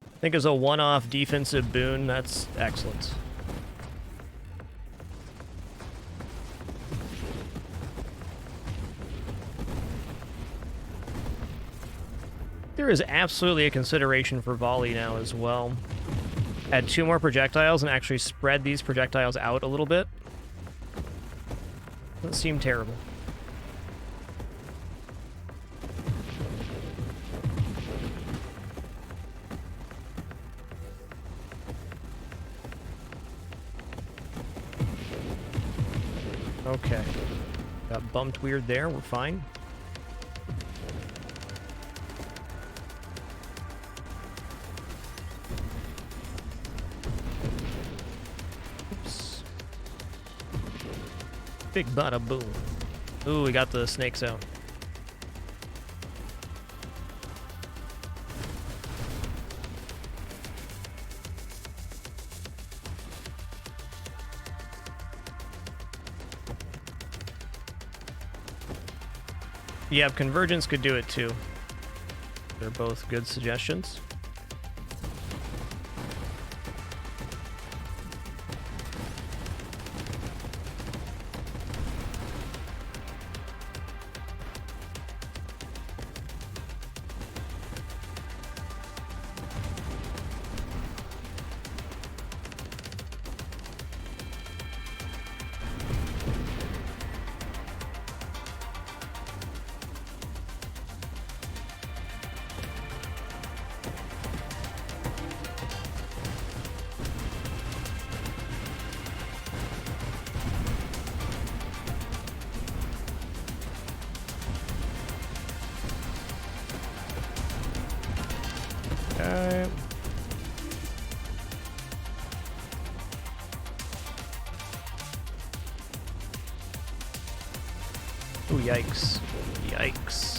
I think as a one-off defensive boon, that's excellent. There is absolutely a consideration for volley now as well. Add 2 more projectiles and actually spread these projectiles out a little bit. Doesn't seem terrible. Okay. Got bumped weird there. We're fine. Oops. Big bada boom. Ooh, we got the snakes out. Yeah, Convergence could do it too. They're both good suggestions. Ooh, yikes. Yikes.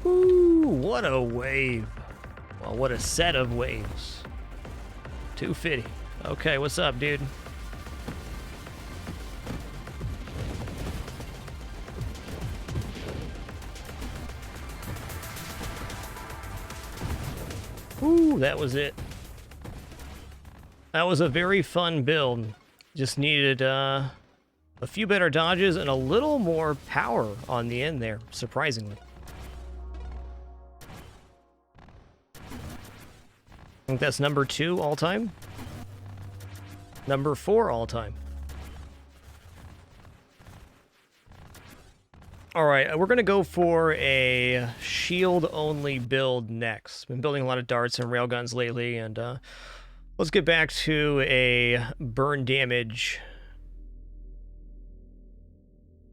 Ooh, what a wave. Well, what a set of waves. 250. Okay, what's up, dude? Ooh, that was it. That was a very fun build. Just needed a few better dodges and a little more power on the end there, surprisingly. I think that's number 2 all time. Number 4 all time. All right, we're going to go for a shield-only build next. Been building a lot of darts and railguns lately, and let's get back to a burn damage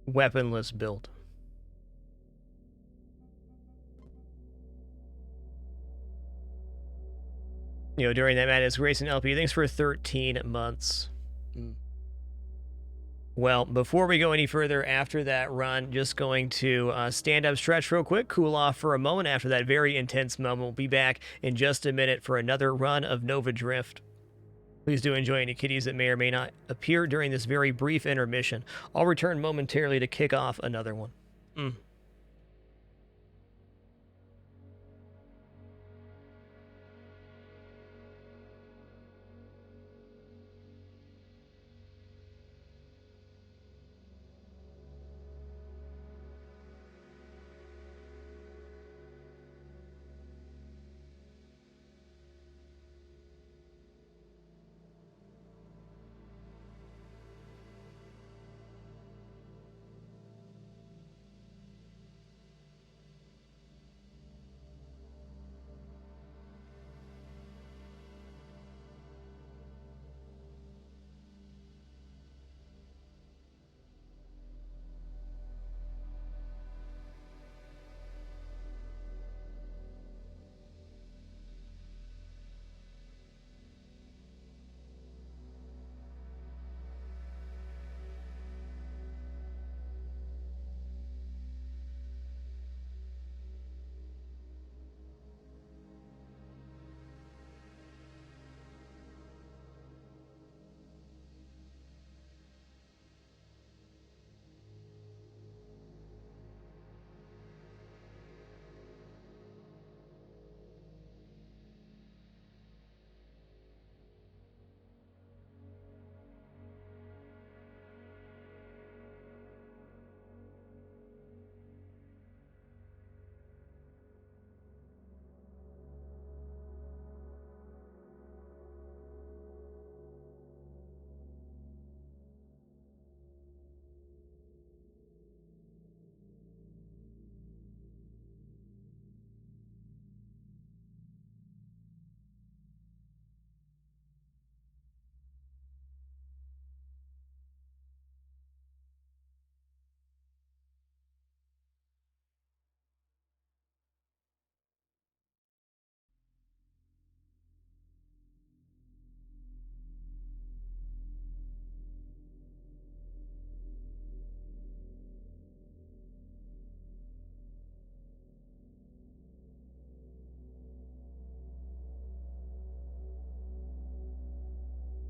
weaponless build. You know, during that madness, Grayson LP, thanks for 13 months. Well, before we go any further after that run, just going to stand up, stretch real quick, cool off for a moment after that very intense moment. We'll be back in just a minute for another run of Nova Drift. Please do enjoy any kitties that may or may not appear during this very brief intermission. I'll return momentarily to kick off another one.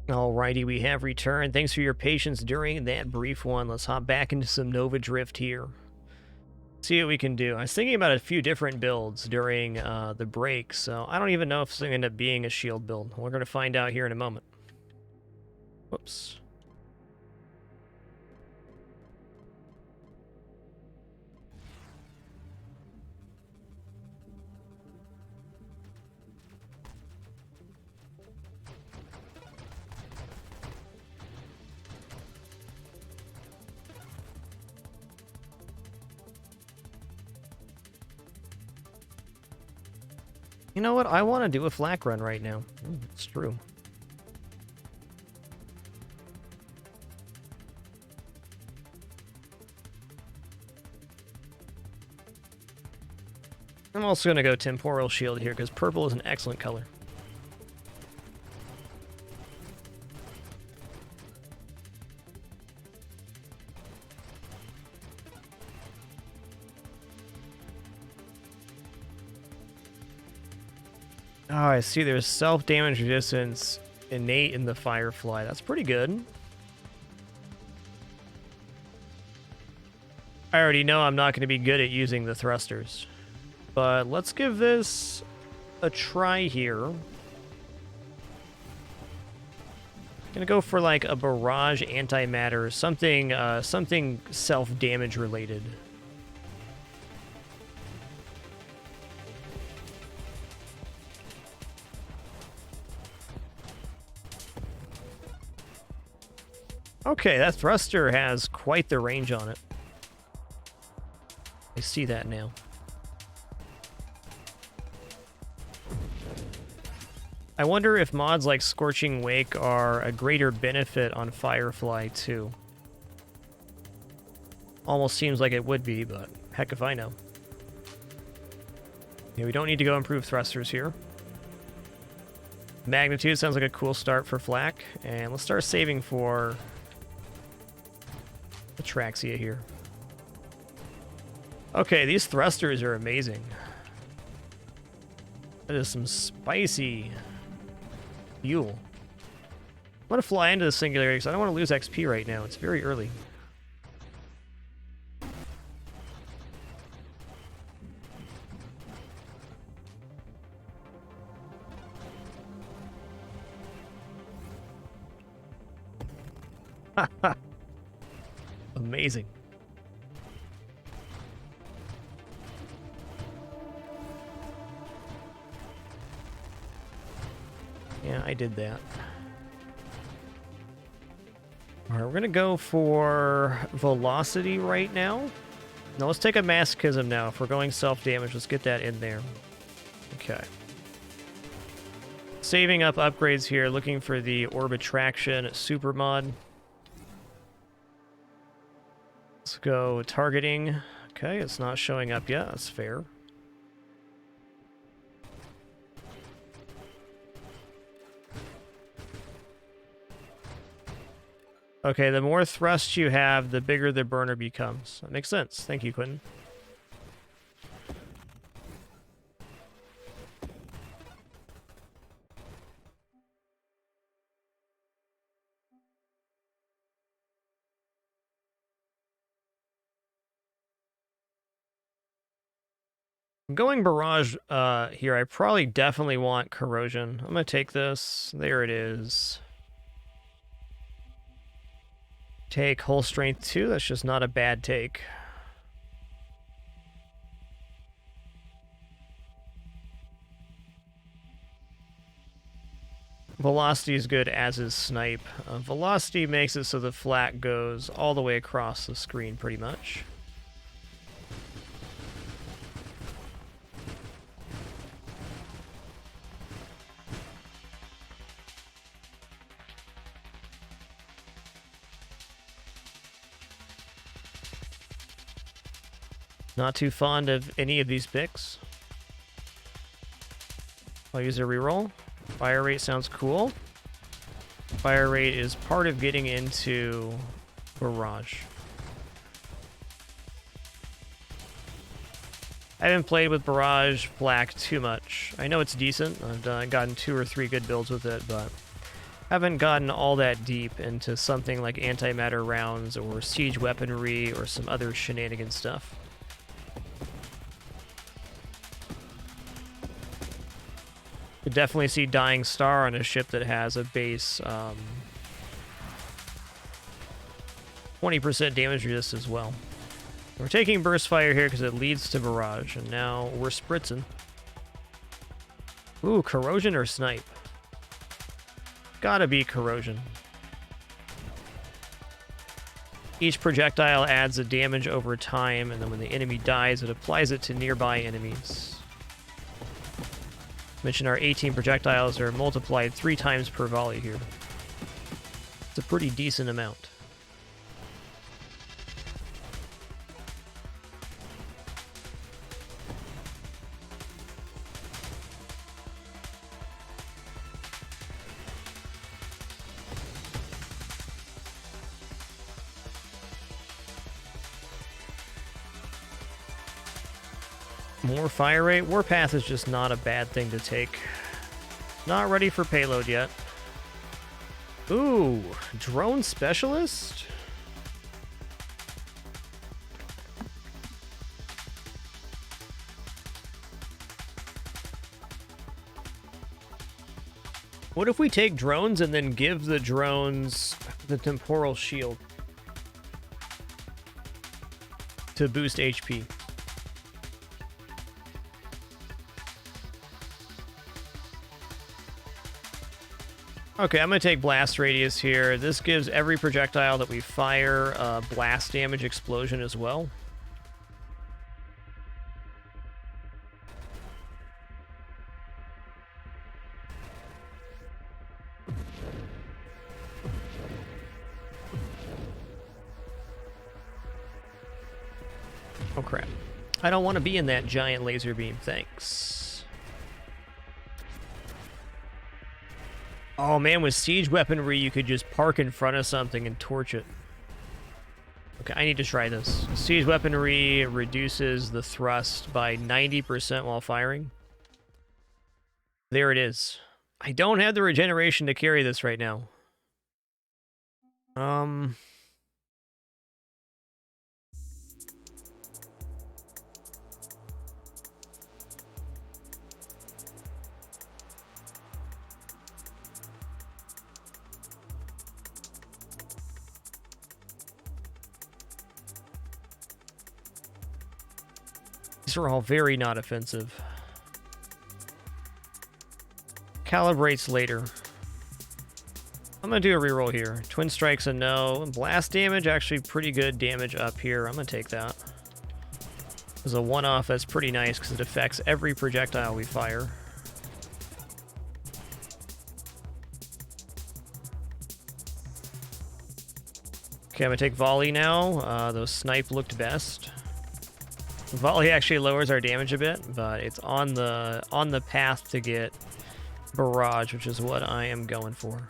Alrighty, we have returned. Thanks for your patience during that brief one. Let's hop back into some Nova Drift here. See what we can do. I was thinking about a few different builds during the break, so I don't even know if it's going to end up being a shield build. We're going to find out here in a moment. Whoops. You know what? I want to do a flak run right now. It's true. I'm also going to go Temporal Shield here because purple is an excellent color. Oh, I see there's self-damage resistance innate in the Firefly. That's pretty good. I already know I'm not going to be good at using the thrusters. But let's give this a try here. Gonna go for like a barrage antimatter, something self-damage related. Okay, that thruster has quite the range on it. I see that now. I wonder if mods like Scorching Wake are a greater benefit on Firefly too. Almost seems like it would be, but heck if I know. Yeah, we don't need to go improve thrusters here. Magnitude sounds like a cool start for flak, and let's start saving for Atraxia here. Okay, these thrusters are amazing. That is some spicy fuel. I want to fly into the singularity because I don't want to lose XP right now. It's very early. Amazing. Yeah, I did that. Alright, we're gonna go for velocity right now. Now let's take a masochism now. If we're going self-damage, let's get that in there. Okay. Saving up upgrades here, looking for the Orb Attraction Super Mod. Let's go targeting. Okay, it's not showing up yet. That's fair. Okay, the more thrust you have, the bigger the burner becomes. That makes sense. Thank you, Quentin. I'm going Barrage here. I probably definitely want Corrosion. I'm going to take this. There it is. Take Hull Strength 2. That's just not a bad take. Velocity is good, as is Snipe. Velocity makes it so the flat goes all the way across the screen, pretty much. Not too fond of any of these picks. I'll use a reroll. Fire rate sounds cool. Fire rate is part of getting into Barrage. I haven't played with Barrage Black too much. I know it's decent. I've gotten 2 or 3 good builds with it, but haven't gotten all that deep into something like antimatter rounds or siege weaponry or some other shenanigan stuff. Could definitely see Dying Star on a ship that has a base 20% damage resist as well. We're taking Burst Fire here because it leads to Barrage, and now we're spritzing. Ooh, Corrosion or Snipe? Gotta be Corrosion. Each projectile adds a damage over time, and then when the enemy dies, it applies it to nearby enemies. Mention our 18 projectiles are multiplied 3 times per volley here. It's a pretty decent amount. More fire rate. Warpath is just not a bad thing to take. Not ready for payload yet. Ooh, drone specialist? What if we take drones and then give the drones the temporal shield to boost HP? Okay, I'm going to take Blast Radius here. This gives every projectile that we fire blast damage explosion as well. Oh crap. I don't want to be in that giant laser beam, thanks. Oh man, with siege weaponry, you could just park in front of something and torch it. Okay, I need to try this. Siege weaponry reduces the thrust by 90% while firing. There it is. I don't have the regeneration to carry this right now. These are all very not offensive. Calibrates later. I'm going to do a reroll here. Twin Strike's a no. Blast damage, actually pretty good damage up here. I'm going to take that. As a one-off, that's pretty nice because it affects every projectile we fire. Okay, I'm going to take Volley now. Those Snipe looked best. Volley actually lowers our damage a bit, but it's on the path to get Barrage, which is what I am going for.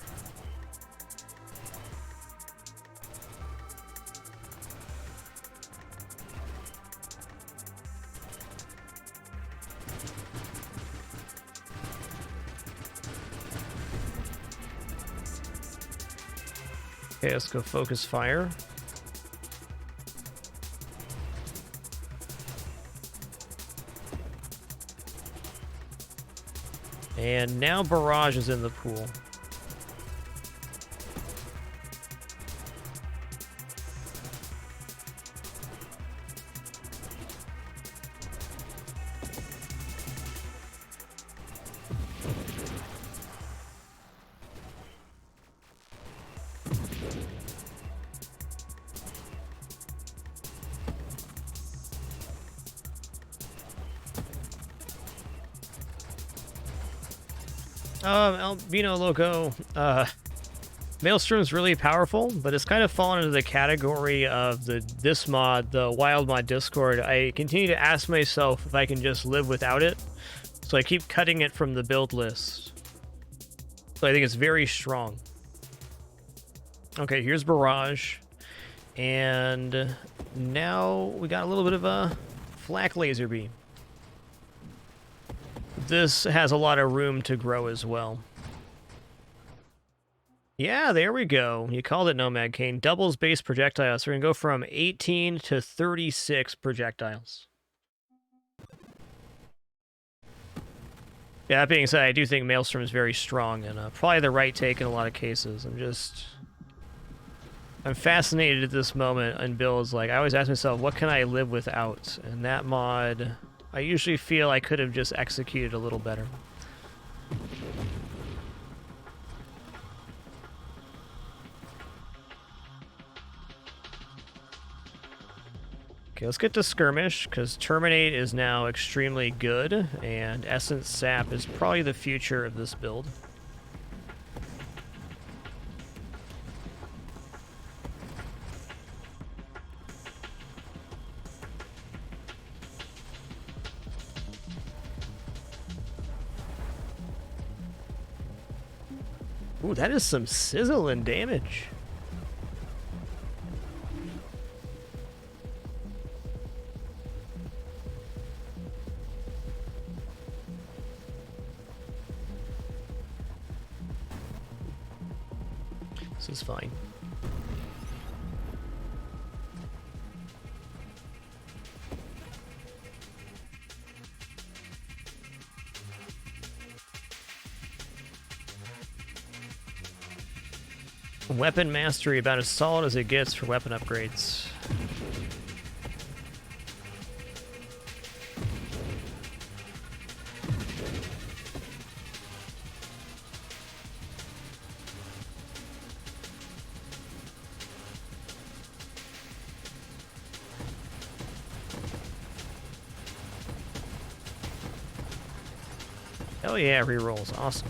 Okay, let's go focus fire. And now Barrage is in the pool. Albino Loco, Maelstrom's really powerful, but it's kind of fallen into the category of this mod, the Wild Mod Discord. I continue to ask myself if I can just live without it, so I keep cutting it from the build list. So I think it's very strong. Okay, here's Barrage, and now we got a little bit of a flak laser beam. This has a lot of room to grow as well. Yeah, there we go. You called it, Nomad Kane. Doubles base projectiles. So we're going to go from 18 to 36 projectiles. Yeah, that being said, I do think Maelstrom is very strong and probably the right take in a lot of cases. I'm fascinated at this moment in builds. Like, I always ask myself, what can I live without? And that mod, I usually feel I could have just executed a little better. Okay, let's get to Skirmish, because Terminate is now extremely good, and Essence Sap is probably the future of this build. Ooh, that is some sizzling damage. This is fine. Weapon mastery, about as solid as it gets for weapon upgrades. Hell yeah, rerolls, awesome.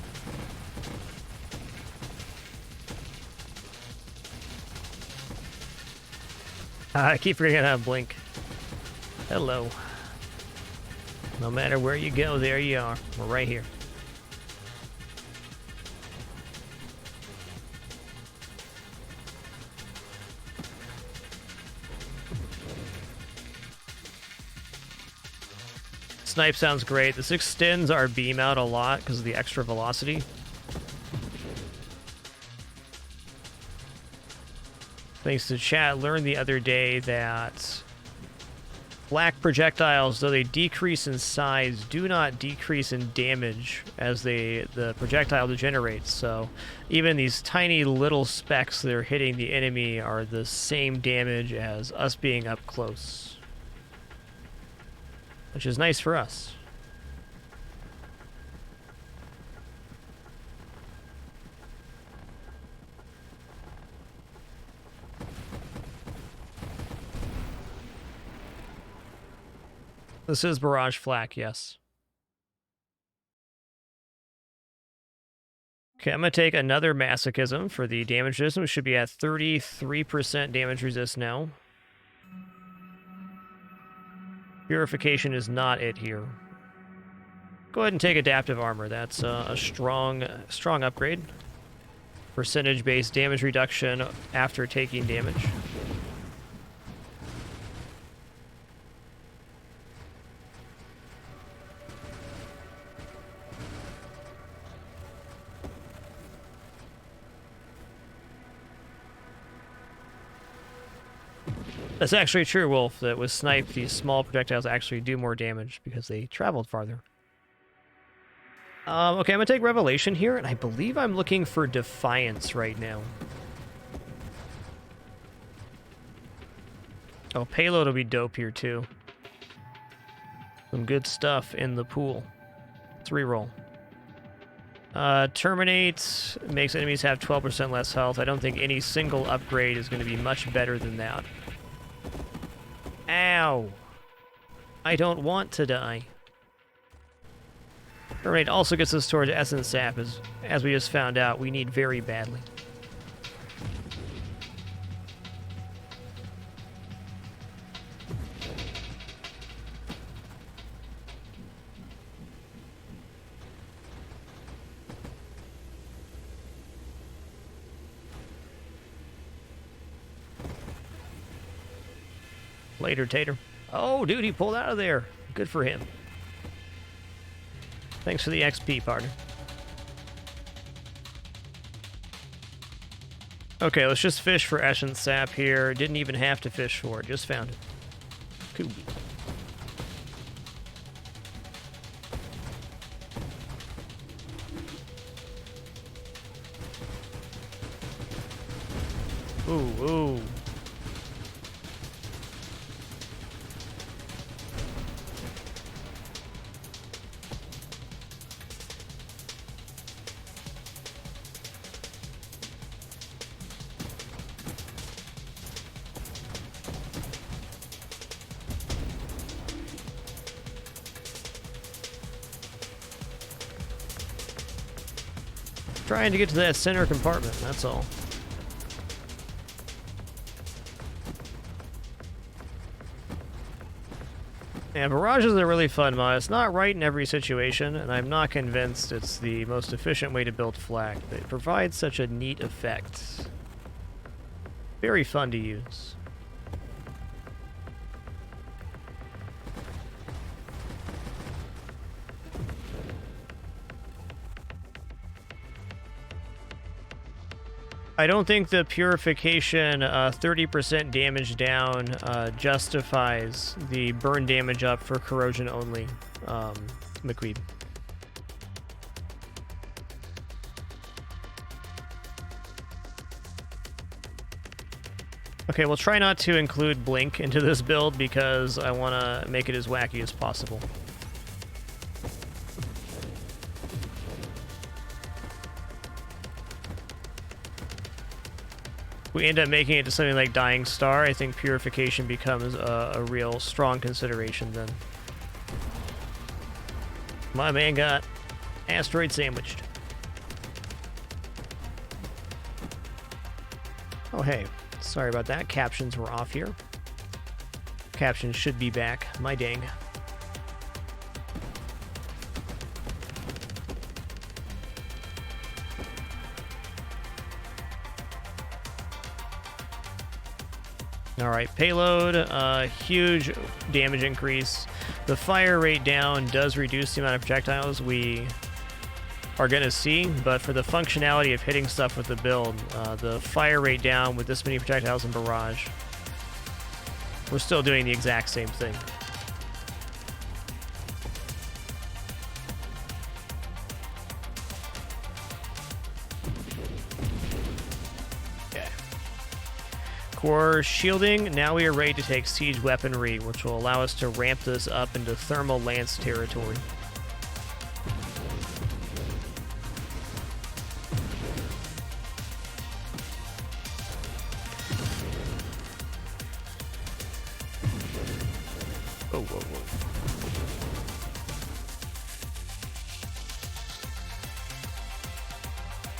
I keep forgetting how to blink. Hello. No matter where you go, there you are. We're right here. snipe sounds great. This extends our beam out a lot because of the extra velocity. Thanks to chat, learned the other day that black projectiles, though they decrease in size, do not decrease in damage as the projectile degenerates. So even these tiny little specks that are hitting the enemy are the same damage as us being up close, which is nice for us. This is barrage flak, yes. Okay, I'm going to take another masochism for the damage resist. We should be at 33% damage resist now. Purification is not it here. Go ahead and take adaptive armor. That's a strong upgrade. Percentage-based damage reduction after taking damage. That's actually true, Wolf, that with snipe, these small projectiles actually do more damage because they traveled farther. Okay, I'm going to take Revelation here, and I believe I'm looking for Defiance right now. Oh, Payload will be dope here, too. Some good stuff in the pool. Let's reroll. Terminate makes enemies have 12% less health. I don't think any single upgrade is going to be much better than that. Ow! I don't want to die. Terminate also gets us towards Essence Sap, as we just found out, we need very badly. Later, Tater. Oh, dude, he pulled out of there. Good for him. Thanks for the XP, partner. Okay, let's just fish for Essence Sap here. Didn't even have to fish for it. Just found it. Cool. Ooh, ooh. Trying to get to that center compartment, that's all. Yeah, barrages are really fun mod. It's not right in every situation, and I'm not convinced it's the most efficient way to build flak, but it provides such a neat effect. Very fun to use. I don't think the purification 30% damage down justifies the burn damage up for corrosion only, McQueen. Okay, we'll try not to include Blink into this build because I want to make it as wacky as possible. We end up making it to something like Dying Star, I think purification becomes a real strong consideration then. My man got asteroid sandwiched. Oh hey, sorry about that. Captions were off here. Captions should be back. My dang. All right, payload, huge damage increase. The fire rate down does reduce the amount of projectiles we are going to see, but for the functionality of hitting stuff with the build, the fire rate down with this many projectiles and barrage, we're still doing the exact same thing. Core shielding, now we are ready to take siege weaponry, which will allow us to ramp this up into thermal lance territory. Oh, whoa,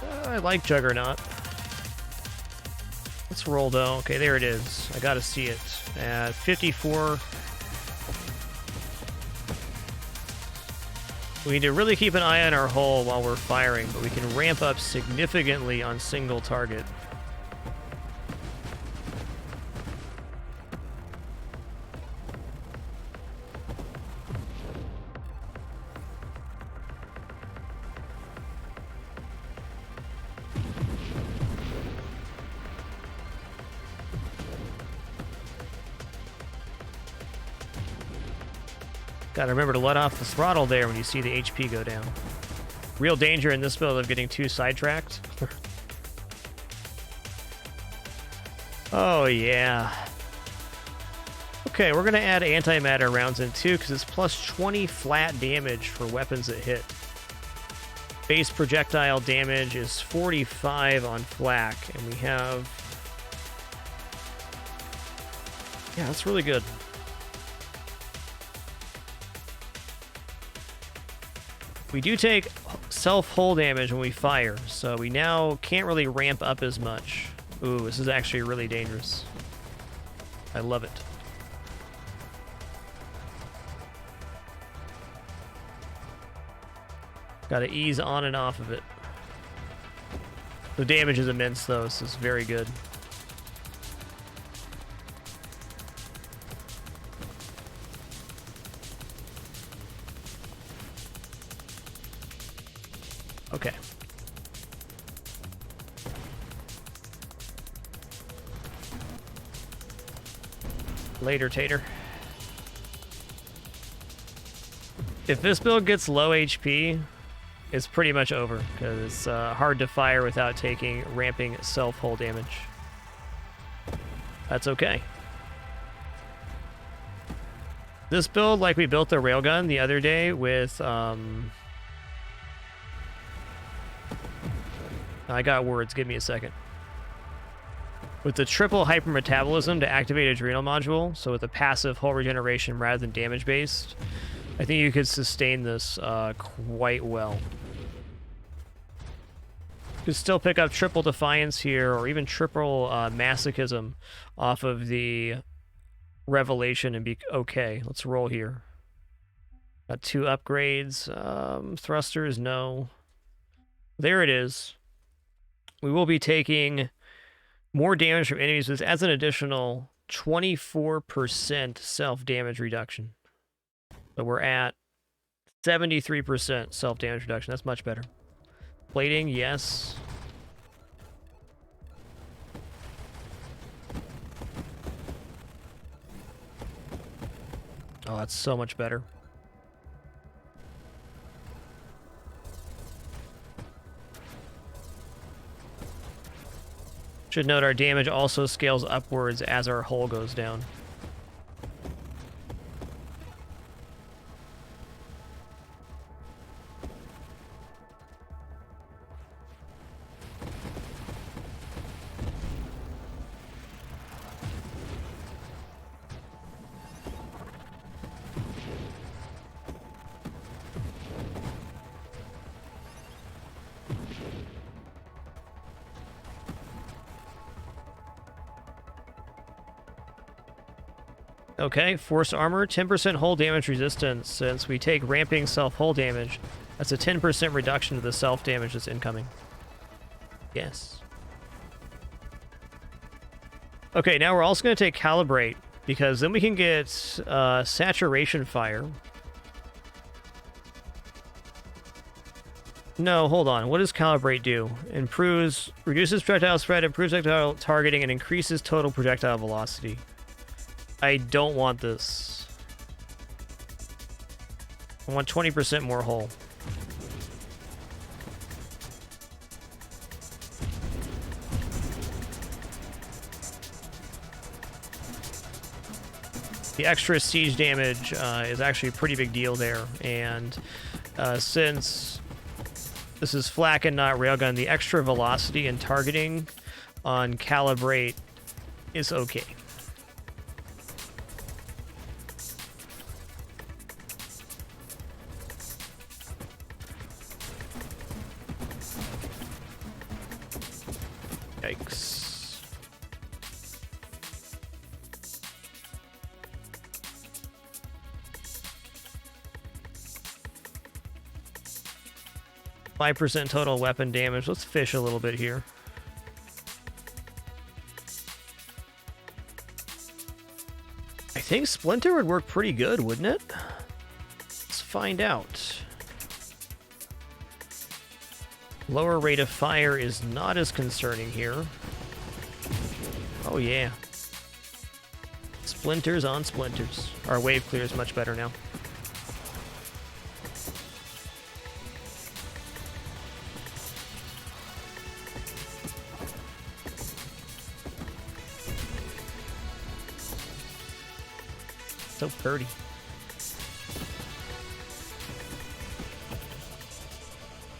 whoa. I like Juggernaut. Let's roll though. Okay, there it is. I gotta see it. At 54. We need to really keep an eye on our hull while we're firing, but we can ramp up significantly on single target. Gotta remember to let off the throttle there when you see the HP go down. Real danger in this build of getting too sidetracked. Oh, yeah. Okay, we're gonna add antimatter rounds in too, because it's plus 20 flat damage for weapons that hit. Base projectile damage is 45 on flak, and we have... Yeah, that's really good. We do take self-hull damage when we fire, so we now can't really ramp up as much. Ooh, this is actually really dangerous. I love it. Gotta ease on and off of it. The damage is immense, though. This is very good. Okay. Later, Tater. If this build gets low HP, it's pretty much over, because it's hard to fire without taking ramping self-hull damage. That's okay. This build, like we built the railgun the other day with... I got words, give me a second. With the triple hypermetabolism to activate adrenal module, so with a passive hull regeneration rather than damage-based, I think you could sustain this quite well. You could still pick up triple defiance here, or even triple masochism off of the revelation and be okay. Let's roll here. Got 2 upgrades. Thrusters, no. There it is. We will be taking more damage from enemies. This adds an additional 24% self-damage reduction. So we're at 73% self-damage reduction. That's much better. Plating, yes. Oh, that's so much better. Should note our damage also scales upwards as our hull goes down. Okay, force armor, 10% hull damage resistance. Since we take ramping self-hull damage, that's a 10% reduction to the self-damage that's incoming. Yes. Okay, now we're also going to take Calibrate, because then we can get Saturation Fire. No, hold on. What does Calibrate do? Reduces projectile spread, improves projectile targeting, and increases total projectile velocity. I don't want this. I want 20% more hull. The extra siege damage is actually a pretty big deal there, and since this is flak and not railgun, the extra velocity and targeting on Calibrate is okay. Yikes. 5% total weapon damage. Let's fish a little bit here. I think Splinter would work pretty good, wouldn't it? Let's find out. Lower rate of fire is not as concerning here. Oh yeah. Splinters on splinters. Our wave clear is much better now. So pretty.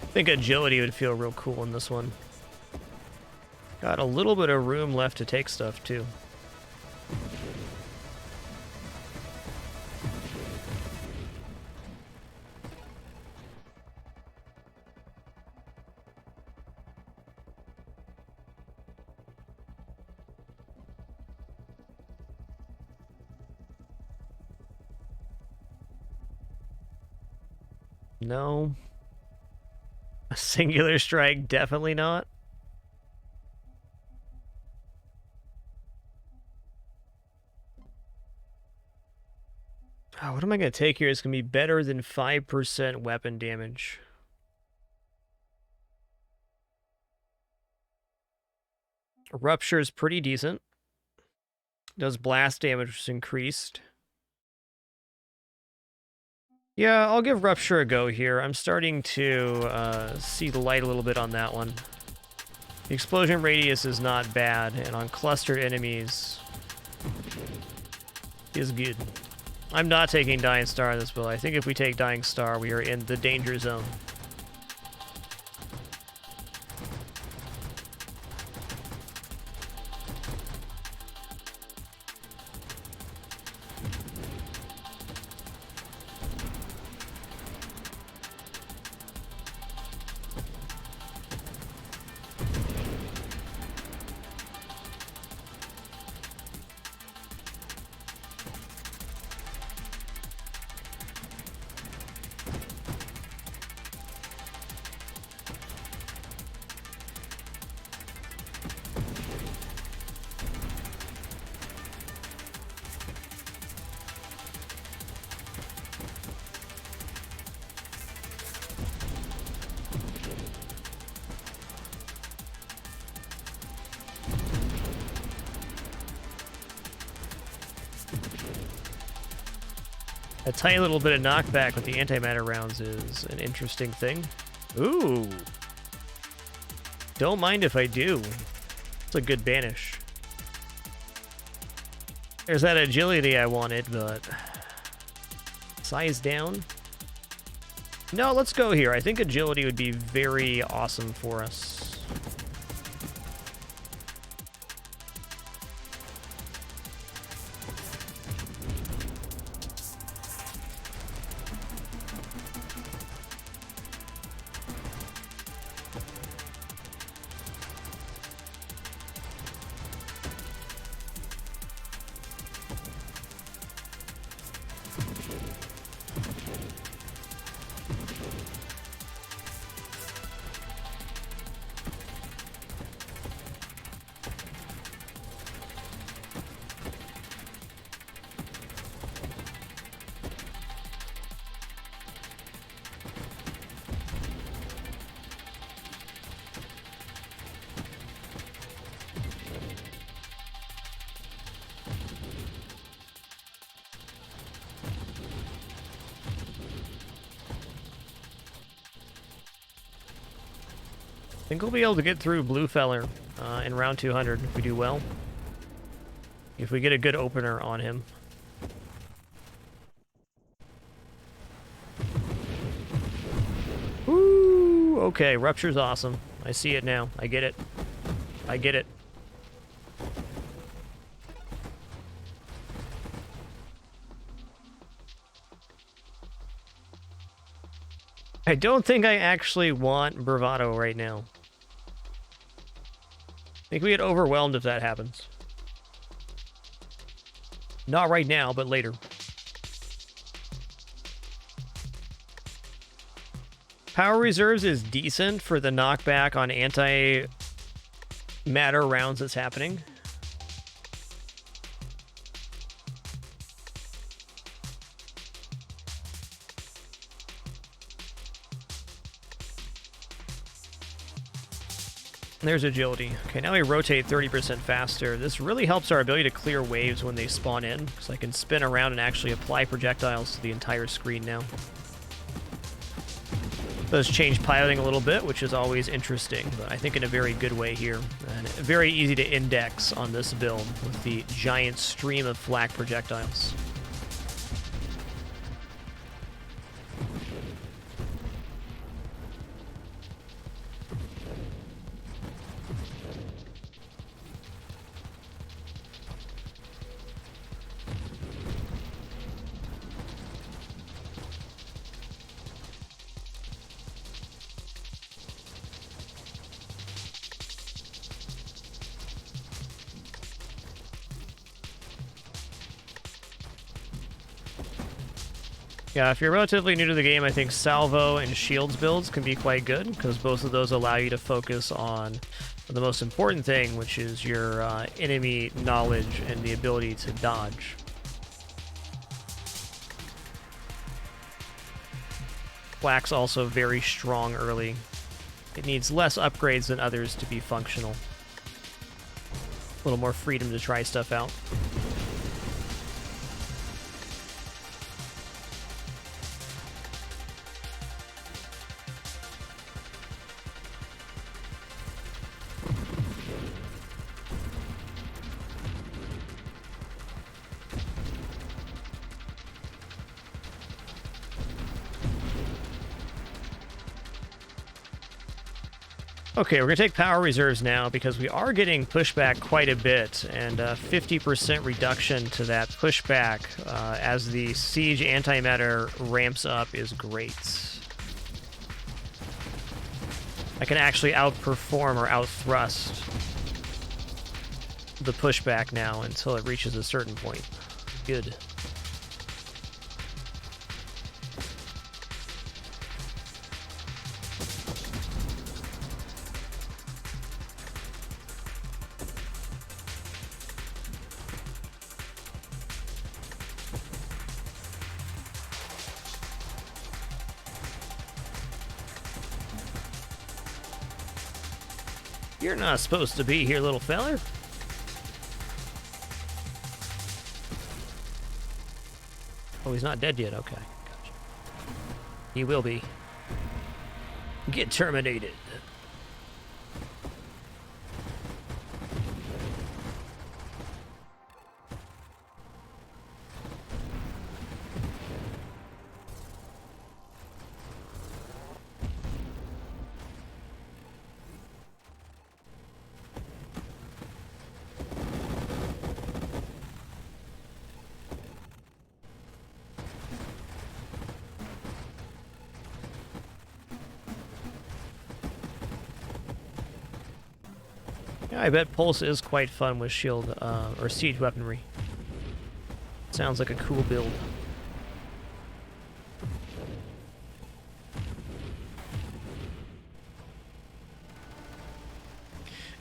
I think agility would feel real cool in this one. Got a little bit of room left to take stuff too. No. A singular strike, definitely not. Oh, what am I going to take here? It's going to be better than 5% weapon damage. Rupture is pretty decent. Does blast damage, which is increased. Yeah, I'll give Rupture a go here. I'm starting to see the light a little bit on that one. The explosion radius is not bad, and on clustered enemies is good. I'm not taking Dying Star in this build. I think if we take Dying Star, we are in the danger zone. A tiny little bit of knockback with the antimatter rounds is an interesting thing. Ooh. Don't mind if I do. It's a good banish. There's that agility I wanted, but... size down? No, let's go here. I think agility would be very awesome for us. think we'll be able to get through Blue Feller in round 200 if we do well. If we get a good opener on him. Woo! Okay, Rupture's awesome. I see it now. I get it. I get it. I don't think I actually want Bravado right now. I think we get overwhelmed if that happens. Not right now, but later. Power Reserves is decent for the knockback on anti-matter rounds that's happening. There's agility. Okay, now we rotate 30% faster. This really helps our ability to clear waves when they spawn in, because I can spin around and actually apply projectiles to the entire screen now. Does change piloting a little bit, which is always interesting, but I think in a very good way here. And very easy to index on this build with the giant stream of flak projectiles. Yeah, if you're relatively new to the game, I think Salvo and Shields builds can be quite good, because both of those allow you to focus on the most important thing, which is your enemy knowledge and the ability to dodge. Flak's also very strong early. It needs less upgrades than others to be functional. A little more freedom to try stuff out. Okay, we're going to take power reserves now because we are getting pushback quite a bit, and 50% reduction to that pushback as the siege antimatter ramps up is great. I can actually outperform or outthrust the pushback now until it reaches a certain point. Good. You're not supposed to be here, little feller. Oh, he's not dead yet. Okay, gotcha. He will be. Get terminated. I bet Pulse is quite fun with shield or siege weaponry. Sounds like a cool build.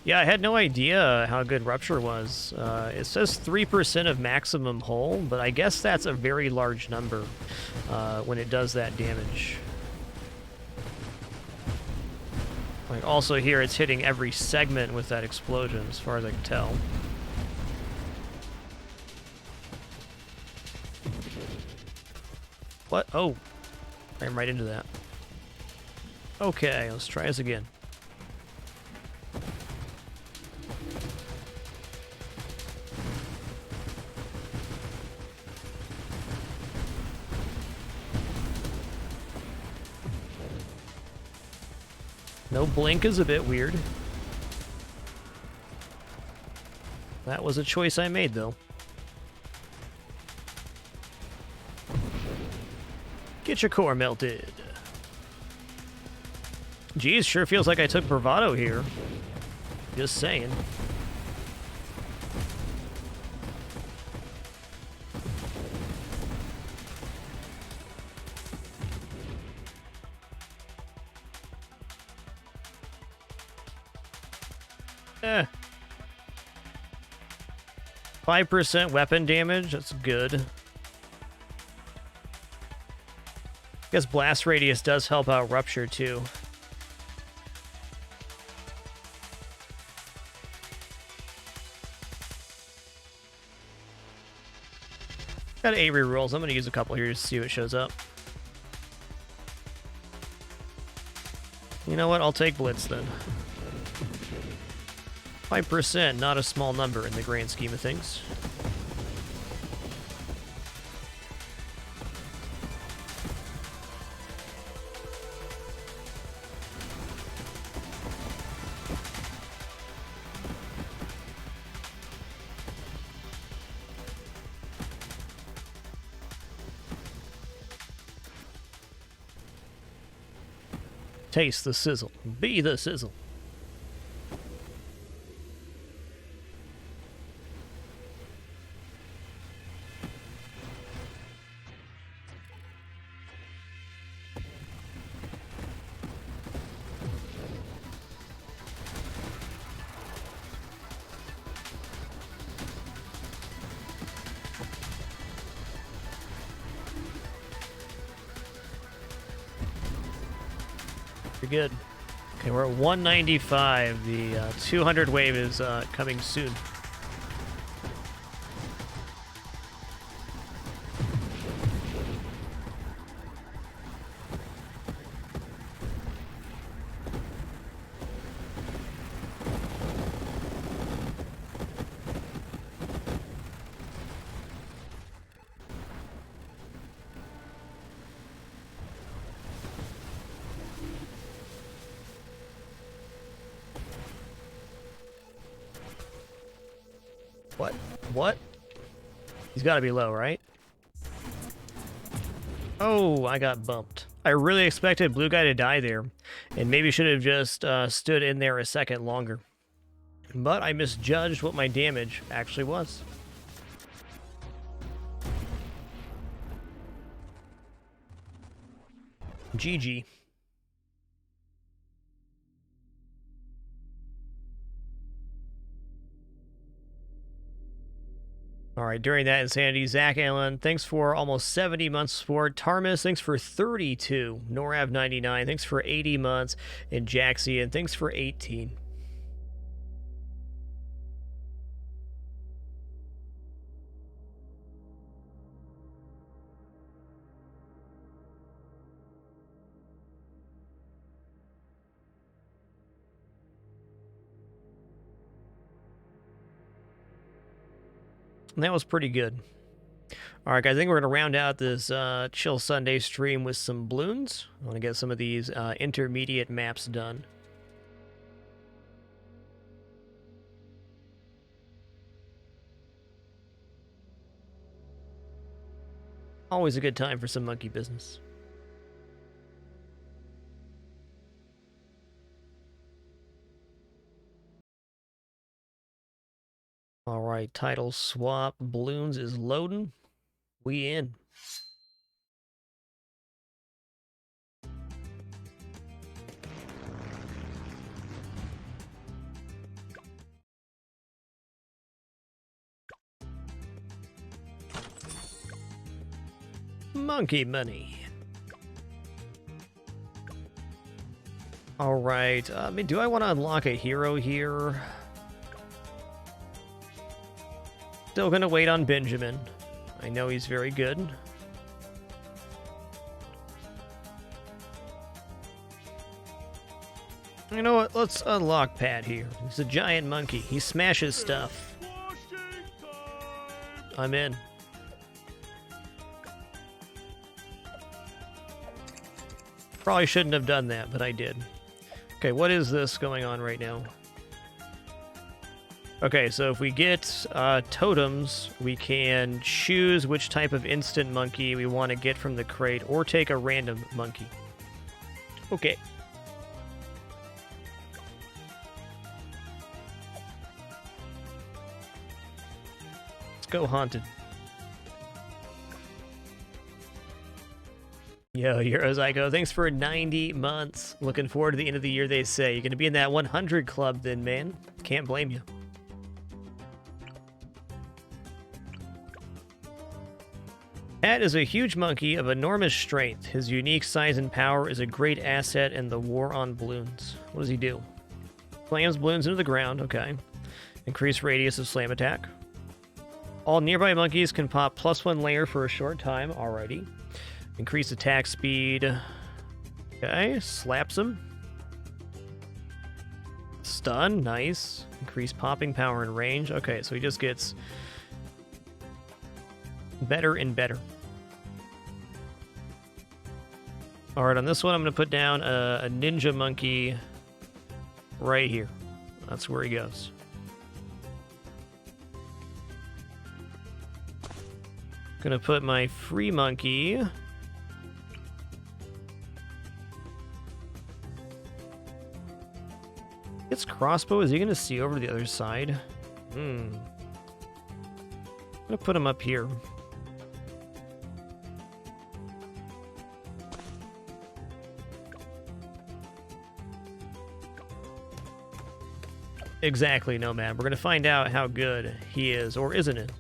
Yeah, I had no idea how good Rupture was. It says 3% of maximum hull, but I guess that's a very large number when it does that damage. Like, also here, it's hitting every segment with that explosion, as far as I can tell. What? Oh. Ran right into that. Okay, let's try this again. No blink is a bit weird. That was a choice I made, though. Get your core melted. Geez, sure feels like I took bravado here. Just saying. Eh. 5% weapon damage, that's good. I guess blast radius does help out rupture too. Got 8 rerolls. I'm going to use a couple here to see what shows up. You know what? I'll take Blitz then. 5%, not a small number in the grand scheme of things. Taste the sizzle. Be the sizzle. Good. Okay, we're at 195. The 200 wave is coming soon. What? He's got to be low, right? Oh, I got bumped. I really expected blue guy to die there, and maybe should have just stood in there a second longer. But I misjudged what my damage actually was. GG. All right, during that insanity, Zach Allen, thanks for almost 70 months support. Tarmus, thanks for 32. Norav 99, thanks for 80 months. And Jaxian, thanks for 18. And that was pretty good. All right, guys, I think we're going to round out this Chill Sunday stream with some balloons. I want to get some of these intermediate maps done. Always a good time for some monkey business. All right, title swap. Balloons is loading. We in. Monkey money. All right. I mean, do I want to unlock a hero here? Still gonna wait on Benjamin. I know he's very good. You know what? Let's unlock Pat here. He's a giant monkey. He smashes stuff. I'm in. Probably shouldn't have done that, but I did. Okay, what is this going on right now? Okay, so if we get totems, we can choose which type of instant monkey we want to get from the crate, or take a random monkey. Okay. Let's go Haunted. Yo, Eurozygo, thanks for 90 months. Looking forward to the end of the year, they say. You're going to be in that 100 club then, man. Can't blame you. Cat is a huge monkey of enormous strength. His unique size and power is a great asset in the war on balloons. What does he do? Slams balloons into the ground, okay. Increase radius of slam attack. All nearby monkeys can pop +1 layer for a short time, alrighty. Increase attack speed. Okay, slaps him. Stun, nice. Increase popping power and range. Okay, so he just gets better and better. Alright, on this one I'm going to put down a ninja monkey right here. That's where he goes. Gonna put my free monkey... It's crossbow. Is he going to see over to the other side? I'm going to put him up here. Exactly, Nomad. We're going to find out how good he is, or isn't it?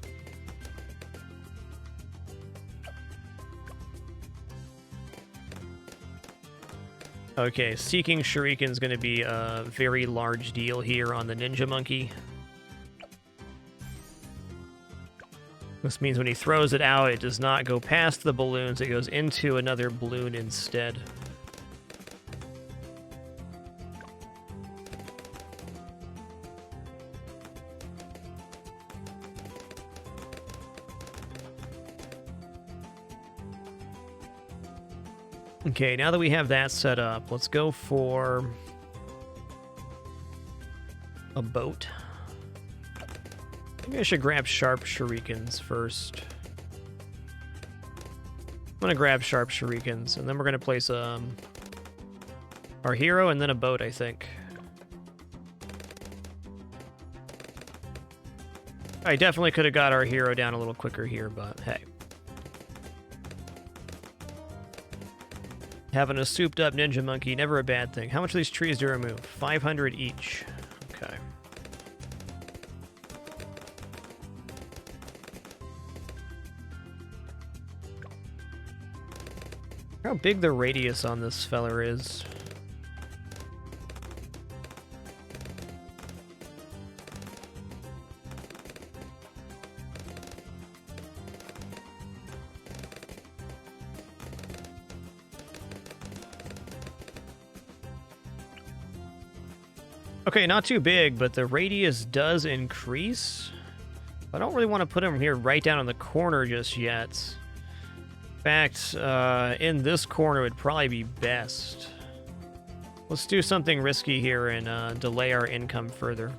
Okay, seeking Shuriken is going to be a very large deal here on the Ninja Monkey. This means when he throws it out, it does not go past the balloons, it goes into another balloon instead. Okay, now that we have that set up, let's go for a boat. Maybe I should grab sharp shurikens first. I'm gonna grab sharp shurikens, and then we're gonna place our hero and then a boat, I think. I definitely could have got our hero down a little quicker here, but hey. Having a souped-up ninja monkey, never a bad thing. How much of these trees do I remove? 500 each. Okay. How big the radius on this feller is. Okay, not too big, but the radius does increase. I don't really want to put him here right down in the corner just yet. In fact, in this corner would probably be best. Let's do something risky here and delay our income further.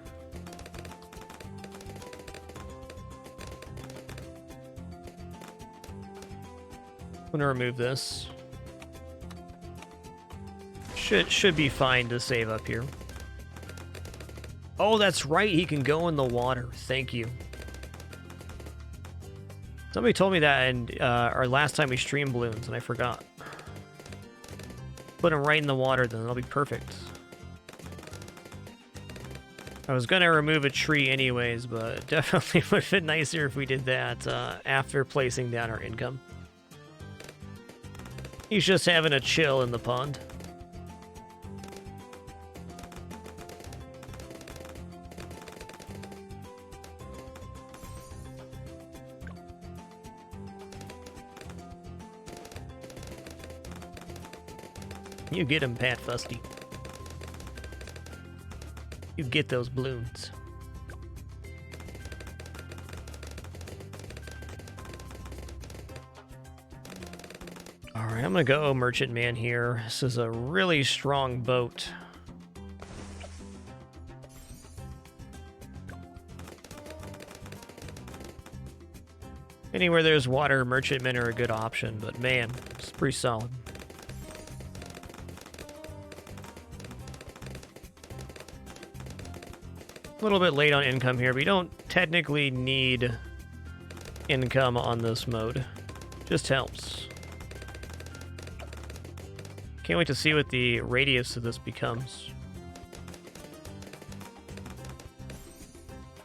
I'm gonna remove this. Should be fine to save up here. Oh, that's right. He can go in the water. Thank you. Somebody told me that in our last time we streamed balloons, and I forgot. Put him right in the water, then that'll be perfect. I was going to remove a tree anyways, but definitely would have been nicer if we did that after placing down our income. He's just having a chill in the pond. You get him, Pat Fusty. You get those balloons. Alright, I'm gonna go Merchant Man here. This is a really strong boat. Anywhere there's water, merchantmen are a good option, but man, it's pretty solid. A little bit late on income here, but you don't technically need income on this mode. Just helps. Can't wait to see what the radius of this becomes.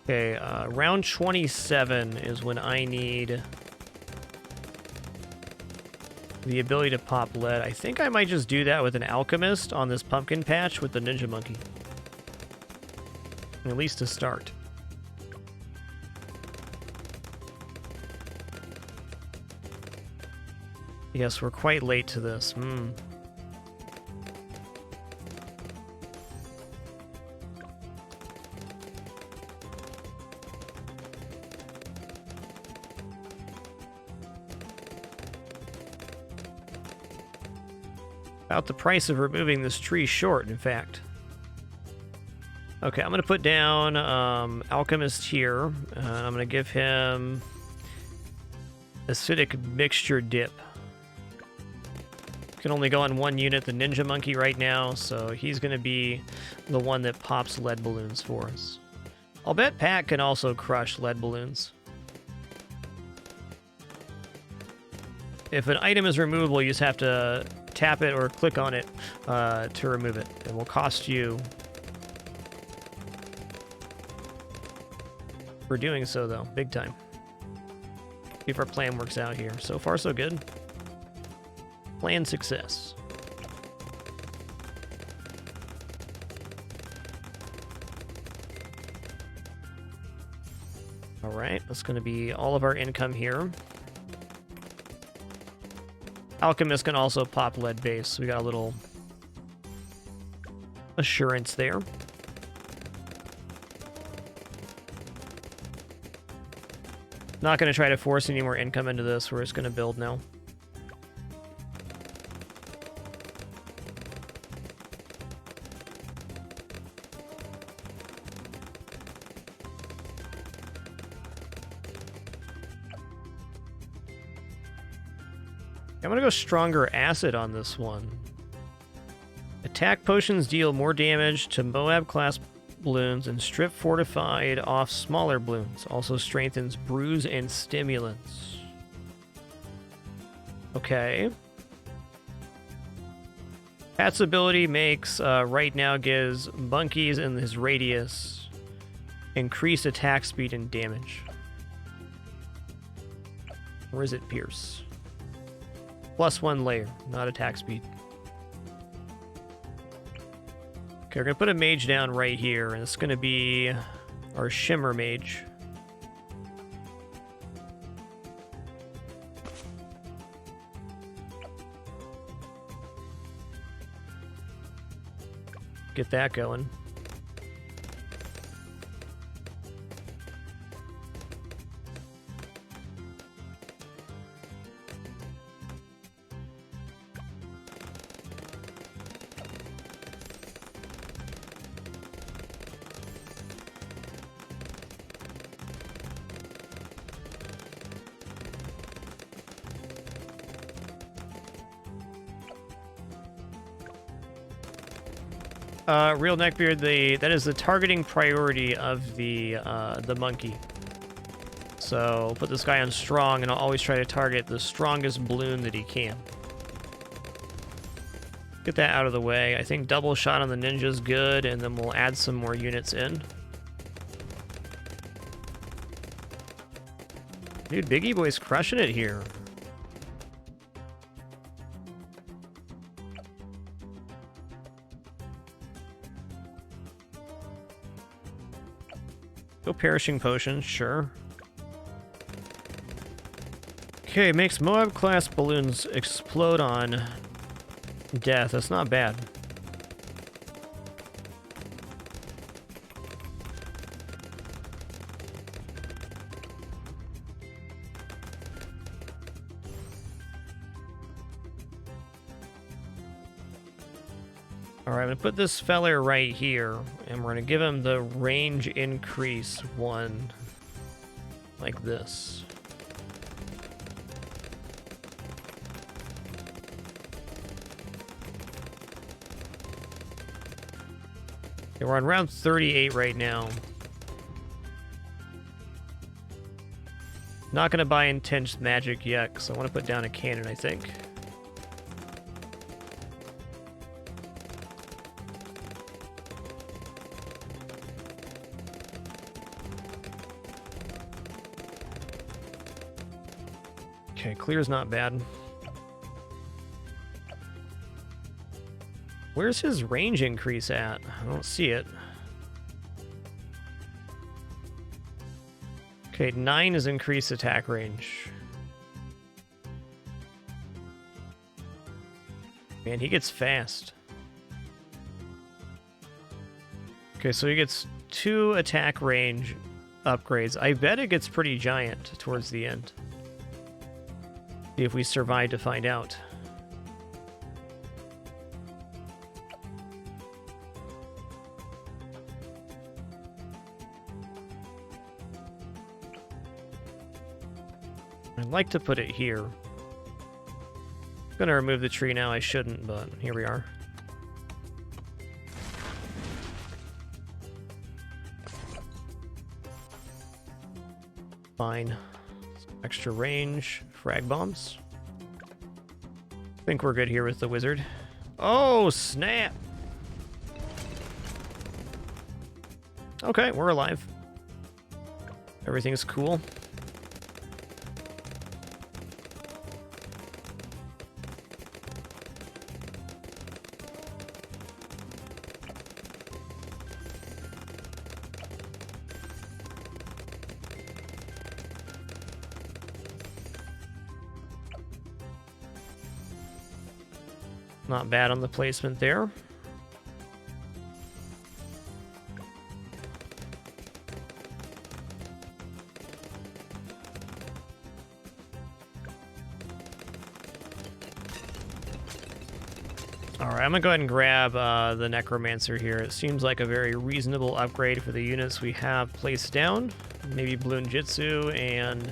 Okay, round 27 is when I need the ability to pop lead. I think I might just do that with an alchemist on this pumpkin patch with the ninja monkey. At least to start. Yes, we're quite late to this. About the price of removing this tree short, in fact. Okay, I'm going to put down Alchemist here. I'm going to give him Acidic Mixture Dip. Can only go on one unit, the Ninja Monkey right now, so he's going to be the one that pops lead balloons for us. I'll bet Pat can also crush lead balloons. If an item is removable, you just have to tap it or click on it to remove it. It will cost you for doing so, though. Big time. See if our plan works out here. So far, so good. Plan success. All right, that's going to be all of our income here. Alchemist can also pop lead base, so we got a little assurance there. Not going to try to force any more income into this. We're just going to build now. I'm going to go stronger acid on this one. Attack potions deal more damage to Moab class balloons and strip fortified off smaller balloons. Also strengthens bruise and stimulants. Okay. Pat's ability makes, right now gives monkeys in his radius increased attack speed and damage. Or is it Pierce? +1 layer, not attack speed. Okay, we're going to put a mage down right here, and it's going to be our Shimmer Mage. Get that going. Real Neckbeard, that is the targeting priority of the monkey. So put this guy on strong, and I'll always try to target the strongest balloon that he can. Get that out of the way. I think double shot on the ninja's good, and then we'll add some more units in. Dude, Biggie Boy's crushing it here. Go Perishing Potion, sure. Okay, makes Moab class balloons explode on death. That's not bad. Alright, I'm going to put this feller right here, and we're going to give him the range increase one, like this. Okay, we're on round 38 right now. Not going to buy Intense Magic yet, because I want to put down a cannon, I think. Okay, clear's not bad. Where's his range increase at? I don't see it. Okay, 9 is increased attack range. Man, he gets fast. Okay, so he gets 2 attack range upgrades. I bet it gets pretty giant towards the end. See if we survive to find out. I'd like to put it here. I'm gonna remove the tree now. I shouldn't, but here we are. Fine. Some extra range. Frag bombs. I think we're good here with the wizard. Oh, snap! Okay, we're alive. Everything's cool. Not bad on the placement there. Alright, I'm gonna go ahead and grab the Necromancer here. It seems like a very reasonable upgrade for the units we have placed down. Maybe Balloon Jitsu and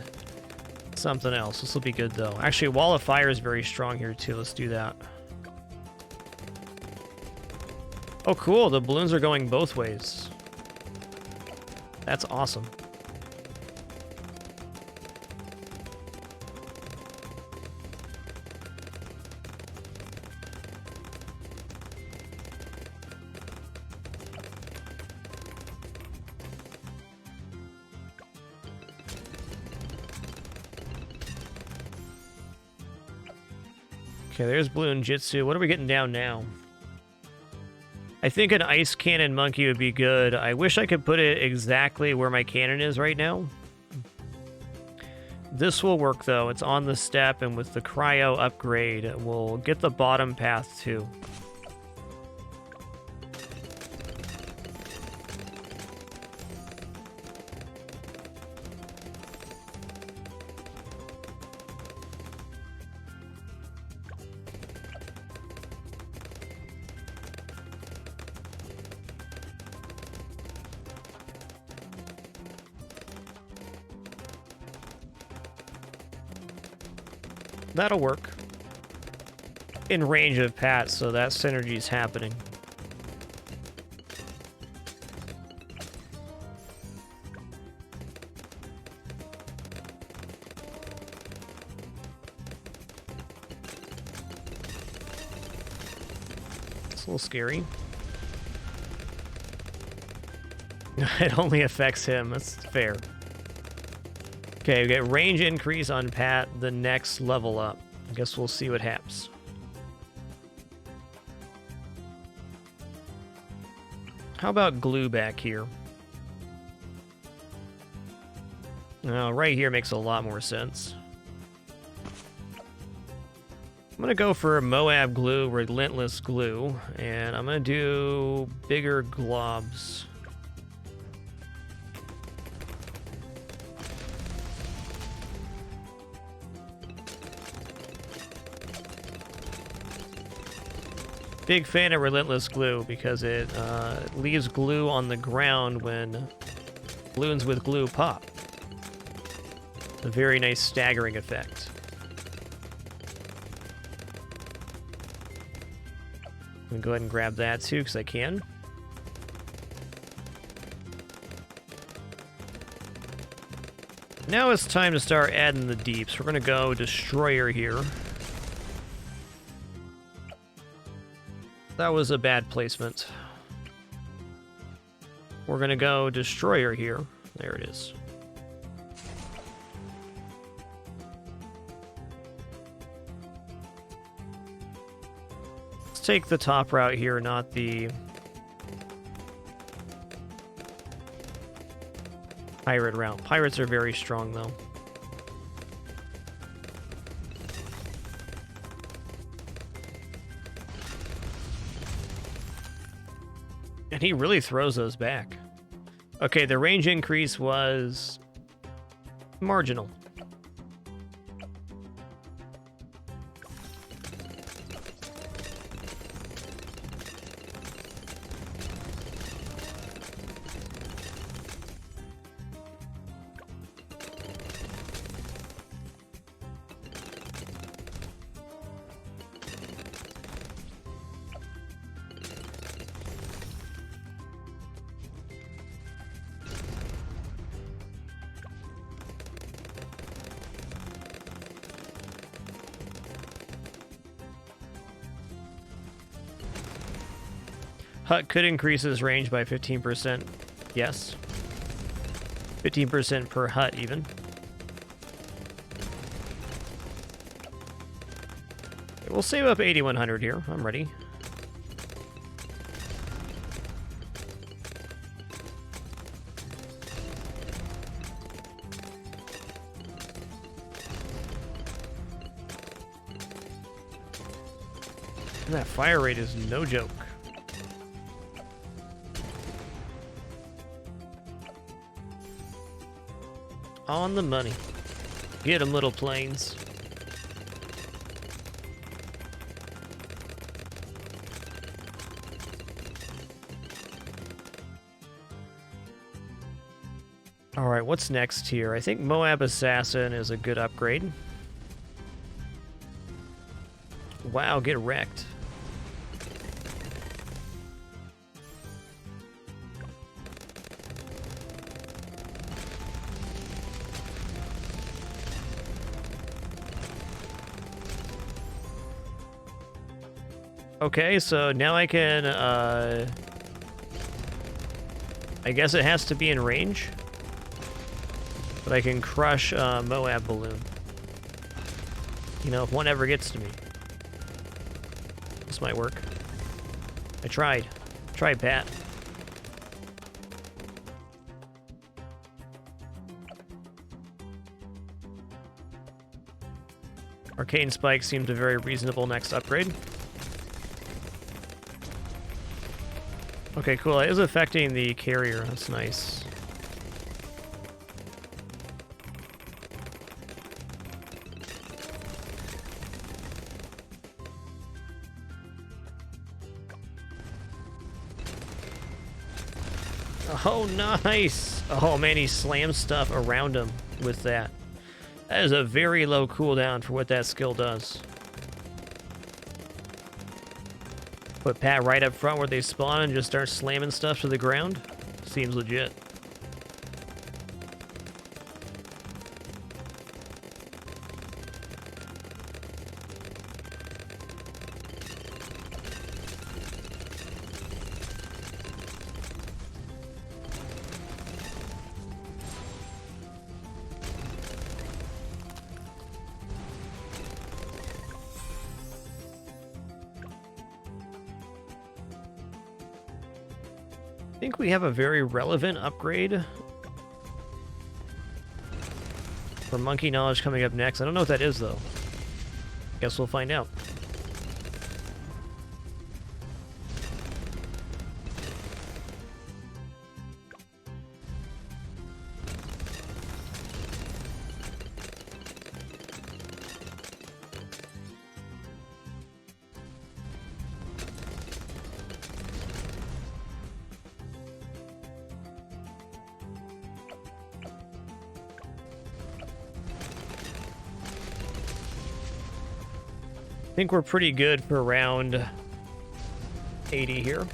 something else. This will be good though. Actually, Wall of Fire is very strong here too. Let's do that. Oh, cool. The balloons are going both ways. That's awesome. Okay, there's Balloon Jitsu. What are we getting down now? I think an Ice Cannon Monkey would be good. I wish I could put it exactly where my cannon is right now. This will work, though. It's on the step, and with the Cryo upgrade, we'll get the bottom path, too. That'll work. In range of Pat, so that synergy's happening. It's a little scary. It only affects him. That's fair. Okay, we get range increase on Pat the next level up. I guess we'll see what happens. How about glue back here? Right here makes a lot more sense. I'm going to go for Moab glue, relentless glue, and I'm going to do bigger globs. Big fan of relentless glue because it leaves glue on the ground when balloons with glue pop. A very nice staggering effect. I'm gonna go ahead and grab that too because I can. Now it's time to start adding the deeps. We're gonna go Destroyer here. That was a bad placement. We're gonna go Destroyer here. There it is. Let's take the top route here, not the pirate route. Pirates are very strong, though. And he really throws those back. Okay, the range increase was marginal. Hut could increase his range by 15%. Yes. 15% per hut, even. We'll save up 8,100 here. I'm ready. And that fire rate is no joke. On the money. Get 'em, little planes. Alright, what's next here? I think Moab Assassin is a good upgrade. Wow, get wrecked. Okay, so now I can, I guess it has to be in range. But I can crush Moab Balloon. You know, if one ever gets to me. This might work. I tried. Tried, Pat. Arcane Spike seems a very reasonable next upgrade. Okay, cool. It is affecting the carrier. That's nice. Oh, nice! Oh, man, he slams stuff around him with that. That is a very low cooldown for what that skill does. Put Pat right up front where they spawn and just start slamming stuff to the ground. Seems legit. I think we have a very relevant upgrade for Monkey Knowledge coming up next. I don't know what that is, though. Guess we'll find out. I think we're pretty good for round 80 here.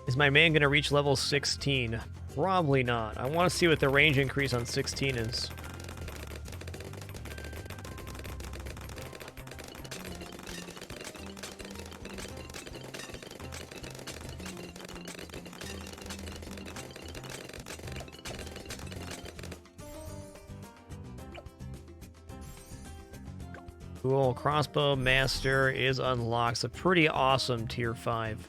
Is my man going to reach level 16? Probably not. I want to see what the range increase on 16 is. Cool. Crossbow Master is unlocked. It's a pretty awesome tier 5.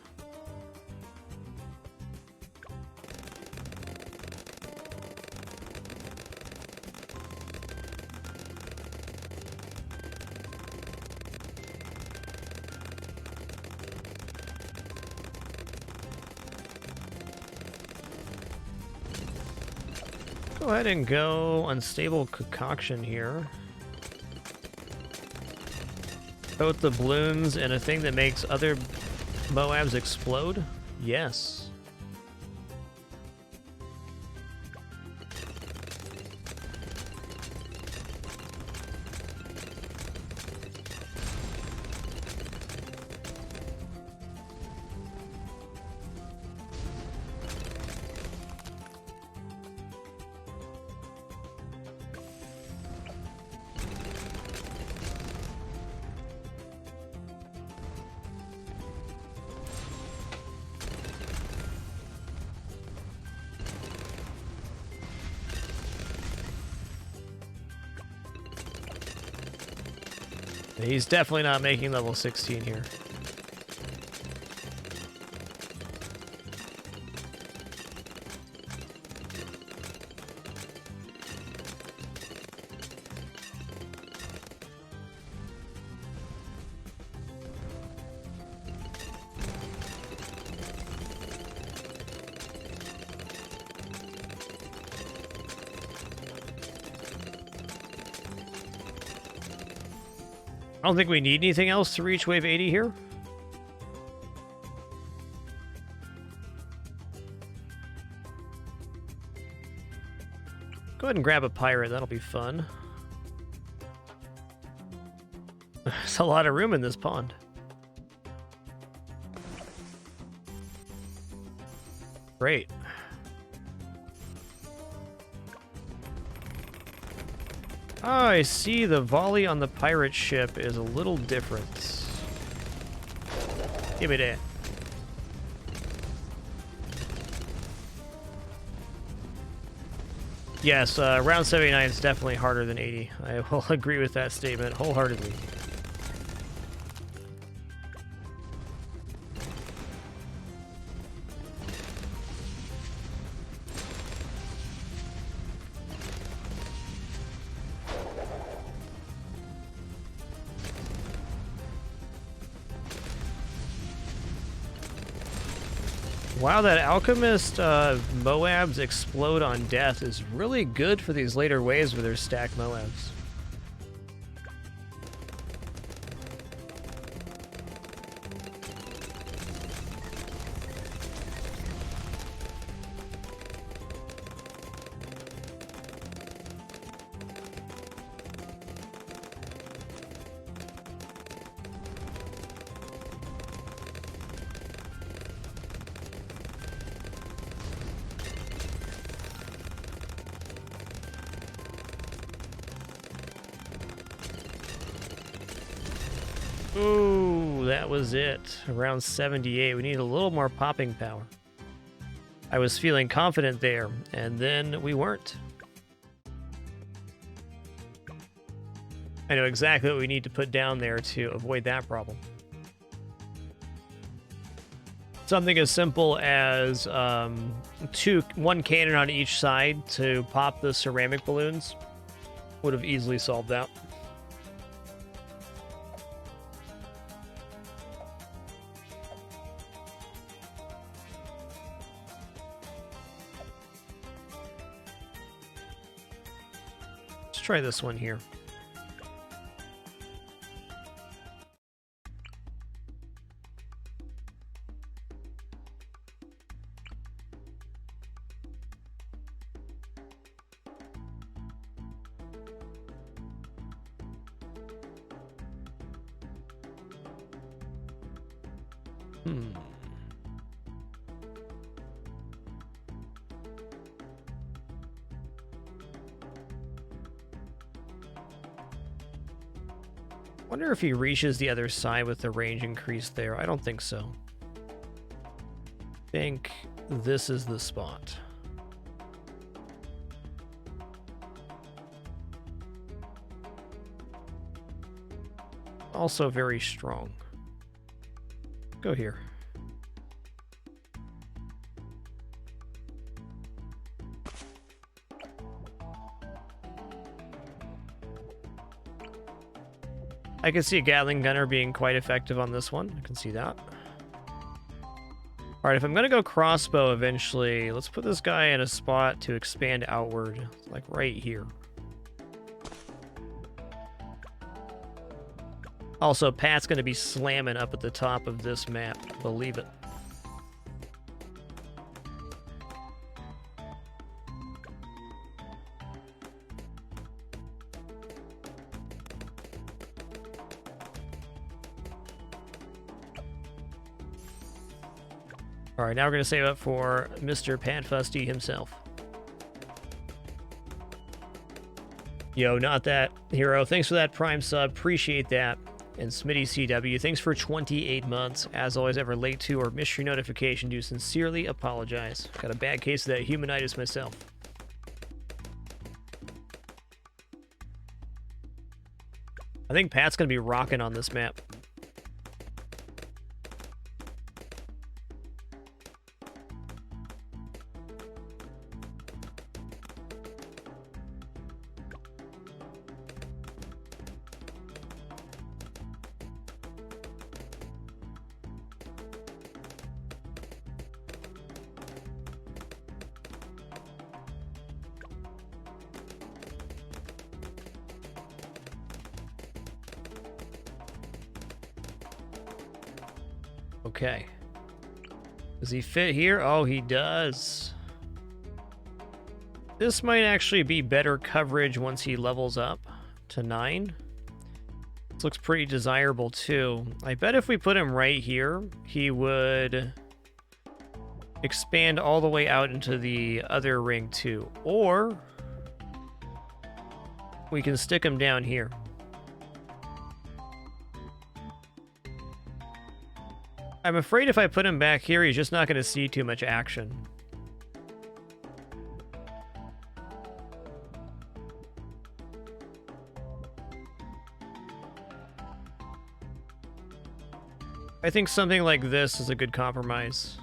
Go ahead and go Unstable Concoction here. Coat the balloons in a thing that makes other Moabs explode? Yes. He's definitely not making level 16 here. I don't think we need anything else to reach wave 80 here. Go ahead and grab a pirate, that'll be fun. There's a lot of room in this pond. Great. Oh, I see the volley on the pirate ship is a little different. Give me that. Yes, round 79 is definitely harder than 80. I will agree with that statement wholeheartedly. Wow, that Alchemist Moabs explode on death is really good for these later waves where there's stacked Moabs. Ooh, that was it. Around 78. We need a little more popping power. I was feeling confident there, and then we weren't. I know exactly what we need to put down there to avoid that problem. Something as simple as one cannon on each side to pop the ceramic balloons would have easily solved that. Try this one here. Wonder if he reaches the other side with the range increase there. I don't think so. I think this is the spot. Also very strong. Go here. I can see a Gatling gunner being quite effective on this one. I can see that. Alright, if I'm going to go crossbow eventually, let's put this guy in a spot to expand outward, like right here. Also, Pat's going to be slamming up at the top of this map. Believe it. Alright, now we're going to save up for Mr. Pat Fusty himself. Yo, not that hero. Thanks for that Prime sub. Appreciate that. And Smitty CW, thanks for 28 months. As always, ever late to or miss your notification, do sincerely apologize. Got a bad case of that humanitis myself. I think Pat's going to be rocking on this map. Okay. Does he fit here? Oh, he does. This might actually be better coverage once he levels up to 9. This looks pretty desirable too. I bet if we put him right here, he would expand all the way out into the other ring too. Or we can stick him down here. I'm afraid if I put him back here, he's just not going to see too much action. I think something like this is a good compromise.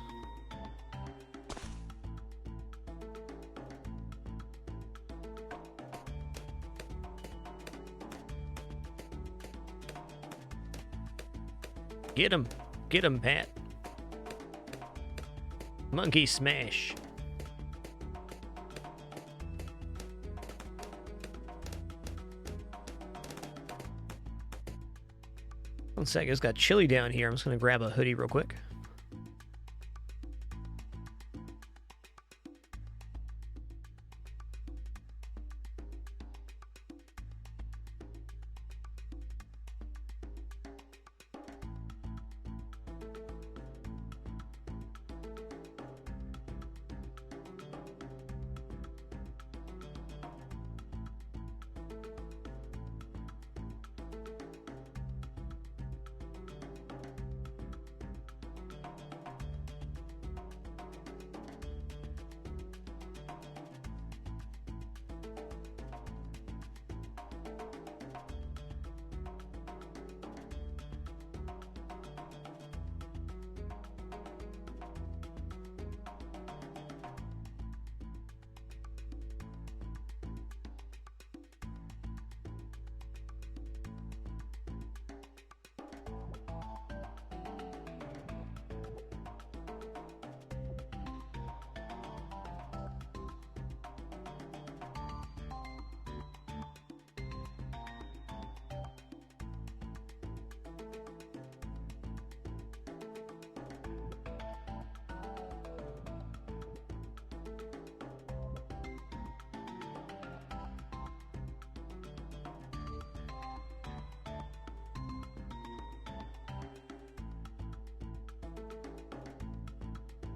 Get him. Get him, Pat. Monkey smash. One sec, it's got chilly down here. I'm just gonna grab a hoodie real quick.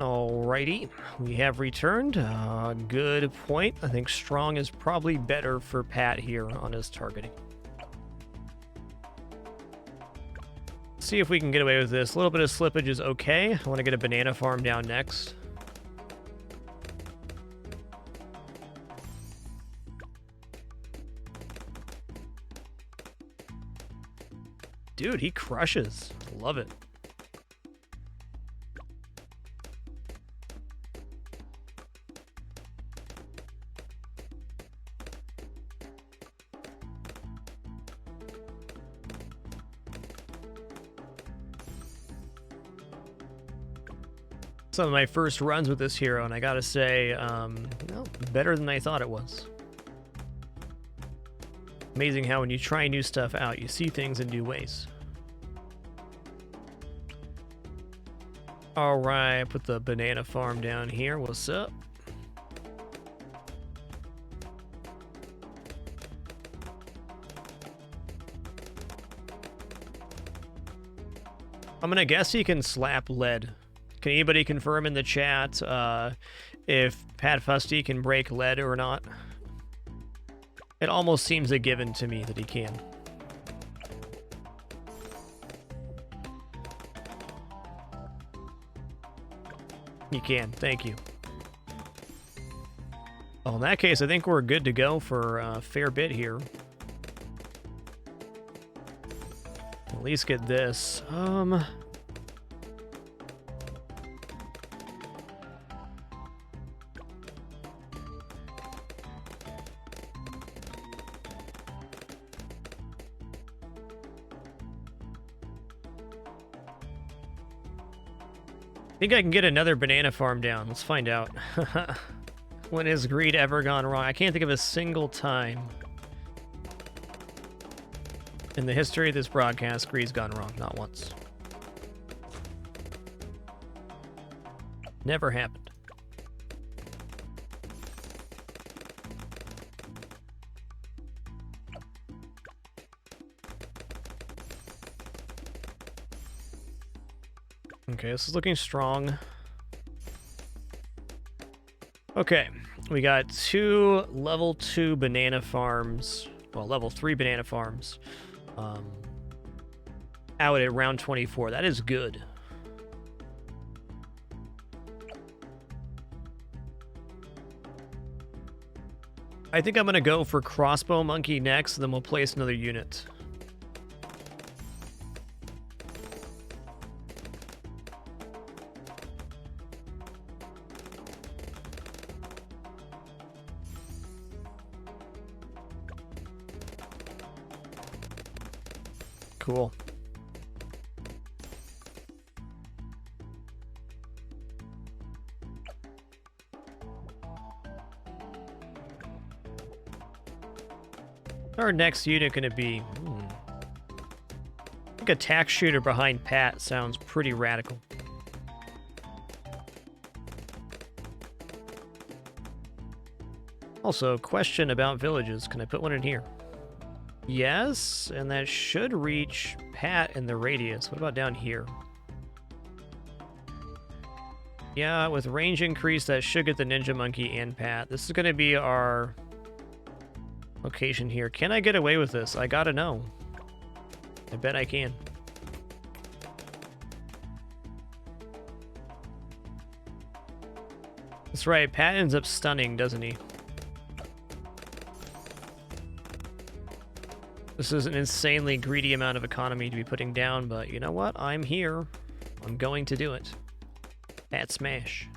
Alrighty, we have returned. Good point. I think strong is probably better for Pat here on his targeting. See if we can get away with this. A little bit of slippage is okay. I want to get a banana farm down next. Dude, he crushes. Love it. Some of my first runs with this hero, and I gotta say, well, better than I thought it was. Amazing how when you try new stuff out, you see things in new ways. Alright, put the banana farm down here. What's up? I'm gonna guess he can slap lead. Can anybody confirm in the chat if Pat Fusty can break lead or not? It almost seems a given to me that he can. You can, thank you. Well, in that case, I think we're good to go for a fair bit here. At least get this. I think I can get another banana farm down. Let's find out. When has greed ever gone wrong? I can't think of a single time in the history of this broadcast greed's gone wrong. Not once. Never happened. Okay, this is looking strong. Okay, we got 2 level 2 banana farms, well, level 3 banana farms, out at round 24. That is good. I think I'm going to go for Crossbow Monkey next, and then we'll place another unit. Cool. Our next unit going to be... I think attack shooter behind Pat sounds pretty radical. Also, question about villages. Can I put one in here? Yes, and that should reach Pat in the radius. What about down here? Yeah, with range increase, that should get the Ninja Monkey and Pat. This is going to be our location here. Can I get away with this? I gotta know. I bet I can. That's right, Pat ends up stunning, doesn't he? This is an insanely greedy amount of economy to be putting down, but you know what? I'm here. I'm going to do it. Pat smash.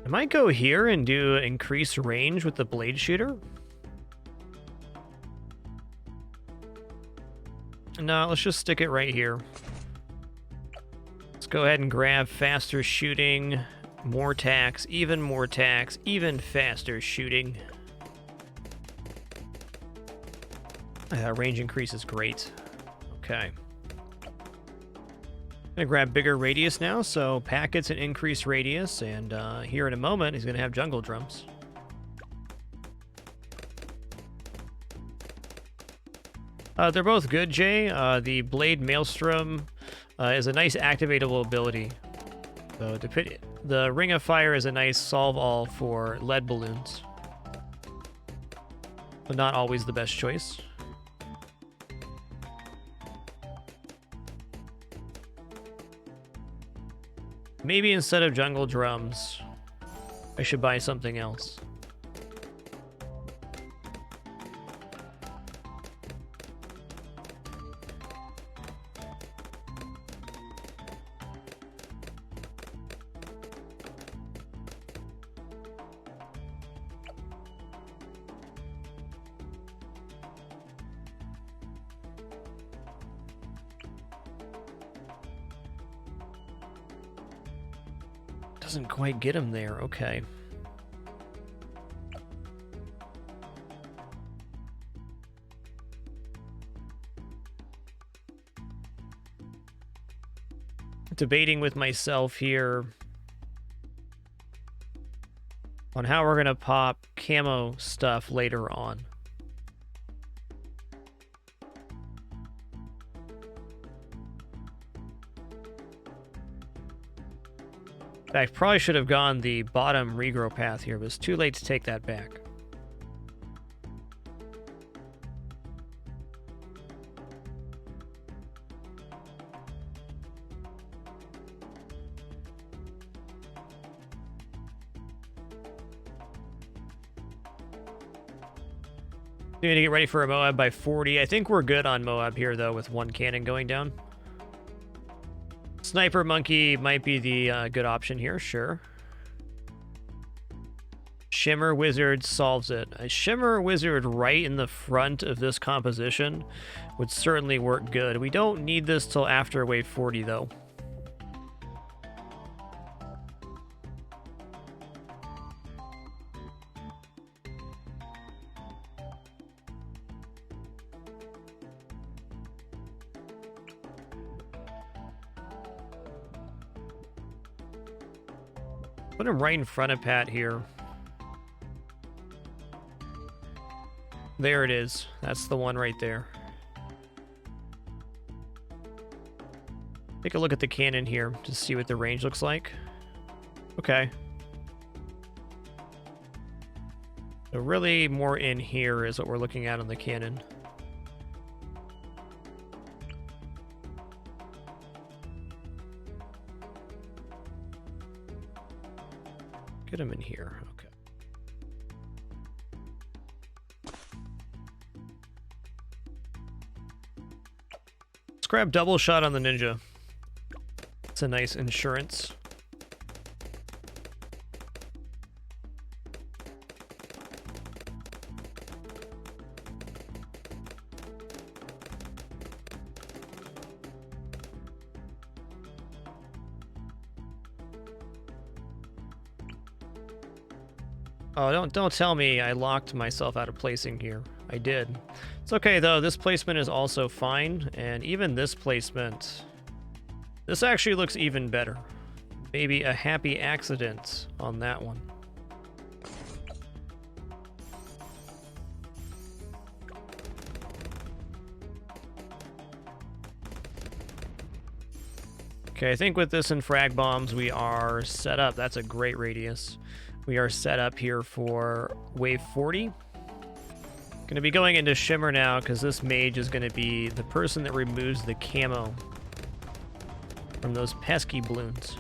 I might go here and do increase range with the blade shooter. No, let's just stick it right here. Let's go ahead and grab faster shooting, more tax, even faster shooting. Range increase is great. Okay. Gonna grab bigger radius now, so Pat gets an increased radius, and here in a moment he's gonna have jungle drums. They're both good, Jay. The Blade Maelstrom is a nice activatable ability. So the Ring of Fire is a nice solve-all for lead balloons. But not always the best choice. Maybe instead of jungle drums, I should buy something else. Doesn't quite get him there. Okay. Debating with myself here on how we're gonna pop camo stuff later on. In fact, probably should have gone the bottom regrow path here, but it's too late to take that back. We need to get ready for a Moab by 40. I think we're good on Moab here, though, with one cannon going down. Sniper Monkey might be the good option here, sure. Shimmer Wizard solves it. A Shimmer Wizard right in the front of this composition would certainly work good. We don't need this till after wave 40, though. Put him right in front of Pat here. There it is. That's the one right there. Take a look at the cannon here to see what the range looks like. Okay. So really more in here is what we're looking at on the cannon. Get him in here. Okay. Let's grab double shot on the ninja. It's a nice insurance. Oh, don't tell me I locked myself out of placing here. I did. It's okay, though. This placement is also fine, and even this placement... This actually looks even better. Maybe a happy accident on that one. Okay, I think with this and frag bombs, we are set up. That's a great radius. We are set up here for wave 40. Going to be going into Shimmer now because this mage is going to be the person that removes the camo from those pesky balloons.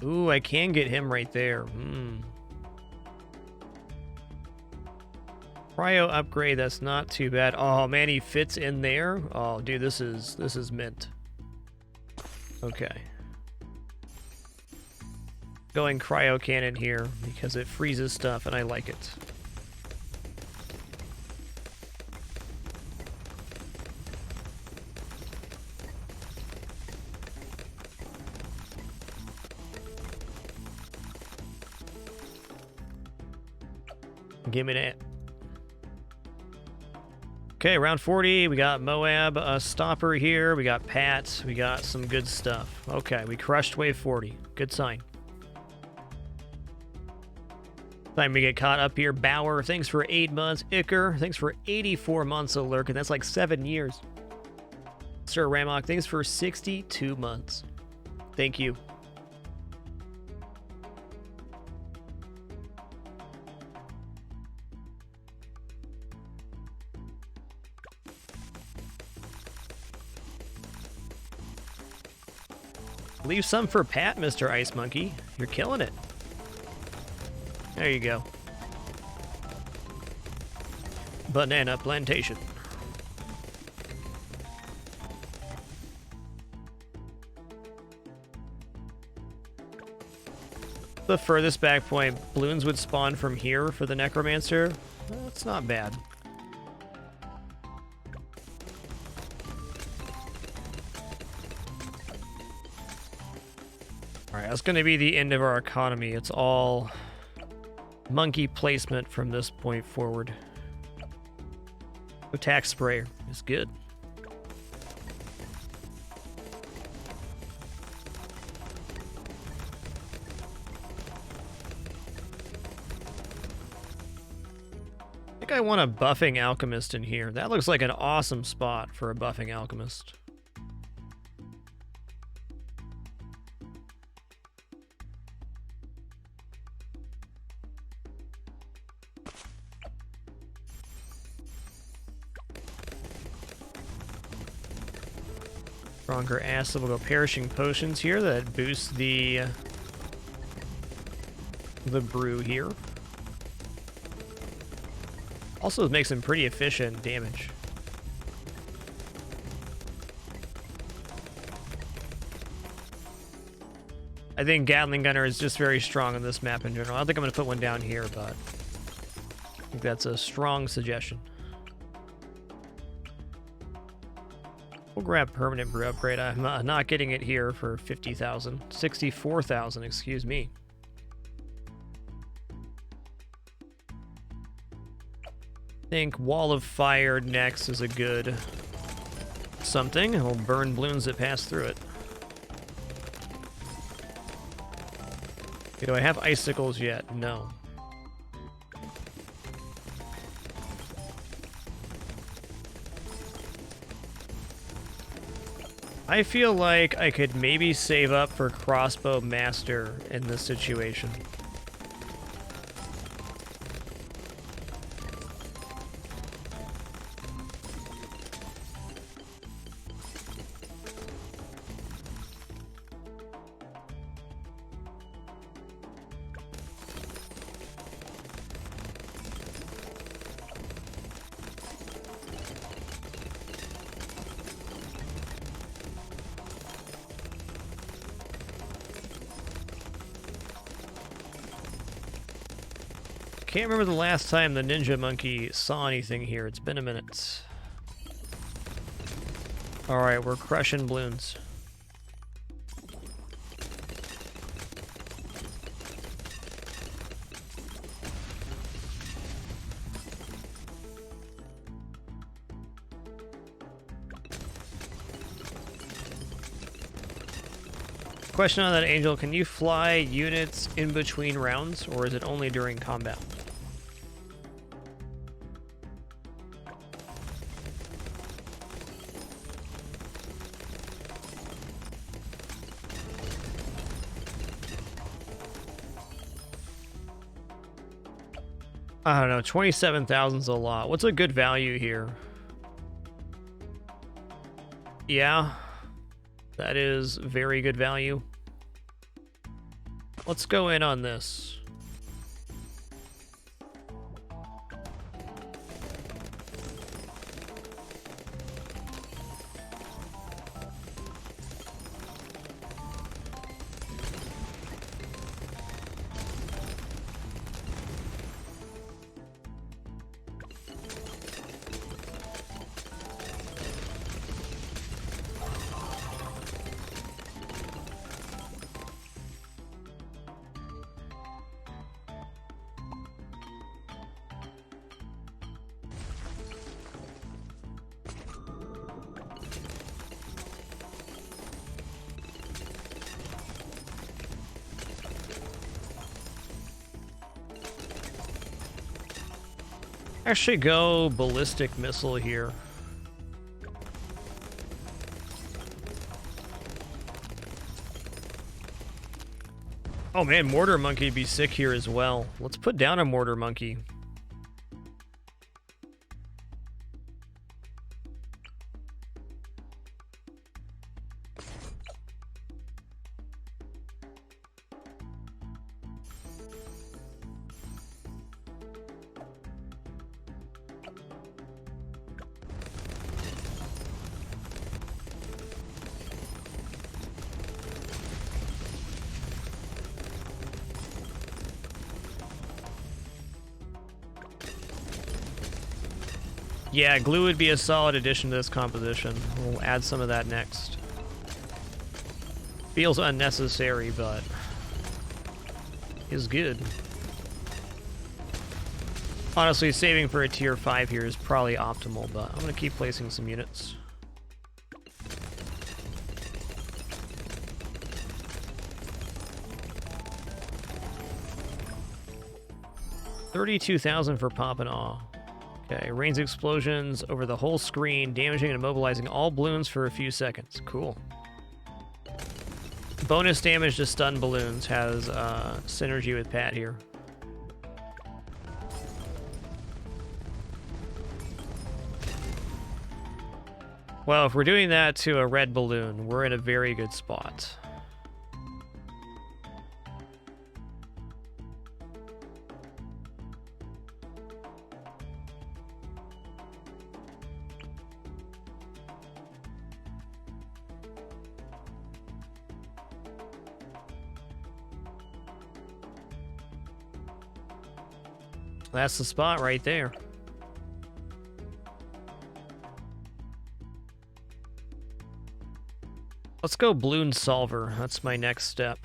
Ooh, I can get him right there. Cryo upgrade, that's not too bad. Oh man, he fits in there. Oh dude, this is mint. Okay. Going cryo cannon here because it freezes stuff and I like it. Give me that. Okay, round 40. We got Moab, a stopper here. We got Pat. We got some good stuff. Okay, we crushed wave 40. Good sign. Time we get caught up here. Bauer, thanks for 8 months. Icker, thanks for 84 months of lurking. That's like 7 years. Sir Ramok, thanks for 62 months. Thank you. Leave some for Pat, Mr. Ice Monkey. You're killing it. There you go. Banana plantation. The furthest back point, balloons would spawn from here for the Necromancer. That's not bad. Alright, that's going to be the end of our economy. It's all monkey placement from this point forward. Attack sprayer is good. I think I want a buffing alchemist in here. That looks like an awesome spot for a buffing alchemist. Stronger acid. We'll go perishing potions here that boost the brew here. Also makes some pretty efficient damage. I think Gatling Gunner is just very strong on this map in general. I don't think I'm going to put one down here, but I think that's a strong suggestion. We'll grab permanent brew upgrade. I'm not getting it here for 50,000. 64,000, excuse me. I think Wall of Fire next is a good something. It'll burn balloons that pass through it. Do I have icicles yet? No. I feel like I could maybe save up for Crossbow Master in this situation. Can't remember the last time the Ninja Monkey saw anything here. It's been a minute. Alright, we're crushing balloons. Question on that, Angel. Can you fly units in between rounds, or is it only during combat? I don't know, 27,000 is a lot. What's a good value here? Yeah, that is very good value. Let's go in on this. Actually go ballistic missile here. Oh man, mortar monkey would be sick here as well. Let's put down a mortar monkey. Yeah, glue would be a solid addition to this composition. We'll add some of that next. Feels unnecessary, but is good. Honestly, saving for a tier 5 here is probably optimal, but I'm going to keep placing some units. $32,000 for Pop and Awe. Okay, rains explosions over the whole screen, damaging and immobilizing all balloons for a few seconds. Cool. Bonus damage to stun balloons has synergy with Pat here. Well, if we're doing that to a red balloon, we're in a very good spot. That's the spot right there. Let's go balloon solver. That's my next step.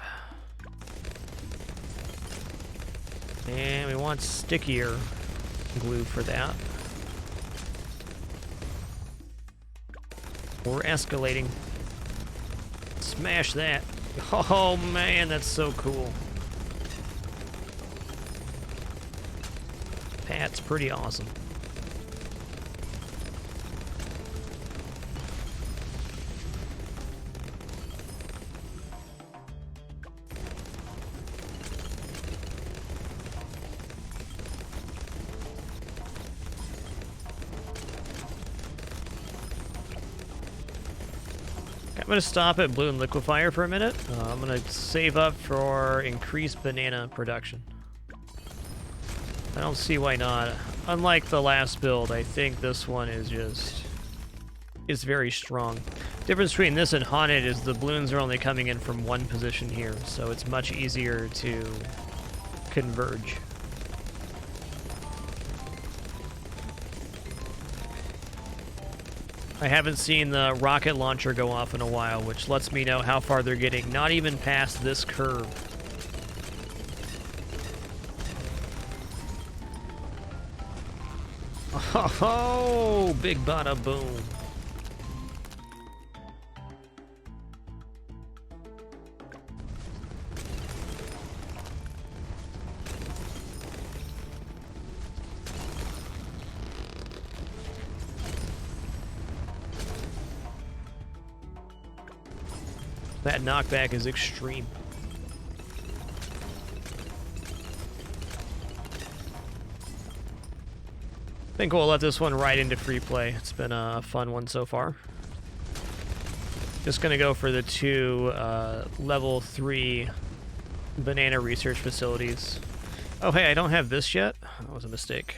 And we want stickier glue for that. We're escalating. Smash that. Oh man, that's so cool. Pat's pretty awesome. I'm going to stop at Balloon Liquefier for a minute. I'm going to save up for increased banana production. I don't see why not. Unlike the last build, I think this one is very strong. Difference between this and Haunted is the balloons are only coming in from one position here, so it's much easier to converge. I haven't seen the rocket launcher go off in a while, which lets me know how far they're getting, not even past this curve. Oh, big bada boom. That knockback is extreme. I think we'll let this one ride into free play. It's been a fun one so far. Just gonna go for the two level 3 banana research facilities. Oh hey, I don't have this yet. That was a mistake.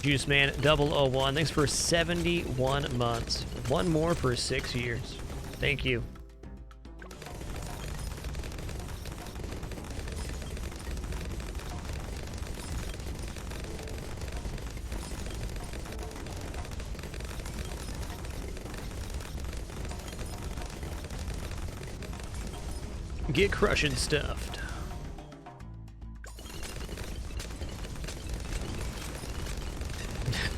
Juice Man 001, thanks for 71 months. One more for 6 years. Thank you. Get crushing stuffed.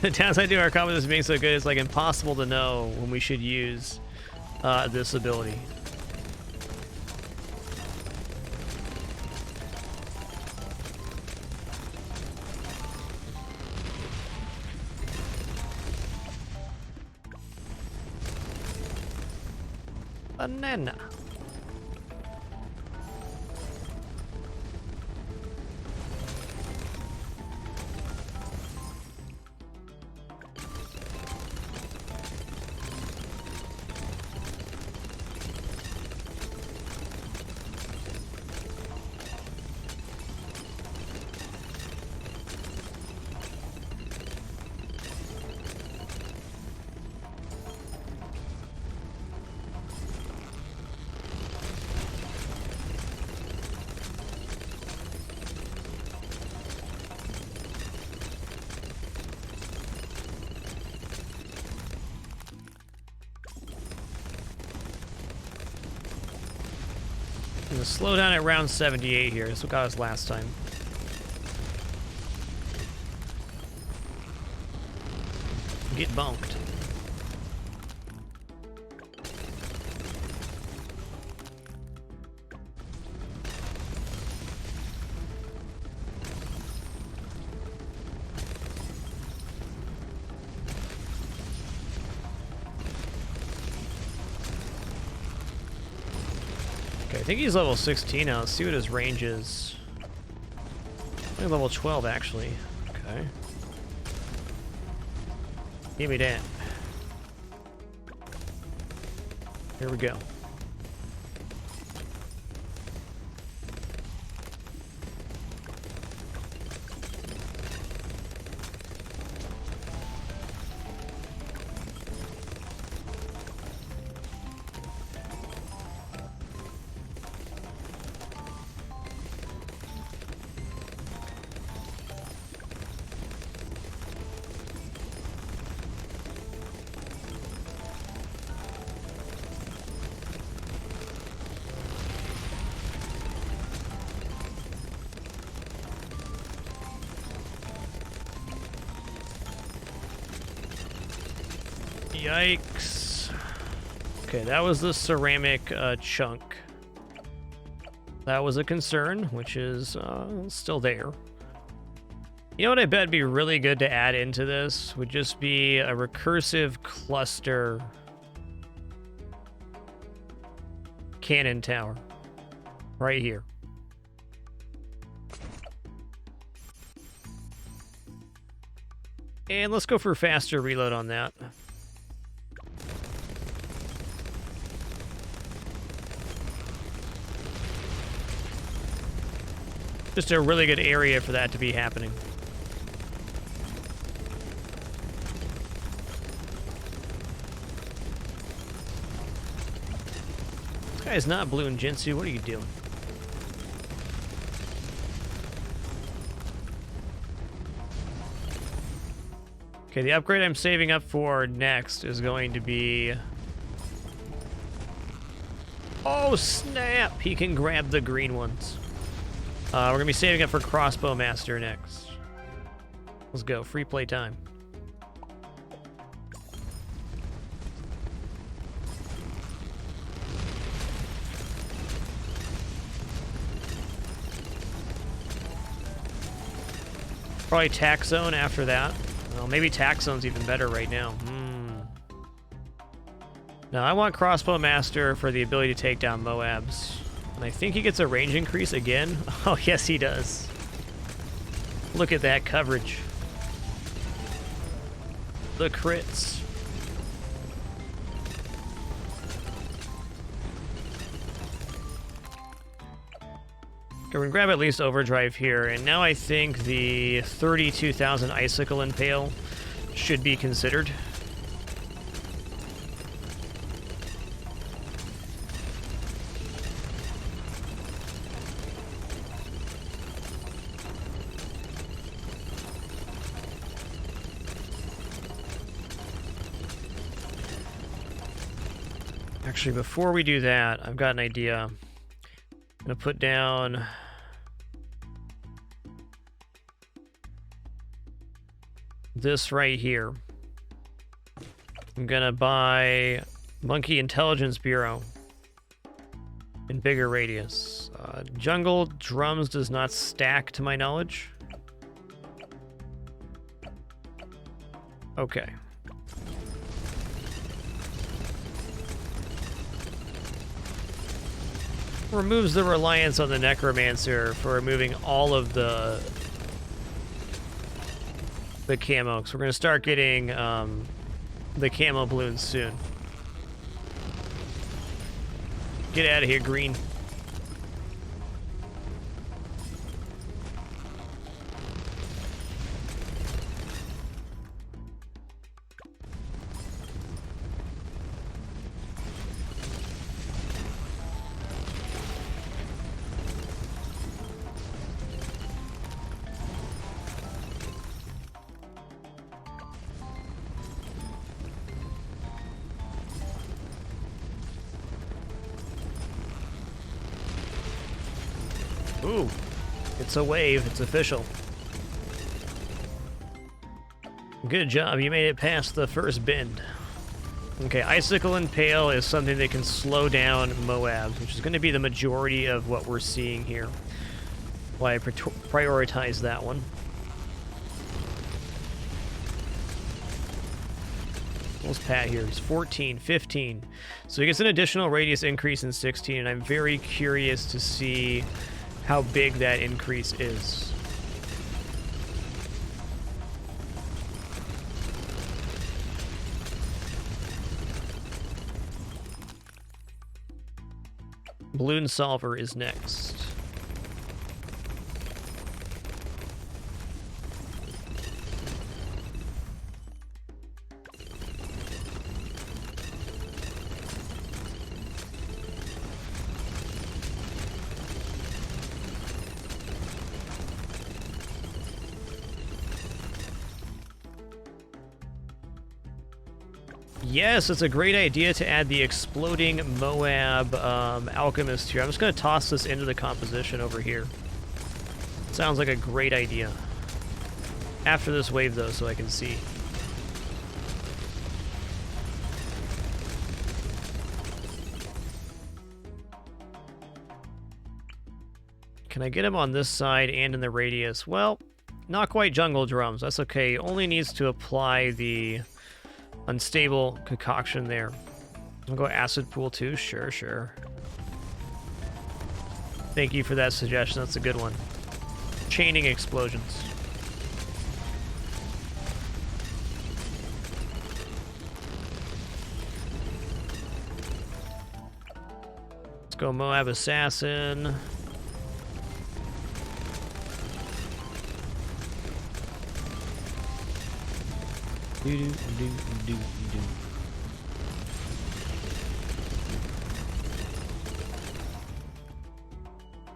The downside to our competence being so good is like impossible to know when we should use this ability. Banana. Gonna slow down at round 78 here. That's what got us last time. Get bonked. I think he's level 16 now. Let's see what his range is. Only level 12, actually. Okay. Give me that. Here we go. Yikes. Okay, that was the ceramic chunk. That was a concern, which is still there. You know what I bet would be really good to add into this? Would just be a recursive cluster cannon tower. Right here. And let's go for faster reload on that. Just a really good area for that to be happening. This guy is not blue and Jinsu. What are you doing? Okay, the upgrade I'm saving up for next is going to be... Oh, snap! He can grab the green ones. We're going to be saving up for Crossbow Master next. Let's go. Free play time. Probably Tax Zone after that. Well, maybe Tax Zone's even better right now. Now, I want Crossbow Master for the ability to take down Moabs. And I think he gets a range increase again. Oh, yes, he does. Look at that coverage. The crits. Okay, we're gonna grab at least Overdrive here, and now I think the 32,000 Icicle Impale should be considered. Actually, before we do that, I've got an idea. I'm gonna put down... this right here. I'm gonna buy Monkey Intelligence Bureau in bigger radius. Jungle Drums does not stack to my knowledge. Okay. Removes the reliance on the Necromancer for removing all of the camo. So we're gonna start getting the camo balloons soon. Get out of here, green. Ooh, it's a wave. It's official. Good job. You made it past the first bend. Okay, Icicle Impale is something that can slow down Moabs, which is going to be the majority of what we're seeing here. Why I prioritize that one. What's Pat here? He's 14, 15. So he gets an additional radius increase in 16, and I'm very curious to see how big that increase is. Balloon Solver is next. Yes, it's a great idea to add the exploding Moab alchemist here. I'm just going to toss this into the composition over here. Sounds like a great idea. After this wave, though, so I can see. Can I get him on this side and in the radius? Well, not quite Jungle Drums. That's okay. He only needs to apply the unstable concoction there. I'll go acid pool too. Sure, sure. Thank you for that suggestion. That's a good one. Chaining explosions. Let's go Moab Assassin.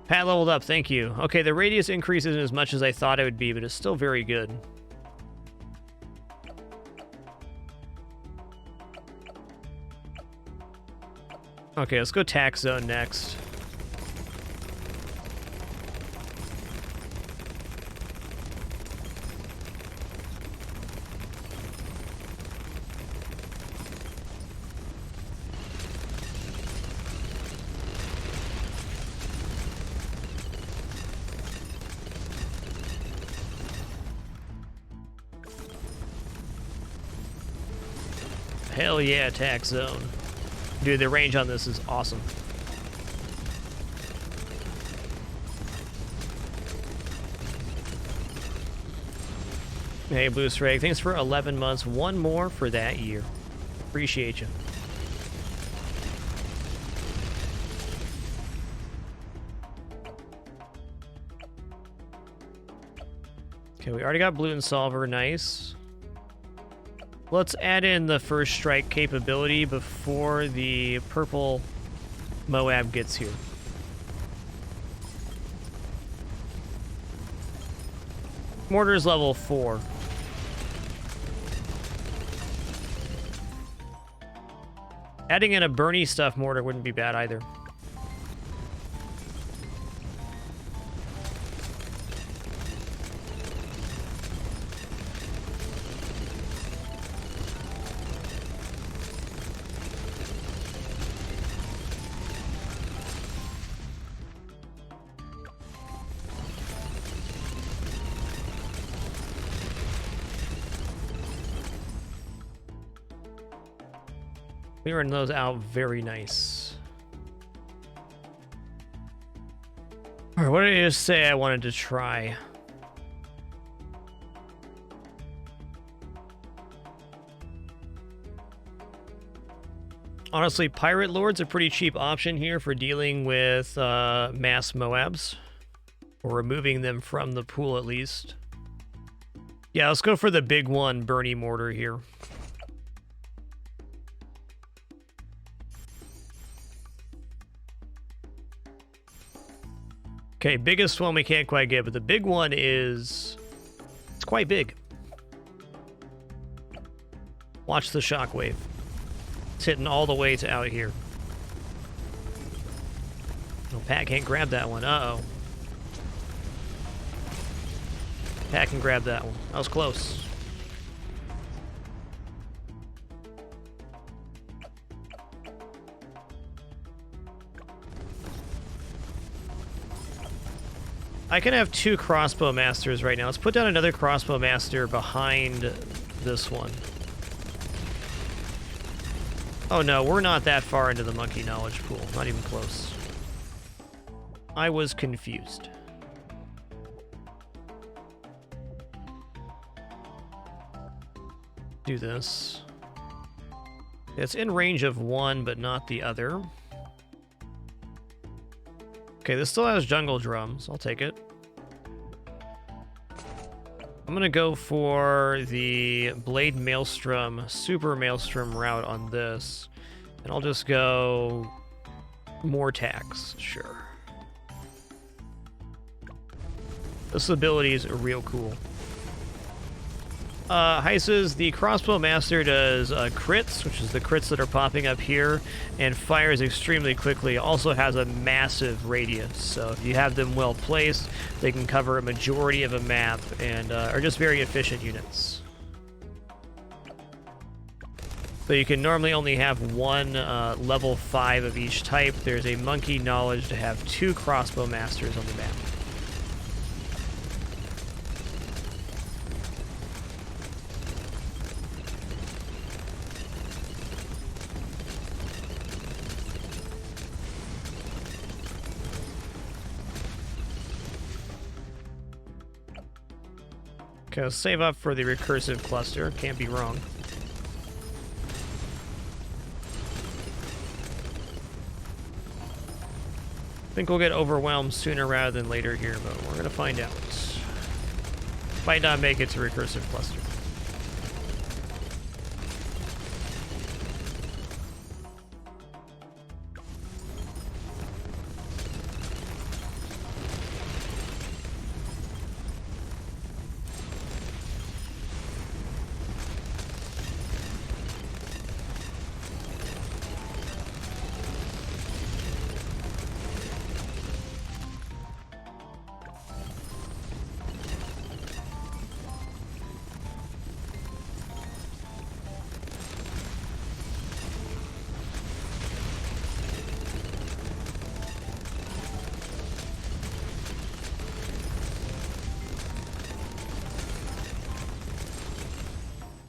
Pat leveled up, thank you. Okay, the radius increase isn't as much as I thought it would be, but it's still very good. Okay, let's go tax zone next. Hell yeah, tax zone. Dude, the range on this is awesome. Hey, Blue Strike, thanks for 11 months. One more for that year. Appreciate you. Okay, we already got Balloon Solver. Nice. Let's add in the first strike capability before the purple Moab gets here. Mortar's level 4. Adding in a Bernie stuff mortar wouldn't be bad either. Clearing those out, very nice. All right, what did I just say I wanted to try? Honestly, Pirate Lord's a pretty cheap option here for dealing with mass Moabs. Or removing them from the pool, at least. Yeah, let's go for the big one, Bernie Mortar here. Okay, biggest one we can't quite get, but the big one is... It's quite big. Watch the shockwave. It's hitting all the way to out here. Oh, Pat can't grab that one. Uh-oh. Pat can grab that one. That was close. I can have 2 crossbow masters right now. Let's put down another crossbow master behind this one. Oh no, we're not that far into the monkey knowledge pool. Not even close. I was confused. Do this. It's in range of one, but not the other. Okay, this still has jungle drums. I'll take it. I'm gonna go for the Blade Maelstrom, Super Maelstrom route on this. And I'll just go more tax, sure. This ability is real cool. Heises, the Crossbow Master does crits, which is the crits that are popping up here, and fires extremely quickly. Also has a massive radius, so if you have them well placed, they can cover a majority of a map and are just very efficient units. So you can normally only have one level 5 of each type. There's a monkey knowledge to have 2 Crossbow Masters on the map. Okay, let's save up for the recursive cluster. Can't be wrong. I think we'll get overwhelmed sooner rather than later here, but we're gonna find out. Might not make it to recursive cluster.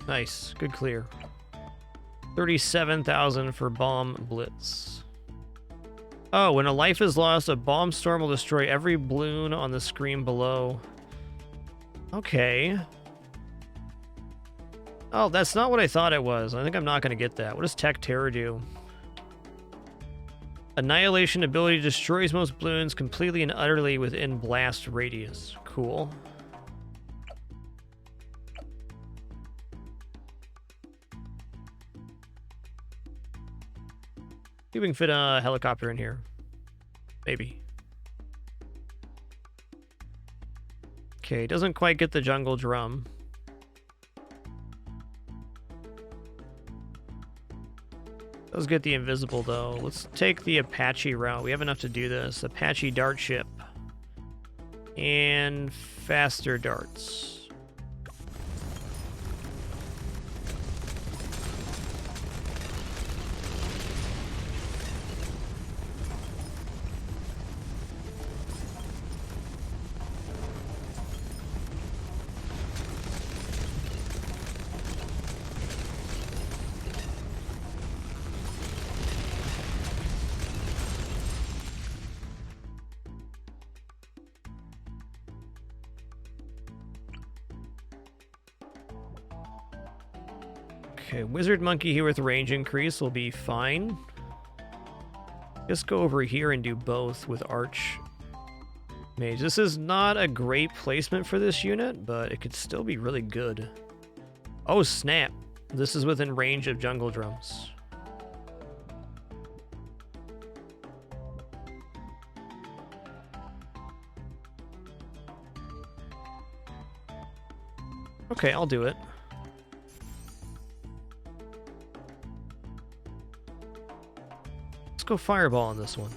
Nice. Good clear. 37,000 for Bomb Blitz. Oh, when a life is lost, a bomb storm will destroy every balloon on the screen below. Okay. Oh, that's not what I thought it was. I think I'm not going to get that. What does Tech Terror do? Annihilation ability destroys most balloons completely and utterly within blast radius. Cool. See if we can fit a helicopter in here. Maybe. Okay, doesn't quite get the jungle drum. Does get the invisible, though. Let's take the Apache route. We have enough to do this. Apache dart ship. And faster darts. Okay, Wizard Monkey here with range increase will be fine. Just go over here and do both with Arch Mage. This is not a great placement for this unit, but it could still be really good. Oh, snap. This is within range of Jungle Drums. Okay, I'll do it. Let's go Fireball on this one.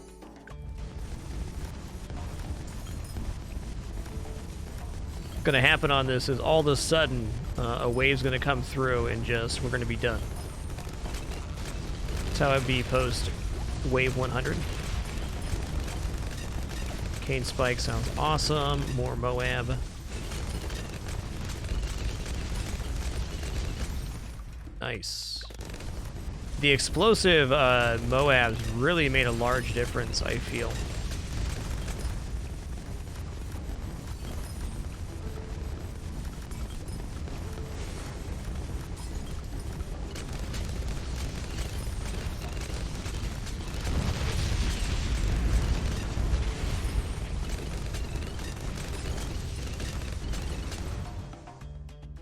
What's going to happen on this is all of a sudden a wave's going to come through and just, we're going to be done. That's how it'd be post wave 100. Cane Spike sounds awesome. More Moab. Nice. The explosive Moabs really made a large difference, I feel.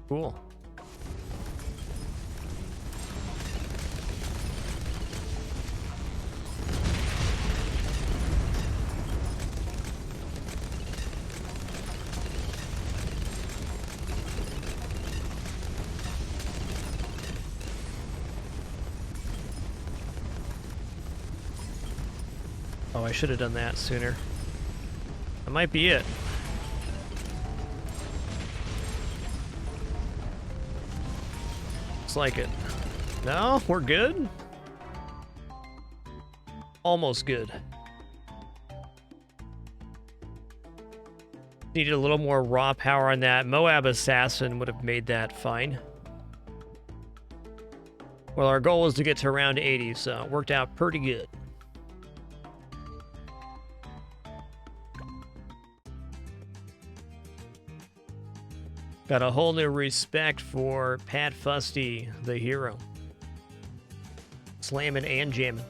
Cool. Oh, I should have done that sooner. That might be it. Looks like it. No, we're good? Almost good. Needed a little more raw power on that. Moab Assassin would have made that fine. Well, our goal was to get to around 80, so it worked out pretty good. Got a whole new respect for Pat Fusty, the hero. Slamming and jamming.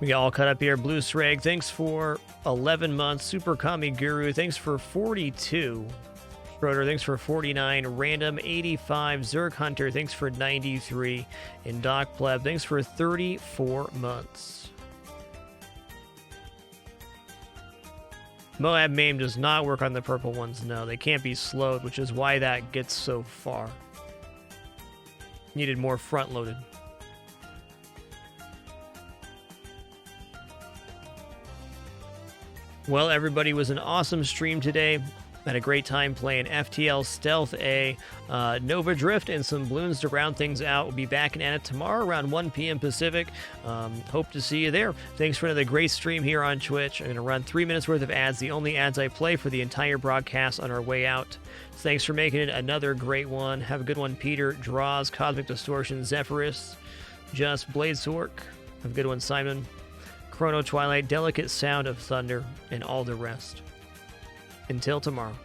We got all cut up here. Blue Sreg, thanks for 11 months. Super Kami Guru, thanks for 42. Schroeder, thanks for 49. Random, 85. Zerg Hunter, thanks for 93. And Doc Pleb, thanks for 34 months. Moab Maim does not work on the purple ones, no. They can't be slowed, which is why that gets so far. Needed more front-loaded. Well, everybody, was an awesome stream today. Had a great time playing FTL Stealth A, Nova Drift, and some balloons to round things out. We'll be back at it tomorrow around 1 p.m. Pacific. Hope to see you there. Thanks for another great stream here on Twitch. I'm going to run 3 minutes worth of ads, the only ads I play for the entire broadcast on our way out. Thanks for making it another great one. Have a good one, Peter, Draws, Cosmic Distortion, Zephyrus, Just, Blade Sork. Have a good one, Simon, Chrono Twilight, Delicate Sound of Thunder, and all the rest. Until tomorrow.